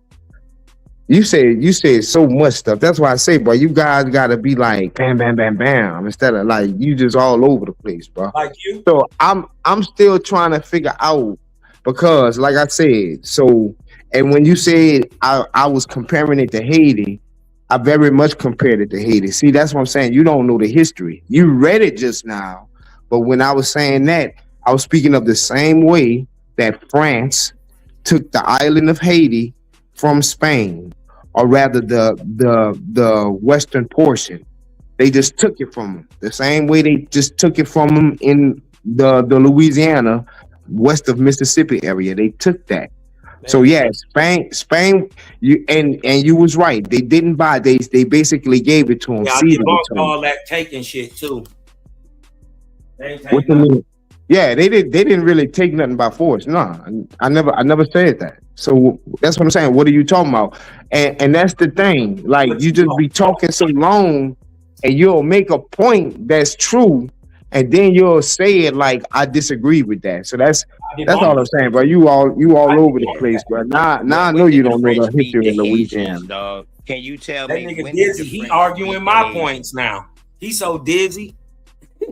Speaker 12: You said so much stuff. That's why I say, bro, you guys gotta be like bam, bam, bam, bam, instead of like you just all over the place, bro.
Speaker 9: Like you.
Speaker 12: So I'm still trying to figure out, because like I said, so, and when you said I was comparing it to Haiti, I very much compared it to Haiti. See, that's what I'm saying. You don't know the history. You read it just now, but when I was saying that, I was speaking of the same way that France took the island of Haiti from Spain, or rather the western portion. They just took it from them. The same way they just took it from them in the Louisiana, west of Mississippi area. They took that. So yeah, Spain, you was right. They didn't buy. They basically gave it to them.
Speaker 9: Yeah, I debunked all that taking shit too.
Speaker 12: What you mean? Yeah, they didn't really take nothing by force. No, I never said that. So that's what I'm saying. What are you talking about? And that's the thing. Like, you just be talking so long, and you'll make a point that's true, and then you'll say it like, I disagree with that. So that's all I'm saying, bro. You all over the place, bro. Now I know you don't know the history of Louisiana.
Speaker 7: Dog. Can you tell
Speaker 9: That
Speaker 7: me
Speaker 9: nigga
Speaker 7: when did
Speaker 9: dizzy.
Speaker 7: the
Speaker 9: He
Speaker 7: French
Speaker 9: arguing
Speaker 7: beat
Speaker 9: my
Speaker 7: the Haitians?
Speaker 9: points now. He's so dizzy.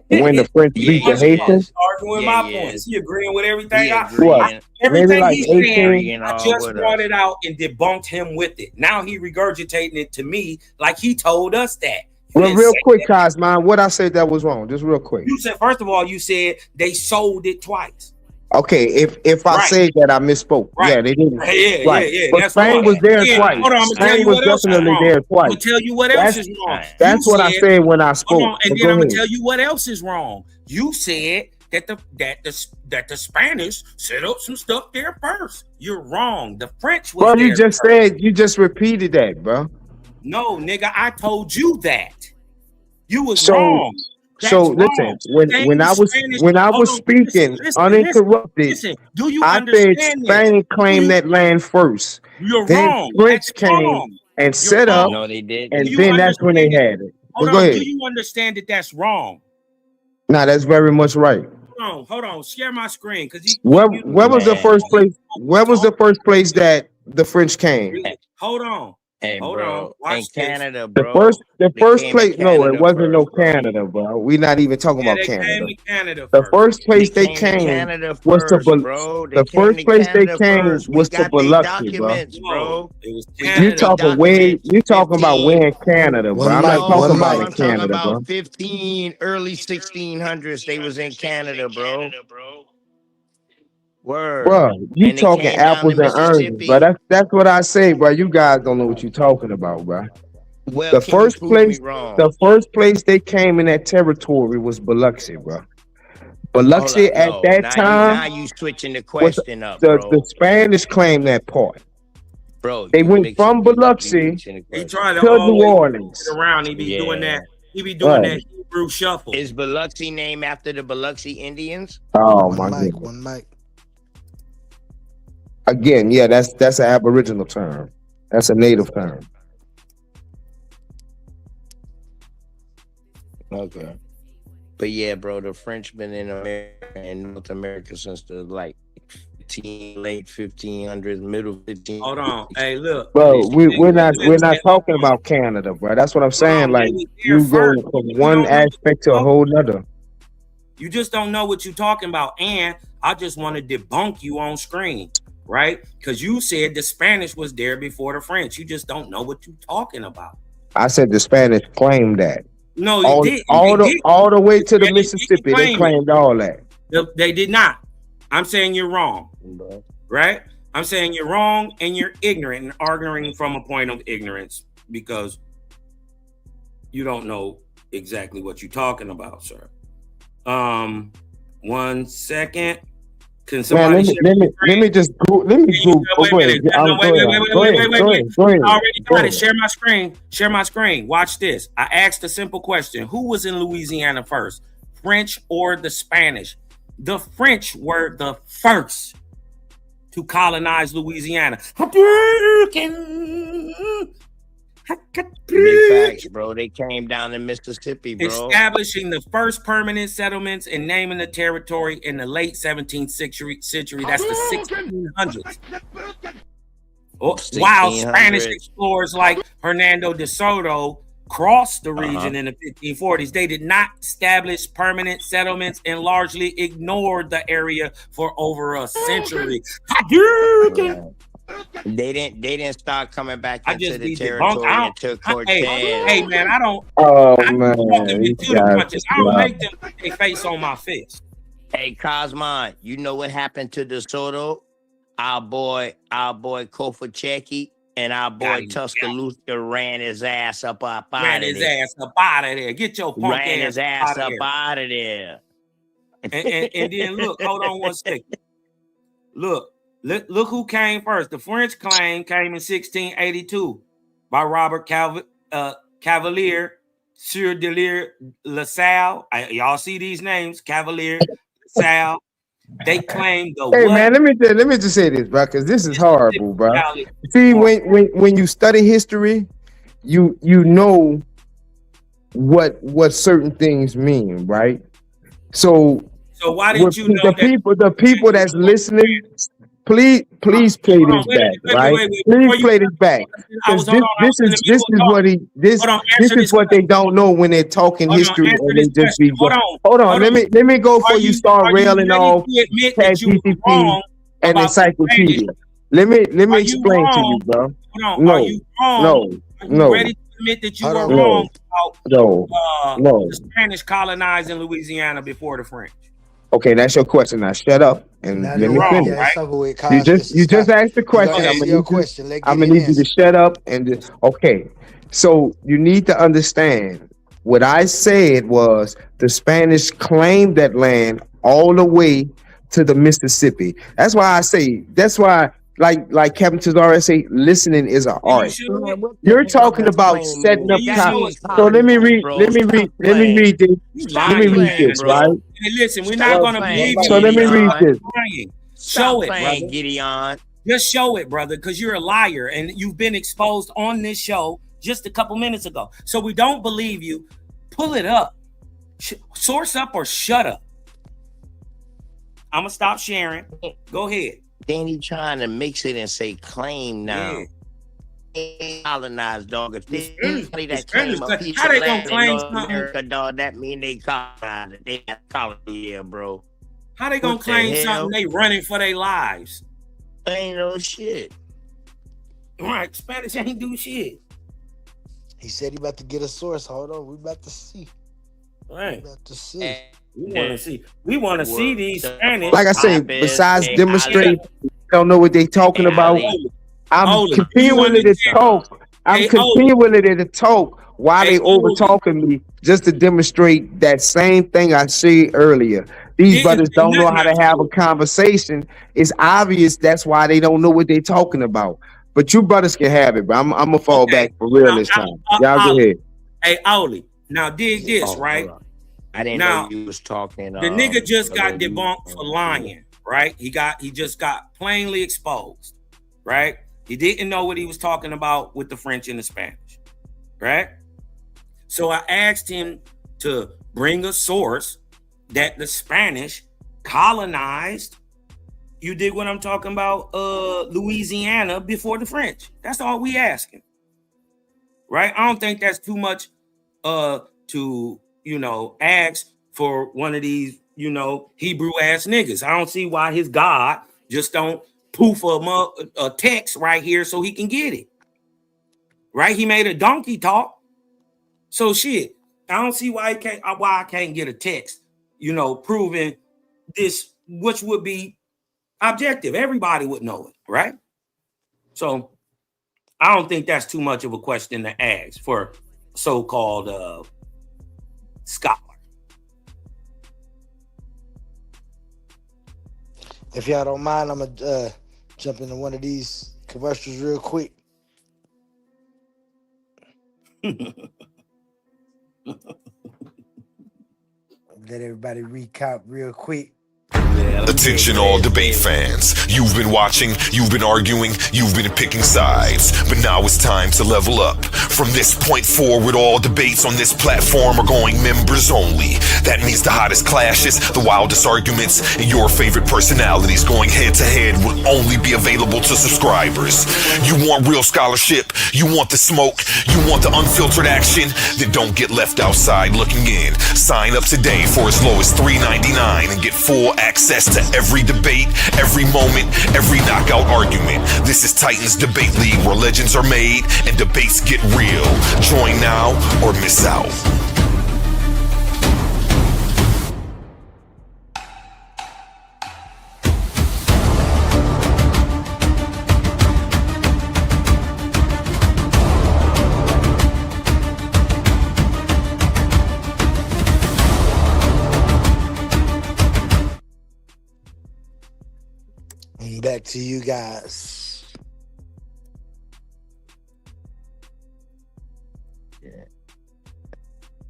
Speaker 12: When the French beat the Haitians?
Speaker 9: Arguing my points. He agreeing with everything
Speaker 12: What?
Speaker 9: everything
Speaker 12: Maybe like
Speaker 9: he's saying.
Speaker 12: 18?
Speaker 9: I just brought it out and debunked him with it. Now he regurgitating it to me like he told us that.
Speaker 12: Well, real quick, Cosman, what I said that was wrong. Just real quick.
Speaker 9: You said, first of all, you said they sold it twice.
Speaker 12: Okay, if I said that, I misspoke.
Speaker 9: Right.
Speaker 12: Yeah, they didn't.
Speaker 9: Yeah.
Speaker 12: But Spain was there twice.
Speaker 9: Hold on, I'm gonna tell
Speaker 12: Spain
Speaker 9: you
Speaker 12: was
Speaker 9: what else is
Speaker 12: definitely
Speaker 9: wrong.
Speaker 12: there twice.
Speaker 9: I'm gonna tell you what else is wrong.
Speaker 12: That's
Speaker 9: You
Speaker 12: what I said when I spoke.
Speaker 9: Hold on, and
Speaker 12: But
Speaker 9: then
Speaker 12: go
Speaker 9: I'm gonna
Speaker 12: ahead.
Speaker 9: tell you what else is wrong. You said that the Spanish set up some stuff there first. You're wrong. The French was
Speaker 12: Bro,
Speaker 9: there
Speaker 12: you just
Speaker 9: first.
Speaker 12: said, you just repeated that, bro.
Speaker 9: No, nigga, I told you that. You was
Speaker 12: So-
Speaker 9: wrong.
Speaker 12: So
Speaker 9: That's
Speaker 12: listen,
Speaker 9: wrong.
Speaker 12: when I was
Speaker 9: Spanish-
Speaker 12: when I
Speaker 9: hold
Speaker 12: was
Speaker 9: on,
Speaker 12: speaking
Speaker 9: listen,
Speaker 12: uninterrupted,
Speaker 9: listen. Do you
Speaker 12: I said
Speaker 9: understand this?
Speaker 12: Spain claimed that land first.
Speaker 9: You're
Speaker 12: Then
Speaker 9: wrong.
Speaker 12: French
Speaker 9: That's
Speaker 12: came.
Speaker 9: wrong.
Speaker 12: and
Speaker 10: You're
Speaker 12: set up,
Speaker 10: wrong.
Speaker 7: No, they did.
Speaker 12: and
Speaker 10: Do you
Speaker 12: then that's when they
Speaker 10: understand?
Speaker 12: had it.
Speaker 10: Hold
Speaker 12: But go
Speaker 10: on.
Speaker 12: ahead.
Speaker 10: Do you understand that that's wrong?
Speaker 12: Nah, that's very much right.
Speaker 10: Hold on. Share my screen, because
Speaker 12: Where was the first place? Where was the first place that the French came?
Speaker 10: hold on.
Speaker 7: Hey,
Speaker 10: Hold
Speaker 7: bro.
Speaker 10: on. Watch
Speaker 7: In
Speaker 10: this.
Speaker 7: Canada,
Speaker 12: The
Speaker 7: bro.
Speaker 12: first
Speaker 7: They
Speaker 12: place.
Speaker 7: came to
Speaker 12: No, it
Speaker 7: Canada
Speaker 12: wasn't no
Speaker 7: first, bro.
Speaker 12: Canada, bro. We're not even talking
Speaker 10: Yeah,
Speaker 12: about
Speaker 10: they
Speaker 12: Canada.
Speaker 10: came to Canada
Speaker 12: The
Speaker 10: first.
Speaker 12: first place
Speaker 7: They
Speaker 12: they
Speaker 7: came to
Speaker 12: came
Speaker 7: Canada
Speaker 12: was to
Speaker 7: first,
Speaker 12: Bul-
Speaker 7: bro. They
Speaker 12: the
Speaker 7: came
Speaker 12: first
Speaker 7: to
Speaker 12: place they
Speaker 7: Canada
Speaker 12: came
Speaker 7: first. We
Speaker 12: was to
Speaker 7: got their
Speaker 12: Biloxi, bro.
Speaker 7: documents, bro.
Speaker 10: It was
Speaker 7: We
Speaker 12: You
Speaker 7: got their
Speaker 12: talking way?
Speaker 7: documents.
Speaker 12: You talking about way in Canada, bro? I'm not
Speaker 7: No,
Speaker 12: talking about
Speaker 7: bro.
Speaker 12: in
Speaker 7: I'm talking
Speaker 12: Canada, bro.
Speaker 7: about 15, early 1600s. They was in Canada, bro. Word.
Speaker 12: Bro, you
Speaker 7: And they
Speaker 12: talking
Speaker 7: came down
Speaker 12: apples
Speaker 7: to
Speaker 12: and oranges, bro.
Speaker 7: Mississippi.
Speaker 12: That's what I say, bro. You guys don't know what you're talking about, bro.
Speaker 7: Well,
Speaker 12: The
Speaker 7: can you
Speaker 12: first
Speaker 7: prove me
Speaker 12: place,
Speaker 7: wrong?
Speaker 12: the first place they came in that territory was Biloxi, bro.
Speaker 7: Hold
Speaker 12: Biloxi
Speaker 7: up,
Speaker 12: at
Speaker 7: no.
Speaker 12: that
Speaker 7: Now
Speaker 12: time
Speaker 7: you switching the
Speaker 12: was
Speaker 7: question up,
Speaker 12: the
Speaker 7: bro.
Speaker 12: Spanish claimed that part.
Speaker 7: Bro,
Speaker 12: They
Speaker 7: you
Speaker 12: went
Speaker 7: mixing
Speaker 12: from
Speaker 7: you
Speaker 12: Biloxi
Speaker 7: mixing the
Speaker 10: He
Speaker 7: question.
Speaker 10: tried to
Speaker 12: to New
Speaker 10: always put
Speaker 12: Orleans.
Speaker 10: it around. He be doing
Speaker 7: Yeah.
Speaker 10: that. He be doing
Speaker 12: Right.
Speaker 10: that Hebrew shuffle.
Speaker 7: Is Biloxi named after the Biloxi Indians?
Speaker 12: Oh
Speaker 5: One
Speaker 12: my
Speaker 5: mic,
Speaker 12: goodness.
Speaker 5: one mic.
Speaker 12: Again, yeah, that's an Aboriginal term. That's a native term.
Speaker 7: Okay. But yeah, bro, the French been in America and North America since the late 1500s, middle 1500s.
Speaker 10: Hold on. Hey, look.
Speaker 12: Bro, we're not
Speaker 10: Listen,
Speaker 12: talking about Canada, bro. That's what I'm
Speaker 10: hold
Speaker 12: saying.
Speaker 10: on. They
Speaker 12: Like
Speaker 10: was there
Speaker 12: you go
Speaker 10: first.
Speaker 12: from
Speaker 10: You
Speaker 12: one
Speaker 10: don't know what
Speaker 12: aspect to a
Speaker 10: you're
Speaker 12: whole nother.
Speaker 10: You just don't know what you're talking about. And I just want to debunk you on screen, right? Because you said the Spanish was there before the French. You just don't know what you're talking about.
Speaker 12: I said the Spanish claimed that.
Speaker 10: No, you didn't.
Speaker 12: All the way to the
Speaker 10: They
Speaker 12: Mississippi, they
Speaker 10: claim it.
Speaker 12: claimed all that.
Speaker 10: They did not. I'm saying you're wrong, right? I'm saying you're wrong and you're ignorant and arguing from a point of ignorance because you don't know exactly what you're talking about, sir. 1 second. Can
Speaker 12: Man,
Speaker 10: somebody
Speaker 12: let me just go. Let me go.
Speaker 10: Wait a minute. No, wait.
Speaker 12: Go
Speaker 10: I already got
Speaker 12: ahead.
Speaker 10: it. Share my screen. Share my screen. Watch this. I asked a simple question. Who was in Louisiana first? French or the Spanish? The French were the first to colonize Louisiana.
Speaker 7: Big facts, bro. They came down to Mississippi, bro.
Speaker 10: Establishing the first permanent settlements and naming the territory in the late 17th century. That's the 1600s. While Spanish explorers like Hernando de Soto crossed the region in the 1540s, they did not establish permanent settlements and largely ignored the area for over a century.
Speaker 7: They didn't start coming back
Speaker 10: I
Speaker 7: into
Speaker 10: just
Speaker 7: the
Speaker 10: need to
Speaker 7: territory
Speaker 10: bunk.
Speaker 7: until Cortez.
Speaker 10: Hey man, I don't.
Speaker 12: Oh
Speaker 10: I
Speaker 12: man,
Speaker 10: don't them
Speaker 12: these
Speaker 10: to the
Speaker 12: guys
Speaker 10: punches. I
Speaker 12: are
Speaker 10: don't
Speaker 12: wild.
Speaker 10: make them put their face on my fist.
Speaker 7: Hey, Cosmon, you know what happened to De Soto? Our boy Kofa Cheki and our boy Tuscaloosa ran his ass up out of
Speaker 10: Ran his
Speaker 7: there.
Speaker 10: ass up out of there. Get your punk
Speaker 7: Ran his
Speaker 10: ass
Speaker 7: ass up
Speaker 10: there.
Speaker 7: out of there.
Speaker 10: And then look, hold on 1 second. Look who came first. The French came in 1682 by Robert Cavalier, Sieur de La Salle. Y'all see these names, Cavalier, LaSalle. They claimed the
Speaker 12: Hey
Speaker 10: what?
Speaker 12: man, let me just say this, bro, because this is horrible, bro. See, when you study history, you know what certain things mean, right? So
Speaker 10: why didn't you know
Speaker 12: the people that's listening? Please play this back, right? Please play this back. Because this is what they don't know when they're talking history and they just be going. Hold on, let me go before you start railing off ChatGPT and encyclopedia. Let me explain to you, bro. No.
Speaker 10: Ready to admit that you were wrong about the Spanish colonizing Louisiana before the French?
Speaker 12: Okay, that's your question. Now shut up and let me finish. You just asked the question. I'm gonna need you to shut up and okay. So you need to understand what I said was the Spanish claimed that land all the way to the Mississippi. That's why like Captain Cesare say, listening is an art. You're talking about setting up time. So let me read this, right?
Speaker 10: Hey, listen, we're not gonna believe you.
Speaker 12: So let me read this.
Speaker 10: Show it,
Speaker 7: Playing,
Speaker 10: brother.
Speaker 7: Gideon.
Speaker 9: Just show it, brother, because you're a liar and you've been exposed on this show just a couple minutes ago. So we don't believe you. Pull it up. Source up or shut up. I'm going to stop sharing. Go ahead.
Speaker 7: Then he trying to mix it and say claim now. Colonized, dog. If they anybody that claim a piece
Speaker 9: how
Speaker 7: of
Speaker 9: they gonna
Speaker 7: land
Speaker 9: claim
Speaker 7: in North
Speaker 9: something?
Speaker 7: America, dog, that mean they colonized it. They have colony here, bro.
Speaker 9: How they gonna
Speaker 7: What the
Speaker 9: claim
Speaker 7: hell?
Speaker 9: something they running for their lives?
Speaker 7: Ain't no shit.
Speaker 9: Right, Spanish ain't do shit.
Speaker 5: He said he about to get a source. Hold on, we about to see.
Speaker 9: Right.
Speaker 5: We about to see.
Speaker 9: We want to see. We want to see these Spanish.
Speaker 12: Like I say, besides demonstrate, don't know what they talking about. I'm continuing to talk. I'm continuing to talk while they over talking me just to demonstrate that same thing I said earlier. These brothers don't know how to have a conversation. It's obvious that's why they don't know what they're talking about. But you brothers can have it, but I'm gonna fall back for real this time. Y'all go ahead.
Speaker 9: Hey, Oli, now dig this, right?
Speaker 7: I didn't
Speaker 9: Now,
Speaker 7: know you was talking.
Speaker 9: The nigga just got debunked for lying, right? He just got plainly exposed, right? He didn't know what he was talking about with the French and the Spanish, right? So I asked him to bring a source that the Spanish colonized. You dig what I'm talking about? Louisiana before the French. That's all we asking, right? I don't think that's too much to ask for one of these Hebrew ass niggas. I don't see why his God just don't poof a text right here so he can get it. Right? He made a donkey talk. So shit, I don't see why I can't get a text, proving this, which would be objective. Everybody would know it, right? So I don't think that's too much of a question to ask for so-called scholar.
Speaker 5: If y'all don't mind, I'm gonna jump into one of these commercials real quick. Let everybody recap real quick.
Speaker 1: Attention all debate fans. You've been watching, you've been arguing, you've been picking sides. But now it's time to level up. From this point forward, all debates on this platform are going members only. That means the hottest clashes, the wildest arguments, and your favorite personalities going head to head will only be available to subscribers. You want real scholarship, you want the smoke, you want the unfiltered action, then don't get left outside looking in. Sign up today for as low as $3.99 and get full access to every debate, every moment, every knockout argument. This is Titans Debate League, where legends are made and debates get real. Join now or miss out.
Speaker 5: And back to you guys.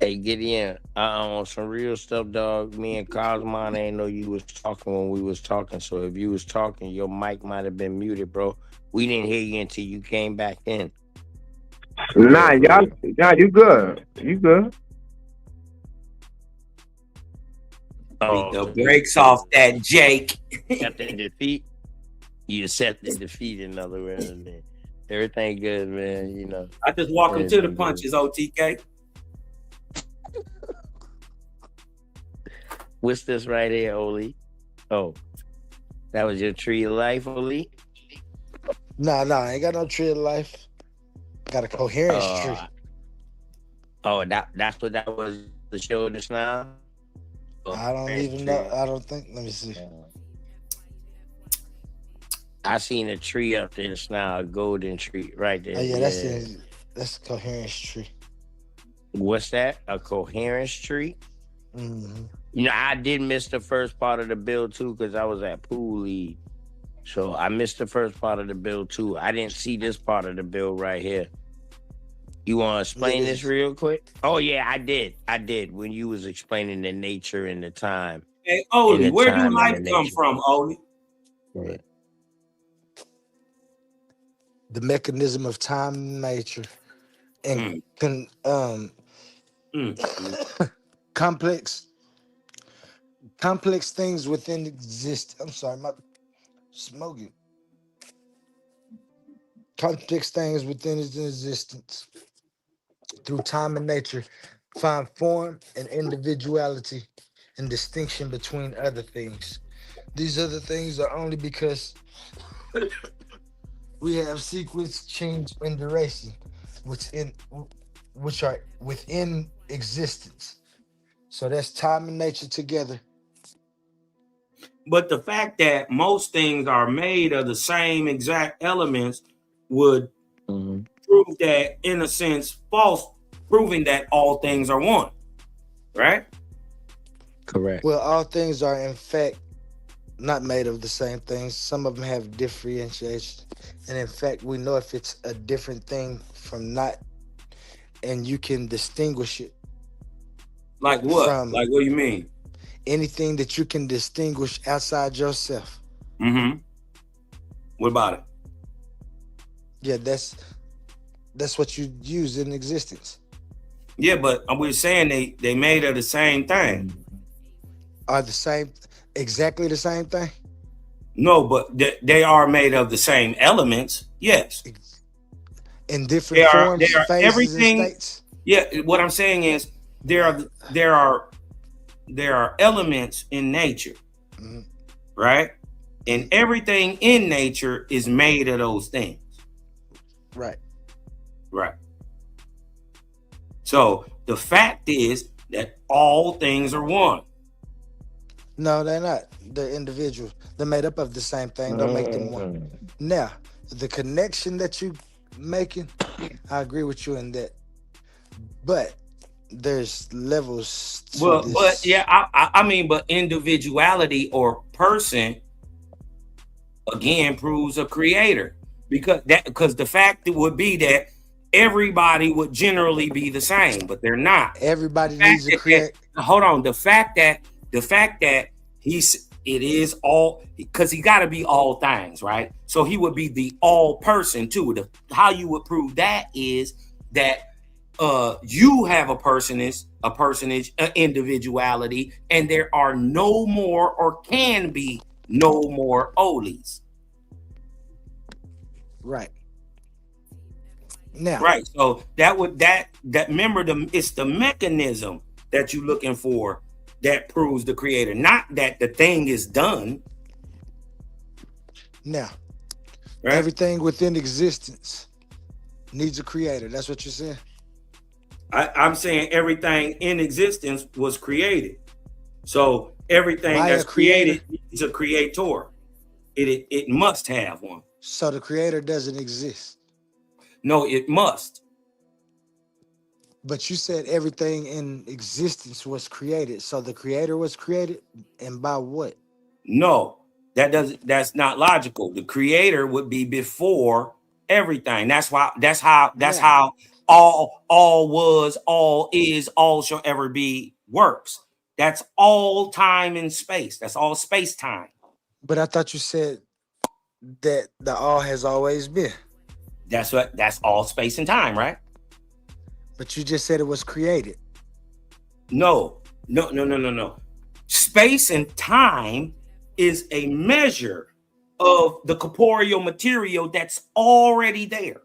Speaker 7: Hey, Gideon, on some real stuff, dog. Me and Cosmon ain't know you was talking when we was talking. So if you was talking, your mic might have been muted, bro. We didn't hear you until you came back in.
Speaker 12: Nah, you good. You good.
Speaker 9: Beat the brakes off that Jake.
Speaker 7: Accepted defeat. You accepted defeat, in other words, man. Everything good, man.
Speaker 9: I just walk him to the punches, OTK.
Speaker 7: What's this right here, Oli? Oh, that was your tree of life, Oli?
Speaker 5: Nah, I ain't got no tree of life. Got a coherence tree.
Speaker 7: Oh, that's what that was, the show just now?
Speaker 5: I don't even know. I don't think. Let me see.
Speaker 7: I seen a tree up there just now, a golden tree right there.
Speaker 5: Oh yeah, that's a coherence tree.
Speaker 7: What's that? A coherence tree?
Speaker 5: Mm-hmm.
Speaker 7: I did miss the first part of the bill too because I was at pool league. So I missed the first part of the bill too. I didn't see this part of the bill right here. You want to explain this real quick? Oh yeah, I did when you was explaining the nature and the time.
Speaker 9: Hey, Oli, where do life come from, Oli?
Speaker 7: Yeah.
Speaker 5: the mechanism of time and nature, and complex things within exist. I'm sorry, my smoking. Complex things within its existence through time and nature find form and individuality and distinction between other things. These other things are only because we have sequence, change, and duration, which are within existence. So that's time and nature together.
Speaker 9: But the fact that most things are made of the same exact elements would prove that, in a sense, false, proving that all things are one, right?
Speaker 11: Correct.
Speaker 5: Well, all things are in fact not made of the same things. Some of them have differentiation. And in fact, we know if it's a different thing from not, and you can distinguish it.
Speaker 9: Like what?
Speaker 5: From
Speaker 9: Like what do you mean?
Speaker 5: anything that you can distinguish outside yourself.
Speaker 9: What about it?
Speaker 5: Yeah, that's what you use in existence.
Speaker 9: Yeah, but we're saying they made of the same thing.
Speaker 5: Are the same, exactly the same thing?
Speaker 9: No, but they are made of the same elements. Yes.
Speaker 5: In different forms,
Speaker 9: they are
Speaker 5: phases,
Speaker 9: everything.
Speaker 5: and states?
Speaker 9: Yeah, what I'm saying is there are elements in nature, right? And everything in nature is made of those things.
Speaker 5: Right.
Speaker 9: Right. So the fact is that all things are one.
Speaker 5: No, they're not. They're individual. They're made up of the same thing. Don't make them one. Now, the connection that you making, I agree with you in that. But there's levels to
Speaker 9: Well,
Speaker 5: this.
Speaker 9: but yeah, I mean, but individuality or person again proves a creator, because the fact it would be that everybody would generally be the same, but they're not.
Speaker 5: Everybody needs to create.
Speaker 9: Hold on, the fact that it is all, because he got to be all things, right? So he would be the all person too. How you would prove that is that you have a personage, an individuality, and there are no more or can be no more Olies.
Speaker 5: Right. Now.
Speaker 9: Right. So remember, it's the mechanism that you're looking for that proves the creator, not that the thing is done.
Speaker 5: Now,
Speaker 9: right?
Speaker 5: Everything within existence needs a creator. That's what you're saying?
Speaker 9: I'm saying everything in existence was created. So everything
Speaker 5: By
Speaker 9: that's
Speaker 5: a creator?
Speaker 9: created is a creator. It must have one.
Speaker 5: So the creator doesn't exist.
Speaker 9: No, it must.
Speaker 5: But you said everything in existence was created. So the creator was created, and by what?
Speaker 9: No, that's not logical. The creator would be before everything. That's how all was, all is, all shall ever be works. That's all time and space. That's all space time.
Speaker 5: But I thought you said that the all has always been.
Speaker 9: That's all space and time, right?
Speaker 5: But you just said it was created.
Speaker 9: No. Space and time is a measure of the corporeal material that's already there.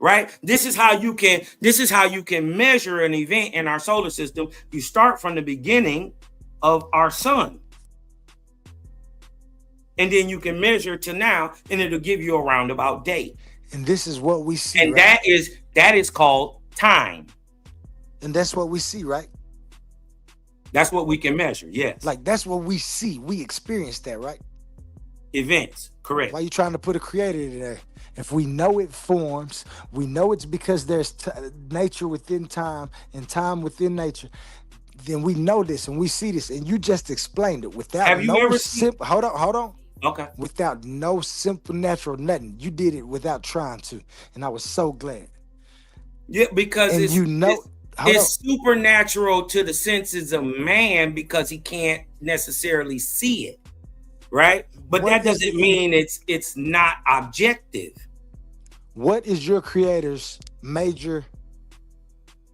Speaker 9: Right? This is how you can measure an event in our solar system. You start from the beginning of our sun. And then you can measure to now, and it'll give you a roundabout date.
Speaker 5: And this is what we see.
Speaker 9: And
Speaker 5: right?
Speaker 9: that is called time.
Speaker 5: And that's what we see, right?
Speaker 9: That's what we can measure, yes.
Speaker 5: Like that's what we see. We experience that, right?
Speaker 9: Events, correct.
Speaker 5: Why are you trying to put a creator in there? If we know it forms, we know it's because there's nature within time and time within nature. Then we know this and we see this, and you just explained it without
Speaker 9: Have you ever
Speaker 5: simple. Hold on.
Speaker 9: Okay.
Speaker 5: Without no simple natural nothing. You did it without trying to, and I was so glad.
Speaker 9: Yeah, because
Speaker 5: and
Speaker 9: it's supernatural to the senses of man because he can't necessarily see it. right? But
Speaker 5: What
Speaker 9: that
Speaker 5: is
Speaker 9: doesn't
Speaker 5: the-
Speaker 9: mean it's not objective.
Speaker 5: What is your creator's major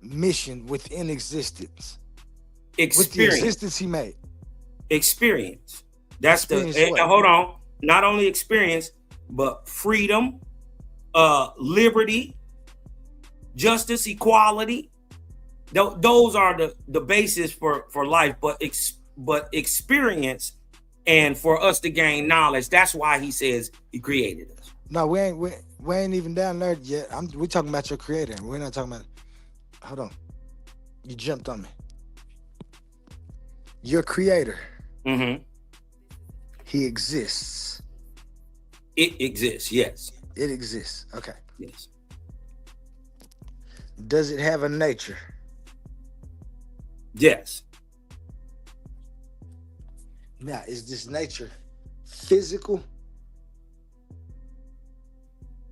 Speaker 5: mission within existence? With the
Speaker 9: Experience.
Speaker 5: existence he made.
Speaker 9: Experience. That's
Speaker 5: Experience
Speaker 9: the
Speaker 5: what?
Speaker 9: hold on. Not only experience, but freedom, liberty, justice, equality. Those are the basis for life. But experience, and for us to gain knowledge. That's why he says he created us.
Speaker 5: No, we ain't even down there yet. We're talking about your creator. We're not talking about. Hold on, you jumped on me. Your creator.
Speaker 9: Mm-hmm.
Speaker 5: He exists.
Speaker 9: It exists. Yes.
Speaker 5: It exists. Okay.
Speaker 9: Yes.
Speaker 5: Does it have a nature?
Speaker 9: Yes.
Speaker 5: Now, is this nature physical?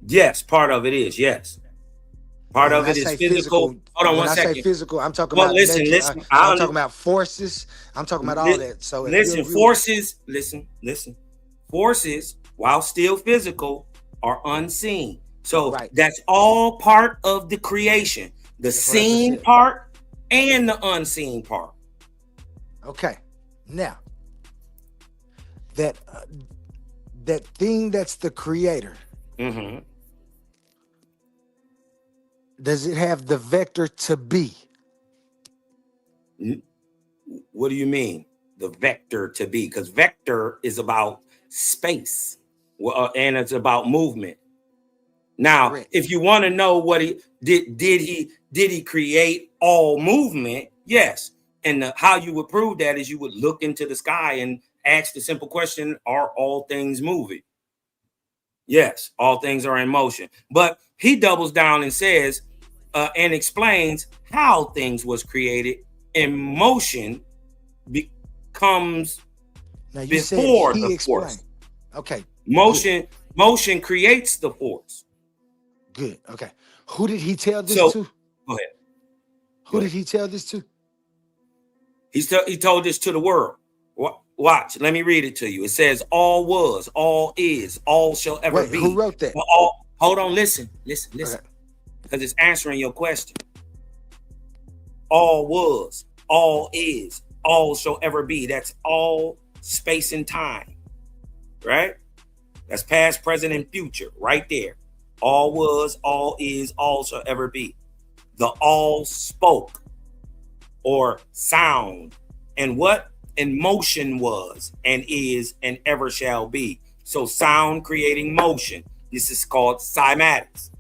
Speaker 9: Yes. Part of it is. Yes. Part
Speaker 5: When
Speaker 9: of
Speaker 5: I
Speaker 9: it is
Speaker 5: say
Speaker 9: physical. Hold on
Speaker 5: when
Speaker 9: one
Speaker 5: I
Speaker 9: second.
Speaker 5: say physical, I'm talking
Speaker 9: Well,
Speaker 5: about
Speaker 9: listen,
Speaker 5: nature.
Speaker 9: listen.
Speaker 5: I'm talking about forces. I'm talking about all that. So
Speaker 9: listen, forces. Listen. Forces, while still physical, are unseen. So that's all part of the creation. The
Speaker 5: That's what I just
Speaker 9: seen
Speaker 5: said.
Speaker 9: part and the unseen part.
Speaker 5: Okay. Now, that thing that's the creator,
Speaker 9: Mm-hmm.
Speaker 5: does it have the vector to be?
Speaker 9: What do you mean? The vector to be? Because vector is about space, and it's about movement. Now, if you want to know what he did he create all movement? Yes. And how you would prove that is you would look into the sky and ask the simple question: are all things moving? Yes, all things are in motion. But he doubles down and says and explains how things was created, and motion becomes
Speaker 5: Now you
Speaker 9: before
Speaker 5: said he
Speaker 9: the
Speaker 5: explained.
Speaker 9: force.
Speaker 5: Okay.
Speaker 9: Motion creates the force.
Speaker 5: Good. Okay. Who did he tell this
Speaker 9: So
Speaker 5: to?
Speaker 9: go ahead.
Speaker 5: Who did he tell this to?
Speaker 9: He told this to the world. Watch. Let me read it to you. It says, "All was, all is, all shall ever
Speaker 5: Wait,
Speaker 9: be."
Speaker 5: who wrote that?
Speaker 9: Hold on. Listen. Because it's answering your question. All was, all is, all shall ever be. That's all space and time, right? That's past, present, and future, right there. All was, all is, all shall ever be. The all spoke, or sound, and what? And motion was, and is, and ever shall be. So sound creating motion. This is called cymatics.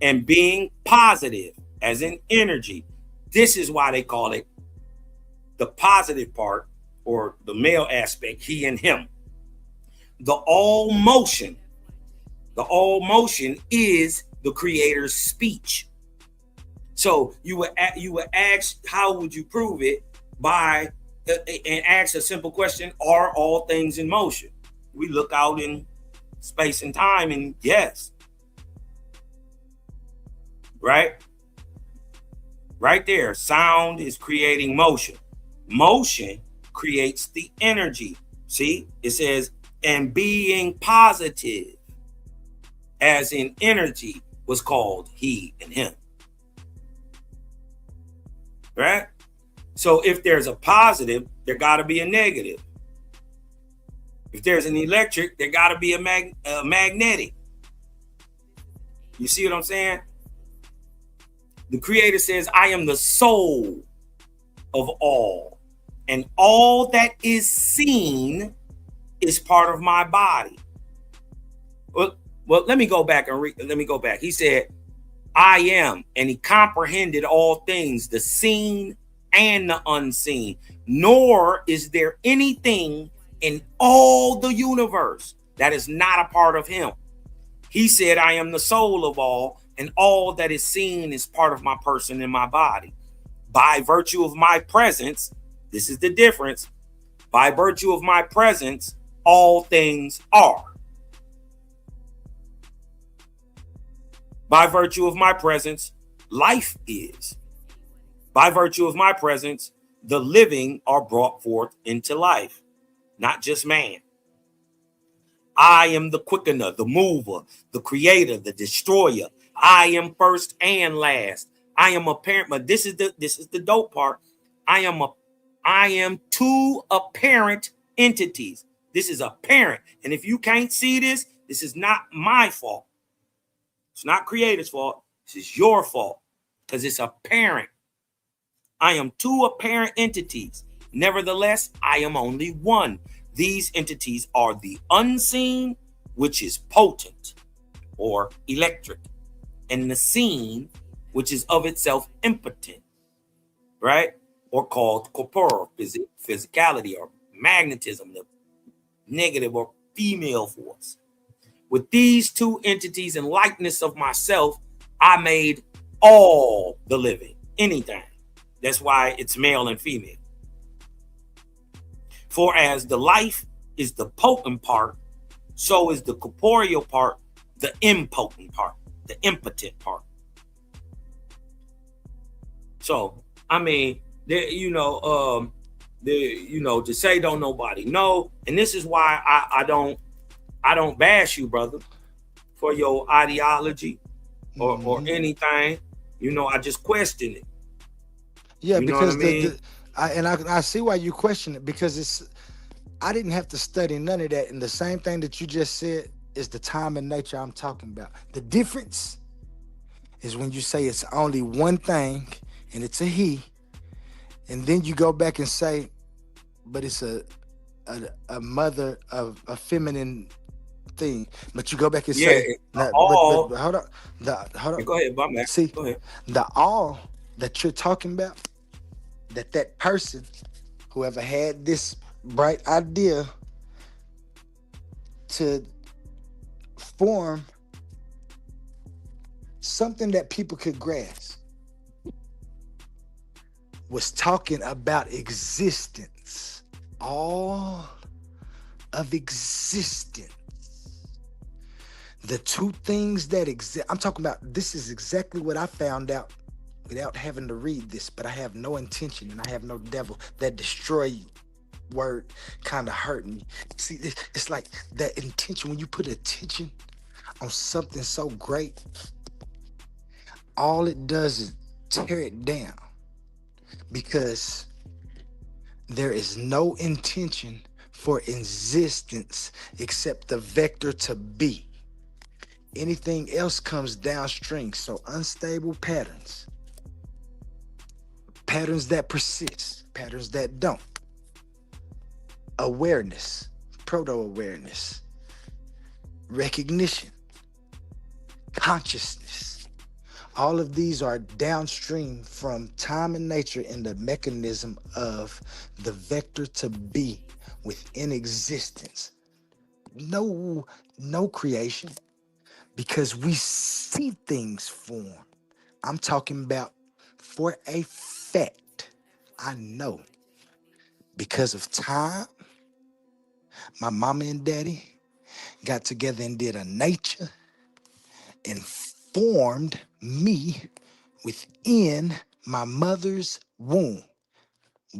Speaker 9: And being positive, as in energy. This is why they call it the positive part, or the male aspect, he and him. The all motion is the creator's speech. So you would ask, how would you prove it? By and ask a simple question: are all things in motion? We look out in space and time, and yes, right there, sound is creating motion. Motion creates the energy. See, it says, and being positive, as in energy, was called he and him. Right? So if there's a positive, there got to be a negative. If there's an electric, there got to be a magnetic. You see what I'm saying? The creator says, I am the soul of all, and all that is seen is part of my body. Well, let me go back and let me go back. He said, I am, and he comprehended all things, the seen and the unseen. Nor is there anything in all the universe that is not a part of him. He said, I am the soul of all, and all that is seen is part of my person and my body. By virtue of my presence, this is the difference. By virtue of my presence, all things are. By virtue of my presence, life is. By virtue of my presence, the living are brought forth into life. not just man. I am the quickener, the mover, the creator, the destroyer. I am first and last. I am apparent, but this is the dope part. I am two apparent entities. This is apparent. And if you can't see this, this is not my fault. It's not creator's fault. This is your fault because it's apparent. I am two apparent entities. Nevertheless, I am only one. These entities are the unseen, which is potent or electric, and the seen, which is of itself impotent, right? Or called corporeal, physicality, or magnetism, the negative or female force. With these two entities and likeness of myself, I made all the living, anything. That's why it's male and female. For as the life is the potent part, so is the corporeal part the impotent part, the impotent part. So, I mean, to say don't nobody know, and this is why I don't bash you, brother, for your ideology or anything. I just question it.
Speaker 5: Yeah,
Speaker 9: You know
Speaker 5: because
Speaker 9: what I mean?
Speaker 5: I see why you question it, because I didn't have to study none of that. And the same thing that you just said is the time and nature I'm talking about. The difference is when you say it's only one thing and it's a he, and then you go back and say, but it's a mother of a feminine thing. But you go back and say, but hold on.
Speaker 9: Go ahead, my man.
Speaker 5: See,
Speaker 9: Go ahead.
Speaker 5: the all that you're talking about, that person, whoever had this bright idea to form something that people could grasp, was talking about existence, all of existence. The two things that exist, I'm talking about, this is exactly what I found out without having to read this, but I have no intention and I have no devil. That destroy word kind of hurt me. See, it's like that intention, when you put attention on something so great, all it does is tear it down, because there is no intention for existence except the vector to be. Anything else comes downstream. So unstable patterns, patterns that persist, patterns that don't. Awareness, proto-awareness, recognition, consciousness. All of these are downstream from time and nature in the mechanism of the vector to be within existence. No creation, because we see things form. I'm talking about for a fact. I know because of time, my mama and daddy got together and did a nature and formed me within my mother's womb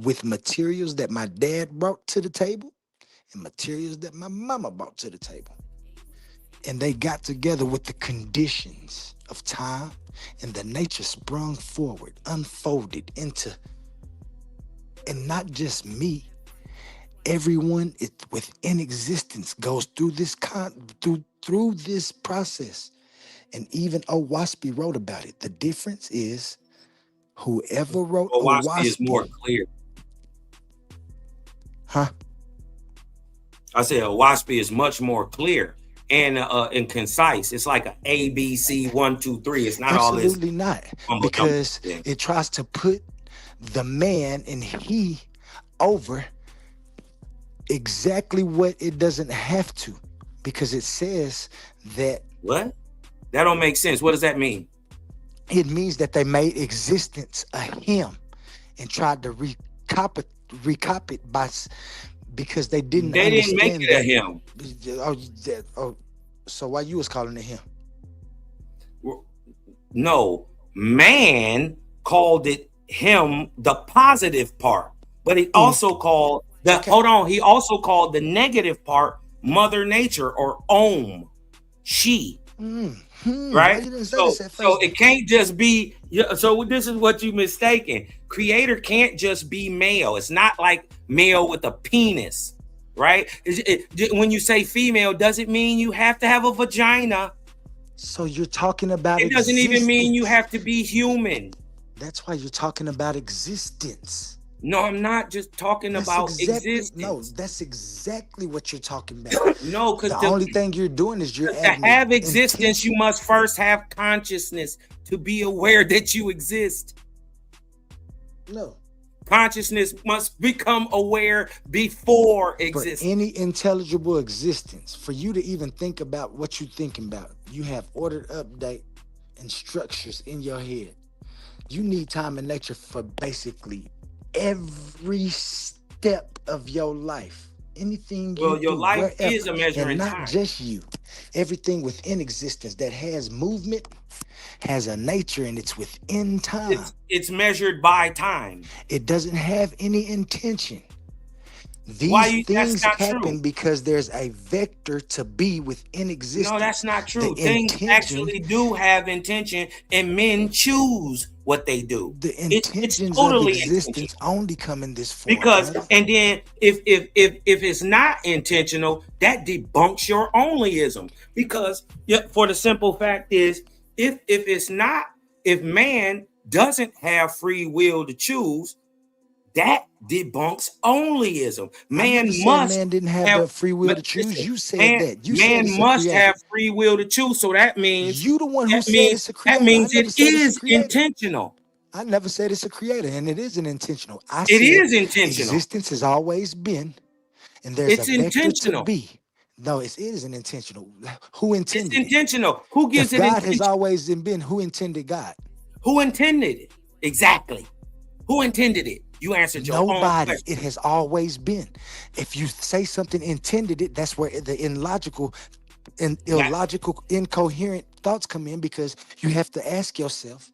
Speaker 5: with materials that my dad brought to the table and materials that my mama brought to the table. And they got together with the conditions of time, and the nature sprung forward, unfolded into, and not just me, everyone within existence goes through this through this process. And even Owaspy wrote about it. The difference is whoever wrote
Speaker 9: Owaspy is more clear.
Speaker 5: Huh?
Speaker 9: I said Owaspy is much more clear and concise. It's like a A, B, C, 1, 2, 3. It's not all this.
Speaker 5: Absolutely not. Because it tries to put the man and he over exactly what it doesn't have to, because it says that.
Speaker 9: What? That don't make sense. What does that mean?
Speaker 5: It means that they made existence a him and tried to recop it because they didn't
Speaker 9: They didn't make
Speaker 5: understand
Speaker 9: it a
Speaker 5: that.
Speaker 9: him.
Speaker 5: So why you was calling it him?
Speaker 9: No, man called it him, the positive part, but he also called Hold on. He also called the negative part Mother Nature or Om, she. Right? So it can't just be. So this is what you mistaken. Creator can't just be male. It's not like male with a penis, right? When you say female, does it mean you have to have a vagina?
Speaker 5: So you're talking about
Speaker 9: it doesn't even mean you have to be human.
Speaker 5: That's why you're talking about existence.
Speaker 9: No, I'm not just talking about existence.
Speaker 5: No, that's exactly what you're talking about.
Speaker 9: No, because
Speaker 5: the only thing you're doing is you're
Speaker 9: to have existence, you must first have consciousness to be aware that you exist.
Speaker 5: No.
Speaker 9: Consciousness must become aware before existence.
Speaker 5: For any intelligible existence, for you to even think about what you're thinking about, you have ordered update and structures in your head. You need time and nature for basically every step of your life. Anything you
Speaker 9: your
Speaker 5: do,
Speaker 9: life
Speaker 5: wherever,
Speaker 9: is a measuring
Speaker 5: and not
Speaker 9: time.
Speaker 5: just you. Everything within existence that has movement has a nature, and it's within time.
Speaker 9: It's measured by time.
Speaker 5: It doesn't have any intention. These things happen because there's a vector to be within existence.
Speaker 9: No, that's not true. Things actually do have intention, and men choose what they do.
Speaker 5: The intentions
Speaker 9: totally
Speaker 5: of existence only come in this form.
Speaker 9: Because, and then if it's not intentional, that debunks your onlyism. Because for the simple fact is, if man doesn't have free will to choose, that debunks onlyism. Man
Speaker 5: didn't have the free will to choose. You said that.
Speaker 9: Man must have free will to choose. So that means
Speaker 5: you the one who said it's a creator.
Speaker 9: That means it is intentional.
Speaker 5: I never said it's a creator, and it isn't intentional.
Speaker 9: It is intentional.
Speaker 5: Existence has always been, and there's a vector to be. No, it isn't intentional. Who intended it?
Speaker 9: It's intentional. Who gives it
Speaker 5: God has always been. Who intended God?
Speaker 9: Who intended it? Exactly. Who intended it? You answered your own
Speaker 5: Nobody.
Speaker 9: question.
Speaker 5: It has always been. If you say something intended it, that's where the illogical, incoherent thoughts come in, because you have to ask yourself,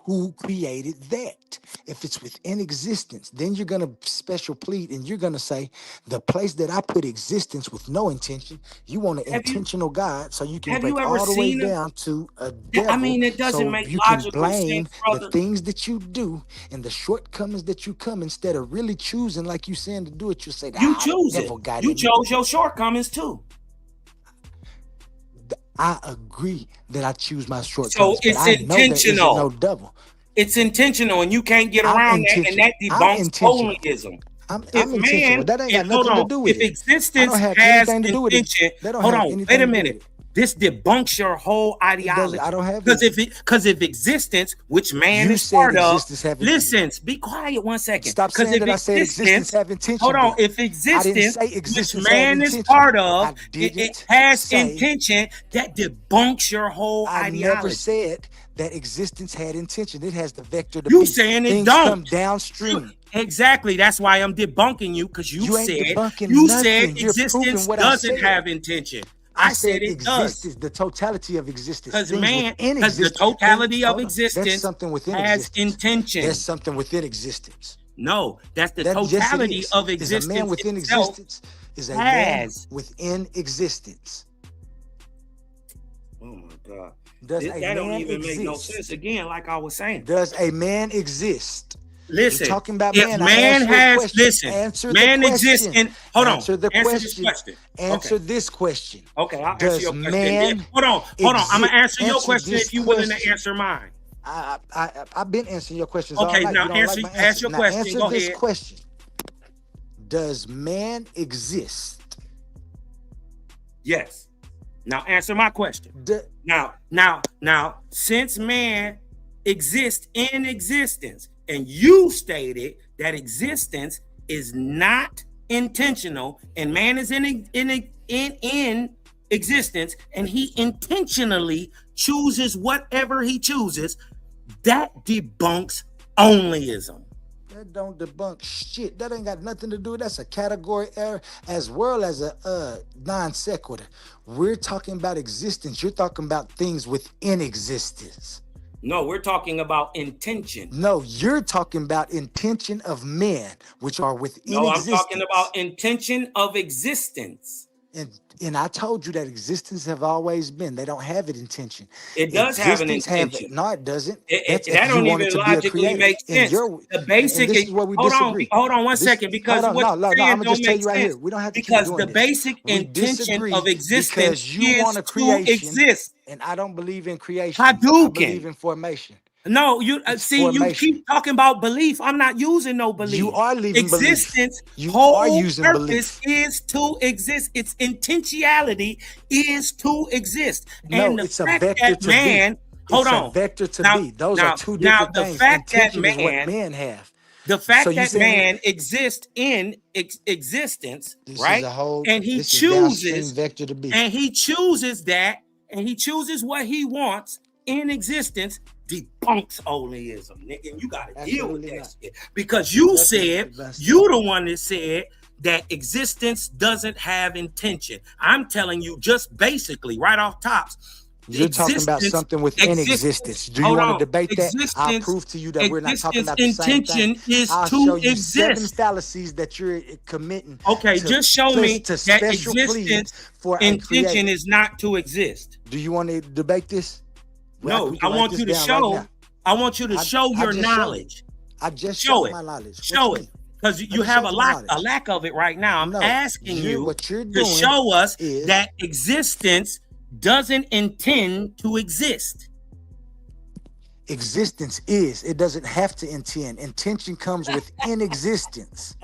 Speaker 5: who created that? If it's within existence, then you're going to special plead, and you're going to say, the place that I put existence with no intention, you want an intentional God, so you can break all the way down to a devil.
Speaker 9: I mean, it doesn't make
Speaker 5: you can
Speaker 9: logical
Speaker 5: blame
Speaker 9: sense, brother.
Speaker 5: the things that you do and the shortcomings that you come, instead of really choosing like you saying to do it. You say,
Speaker 9: You choose it. You chose your shortcomings too.
Speaker 5: I agree that I choose my shortcomings.
Speaker 9: So it's
Speaker 5: but I know
Speaker 9: intentional.
Speaker 5: there is no devil.
Speaker 9: It's intentional, and you can't get around that, and that debunks onlyism.
Speaker 5: I'm intentional. That ain't got nothing to do with
Speaker 9: if
Speaker 5: it.
Speaker 9: existence
Speaker 5: I don't have
Speaker 9: has
Speaker 5: anything to do with it.
Speaker 9: intention,
Speaker 5: That don't
Speaker 9: hold
Speaker 5: have
Speaker 9: on,
Speaker 5: anything
Speaker 9: wait
Speaker 5: to
Speaker 9: a
Speaker 5: do
Speaker 9: minute.
Speaker 5: with it.
Speaker 9: This debunks your whole ideology.
Speaker 5: I don't have
Speaker 9: because if existence, which man
Speaker 5: You
Speaker 9: is
Speaker 5: said
Speaker 9: part of,
Speaker 5: existence have
Speaker 9: listen, be quiet 1 second.
Speaker 5: Stop saying
Speaker 9: if
Speaker 5: that I said existence have intention.
Speaker 9: Hold on,
Speaker 5: then.
Speaker 9: if existence,
Speaker 5: say existence
Speaker 9: which man
Speaker 5: have
Speaker 9: is
Speaker 5: intention.
Speaker 9: part of,
Speaker 5: I didn't
Speaker 9: it has
Speaker 5: say-
Speaker 9: intention, that debunks your whole
Speaker 5: I
Speaker 9: ideology.
Speaker 5: never said that existence had intention. It has the vector to
Speaker 9: You
Speaker 5: be.
Speaker 9: saying it
Speaker 5: Things
Speaker 9: don't.
Speaker 5: come downstream.
Speaker 9: Exactly. That's why I'm debunking you, because
Speaker 5: You ain't
Speaker 9: said
Speaker 5: debunking
Speaker 9: you
Speaker 5: nothing.
Speaker 9: said
Speaker 5: You're
Speaker 9: existence
Speaker 5: proving what I
Speaker 9: doesn't
Speaker 5: said.
Speaker 9: have intention. I said it does.
Speaker 5: existence, the totality of existence.
Speaker 9: Because
Speaker 5: Things
Speaker 9: man,
Speaker 5: within
Speaker 9: because the
Speaker 5: existence-
Speaker 9: totality of
Speaker 5: Hold on. There's
Speaker 9: existence
Speaker 5: something within
Speaker 9: has
Speaker 5: existence.
Speaker 9: intention.
Speaker 5: There's something within existence.
Speaker 9: No, that's the
Speaker 5: Yes, it
Speaker 9: totality
Speaker 5: is.
Speaker 9: of
Speaker 5: Is
Speaker 9: existence.
Speaker 5: a man within
Speaker 9: itself
Speaker 5: existence is a man
Speaker 9: has.
Speaker 5: within existence.
Speaker 9: Oh my God.
Speaker 5: Does a
Speaker 9: That don't
Speaker 5: man
Speaker 9: even make no
Speaker 5: exist?
Speaker 9: sense. Again, like I was saying.
Speaker 5: Does a man exist?
Speaker 9: Listen,
Speaker 5: You're talking about
Speaker 9: if
Speaker 5: man. I
Speaker 9: man
Speaker 5: asked you a
Speaker 9: has,
Speaker 5: question.
Speaker 9: listen,
Speaker 5: Answer
Speaker 9: man
Speaker 5: the
Speaker 9: exists
Speaker 5: question.
Speaker 9: in, hold on,
Speaker 5: Answer the
Speaker 9: answer
Speaker 5: question.
Speaker 9: this question.
Speaker 5: Answer this question.
Speaker 9: Okay, I'll
Speaker 5: Does
Speaker 9: answer your question.
Speaker 5: man
Speaker 9: Then- hold on. I'm gonna answer your
Speaker 5: Answer
Speaker 9: question
Speaker 5: this
Speaker 9: if you're willing to
Speaker 5: question.
Speaker 9: answer mine.
Speaker 5: I've been answering your questions all
Speaker 9: Okay,
Speaker 5: night.
Speaker 9: now
Speaker 5: You don't
Speaker 9: answer-
Speaker 5: like my
Speaker 9: ask
Speaker 5: answer.
Speaker 9: your
Speaker 5: Now
Speaker 9: question.
Speaker 5: Answer
Speaker 9: Go
Speaker 5: this
Speaker 9: ahead.
Speaker 5: question. Does man exist?
Speaker 9: Yes. Now answer my question. Now, since man exists in existence, and you stated that existence is not intentional, and man is in existence, and he intentionally chooses whatever he chooses, that debunks onlyism.
Speaker 5: That don't debunk shit. That ain't got nothing to do with. That's a category error as well as a non sequitur. We're talking about existence. You're talking about things within existence.
Speaker 9: No, we're talking about intention.
Speaker 5: No, you're talking about intention of men, which are within
Speaker 9: No, I'm
Speaker 5: existence.
Speaker 9: talking about intention of existence.
Speaker 5: And I told you that existence have always been. They don't have an intention.
Speaker 9: It does have an
Speaker 5: Existence
Speaker 9: intention.
Speaker 5: no, it doesn't.
Speaker 9: That
Speaker 5: That's if
Speaker 9: don't
Speaker 5: you
Speaker 9: even
Speaker 5: wanted to be a
Speaker 9: logically
Speaker 5: creator.
Speaker 9: make
Speaker 5: In
Speaker 9: sense.
Speaker 5: your-
Speaker 9: The
Speaker 5: and
Speaker 9: basic.
Speaker 5: this is where we
Speaker 9: hold
Speaker 5: disagree.
Speaker 9: on one
Speaker 5: This-
Speaker 9: second, because
Speaker 5: hold on,
Speaker 9: what
Speaker 5: no,
Speaker 9: you're
Speaker 5: I'm
Speaker 9: saying
Speaker 5: gonna
Speaker 9: don't
Speaker 5: just tell
Speaker 9: make
Speaker 5: you right
Speaker 9: sense.
Speaker 5: here. We don't have to keep
Speaker 9: Because
Speaker 5: doing
Speaker 9: the
Speaker 5: this.
Speaker 9: basic
Speaker 5: We
Speaker 9: intention
Speaker 5: disagree
Speaker 9: of existence
Speaker 5: because you
Speaker 9: is
Speaker 5: want a
Speaker 9: to
Speaker 5: creation,
Speaker 9: exist.
Speaker 5: and I don't believe in creation.
Speaker 9: Hadouken.
Speaker 5: I believe in formation.
Speaker 9: No, you
Speaker 5: It's
Speaker 9: see, you
Speaker 5: formation.
Speaker 9: keep talking about belief. I'm not using no belief.
Speaker 5: You are leaving
Speaker 9: existence.
Speaker 5: belief. You
Speaker 9: whole
Speaker 5: are using
Speaker 9: purpose
Speaker 5: belief.
Speaker 9: is to exist. Its intentionality is to exist.
Speaker 5: No,
Speaker 9: And the
Speaker 5: it's a
Speaker 9: fact
Speaker 5: vector
Speaker 9: that
Speaker 5: to
Speaker 9: man,
Speaker 5: be.
Speaker 9: hold
Speaker 5: It's
Speaker 9: on.
Speaker 5: a vector to
Speaker 9: Now-
Speaker 5: be. Those
Speaker 9: now-
Speaker 5: are two
Speaker 9: now
Speaker 5: different
Speaker 9: the
Speaker 5: things.
Speaker 9: fact that
Speaker 5: Intention is what
Speaker 9: man-
Speaker 5: men have.
Speaker 9: The fact
Speaker 5: So you
Speaker 9: that
Speaker 5: saying-
Speaker 9: man exists in existence,
Speaker 5: This
Speaker 9: right?
Speaker 5: is a whole.
Speaker 9: And he
Speaker 5: this is downstream
Speaker 9: chooses,
Speaker 5: vector to be.
Speaker 9: and he chooses that, and he chooses what he wants in existence, debunks oleism, nigga. And you gotta deal with
Speaker 5: Absolutely
Speaker 9: that
Speaker 5: not.
Speaker 9: shit. Because you
Speaker 5: That's
Speaker 9: said,
Speaker 5: that's-
Speaker 9: you the one that said that existence doesn't have intention. I'm telling you just basically right off tops.
Speaker 5: You're talking about
Speaker 9: existence-
Speaker 5: something within
Speaker 9: existence-
Speaker 5: existence. Do you
Speaker 9: hold
Speaker 5: want
Speaker 9: on.
Speaker 5: to debate that? I'll
Speaker 9: Existence-
Speaker 5: prove to you that we're not talking about the
Speaker 9: existence
Speaker 5: same thing.
Speaker 9: intention is
Speaker 5: I'll
Speaker 9: to
Speaker 5: show you 7
Speaker 9: exist.
Speaker 5: fallacies that you're committing.
Speaker 9: Okay,
Speaker 5: to
Speaker 9: just show
Speaker 5: pl-
Speaker 9: me
Speaker 5: to
Speaker 9: that
Speaker 5: special pleas
Speaker 9: existence
Speaker 5: for a
Speaker 9: intention
Speaker 5: creator.
Speaker 9: is not to exist.
Speaker 5: Do you want to debate this? Well,
Speaker 9: No,
Speaker 5: we
Speaker 9: I
Speaker 5: can write
Speaker 9: want
Speaker 5: this
Speaker 9: you to
Speaker 5: down right
Speaker 9: show.
Speaker 5: now.
Speaker 9: I want you to
Speaker 5: I-
Speaker 9: show
Speaker 5: I
Speaker 9: your
Speaker 5: just showed it.
Speaker 9: knowledge.
Speaker 5: I just
Speaker 9: Show
Speaker 5: showed
Speaker 9: it.
Speaker 5: my knowledge. What
Speaker 9: Show
Speaker 5: you
Speaker 9: it,
Speaker 5: mean?
Speaker 9: because
Speaker 5: I
Speaker 9: you
Speaker 5: just
Speaker 9: have
Speaker 5: showed
Speaker 9: a
Speaker 5: you my
Speaker 9: lack
Speaker 5: knowledge.
Speaker 9: of it right now. I'm
Speaker 5: No,
Speaker 9: asking you
Speaker 5: what you're
Speaker 9: to
Speaker 5: doing
Speaker 9: show us
Speaker 5: is
Speaker 9: that existence doesn't intend to exist.
Speaker 5: existence is. It doesn't have to intend. Intention comes within existence.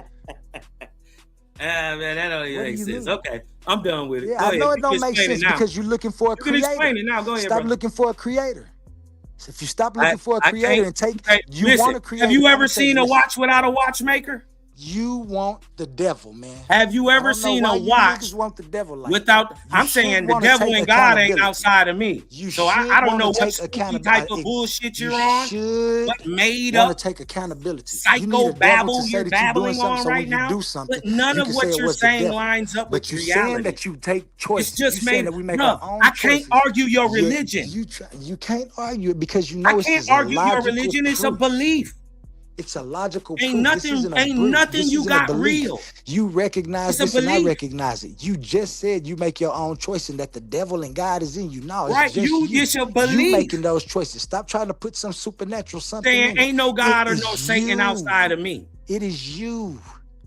Speaker 9: Man, that don't even
Speaker 5: What do
Speaker 9: make
Speaker 5: you
Speaker 9: sense.
Speaker 5: mean?
Speaker 9: Okay, I'm done with it.
Speaker 5: Yeah,
Speaker 9: Go
Speaker 5: I
Speaker 9: ahead.
Speaker 5: know
Speaker 9: You
Speaker 5: it don't
Speaker 9: can
Speaker 5: make
Speaker 9: explain
Speaker 5: sense
Speaker 9: it now.
Speaker 5: because you're looking for a
Speaker 9: You can
Speaker 5: creator.
Speaker 9: explain it now. Go ahead,
Speaker 5: Stop
Speaker 9: brother.
Speaker 5: looking for a creator. So if you stop
Speaker 9: I-
Speaker 5: looking for a
Speaker 9: I
Speaker 5: creator
Speaker 9: can't-
Speaker 5: and take,
Speaker 9: Hey,
Speaker 5: you
Speaker 9: listen,
Speaker 5: want a creator.
Speaker 9: have you
Speaker 5: I'm
Speaker 9: ever
Speaker 5: gonna say
Speaker 9: seen a
Speaker 5: this.
Speaker 9: watch without a watchmaker?
Speaker 5: You want the devil, man.
Speaker 9: Have you
Speaker 5: I
Speaker 9: ever
Speaker 5: don't know
Speaker 9: seen
Speaker 5: why
Speaker 9: a
Speaker 5: you
Speaker 9: watch
Speaker 5: niggas want the devil like
Speaker 9: without?
Speaker 5: that. You
Speaker 9: I'm
Speaker 5: should
Speaker 9: saying the
Speaker 5: wanna
Speaker 9: devil
Speaker 5: take
Speaker 9: and God ain't
Speaker 5: accountability.
Speaker 9: outside of me.
Speaker 5: You
Speaker 9: So
Speaker 5: should
Speaker 9: I don't
Speaker 5: wanna
Speaker 9: know what
Speaker 5: take
Speaker 9: spooky
Speaker 5: accountability.
Speaker 9: type of bullshit you're
Speaker 5: You
Speaker 9: on.
Speaker 5: should
Speaker 9: What made
Speaker 5: want
Speaker 9: up
Speaker 5: to take accountability. You
Speaker 9: psycho
Speaker 5: need a devil
Speaker 9: babble
Speaker 5: to say
Speaker 9: you're
Speaker 5: that you're doing
Speaker 9: babbling
Speaker 5: something,
Speaker 9: on
Speaker 5: so when
Speaker 9: right
Speaker 5: you
Speaker 9: now?
Speaker 5: do something,
Speaker 9: But none
Speaker 5: you
Speaker 9: of
Speaker 5: can
Speaker 9: what
Speaker 5: say it
Speaker 9: you're
Speaker 5: was the
Speaker 9: saying
Speaker 5: devil.
Speaker 9: lines up
Speaker 5: But
Speaker 9: with
Speaker 5: you're
Speaker 9: reality.
Speaker 5: saying that you take choices.
Speaker 9: It's just
Speaker 5: you saying
Speaker 9: made.
Speaker 5: that we make
Speaker 9: No,
Speaker 5: our own
Speaker 9: I can't
Speaker 5: choices.
Speaker 9: argue your
Speaker 5: Yet
Speaker 9: religion.
Speaker 5: You can't argue it because you know
Speaker 9: I
Speaker 5: it's
Speaker 9: can't
Speaker 5: just a
Speaker 9: argue your
Speaker 5: logical
Speaker 9: religion. It's a
Speaker 5: proof.
Speaker 9: belief.
Speaker 5: It's a logical
Speaker 9: Ain't
Speaker 5: proof.
Speaker 9: nothing-
Speaker 5: This isn't a
Speaker 9: ain't
Speaker 5: proof.
Speaker 9: nothing
Speaker 5: This
Speaker 9: you
Speaker 5: isn't
Speaker 9: got
Speaker 5: a belief.
Speaker 9: real.
Speaker 5: You recognize
Speaker 9: It's a
Speaker 5: this and I
Speaker 9: belief.
Speaker 5: recognize it. You just said you make your own choice and that the devil and God is in you. No, it's
Speaker 9: Right,
Speaker 5: just
Speaker 9: you-
Speaker 5: you.
Speaker 9: it's your
Speaker 5: You
Speaker 9: belief.
Speaker 5: making those choices. Stop trying to put some supernatural something
Speaker 9: Saying
Speaker 5: in it.
Speaker 9: ain't no God
Speaker 5: It
Speaker 9: or
Speaker 5: is
Speaker 9: no Satan
Speaker 5: you.
Speaker 9: outside of me.
Speaker 5: It is you.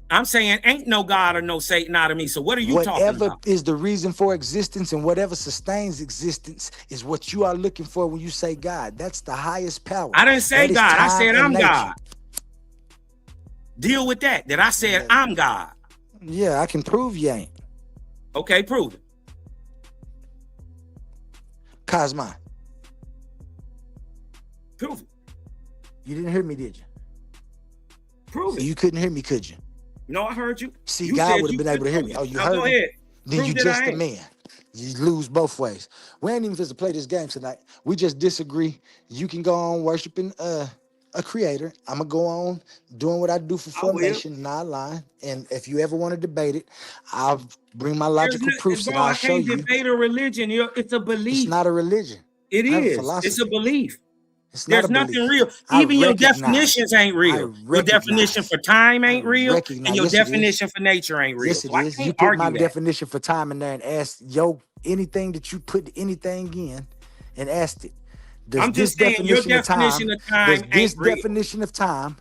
Speaker 9: I'm saying ain't no God or no Satan out of me. So what are you talking
Speaker 5: Whatever
Speaker 9: about?
Speaker 5: is the reason for existence and whatever sustains existence is what you are looking for when you say God. That's the highest power.
Speaker 9: I didn't say
Speaker 5: That is
Speaker 9: God. I
Speaker 5: time
Speaker 9: said
Speaker 5: and
Speaker 9: I'm
Speaker 5: nature.
Speaker 9: God. Deal with that. That I said I'm God.
Speaker 5: Yeah, I can prove you ain't.
Speaker 9: Okay, prove it.
Speaker 5: Cosma,
Speaker 9: Prove it.
Speaker 5: you didn't hear me, did you?
Speaker 9: Prove it.
Speaker 5: You couldn't hear me, could you?
Speaker 9: No, I heard you.
Speaker 5: See,
Speaker 9: You
Speaker 5: God
Speaker 9: said
Speaker 5: would have
Speaker 9: you
Speaker 5: been able to hear me.
Speaker 9: couldn't.
Speaker 5: Oh, you
Speaker 9: Now
Speaker 5: heard
Speaker 9: go
Speaker 5: me?
Speaker 9: ahead.
Speaker 5: Then
Speaker 9: Prove
Speaker 5: you
Speaker 9: that
Speaker 5: just
Speaker 9: I
Speaker 5: a
Speaker 9: ain't.
Speaker 5: man. You lose both ways. We ain't even supposed to play this game tonight. We just disagree. You can go on worshiping a creator. I'm gonna go on doing what I do for
Speaker 9: I will.
Speaker 5: formation, not lying. And if you ever want to debate it, I'll bring my
Speaker 9: There's
Speaker 5: logical
Speaker 9: no-
Speaker 5: proofs and
Speaker 9: bro,
Speaker 5: I'll
Speaker 9: I
Speaker 5: show
Speaker 9: can't
Speaker 5: you.
Speaker 9: debate a religion. It's a
Speaker 5: It's
Speaker 9: belief.
Speaker 5: not a religion.
Speaker 9: It
Speaker 5: I have a
Speaker 9: is. It's a
Speaker 5: philosophy.
Speaker 9: belief.
Speaker 5: It's not
Speaker 9: There's
Speaker 5: a
Speaker 9: nothing
Speaker 5: belief.
Speaker 9: real.
Speaker 5: I
Speaker 9: Even your
Speaker 5: recognize.
Speaker 9: definitions ain't
Speaker 5: I
Speaker 9: real. Your definition
Speaker 5: recognize.
Speaker 9: for time ain't real,
Speaker 5: recognize.
Speaker 9: and your
Speaker 5: Yes, it is.
Speaker 9: definition for nature ain't real.
Speaker 5: Yes,
Speaker 9: So
Speaker 5: it
Speaker 9: I
Speaker 5: is. You
Speaker 9: can't
Speaker 5: put my
Speaker 9: argue that.
Speaker 5: definition for time in there and ask anything that you put anything in and asked it. Does
Speaker 9: I'm
Speaker 5: this
Speaker 9: just saying your
Speaker 5: definition
Speaker 9: definition of time
Speaker 5: does this
Speaker 9: ain't real.
Speaker 5: definition of time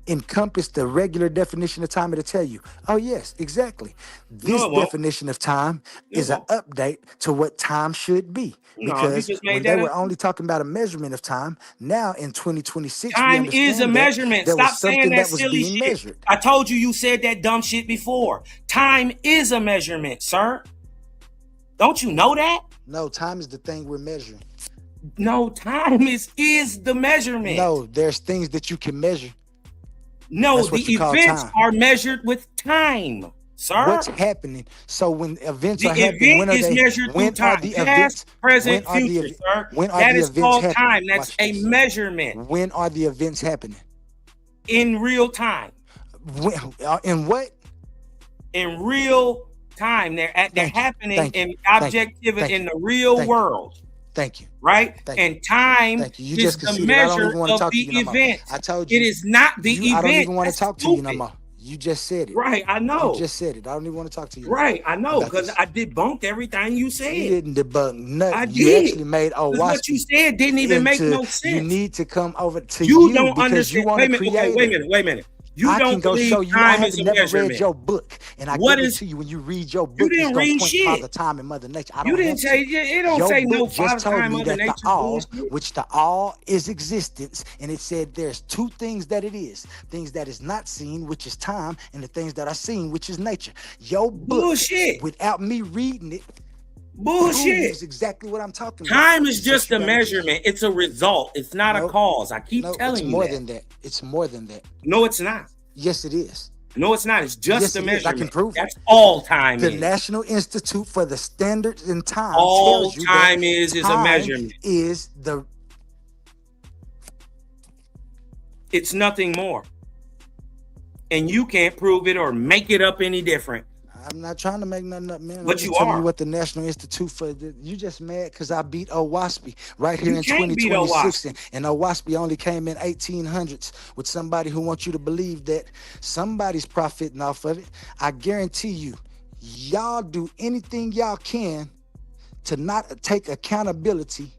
Speaker 5: encompass the regular definition of time? It'll tell you, oh yes, exactly. This
Speaker 9: No, it won't.
Speaker 5: definition of time
Speaker 9: It
Speaker 5: is an
Speaker 9: won't.
Speaker 5: update to what time should be.
Speaker 9: No, you
Speaker 5: Because
Speaker 9: just
Speaker 5: when
Speaker 9: made
Speaker 5: they
Speaker 9: that
Speaker 5: were
Speaker 9: up.
Speaker 5: only talking about a measurement of time, now in 2026, we
Speaker 9: Time is a
Speaker 5: understand that
Speaker 9: measurement.
Speaker 5: there
Speaker 9: Stop
Speaker 5: was
Speaker 9: saying
Speaker 5: something
Speaker 9: that
Speaker 5: that was
Speaker 9: silly
Speaker 5: being
Speaker 9: shit.
Speaker 5: measured.
Speaker 9: I told you said that dumb shit before. Time is a measurement, sir. Don't you know that?
Speaker 5: No, time is the thing we're measuring.
Speaker 9: No, time is the measurement.
Speaker 5: No, there's things that you can measure.
Speaker 9: No,
Speaker 5: That's what
Speaker 9: the
Speaker 5: you call
Speaker 9: events
Speaker 5: time.
Speaker 9: are measured with time, sir.
Speaker 5: What's happening? So when events
Speaker 9: The
Speaker 5: are happening,
Speaker 9: event
Speaker 5: when are
Speaker 9: is
Speaker 5: they?
Speaker 9: measured
Speaker 5: When
Speaker 9: through
Speaker 5: are
Speaker 9: time.
Speaker 5: the
Speaker 9: Past,
Speaker 5: events?
Speaker 9: present,
Speaker 5: When are the
Speaker 9: future,
Speaker 5: ev-
Speaker 9: sir.
Speaker 5: when are
Speaker 9: That
Speaker 5: the
Speaker 9: is
Speaker 5: events
Speaker 9: called
Speaker 5: happening?
Speaker 9: time. That's
Speaker 5: Watch
Speaker 9: a
Speaker 5: this.
Speaker 9: measurement
Speaker 5: When are the events happening?
Speaker 9: in real time.
Speaker 5: When, in what?
Speaker 9: In real time. They're
Speaker 5: Thank you.
Speaker 9: happening
Speaker 5: Thank you.
Speaker 9: in
Speaker 5: Thank you.
Speaker 9: objectivity
Speaker 5: Thank
Speaker 9: in
Speaker 5: you.
Speaker 9: the real
Speaker 5: Thank you.
Speaker 9: world.
Speaker 5: Thank you.
Speaker 9: right?
Speaker 5: Thank you.
Speaker 9: And time
Speaker 5: Thank you. You
Speaker 9: is
Speaker 5: just
Speaker 9: the
Speaker 5: conceded. I don't
Speaker 9: measure
Speaker 5: even want to
Speaker 9: of
Speaker 5: talk to
Speaker 9: the
Speaker 5: you no more.
Speaker 9: event.
Speaker 5: I told
Speaker 9: It
Speaker 5: you.
Speaker 9: is not the
Speaker 5: I don't
Speaker 9: event.
Speaker 5: even want to
Speaker 9: That's
Speaker 5: talk to you no
Speaker 9: stupid.
Speaker 5: more. You just said it.
Speaker 9: Right, I
Speaker 5: You
Speaker 9: know.
Speaker 5: just said it. I don't even want to talk to you. No more.
Speaker 9: Right, I know,
Speaker 5: about
Speaker 9: because
Speaker 5: this.
Speaker 9: I debunked everything you
Speaker 5: You
Speaker 9: said.
Speaker 5: didn't debunk nothing.
Speaker 9: I
Speaker 5: You
Speaker 9: did.
Speaker 5: actually made
Speaker 9: Because what you
Speaker 5: Owaski
Speaker 9: said didn't even make
Speaker 5: into.
Speaker 9: no
Speaker 5: You
Speaker 9: sense.
Speaker 5: need to come over to
Speaker 9: You
Speaker 5: you
Speaker 9: don't
Speaker 5: because you
Speaker 9: understand.
Speaker 5: want
Speaker 9: Wait
Speaker 5: a
Speaker 9: a minute. Okay,
Speaker 5: creator.
Speaker 9: wait a minute. You
Speaker 5: I can
Speaker 9: don't
Speaker 5: go
Speaker 9: believe
Speaker 5: show you. I
Speaker 9: time is
Speaker 5: haven't
Speaker 9: a
Speaker 5: never read
Speaker 9: measurement.
Speaker 5: your book, and I
Speaker 9: What
Speaker 5: guarantee
Speaker 9: is?
Speaker 5: you, when you read your
Speaker 9: You
Speaker 5: book, it's
Speaker 9: didn't
Speaker 5: gonna
Speaker 9: read
Speaker 5: point
Speaker 9: shit.
Speaker 5: Father Time and Mother Nature. I
Speaker 9: You
Speaker 5: don't
Speaker 9: didn't
Speaker 5: want to.
Speaker 9: say. It don't
Speaker 5: Your
Speaker 9: say no
Speaker 5: book just
Speaker 9: Father
Speaker 5: told
Speaker 9: Time,
Speaker 5: me
Speaker 9: Mother
Speaker 5: that the
Speaker 9: Nature
Speaker 5: all,
Speaker 9: bullshit.
Speaker 5: which the all is existence, and it said there's two things that it is: things that is not seen, which is time, and the things that are seen, which is nature. Your book,
Speaker 9: Bullshit.
Speaker 5: without me reading it,
Speaker 9: Bullshit.
Speaker 5: proves exactly what I'm talking about.
Speaker 9: Time is
Speaker 5: It's
Speaker 9: just
Speaker 5: just you
Speaker 9: a
Speaker 5: gotta just
Speaker 9: measurement. It's a result. It's not a
Speaker 5: no,
Speaker 9: cause. I keep
Speaker 5: no. It's
Speaker 9: telling you
Speaker 5: more
Speaker 9: that.
Speaker 5: than that. It's more than that.
Speaker 9: No, it's not.
Speaker 5: Yes, it is.
Speaker 9: No, it's not. It's just
Speaker 5: Yes,
Speaker 9: a
Speaker 5: it is. I can
Speaker 9: measurement.
Speaker 5: prove it.
Speaker 9: That's all time
Speaker 5: The
Speaker 9: is.
Speaker 5: National Institute for the Standards in Time
Speaker 9: All
Speaker 5: tells you that
Speaker 9: time is a
Speaker 5: time
Speaker 9: measurement.
Speaker 5: is the.
Speaker 9: It's nothing more. And you can't prove it or make it up any different.
Speaker 5: I'm not trying to make nothing up, man. I'm
Speaker 9: But
Speaker 5: just
Speaker 9: you
Speaker 5: telling
Speaker 9: are.
Speaker 5: you what the National Institute for. You just mad because I beat Owaski right here
Speaker 9: You
Speaker 5: in
Speaker 9: can't beat
Speaker 5: 2026,
Speaker 9: Owaski.
Speaker 5: and Owaski only came in 1800s with somebody who wants you to believe that somebody's profiting off of it. I guarantee you, y'all do anything y'all can to not take accountability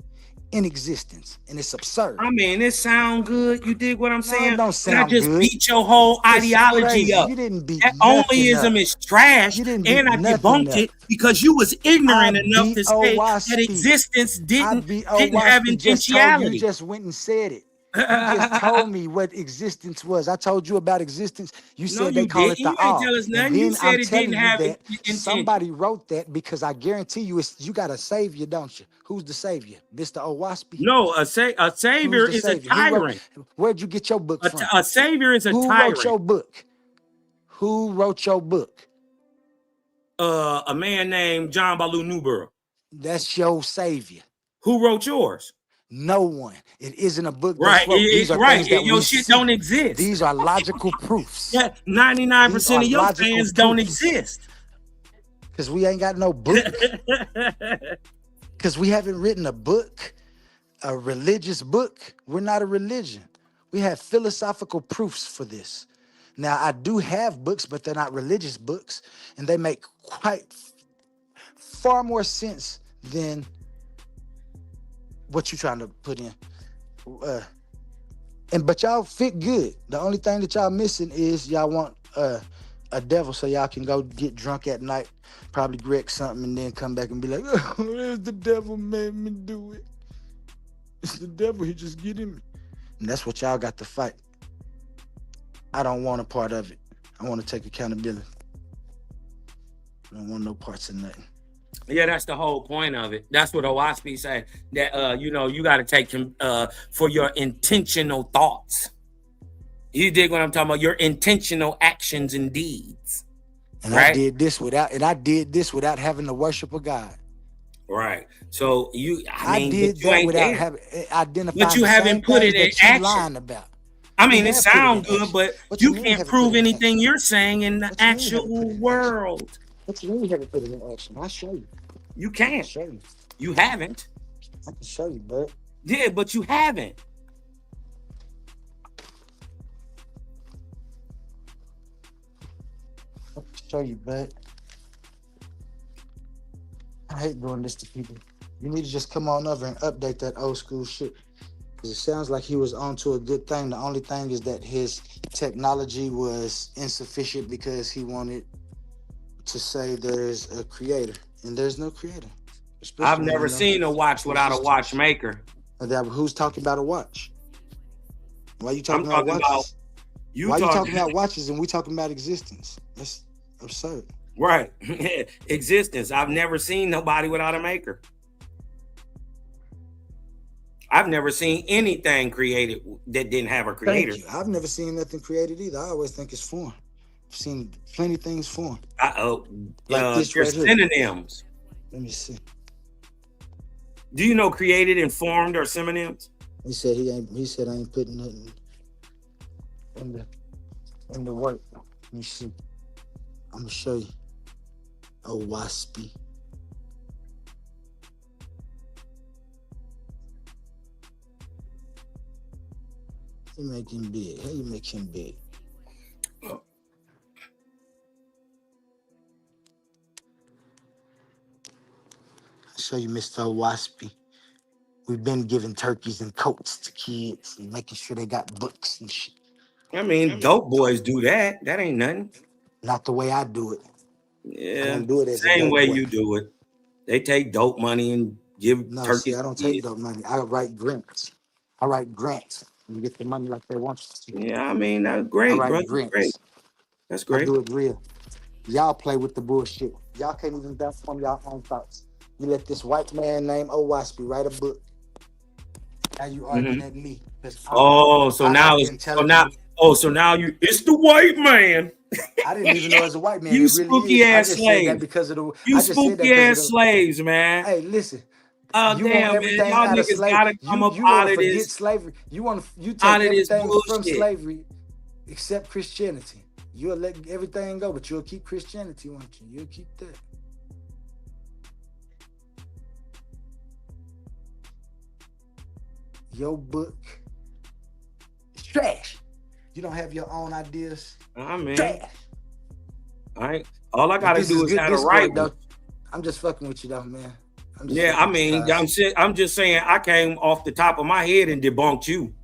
Speaker 5: in existence, and it's absurd.
Speaker 9: I mean, it sound good. You dig what I'm
Speaker 5: No,
Speaker 9: saying?
Speaker 5: it don't
Speaker 9: But I
Speaker 5: sound
Speaker 9: just
Speaker 5: good.
Speaker 9: beat your whole
Speaker 5: It's
Speaker 9: ideology
Speaker 5: crazy.
Speaker 9: up.
Speaker 5: You didn't beat
Speaker 9: That
Speaker 5: nothing up.
Speaker 9: onlyism is trash,
Speaker 5: You didn't beat
Speaker 9: and I
Speaker 5: nothing
Speaker 9: debunked
Speaker 5: up.
Speaker 9: it because you was
Speaker 5: I
Speaker 9: ignorant enough
Speaker 5: beat
Speaker 9: to say that
Speaker 5: Owaski.
Speaker 9: existence
Speaker 5: I
Speaker 9: didn't
Speaker 5: beat
Speaker 9: have
Speaker 5: Owaski. Just told you.
Speaker 9: intentionality.
Speaker 5: Just went and said it. You just told me what existence was. I told you about existence. You
Speaker 9: No,
Speaker 5: said they
Speaker 9: you
Speaker 5: call
Speaker 9: didn't.
Speaker 5: it the
Speaker 9: You ain't
Speaker 5: all.
Speaker 9: tell us
Speaker 5: And
Speaker 9: nothing. You
Speaker 5: then
Speaker 9: said
Speaker 5: I'm
Speaker 9: it
Speaker 5: telling
Speaker 9: didn't
Speaker 5: you
Speaker 9: have
Speaker 5: that
Speaker 9: intention.
Speaker 5: somebody wrote that because I guarantee you you got a savior, don't you? Who's the savior? Mr. Owaski?
Speaker 9: No, a
Speaker 5: Who's
Speaker 9: savior
Speaker 5: the
Speaker 9: is a
Speaker 5: savior? Who wrote?
Speaker 9: tyrant.
Speaker 5: Where'd you get your book
Speaker 9: A,
Speaker 5: from?
Speaker 9: a savior is a
Speaker 5: Who wrote
Speaker 9: tyrant.
Speaker 5: your book? Who wrote your book?
Speaker 9: A man named John Baloo Newborough.
Speaker 5: That's your savior.
Speaker 9: Who wrote yours?
Speaker 5: No one. It isn't a book
Speaker 9: Right,
Speaker 5: that's wrote. These are
Speaker 9: right.
Speaker 5: things that
Speaker 9: Your
Speaker 5: we
Speaker 9: shit
Speaker 5: see.
Speaker 9: don't exist.
Speaker 5: These are logical proofs.
Speaker 9: Yeah,
Speaker 5: These
Speaker 9: 99%
Speaker 5: are
Speaker 9: of your
Speaker 5: logical
Speaker 9: fans don't
Speaker 5: proofs.
Speaker 9: exist.
Speaker 5: Because we ain't got no book. Because we haven't written a book, a religious book. We're not a religion. We have philosophical proofs for this. Now, I do have books, but they're not religious books. And they make far more sense than what you're trying to put in. But y'all fit good. The only thing that y'all missing is y'all want a devil so y'all can go get drunk at night, probably wreck something, and then come back and be like, oh, there's the devil made me do it. It's the devil, he just getting me. And that's what y'all got to fight. I don't want a part of it. I want to take accountability. I don't want no parts of nothing.
Speaker 9: Yeah, that's the whole point of it. That's what Owaski said. That you got to take him for your intentional thoughts. You dig what I'm talking about? Your intentional actions and deeds.
Speaker 5: And
Speaker 9: right?
Speaker 5: I did this without having to worship a God.
Speaker 9: Right. So I mean,
Speaker 5: did
Speaker 9: but you
Speaker 5: that
Speaker 9: ain't
Speaker 5: without
Speaker 9: there.
Speaker 5: having identified.
Speaker 9: But you
Speaker 5: the
Speaker 9: haven't
Speaker 5: same
Speaker 9: put it
Speaker 5: things
Speaker 9: in
Speaker 5: that you
Speaker 9: action.
Speaker 5: lying about.
Speaker 9: I mean,
Speaker 5: We
Speaker 9: it
Speaker 5: have put it in
Speaker 9: sounds good,
Speaker 5: action.
Speaker 9: but
Speaker 5: What you
Speaker 9: you
Speaker 5: mean
Speaker 9: can't
Speaker 5: haven't put it
Speaker 9: prove
Speaker 5: in
Speaker 9: anything you're saying in the
Speaker 5: What you mean haven't
Speaker 9: actual
Speaker 5: put it in
Speaker 9: world.
Speaker 5: What you mean you haven't put it in action? I'll show you.
Speaker 9: You
Speaker 5: I
Speaker 9: can't.
Speaker 5: can show you.
Speaker 9: You haven't.
Speaker 5: I can show you, bud.
Speaker 9: Yeah, but you haven't.
Speaker 5: I can show you, bud. I hate doing this to people. You need to just come on over and update that old school shit. Because it sounds like he was onto a good thing. The only thing is that his technology was insufficient because he wanted to say there's a creator. And there's no creator.
Speaker 9: I've never seen a watch without a watchmaker.
Speaker 5: Who's talking about a watch? Why you talking
Speaker 9: I'm
Speaker 5: about
Speaker 9: talking
Speaker 5: watches?
Speaker 9: about
Speaker 5: Why you talking about watches and we talking about existence? That's absurd.
Speaker 9: Right. Existence. I've never seen nobody without a maker. I've never seen anything created that didn't have a creator.
Speaker 5: Thank you. I've never seen nothing created either. I always think it's form. I've seen plenty of things form.
Speaker 9: Like
Speaker 5: this
Speaker 9: there's
Speaker 5: right here.
Speaker 9: synonyms.
Speaker 5: Let me see.
Speaker 9: Do you know created and formed are synonyms?
Speaker 5: He said I ain't putting nothing in the work. Let me see. I'm gonna show you. Owaski. You make him big. How you make him big? I'll show you, Mr. Waspy. We've been giving turkeys and coats to kids and making sure they got books and shit.
Speaker 9: I mean, dope boys do that. That ain't nothing.
Speaker 5: Not the way I do it. I
Speaker 9: Yeah,
Speaker 5: don't do it as a
Speaker 9: same
Speaker 5: dope
Speaker 9: way
Speaker 5: boy.
Speaker 9: you do it. They take dope money and give
Speaker 5: No,
Speaker 9: turkeys.
Speaker 5: see, I don't
Speaker 9: to
Speaker 5: take
Speaker 9: kids.
Speaker 5: dope money. I write grants. I write grants. You get the money like they want you to.
Speaker 9: Yeah, I mean, that's
Speaker 5: I
Speaker 9: great,
Speaker 5: write
Speaker 9: bro. That's
Speaker 5: grants.
Speaker 9: great. That's
Speaker 5: I
Speaker 9: great.
Speaker 5: do it real. Y'all play with the bullshit. Y'all can't even from y'all own thoughts. You let this white man named Owaspy write a book. Now you arguing at me. 'Cause
Speaker 9: Oh, so
Speaker 5: I
Speaker 9: now
Speaker 5: have
Speaker 9: it's
Speaker 5: intelligence.
Speaker 9: so now you it's the white man.
Speaker 5: I didn't even know it was a white man.
Speaker 9: You
Speaker 5: It really
Speaker 9: spooky
Speaker 5: is. I
Speaker 9: ass
Speaker 5: just said that
Speaker 9: slaves.
Speaker 5: because of the.
Speaker 9: You
Speaker 5: I just said that
Speaker 9: spooky
Speaker 5: because
Speaker 9: ass
Speaker 5: of the.
Speaker 9: slaves, man.
Speaker 5: Hey, listen.
Speaker 9: Oh
Speaker 5: You want
Speaker 9: damn, man.
Speaker 5: everything
Speaker 9: Y'all
Speaker 5: out of
Speaker 9: niggas
Speaker 5: slavery.
Speaker 9: gotta come up
Speaker 5: You want
Speaker 9: out
Speaker 5: to
Speaker 9: of
Speaker 5: forget
Speaker 9: this,
Speaker 5: slavery. You take
Speaker 9: out of this
Speaker 5: everything from
Speaker 9: bullshit.
Speaker 5: slavery except Christianity. You'll let everything go, but you'll keep Christianity, won't you? You'll keep that. Your book is trash. You don't have your own ideas.
Speaker 9: I mean,
Speaker 5: Trash.
Speaker 9: all I
Speaker 5: But
Speaker 9: gotta
Speaker 5: this
Speaker 9: do
Speaker 5: is
Speaker 9: is
Speaker 5: good
Speaker 9: have a
Speaker 5: Discord,
Speaker 9: right
Speaker 5: though.
Speaker 9: one.
Speaker 5: I'm just fucking with you, though, man. I'm just
Speaker 9: Yeah,
Speaker 5: fucking
Speaker 9: I
Speaker 5: with you,
Speaker 9: mean,
Speaker 5: cuz.
Speaker 9: I'm just saying I came off the top of my head and debunked you.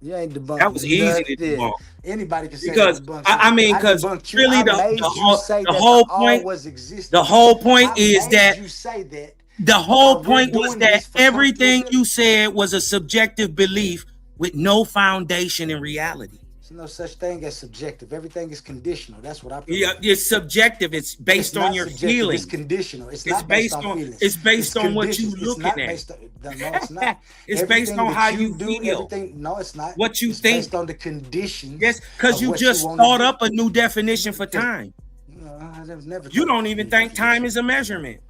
Speaker 5: You ain't debunked
Speaker 9: That was easy to
Speaker 5: nothing.
Speaker 9: debunk.
Speaker 5: Anybody can say
Speaker 9: Because
Speaker 5: they debunked
Speaker 9: I
Speaker 5: something.
Speaker 9: mean,
Speaker 5: I
Speaker 9: because
Speaker 5: debunked you.
Speaker 9: really
Speaker 5: I
Speaker 9: the
Speaker 5: made
Speaker 9: the
Speaker 5: you
Speaker 9: whole
Speaker 5: say
Speaker 9: the
Speaker 5: that
Speaker 9: whole
Speaker 5: the all
Speaker 9: point
Speaker 5: was existence.
Speaker 9: the whole point
Speaker 5: I
Speaker 9: is
Speaker 5: made
Speaker 9: that
Speaker 5: you say that.
Speaker 9: the whole
Speaker 5: We're
Speaker 9: point was
Speaker 5: doing
Speaker 9: that
Speaker 5: this for
Speaker 9: everything
Speaker 5: something.
Speaker 9: you said was a subjective belief with no foundation in reality.
Speaker 5: There's no such thing as subjective. Everything is conditional. That's what I put.
Speaker 9: Yeah, it's subjective. It's based
Speaker 5: It's
Speaker 9: on
Speaker 5: not
Speaker 9: your
Speaker 5: subjective. It's
Speaker 9: feelings.
Speaker 5: conditional. It's
Speaker 9: It's
Speaker 5: not based
Speaker 9: based
Speaker 5: on
Speaker 9: on
Speaker 5: feelings.
Speaker 9: it's based
Speaker 5: It's
Speaker 9: on what you
Speaker 5: conditions. It's
Speaker 9: looking
Speaker 5: not
Speaker 9: at.
Speaker 5: based on. No, it's not.
Speaker 9: It's based
Speaker 5: Everything
Speaker 9: on
Speaker 5: that
Speaker 9: how you
Speaker 5: do,
Speaker 9: feel.
Speaker 5: everything. No, it's not.
Speaker 9: What you
Speaker 5: It's
Speaker 9: think.
Speaker 5: based on the conditions.
Speaker 9: Yes, because
Speaker 5: of
Speaker 9: you
Speaker 5: what
Speaker 9: just
Speaker 5: you want to
Speaker 9: thought
Speaker 5: do.
Speaker 9: up a new definition for time.
Speaker 5: No, I never.
Speaker 9: You
Speaker 5: thought
Speaker 9: don't
Speaker 5: of
Speaker 9: even
Speaker 5: a
Speaker 9: think
Speaker 5: definition.
Speaker 9: time is a measurement.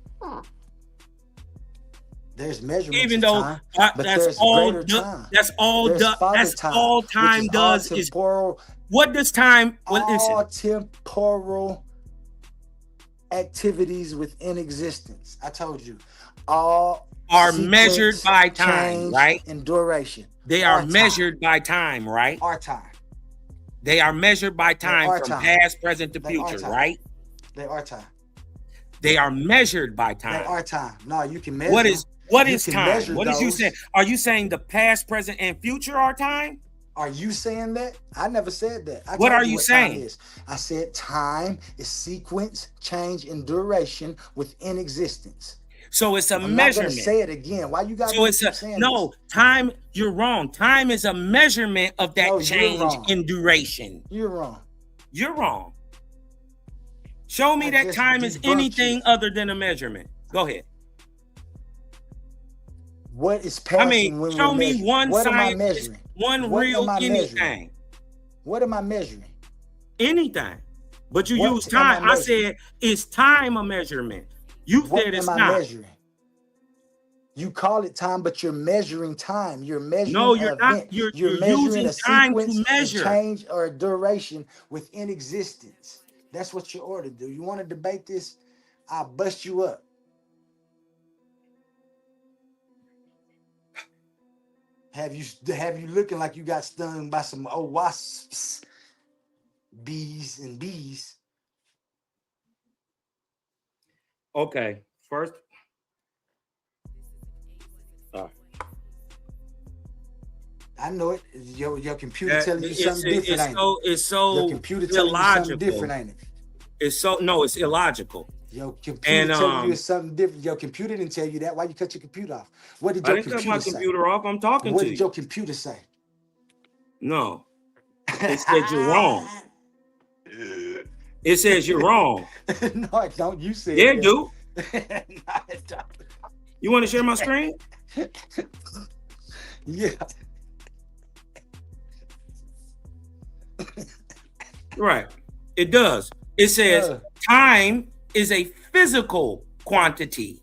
Speaker 5: There's measurements
Speaker 9: Even
Speaker 5: of
Speaker 9: though
Speaker 5: time, but there's greater time.
Speaker 9: that's all
Speaker 5: There's father
Speaker 9: that's
Speaker 5: time,
Speaker 9: all
Speaker 5: which
Speaker 9: time
Speaker 5: is all
Speaker 9: does is
Speaker 5: temporal.
Speaker 9: what does time well
Speaker 5: All
Speaker 9: listen.
Speaker 5: temporal activities within existence. I told you, all
Speaker 9: Are
Speaker 5: sequence,
Speaker 9: measured by time,
Speaker 5: change,
Speaker 9: right?
Speaker 5: and duration.
Speaker 9: They
Speaker 5: Our
Speaker 9: are
Speaker 5: time.
Speaker 9: measured by time, right?
Speaker 5: Our time.
Speaker 9: They are measured by time
Speaker 5: are
Speaker 9: from
Speaker 5: time.
Speaker 9: past, present to
Speaker 5: They are
Speaker 9: future,
Speaker 5: time.
Speaker 9: right?
Speaker 5: They are time.
Speaker 9: They are measured by
Speaker 5: They
Speaker 9: time.
Speaker 5: are time. No, you can measure.
Speaker 9: What is
Speaker 5: You can
Speaker 9: time?
Speaker 5: measure
Speaker 9: What is you
Speaker 5: those.
Speaker 9: saying? Are you saying the past, present, and future are time?
Speaker 5: Are you saying that? I never said that. I
Speaker 9: What
Speaker 5: told
Speaker 9: are
Speaker 5: you
Speaker 9: you
Speaker 5: what time
Speaker 9: saying?
Speaker 5: is. I said time is sequence, change, and duration within existence.
Speaker 9: So it's a
Speaker 5: I'm not
Speaker 9: measurement.
Speaker 5: gonna say it again. Why you got
Speaker 9: So
Speaker 5: to
Speaker 9: it's
Speaker 5: keep
Speaker 9: a
Speaker 5: saying
Speaker 9: no
Speaker 5: this?
Speaker 9: time. You're wrong. Time is a measurement of that
Speaker 5: No, you're
Speaker 9: change
Speaker 5: wrong.
Speaker 9: in duration.
Speaker 5: You're wrong.
Speaker 9: You're wrong. Show me
Speaker 5: I
Speaker 9: that
Speaker 5: just
Speaker 9: time is
Speaker 5: debunked
Speaker 9: anything
Speaker 5: you.
Speaker 9: other than a measurement. Go ahead.
Speaker 5: What is
Speaker 9: I
Speaker 5: passing
Speaker 9: mean,
Speaker 5: when
Speaker 9: show
Speaker 5: we're
Speaker 9: me
Speaker 5: measuring?
Speaker 9: one
Speaker 5: What am I
Speaker 9: scientist,
Speaker 5: measuring?
Speaker 9: one
Speaker 5: What
Speaker 9: real
Speaker 5: am I measuring?
Speaker 9: anything,
Speaker 5: What am I measuring?
Speaker 9: anything. But you
Speaker 5: What
Speaker 9: use
Speaker 5: am I
Speaker 9: time. I
Speaker 5: measuring?
Speaker 9: said, is time a measurement? You
Speaker 5: What
Speaker 9: said it's
Speaker 5: am I
Speaker 9: not.
Speaker 5: measuring? You call it time, but you're measuring time. You're measuring
Speaker 9: No,
Speaker 5: an
Speaker 9: you're not.
Speaker 5: event.
Speaker 9: You're
Speaker 5: measuring
Speaker 9: using
Speaker 5: a
Speaker 9: time to
Speaker 5: sequence, a
Speaker 9: measure.
Speaker 5: change, or a duration within existence. That's what you ought to do. You want to debate this? I'll bust you up. Have you looking like you got stung by some old wasps, bees, and bees?
Speaker 9: Okay, first.
Speaker 5: I know it. Your computer telling you something different, ain't it?
Speaker 9: It's so
Speaker 5: Your computer telling you something different,
Speaker 9: illogical.
Speaker 5: ain't it?
Speaker 9: It's illogical.
Speaker 5: Your computer
Speaker 9: And
Speaker 5: telling you it's something different. Your computer didn't tell you that. Why you cut your computer off? What did
Speaker 9: I
Speaker 5: your
Speaker 9: didn't cut
Speaker 5: computer
Speaker 9: my
Speaker 5: say?
Speaker 9: computer off. I'm talking
Speaker 5: What
Speaker 9: to
Speaker 5: did
Speaker 9: you.
Speaker 5: your computer say?
Speaker 9: No, it said you're wrong. It says you're wrong.
Speaker 5: No, I don't. You said
Speaker 9: Yeah,
Speaker 5: that.
Speaker 9: dude.
Speaker 5: No, I don't.
Speaker 9: You want to share my screen?
Speaker 5: Yeah.
Speaker 9: Right. It does. It says time is a physical quantity.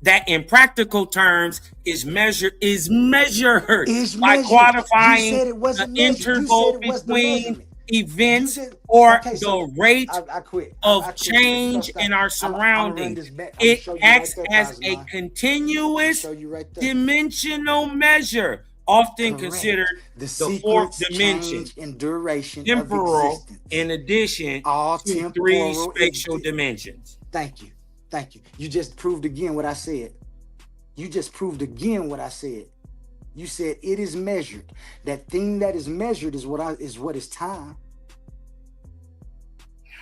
Speaker 9: That in practical terms is measured by
Speaker 5: measured. You said
Speaker 9: quantifying
Speaker 5: it wasn't
Speaker 9: the
Speaker 5: measured. You
Speaker 9: interval
Speaker 5: said it was the
Speaker 9: between
Speaker 5: measurement.
Speaker 9: events or
Speaker 5: Okay, so
Speaker 9: the rate
Speaker 5: I quit.
Speaker 9: of
Speaker 5: I quit.
Speaker 9: change
Speaker 5: Stop.
Speaker 9: in our
Speaker 5: I'ma run
Speaker 9: surroundings.
Speaker 5: this back. I'ma
Speaker 9: It
Speaker 5: show you
Speaker 9: acts
Speaker 5: right there,
Speaker 9: as a
Speaker 5: Cosmo.
Speaker 9: continuous
Speaker 5: Show you right there.
Speaker 9: dimensional measure often
Speaker 5: Correct.
Speaker 9: considered
Speaker 5: The
Speaker 9: the fourth
Speaker 5: sequence,
Speaker 9: dimension,
Speaker 5: change, and duration of
Speaker 9: temporal,
Speaker 5: existence.
Speaker 9: in addition
Speaker 5: All
Speaker 9: to three
Speaker 5: temporal.
Speaker 9: spatial dimensions.
Speaker 5: Thank you. Thank you. You just proved again what I said. You just proved again what I said. You said it is measured. That thing that is measured is what is time.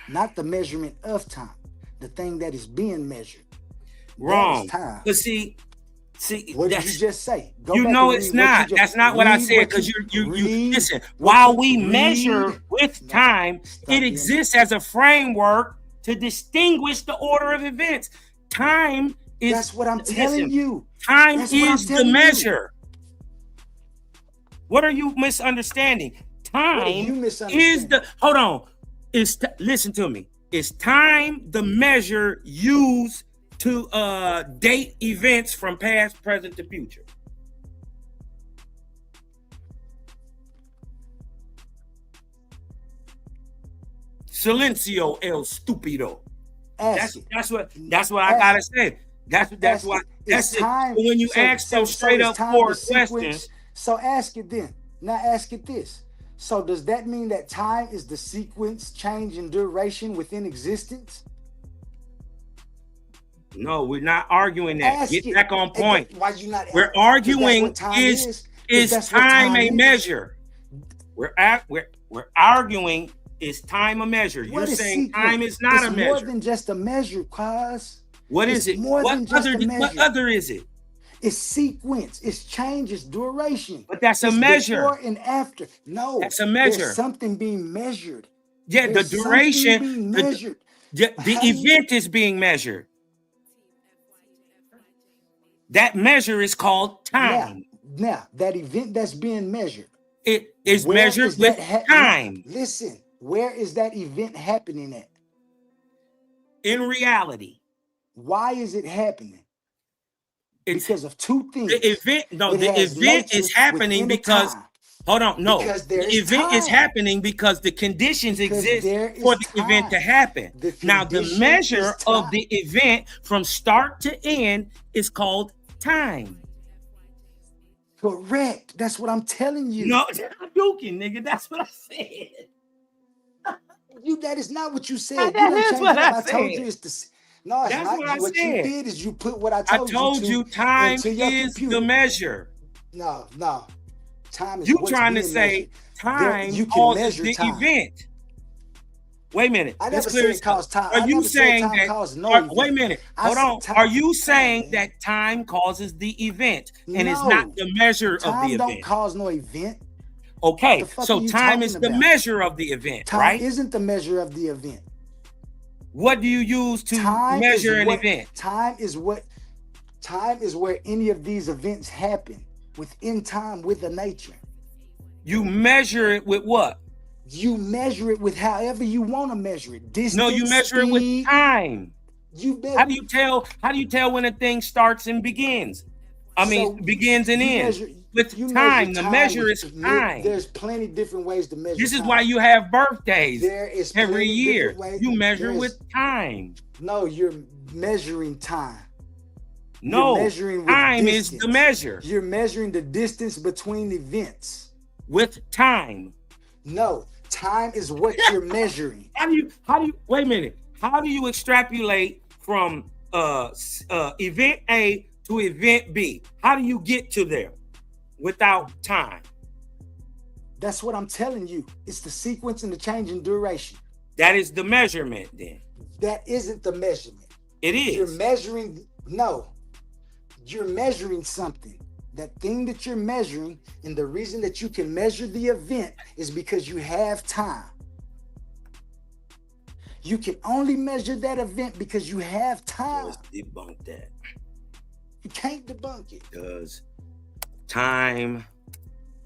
Speaker 5: Not the measurement of time. The thing that is being measured.
Speaker 9: Wrong.
Speaker 5: That is time.
Speaker 9: But see,
Speaker 5: What did
Speaker 9: that's,
Speaker 5: you just say? Go
Speaker 9: you
Speaker 5: back
Speaker 9: know
Speaker 5: and
Speaker 9: it's
Speaker 5: read what
Speaker 9: not.
Speaker 5: you just-
Speaker 9: That's not what I
Speaker 5: read
Speaker 9: said.
Speaker 5: what
Speaker 9: Because you
Speaker 5: read
Speaker 9: listen.
Speaker 5: what
Speaker 9: While
Speaker 5: you
Speaker 9: we
Speaker 5: read.
Speaker 9: measure with time, it
Speaker 5: being-
Speaker 9: exists as a framework to distinguish the order of events. Time is.
Speaker 5: That's what I'm telling
Speaker 9: listen,
Speaker 5: you.
Speaker 9: Time
Speaker 5: That's what I'm
Speaker 9: is the
Speaker 5: telling you.
Speaker 9: measure. What are you misunderstanding? Time
Speaker 5: you
Speaker 9: is
Speaker 5: misunderstanding?
Speaker 9: the. Hold on. Listen to me. Is time the measure used to date events from past, present to future? Silencio el stupido.
Speaker 5: Ask it.
Speaker 9: That's what I gotta say. That's why. That's it.
Speaker 5: time.
Speaker 9: So when you ask them straight
Speaker 5: is
Speaker 9: up
Speaker 5: time
Speaker 9: four
Speaker 5: the sequence?
Speaker 9: questions,
Speaker 5: So ask it then. Now ask it this. So does that mean that time is the sequence, change, and duration within existence?
Speaker 9: no, we're not arguing that.
Speaker 5: Ask
Speaker 9: Get
Speaker 5: it.
Speaker 9: back on point.
Speaker 5: Why you not?
Speaker 9: We're
Speaker 5: That's
Speaker 9: arguing
Speaker 5: what time
Speaker 9: is
Speaker 5: that's what
Speaker 9: time a
Speaker 5: is.
Speaker 9: measure. We're arguing is time a measure.
Speaker 5: What
Speaker 9: You're
Speaker 5: is
Speaker 9: saying
Speaker 5: sequence?
Speaker 9: time is not
Speaker 5: It's
Speaker 9: a
Speaker 5: more
Speaker 9: measure.
Speaker 5: than just a measure, cuz.
Speaker 9: What
Speaker 5: It's
Speaker 9: is it?
Speaker 5: more
Speaker 9: What
Speaker 5: than just
Speaker 9: other?
Speaker 5: a measure.
Speaker 9: What other is it?
Speaker 5: It's sequence, it's change, it's duration.
Speaker 9: But that's a
Speaker 5: It's
Speaker 9: measure.
Speaker 5: Before and after. No,
Speaker 9: That's a measure.
Speaker 5: There's something being measured.
Speaker 9: Yeah, the
Speaker 5: There's something
Speaker 9: duration.
Speaker 5: being
Speaker 9: The,
Speaker 5: measured.
Speaker 9: the
Speaker 5: How do you-
Speaker 9: event is being measured. That measure is called time.
Speaker 5: Now, that event that's being measured.
Speaker 9: It is
Speaker 5: where
Speaker 9: measured
Speaker 5: is
Speaker 9: with
Speaker 5: that
Speaker 9: time.
Speaker 5: Listen, where is that event happening at?
Speaker 9: In reality,
Speaker 5: Why is it happening?
Speaker 9: it's
Speaker 5: Because of two things.
Speaker 9: the event. No,
Speaker 5: It
Speaker 9: the
Speaker 5: has
Speaker 9: event
Speaker 5: nature
Speaker 9: is happening
Speaker 5: within a
Speaker 9: because.
Speaker 5: time.
Speaker 9: Hold on, no.
Speaker 5: Because there
Speaker 9: The
Speaker 5: is
Speaker 9: event is
Speaker 5: time.
Speaker 9: happening because the conditions
Speaker 5: Because
Speaker 9: exist
Speaker 5: there is
Speaker 9: for the event to
Speaker 5: time.
Speaker 9: happen.
Speaker 5: The
Speaker 9: Now, the
Speaker 5: condition
Speaker 9: measure
Speaker 5: is
Speaker 9: of
Speaker 5: time.
Speaker 9: the event from start to end is called time.
Speaker 5: Correct. That's what I'm telling you.
Speaker 9: No, I'm joking, nigga. That's what I said.
Speaker 5: That is not what you said.
Speaker 9: That
Speaker 5: You done
Speaker 9: is
Speaker 5: changed
Speaker 9: what
Speaker 5: it
Speaker 9: I
Speaker 5: up. I told
Speaker 9: said.
Speaker 5: you it's the. No, it's
Speaker 9: That's
Speaker 5: not.
Speaker 9: what I
Speaker 5: What you
Speaker 9: said.
Speaker 5: did is you put what I
Speaker 9: I
Speaker 5: told,
Speaker 9: told you
Speaker 5: to
Speaker 9: time
Speaker 5: into your
Speaker 9: is
Speaker 5: computer.
Speaker 9: the measure.
Speaker 5: No. Time is
Speaker 9: You
Speaker 5: what's
Speaker 9: trying to
Speaker 5: being
Speaker 9: say
Speaker 5: measured.
Speaker 9: time
Speaker 5: you can
Speaker 9: causes
Speaker 5: measure
Speaker 9: the
Speaker 5: time.
Speaker 9: event. Wait a minute.
Speaker 5: I
Speaker 9: Let's
Speaker 5: never
Speaker 9: clear
Speaker 5: said
Speaker 9: this
Speaker 5: it caused
Speaker 9: up.
Speaker 5: time.
Speaker 9: Are
Speaker 5: I
Speaker 9: you
Speaker 5: never said
Speaker 9: saying
Speaker 5: time
Speaker 9: that?
Speaker 5: caused no
Speaker 9: Wait a
Speaker 5: event.
Speaker 9: minute.
Speaker 5: I
Speaker 9: Hold
Speaker 5: said
Speaker 9: on.
Speaker 5: time-
Speaker 9: Are you
Speaker 5: Come on,
Speaker 9: saying
Speaker 5: man.
Speaker 9: that time causes the event and it's
Speaker 5: No.
Speaker 9: not the measure of
Speaker 5: Time
Speaker 9: the
Speaker 5: don't
Speaker 9: event?
Speaker 5: cause no event.
Speaker 9: Okay,
Speaker 5: the fuck
Speaker 9: so
Speaker 5: are you
Speaker 9: time is
Speaker 5: talking
Speaker 9: the
Speaker 5: about?
Speaker 9: measure of the event,
Speaker 5: Time
Speaker 9: right?
Speaker 5: isn't the measure of the event.
Speaker 9: What do you use to
Speaker 5: Time
Speaker 9: measure
Speaker 5: is
Speaker 9: an
Speaker 5: what,
Speaker 9: event?
Speaker 5: Time is where any of these events happen within time with the nature.
Speaker 9: You measure it with what?
Speaker 5: You measure it with however you want to measure it. Distance,
Speaker 9: No, you measure it with
Speaker 5: speed.
Speaker 9: time.
Speaker 5: You measure.
Speaker 9: How do you tell when a thing starts and begins? Begins and
Speaker 5: you
Speaker 9: ends.
Speaker 5: measure-
Speaker 9: With
Speaker 5: you
Speaker 9: time.
Speaker 5: measure
Speaker 9: The measure
Speaker 5: with-
Speaker 9: is time.
Speaker 5: There's plenty different ways to measure.
Speaker 9: This is
Speaker 5: time.
Speaker 9: why you have birthdays
Speaker 5: There is
Speaker 9: every
Speaker 5: plenty
Speaker 9: year.
Speaker 5: different ways-
Speaker 9: You measure
Speaker 5: there's-
Speaker 9: with time.
Speaker 5: No, you're measuring time.
Speaker 9: No,
Speaker 5: You're measuring with
Speaker 9: time is
Speaker 5: distance.
Speaker 9: the measure.
Speaker 5: You're measuring the distance between events.
Speaker 9: With time.
Speaker 5: No, time is what you're measuring.
Speaker 9: How do you wait a minute? How do you extrapolate from event A to event B? How do you get to there without time?
Speaker 5: That's what I'm telling you. It's the sequence and the change in duration.
Speaker 9: That is the measurement then.
Speaker 5: That isn't the measurement.
Speaker 9: It is.
Speaker 5: You're measuring, no. You're measuring something. That thing that you're measuring, and the reason that you can measure the event is because you have time. You can only measure that event because you have time.
Speaker 9: Let's debunk that.
Speaker 5: You can't debunk it.
Speaker 9: Because time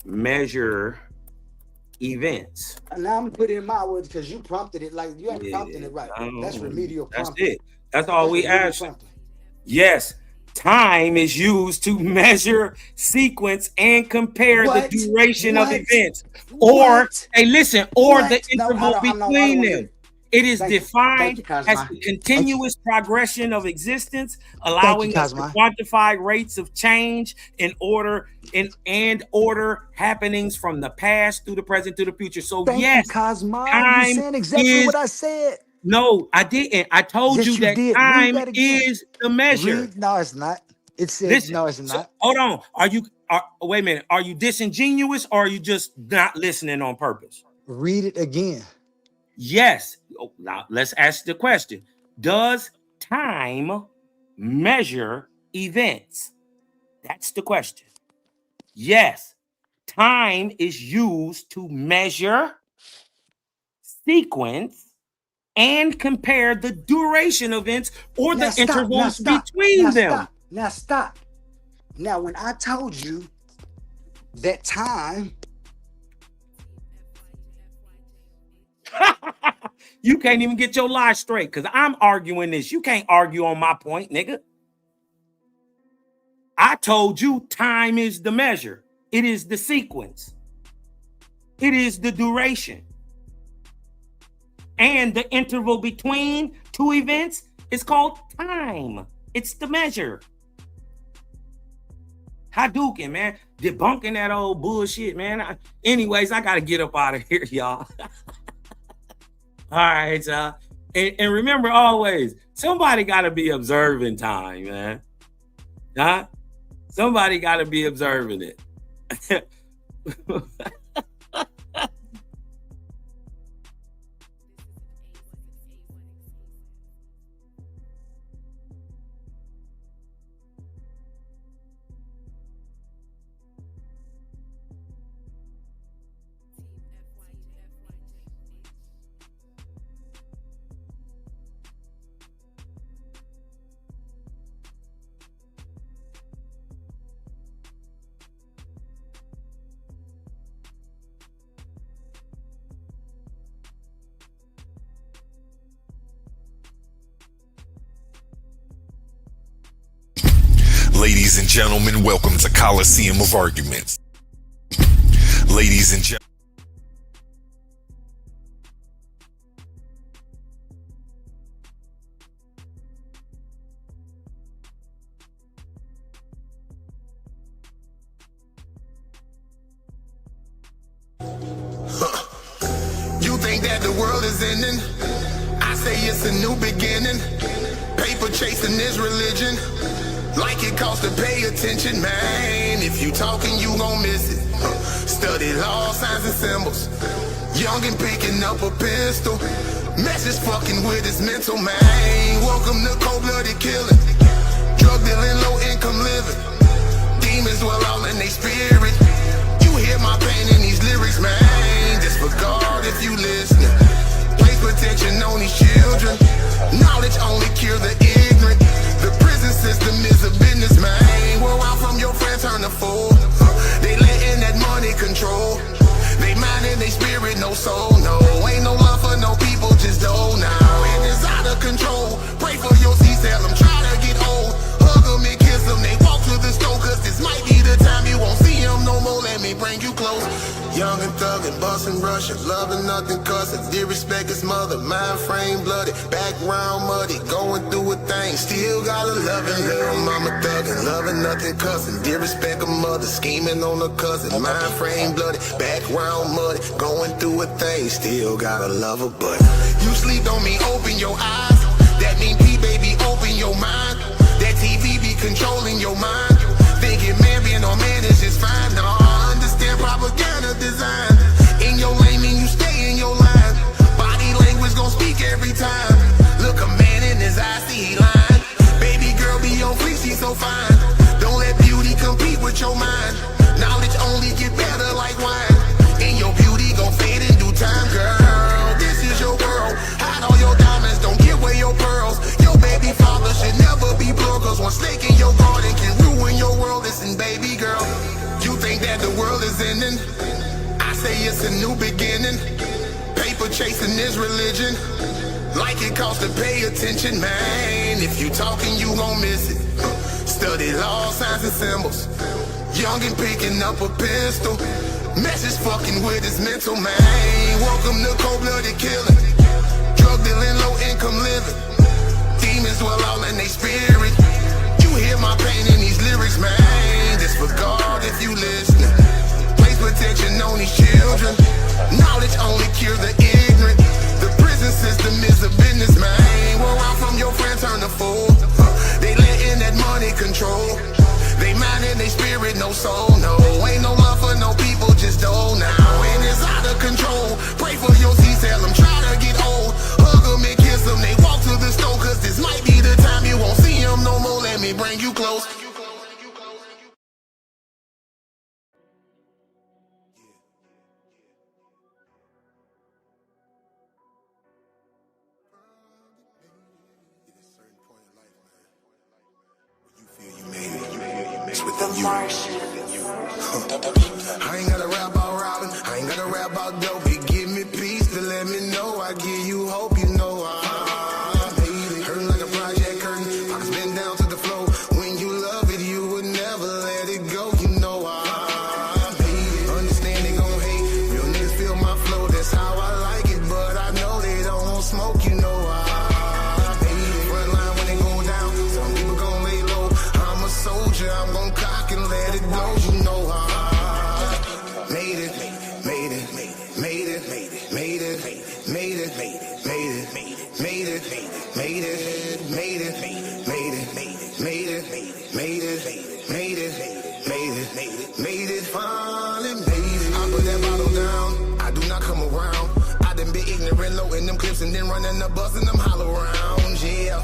Speaker 9: measure events.
Speaker 5: And now I'm gonna put it in my words because you prompted it like you ain't
Speaker 9: Yeah,
Speaker 5: prompting it right. That's remedial
Speaker 9: That's
Speaker 5: prompting.
Speaker 9: it. That's all we
Speaker 5: remedial
Speaker 9: ask.
Speaker 5: prompting.
Speaker 9: Yes, time is used to measure, sequence, and compare
Speaker 5: What?
Speaker 9: the duration of
Speaker 5: What?
Speaker 9: events. Or,
Speaker 5: What?
Speaker 9: hey, listen, or
Speaker 5: What?
Speaker 9: the
Speaker 5: No,
Speaker 9: interval
Speaker 5: I don't
Speaker 9: between
Speaker 5: wanna hear
Speaker 9: them.
Speaker 5: it.
Speaker 9: It is
Speaker 5: Thank you,
Speaker 9: defined as
Speaker 5: Cosmo.
Speaker 9: the continuous progression of existence, allowing us to
Speaker 5: Cosmo.
Speaker 9: quantify rates of change in order and order happenings from the past through the present to the future. So
Speaker 5: Thank
Speaker 9: yes,
Speaker 5: you, Cosmo. You
Speaker 9: time
Speaker 5: saying exactly
Speaker 9: is
Speaker 5: what I said.
Speaker 9: no, I didn't. I told
Speaker 5: Yes,
Speaker 9: you
Speaker 5: you
Speaker 9: that
Speaker 5: did. Read
Speaker 9: time
Speaker 5: that again.
Speaker 9: is the measure.
Speaker 5: Read. No, it's not. It says
Speaker 9: Listen,
Speaker 5: no, it's
Speaker 9: so,
Speaker 5: not.
Speaker 9: hold on. Wait a minute. Are you disingenuous or are you just not listening on purpose?
Speaker 5: Read it again.
Speaker 9: Yes. Oh, now let's ask the question. Does time measure events? That's the question. Yes. Time is used to measure, sequence, and compare the duration of events or
Speaker 5: Now
Speaker 9: the
Speaker 5: stop. Now
Speaker 9: intervals
Speaker 5: stop.
Speaker 9: between
Speaker 5: Now
Speaker 9: them.
Speaker 5: stop. Now stop. Now, when I told you that time,
Speaker 9: You can't even get your lie straight because I'm arguing this. You can't argue on my point, nigga. I told you time is the measure. It is the sequence. It is the duration. And the interval between two events is called time. It's the measure. Hadouken, man. Debunking that old bullshit, man. Anyways, I got to get up out of here, y'all. All right, y'all. And remember always, somebody got to be observing time, man. Huh? Somebody got to be observing it.
Speaker 1: Ladies and gentlemen, welcome to Coliseum of Arguments. Ladies and gentlemen.
Speaker 3: You think that the world is ending? I say it's a new beginning. Paper chasing this religion. Like it costs to pay attention, man. If you talking, you gon' miss it. Study law, signs and symbols. Young and picking up a pistol. Message fucking with his mental, man. Welcome to cold-blooded killing. Drug dealing, low income living. Demons dwell all in they spirit. You hear my pain in these lyrics, man. Disregard if you listening. Place protection on these children. Knowledge only cure the ignorant. The prison system is a business, man. We're out from your friends, turn to fool. They letting that money control. They mind and they spirit, no soul, no. Ain't no love for no people, just dough now. It is out of control. Pray for your seats, tell them try to get old. Hug them and kiss them, they walk to the stove. Cause this might be the time you won't see them no more. Let me bring you close. Young and thuggin', bustin', rushin', loving nothing, cussin'. Disrespect his mother, mind frame blooded, background muddy, going through a thing. Still got a loving little mama thuggin', loving nothing, cussin'. Disrespect a mother, scheming on a cousin, mind frame blooded, background muddy, going through a thing. Still got a lover, but you sleep on me, open your eyes. That mean baby, open your mind. That TV be controlling your mind. Thinking man being on man is just fine. No, understand propaganda design. In your lane mean you stay in your line. Body language gon' speak every time. Look a man in his eyes, see he lying. Baby girl be on fleek, she so fine. Don't let beauty compete with your mind. Knowledge only get better like wine. And your beauty gon' fade in due time, girl. This is your world. Hide all your diamonds, don't give away your pearls. Your baby father should never be broke. Cause one snake in your garden can ruin your world. Listen, baby girl, you think that the world is ending? I say it's a new beginning. Paper chasing this religion. Like it costs to pay attention, man. If you talking, you gon' miss it. Study law, signs and symbols. Young and picking up a pistol. Message fucking with his mental, man. Welcome to cold-blooded killing. drug dealing, low income living. Demons dwell all in they spirit. You hear my pain in these lyrics, man. This for God if you listening. Place protection on these children. Knowledge only cure the ignorant. The prison system is a business, man. Where I'm from, your friend turn to fool. They letting that money control. They mind and they spirit, no soul, no. Ain't no love for no people, just dole now. And it's out of control. Pray for your seeds, tell them try to get old. Hug them and kiss them, they walk to the stove. Cause this might be the time you won't see them no more. Let me bring you close. I ain't gotta rap about robbing, I ain't gotta rap about dope. It give me peace to let me know. I give you hope, you know I made it. Hurting like a project curtain, pockets been down to the floor. When you love it, you would never let it go. You know I made it. Understand they gon' hate, real niggas feel my flow. That's how I like it, but I know they don't want smoke. You know I made it. Front line when they go down, some people gon' lay low. I'm a soldier, I'm gon' cock and let it go. You know made it, finally made it. I put that bottle down, I do not come around. I done been ignorant, low in them clips and then running the bus in them hollow rounds, yeah.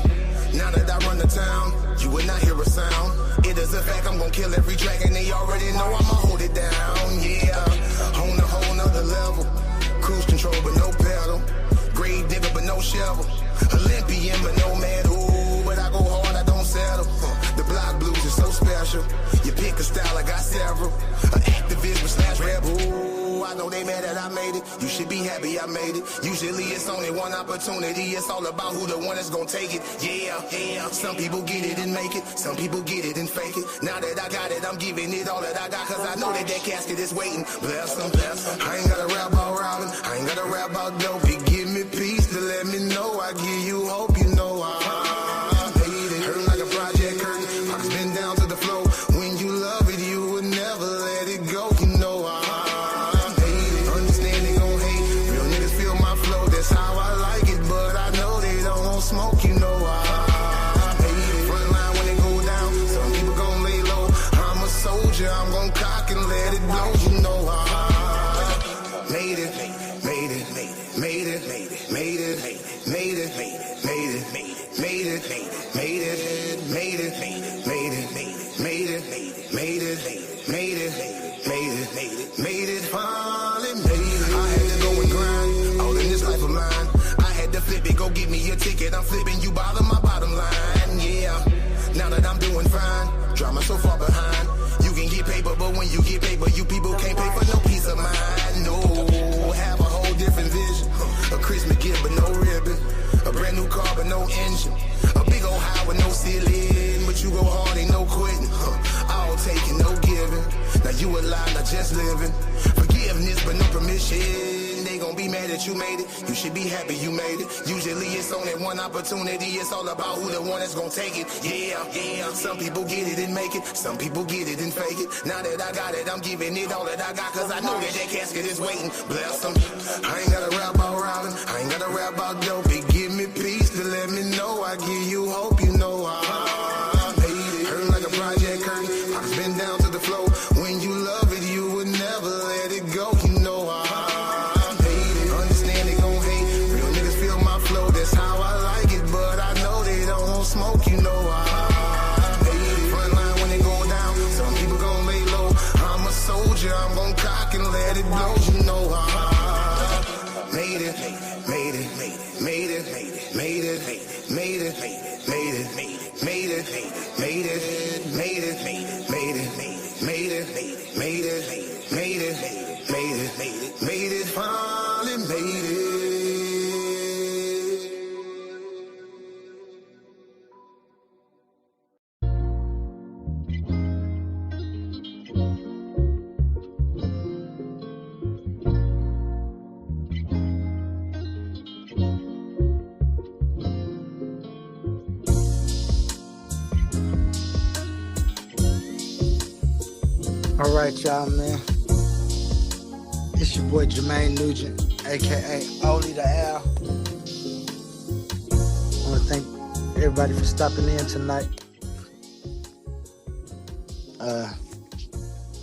Speaker 3: Now that I run the town, you will not hear a sound. It is a fact, I'm gonna kill every track and they already know I'ma hold it down, yeah. On a whole nother level, cruise control but no pedal. Grave digger but no shovel. Olympian but no medal. But I go hard, I don't settle. The block blues is so special. You pick a style, I got several. An activist but slash rebel. I know they mad that I made it. You should be happy I made it. Usually it's only one opportunity. It's all about who the one that's gonna take it. Yeah, yeah. Some people get it and make it. Some people get it and fake it. Now that I got it, I'm giving it all that I got. Cause I know that that casket is waiting. Bless them, bless them. I ain't gotta rap about robbing. I ain't gotta rap about dope. It give me peace to let me know. I give you hope, you know I made it. Hurting like a project curtain. Pockets been down to the floor. When you love it, you would never let it go. You know I made it. Understand they gon' hate. Real niggas feel my flow. That's how I like it. But I know they don't want smoke. You know I made it. Front line when they go down. Some people gon' lay low. I'm a soldier. I'm gon' cock and let it blow. You know I made it. Made it. Made it. Made it. Made it. Made it. Made it. Made it. Made it. Made it. Made it. Made it. Made it. Made it. Made it. Finally made it. I had to go and grind. All in this life of mine. I had to flip it. Go get me a ticket. I'm flipping you bottom my bottom line. Yeah. Now that I'm doing fine. Drama so far behind. You can get paper, but when you get paper, you people can't pay for no peace of mind. No. Have a whole different vision. A Christmas gift, but no ribbon. A brand new car, but no engine. A big old high with no ceiling. But you go hard, ain't no quitting. All taking, no giving. Now you alive, not just living. Forgiveness, but no permission. They gon' be mad that you made it. You should be happy you made it. Usually it's only one opportunity. It's all about who the one that's gon' take it. Yeah, yeah. Some people get it and make it. Some people get it and fake it. Now that I got it, I'm giving it all that I got. Cause I know that that casket is waiting. Bless them. I ain't gotta rap about robbing. I ain't gotta rap about dope. It give me peace to let me know. I give you hope, you know I made it. Hurting like a project curtain. Pockets been down to the floor. When you love it, you would never let it go. You know I made it. Understand they gon' hate. Real niggas feel my flow. That's how I like it. But I know they don't want smoke. You know I made it. Front line when they go down. Some people gon' lay low. I'm a soldier. I'm gon' cock and let it blow. You know I made it. Made it. Made it. Made it. Made it. Made it. Made it. Made it. Made it. Made it. Made it. Made it. Made it. Made it. Made it. Finally made it.
Speaker 5: All right, y'all, man. It's your boy Jermaine Nugent, aka Oli the Al. I want to thank everybody for stopping in tonight.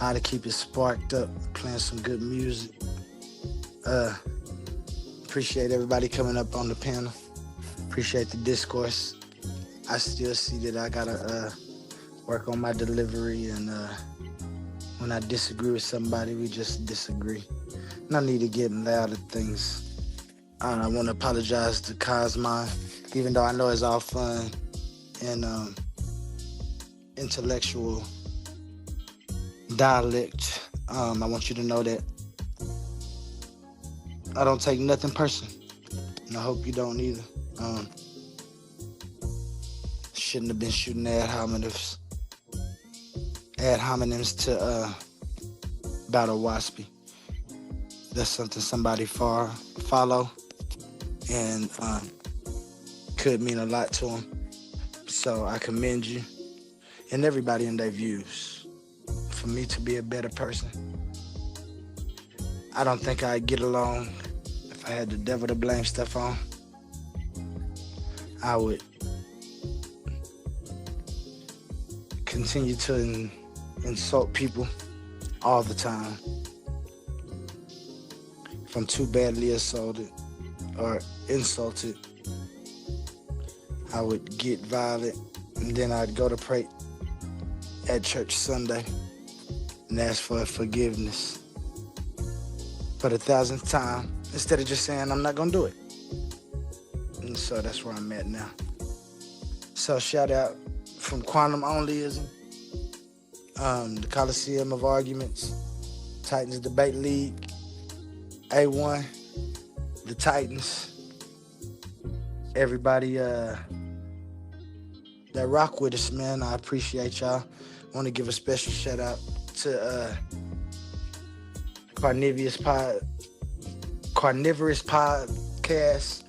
Speaker 5: How to keep it sparked up, playing some good music. Appreciate everybody coming up on the panel. Appreciate the discourse. I still see that I gotta work on my delivery, and when I disagree with somebody, we just disagree. No need to get loud at things. I want to apologize to Cosmine, even though I know it's all fun and intellectual dialect. I want you to know that I don't take nothing personal, and I hope you don't either. Shouldn't have been shooting ad hominems to Battle Waspy. That's something somebody follow and could mean a lot to them. So I commend you and everybody in their views for me to be a better person. I don't think I'd get along if I had the devil to blame stuff on. I would continue to insult people all the time. If I'm too badly assaulted or insulted, I would get violent, and then I'd go to pray at church Sunday and ask for forgiveness for the 1000th time, instead of just saying I'm not gonna do it. And so that's where I'm at now. So shout out from Quantum Onlyism, the Coliseum of Arguments, Titans Debate League, A1, the Titans, everybody that rock with us, man. I appreciate y'all. I want to give a special shout out to Carnivorous Podcast,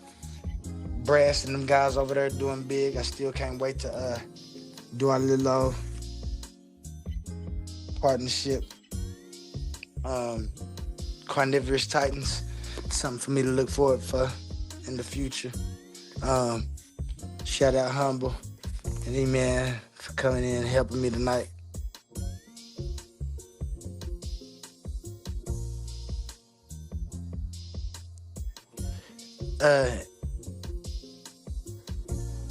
Speaker 5: Brass and them guys over there doing big. I still can't wait to do our little partnership. Carnivorous Titans, something for me to look forward for in the future. Shout out Humble and E-Man for coming in and helping me tonight.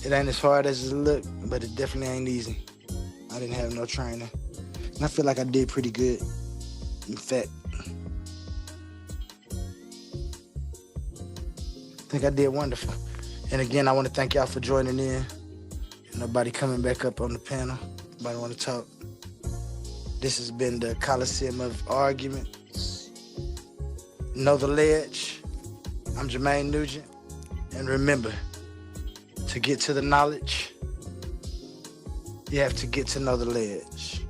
Speaker 5: It ain't as hard as it look, but it definitely ain't easy. I didn't have no training, and I feel like I did pretty good. In fact, I think I did wonderful. And again, I want to thank y'all for joining in. Nobody coming back up on the panel. Nobody want to talk. This has been the Coliseum of Arguments. Know the Ledge. I'm Jermaine Nugent. And remember, to get to the knowledge, you have to get to know the ledge.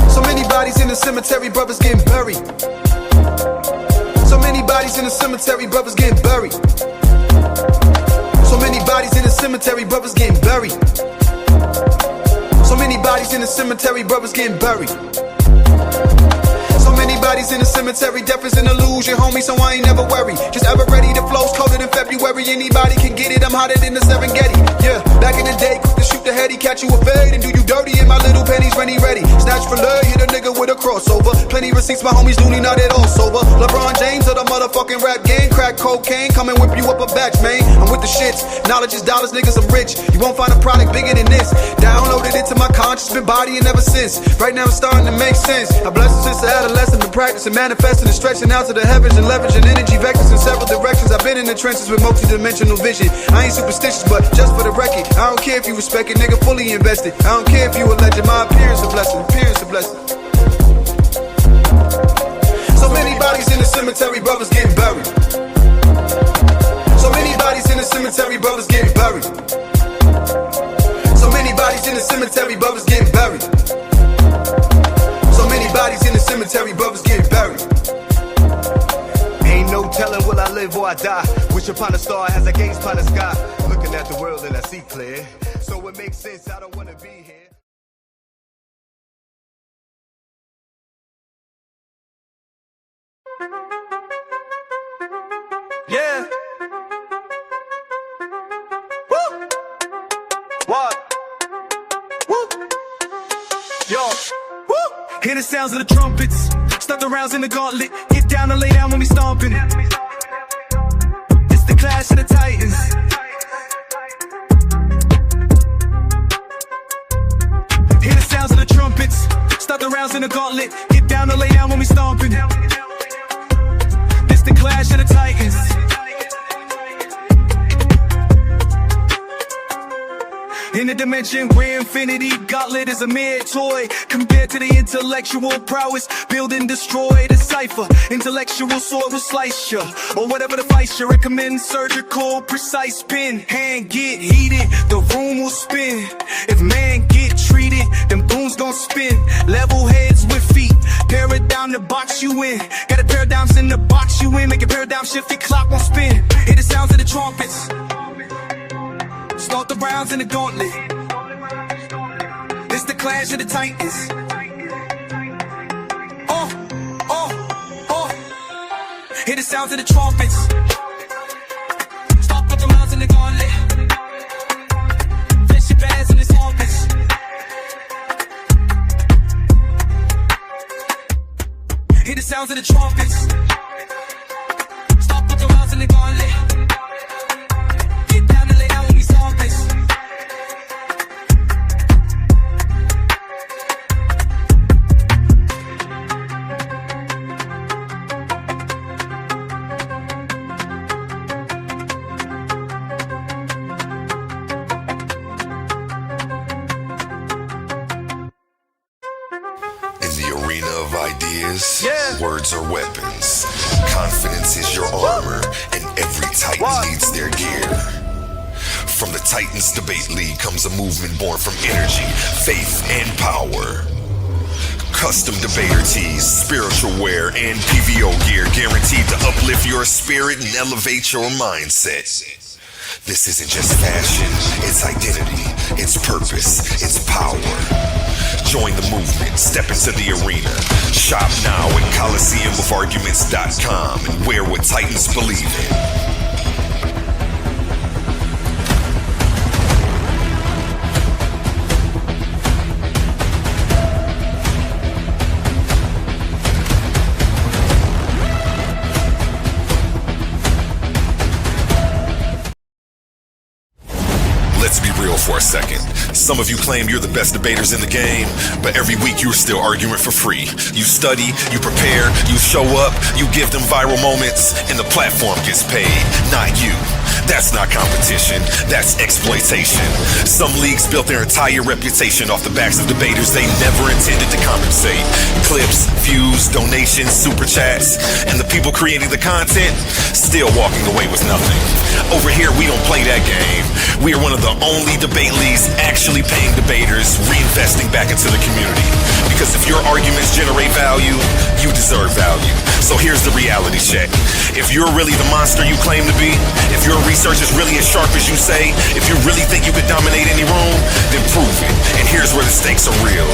Speaker 15: So many bodies in the cemetery, brothers getting buried. So many bodies in the cemetery, brothers getting buried. So many bodies in the cemetery, brothers getting buried. So many bodies in the cemetery, brothers getting buried. So many bodies in the cemetery, death is an illusion, homie, so I ain't never worried. Just ever ready, the flow's colder than February, anybody can get it, I'm hotter than the Serengeti. Yeah, back in the day, quick to shoot the heady, catch you a fade and do you dirty in my little pennies when he ready. Snatch for love, hit a nigga with a crossover. Plenty receipts, my homies loony, not at all sober. LeBron James of the motherfucking rap game, crack cocaine, come and whip you up a batch, man. I'm with the shits, knowledge is dollars, niggas, I'm rich. You won't find a product bigger than this. Downloaded it to my conscience, been bodying ever since. Right now it's starting to make sense. I blessed since the adolescent, been practicing, manifesting and stretching out to the heavens and leveraging energy vectors in several directions. I've been in the trenches with multi-dimensional vision. I ain't superstitious, but just for the record, I don't care if you respect it, nigga, fully invested. I don't care if you a legend, my appearance a blessing, appearance a blessing. So many bodies in the cemetery, brothers getting buried. So many bodies in the cemetery, brothers live or I die. Wish upon a star as I gaze upon the sky. Looking at the world and I see clear. So it makes sense, I don't wanna be here. Yeah. Woo. What? Woo. Yo. Woo. Hear the sounds of the trumpets. Start the rounds in the gauntlet. Get down and lay down when we stomping. It's the clash of the titans. Hear the sounds of the trumpets. Start the rounds in the gauntlet. Get down and lay down when we stomping. It's the clash of the titans. In the dimension where infinity gauntlet is a mere toy compared to the intellectual prowess, build and destroy the cipher. Intellectual sword will slice ya, or whatever device you recommend. Surgical, precise pin, hand get heated, the room will spin. If man get treated, them booms gon' spin. Level heads with feet, paradigm to box you in. Got a paradigms in the box you in, make a paradigm shift, your clock won't spin. Hear the sounds of the trumpets. Start the rounds in the gauntlet. It's the clash of the titans. Hear the sounds of the trumpets. Start the rounds in the gauntlet. Flesh your bands in the trumpets. Hear the sounds of the trumpets. Start the rounds in the gauntlet.
Speaker 1: Words are weapons. Confidence is your armor, and every Titan needs their gear. From the Titans Debate League comes a movement born from energy, faith, and power. Custom debater tees, spiritual wear, and PVO gear guaranteed to uplift your spirit and elevate your mindset. This isn't just fashion, it's identity, it's purpose, it's power. Join the movement, step into the arena. Shop now at ColiseumOfArguments.com and wear what Titans believe in. Let's be real for a second. Some of you claim you're the best debaters in the game, but every week you're still arguing for free. You study, you prepare, you show up, you give them viral moments, and the platform gets paid, not you. That's not competition, that's exploitation. Some leagues built their entire reputation off the backs of debaters they never intended to compensate. Clips, views, donations, super chats, and the people creating the content still walking away with nothing. Over here, we don't play that game. We are one of the only debate leagues actually paying debaters, reinvesting back into the community. Because if your arguments generate value, you deserve value. So here's the reality check. If you're really the monster you claim to be, if your research is really as sharp as you say, if you really think you could dominate any room, then prove it. And here's where the stakes are real.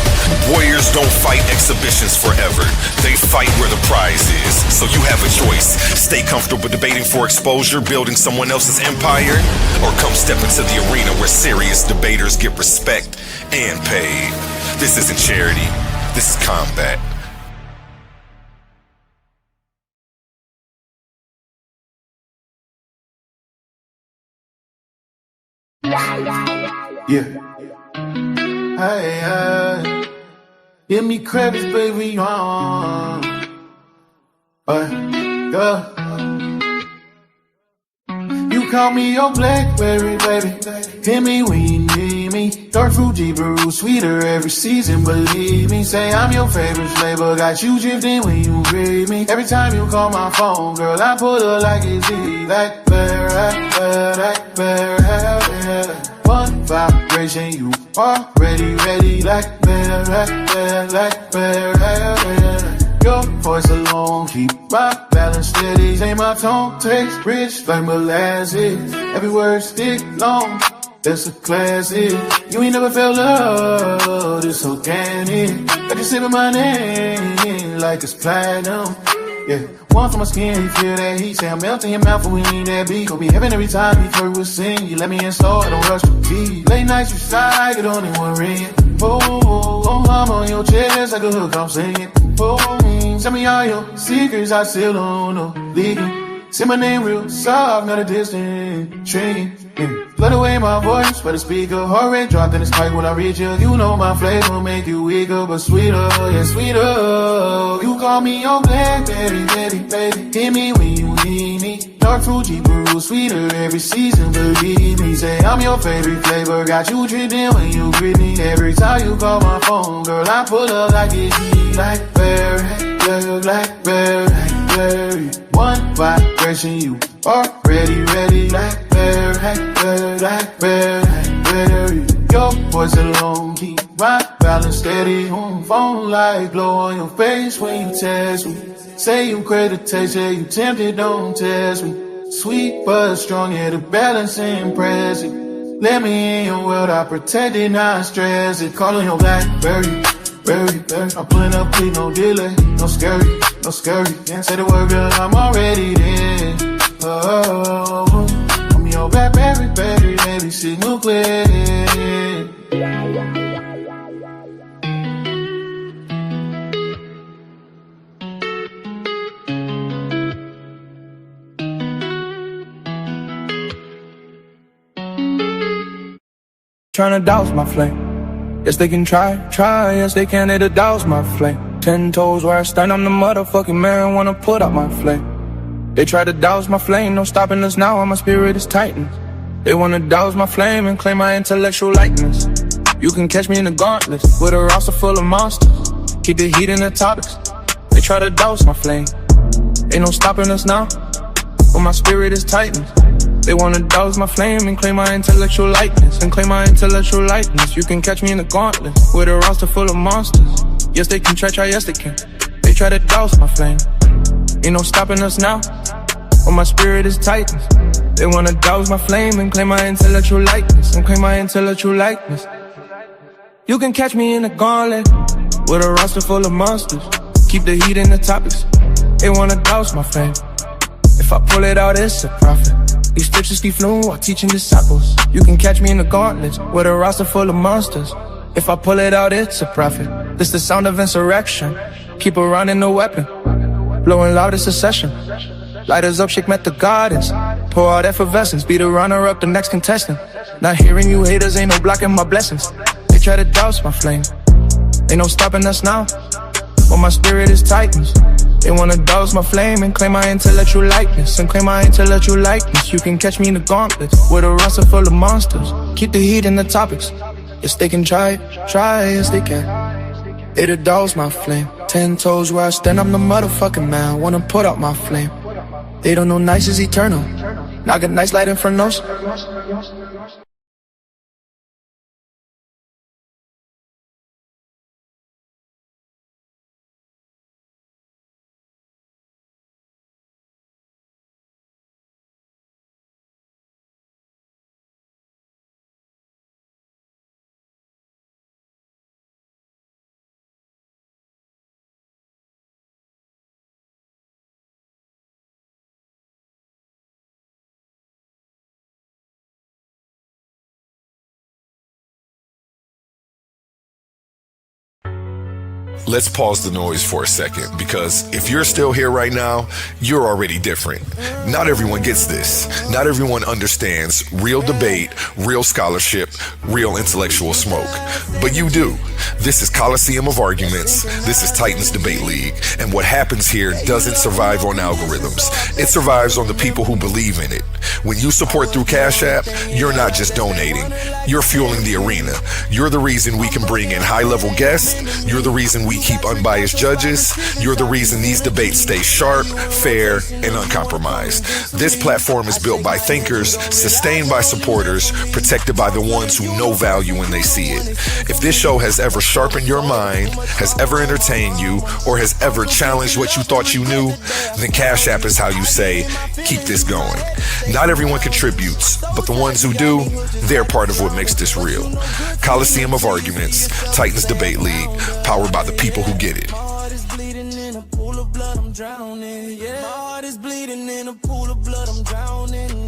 Speaker 1: Warriors don't fight exhibitions forever. They fight where the prize is. So you have a choice. Stay comfortable debating for exposure, building someone else's empire, or come step into the arena where serious debaters get respect and paid. This isn't charity. This is combat.
Speaker 16: Yeah. Hey, give me credits, baby, you call me your Blackberry, baby. Hit me when you need me. Dark fruit, deep brew, sweeter every season, believe me. Say I'm your favorite flavor, got you drifting when you read me. Every time you call my phone, girl, I pull up like it's easy. Blackberry, Blackberry. One vibration, you already ready. Blackberry, Blackberry. Your voice alone, keep my balance steady. Say my tone tastes rich like molasses. Every word stick long, that's a classic. You ain't never felt love, it's organic. I just sipping my name like it's platinum. Yeah, one for my skin, you feel that heat. Say I'm melting your mouth when we need that beat. Go be heaven every time you heard we sing. You let me in slow, I don't rush the beat. Late nights you side, get only one ring. Oh, I'm on your chest like a hook, I'm singing. Oh, tell me all your secrets, I still don't know. Leaking. Say my name real soft, not a distant string. Flood away my voice, but the speaker heart rate dropped in the spike when I reach you. You know my flavor make you weaker, but sweeter, yeah, sweeter. You call me your blackberry, baby. Hit me when you need me. Dark fruit, Peru, sweeter every season, believe me. Say I'm your favorite flavor, got you drifting when you greet me. Every time you call my phone, girl, I pull up like it's me. Blackberry, yeah, blackberry. One vibration, you already ready. Blackberry. Your voice alone keep my balance steady. On phone light glow on your face when you test me. Say you crave the taste, yeah, you tempted, don't test me. Sweet but strong, yeah, the balance impressive. Let me in your world, I protect it, not stress it. Calling your blackberry. I'm pulling up, please, no delay. No scary. Can't say the word, girl, I'm already there. Oh, I'm your blackberry, baby, signal clear.
Speaker 17: Tryna douse my flame. Yes, they can try, yes, they can, it'll douse my flame. 10 toes where I stand, I'm the motherfucking man, wanna put out my flame. They try to douse my flame, no stopping us now, and my spirit is tightened. They wanna douse my flame and claim my intellectual likeness. You can catch me in the gauntlet, with a roster full of monsters. Keep the heat in the topics. They try to douse my flame. Ain't no stopping us now, but my spirit is tightened. They wanna douse my flame and claim my intellectual likeness. You can catch me in the gauntlet, with a roster full of monsters. Yes, they can try, yes, they can. They try to douse my flame. Ain't no stopping us now, but my spirit is tightened. They wanna douse my flame and claim my intellectual likeness. You can catch me in the gauntlet, with a roster full of monsters. Keep the heat in the topics. They wanna douse my flame. If I pull it out, it's a profit. These stitches keep fluent while teaching disciples. You can catch me in the gauntlets, with a roster full of monsters. If I pull it out, it's a profit. This the sound of insurrection. Keep around in the weapon. Blowing loud, it's a session. Lighters up, shake met the gardens. Pour out effervescence, be the runner-up, the next contestant. Not hearing you haters, ain't no blocking my blessings. They try to douse my flame. Ain't no stopping us now, but my spirit is tightened. They wanna douse my flame and claim my intellectual likeness. You can catch me in the gauntlet, with a roster full of monsters. Keep the heat in the topics. Yes, they can try, yes, they can. It'll douse my flame. 10 toes where I stand, I'm the motherfucking man, wanna put out my flame. They don't know nice is eternal. Now I got nice light infernos.
Speaker 1: Let's pause the noise for a second, because if you're still here right now, you're already different. Not everyone gets this. Not everyone understands real debate, real scholarship, real intellectual smoke. But you do. This is Coliseum of Arguments. This is Titans Debate League. And what happens here doesn't survive on algorithms. It survives on the people who believe in it. When you support through Cash App, you're not just donating. You're fueling the arena. You're the reason we can bring in high-level guests. You're the reason we We keep unbiased judges. You're the reason these debates stay sharp, fair, and uncompromised. This platform is built by thinkers, sustained by supporters, protected by the ones who know value when they see it. If this show has ever sharpened your mind, has ever entertained you, or has ever challenged what you thought you knew, then Cash App is how you say, keep this going. Not everyone contributes, but the ones who do, they're part of what makes this real. Coliseum of Arguments, Titans Debate League, powered by the people who get it.
Speaker 13: My heart is bleeding in a pool of blood, I'm drowning. Yeah, my heart is bleeding in a pool of blood, I'm drowning.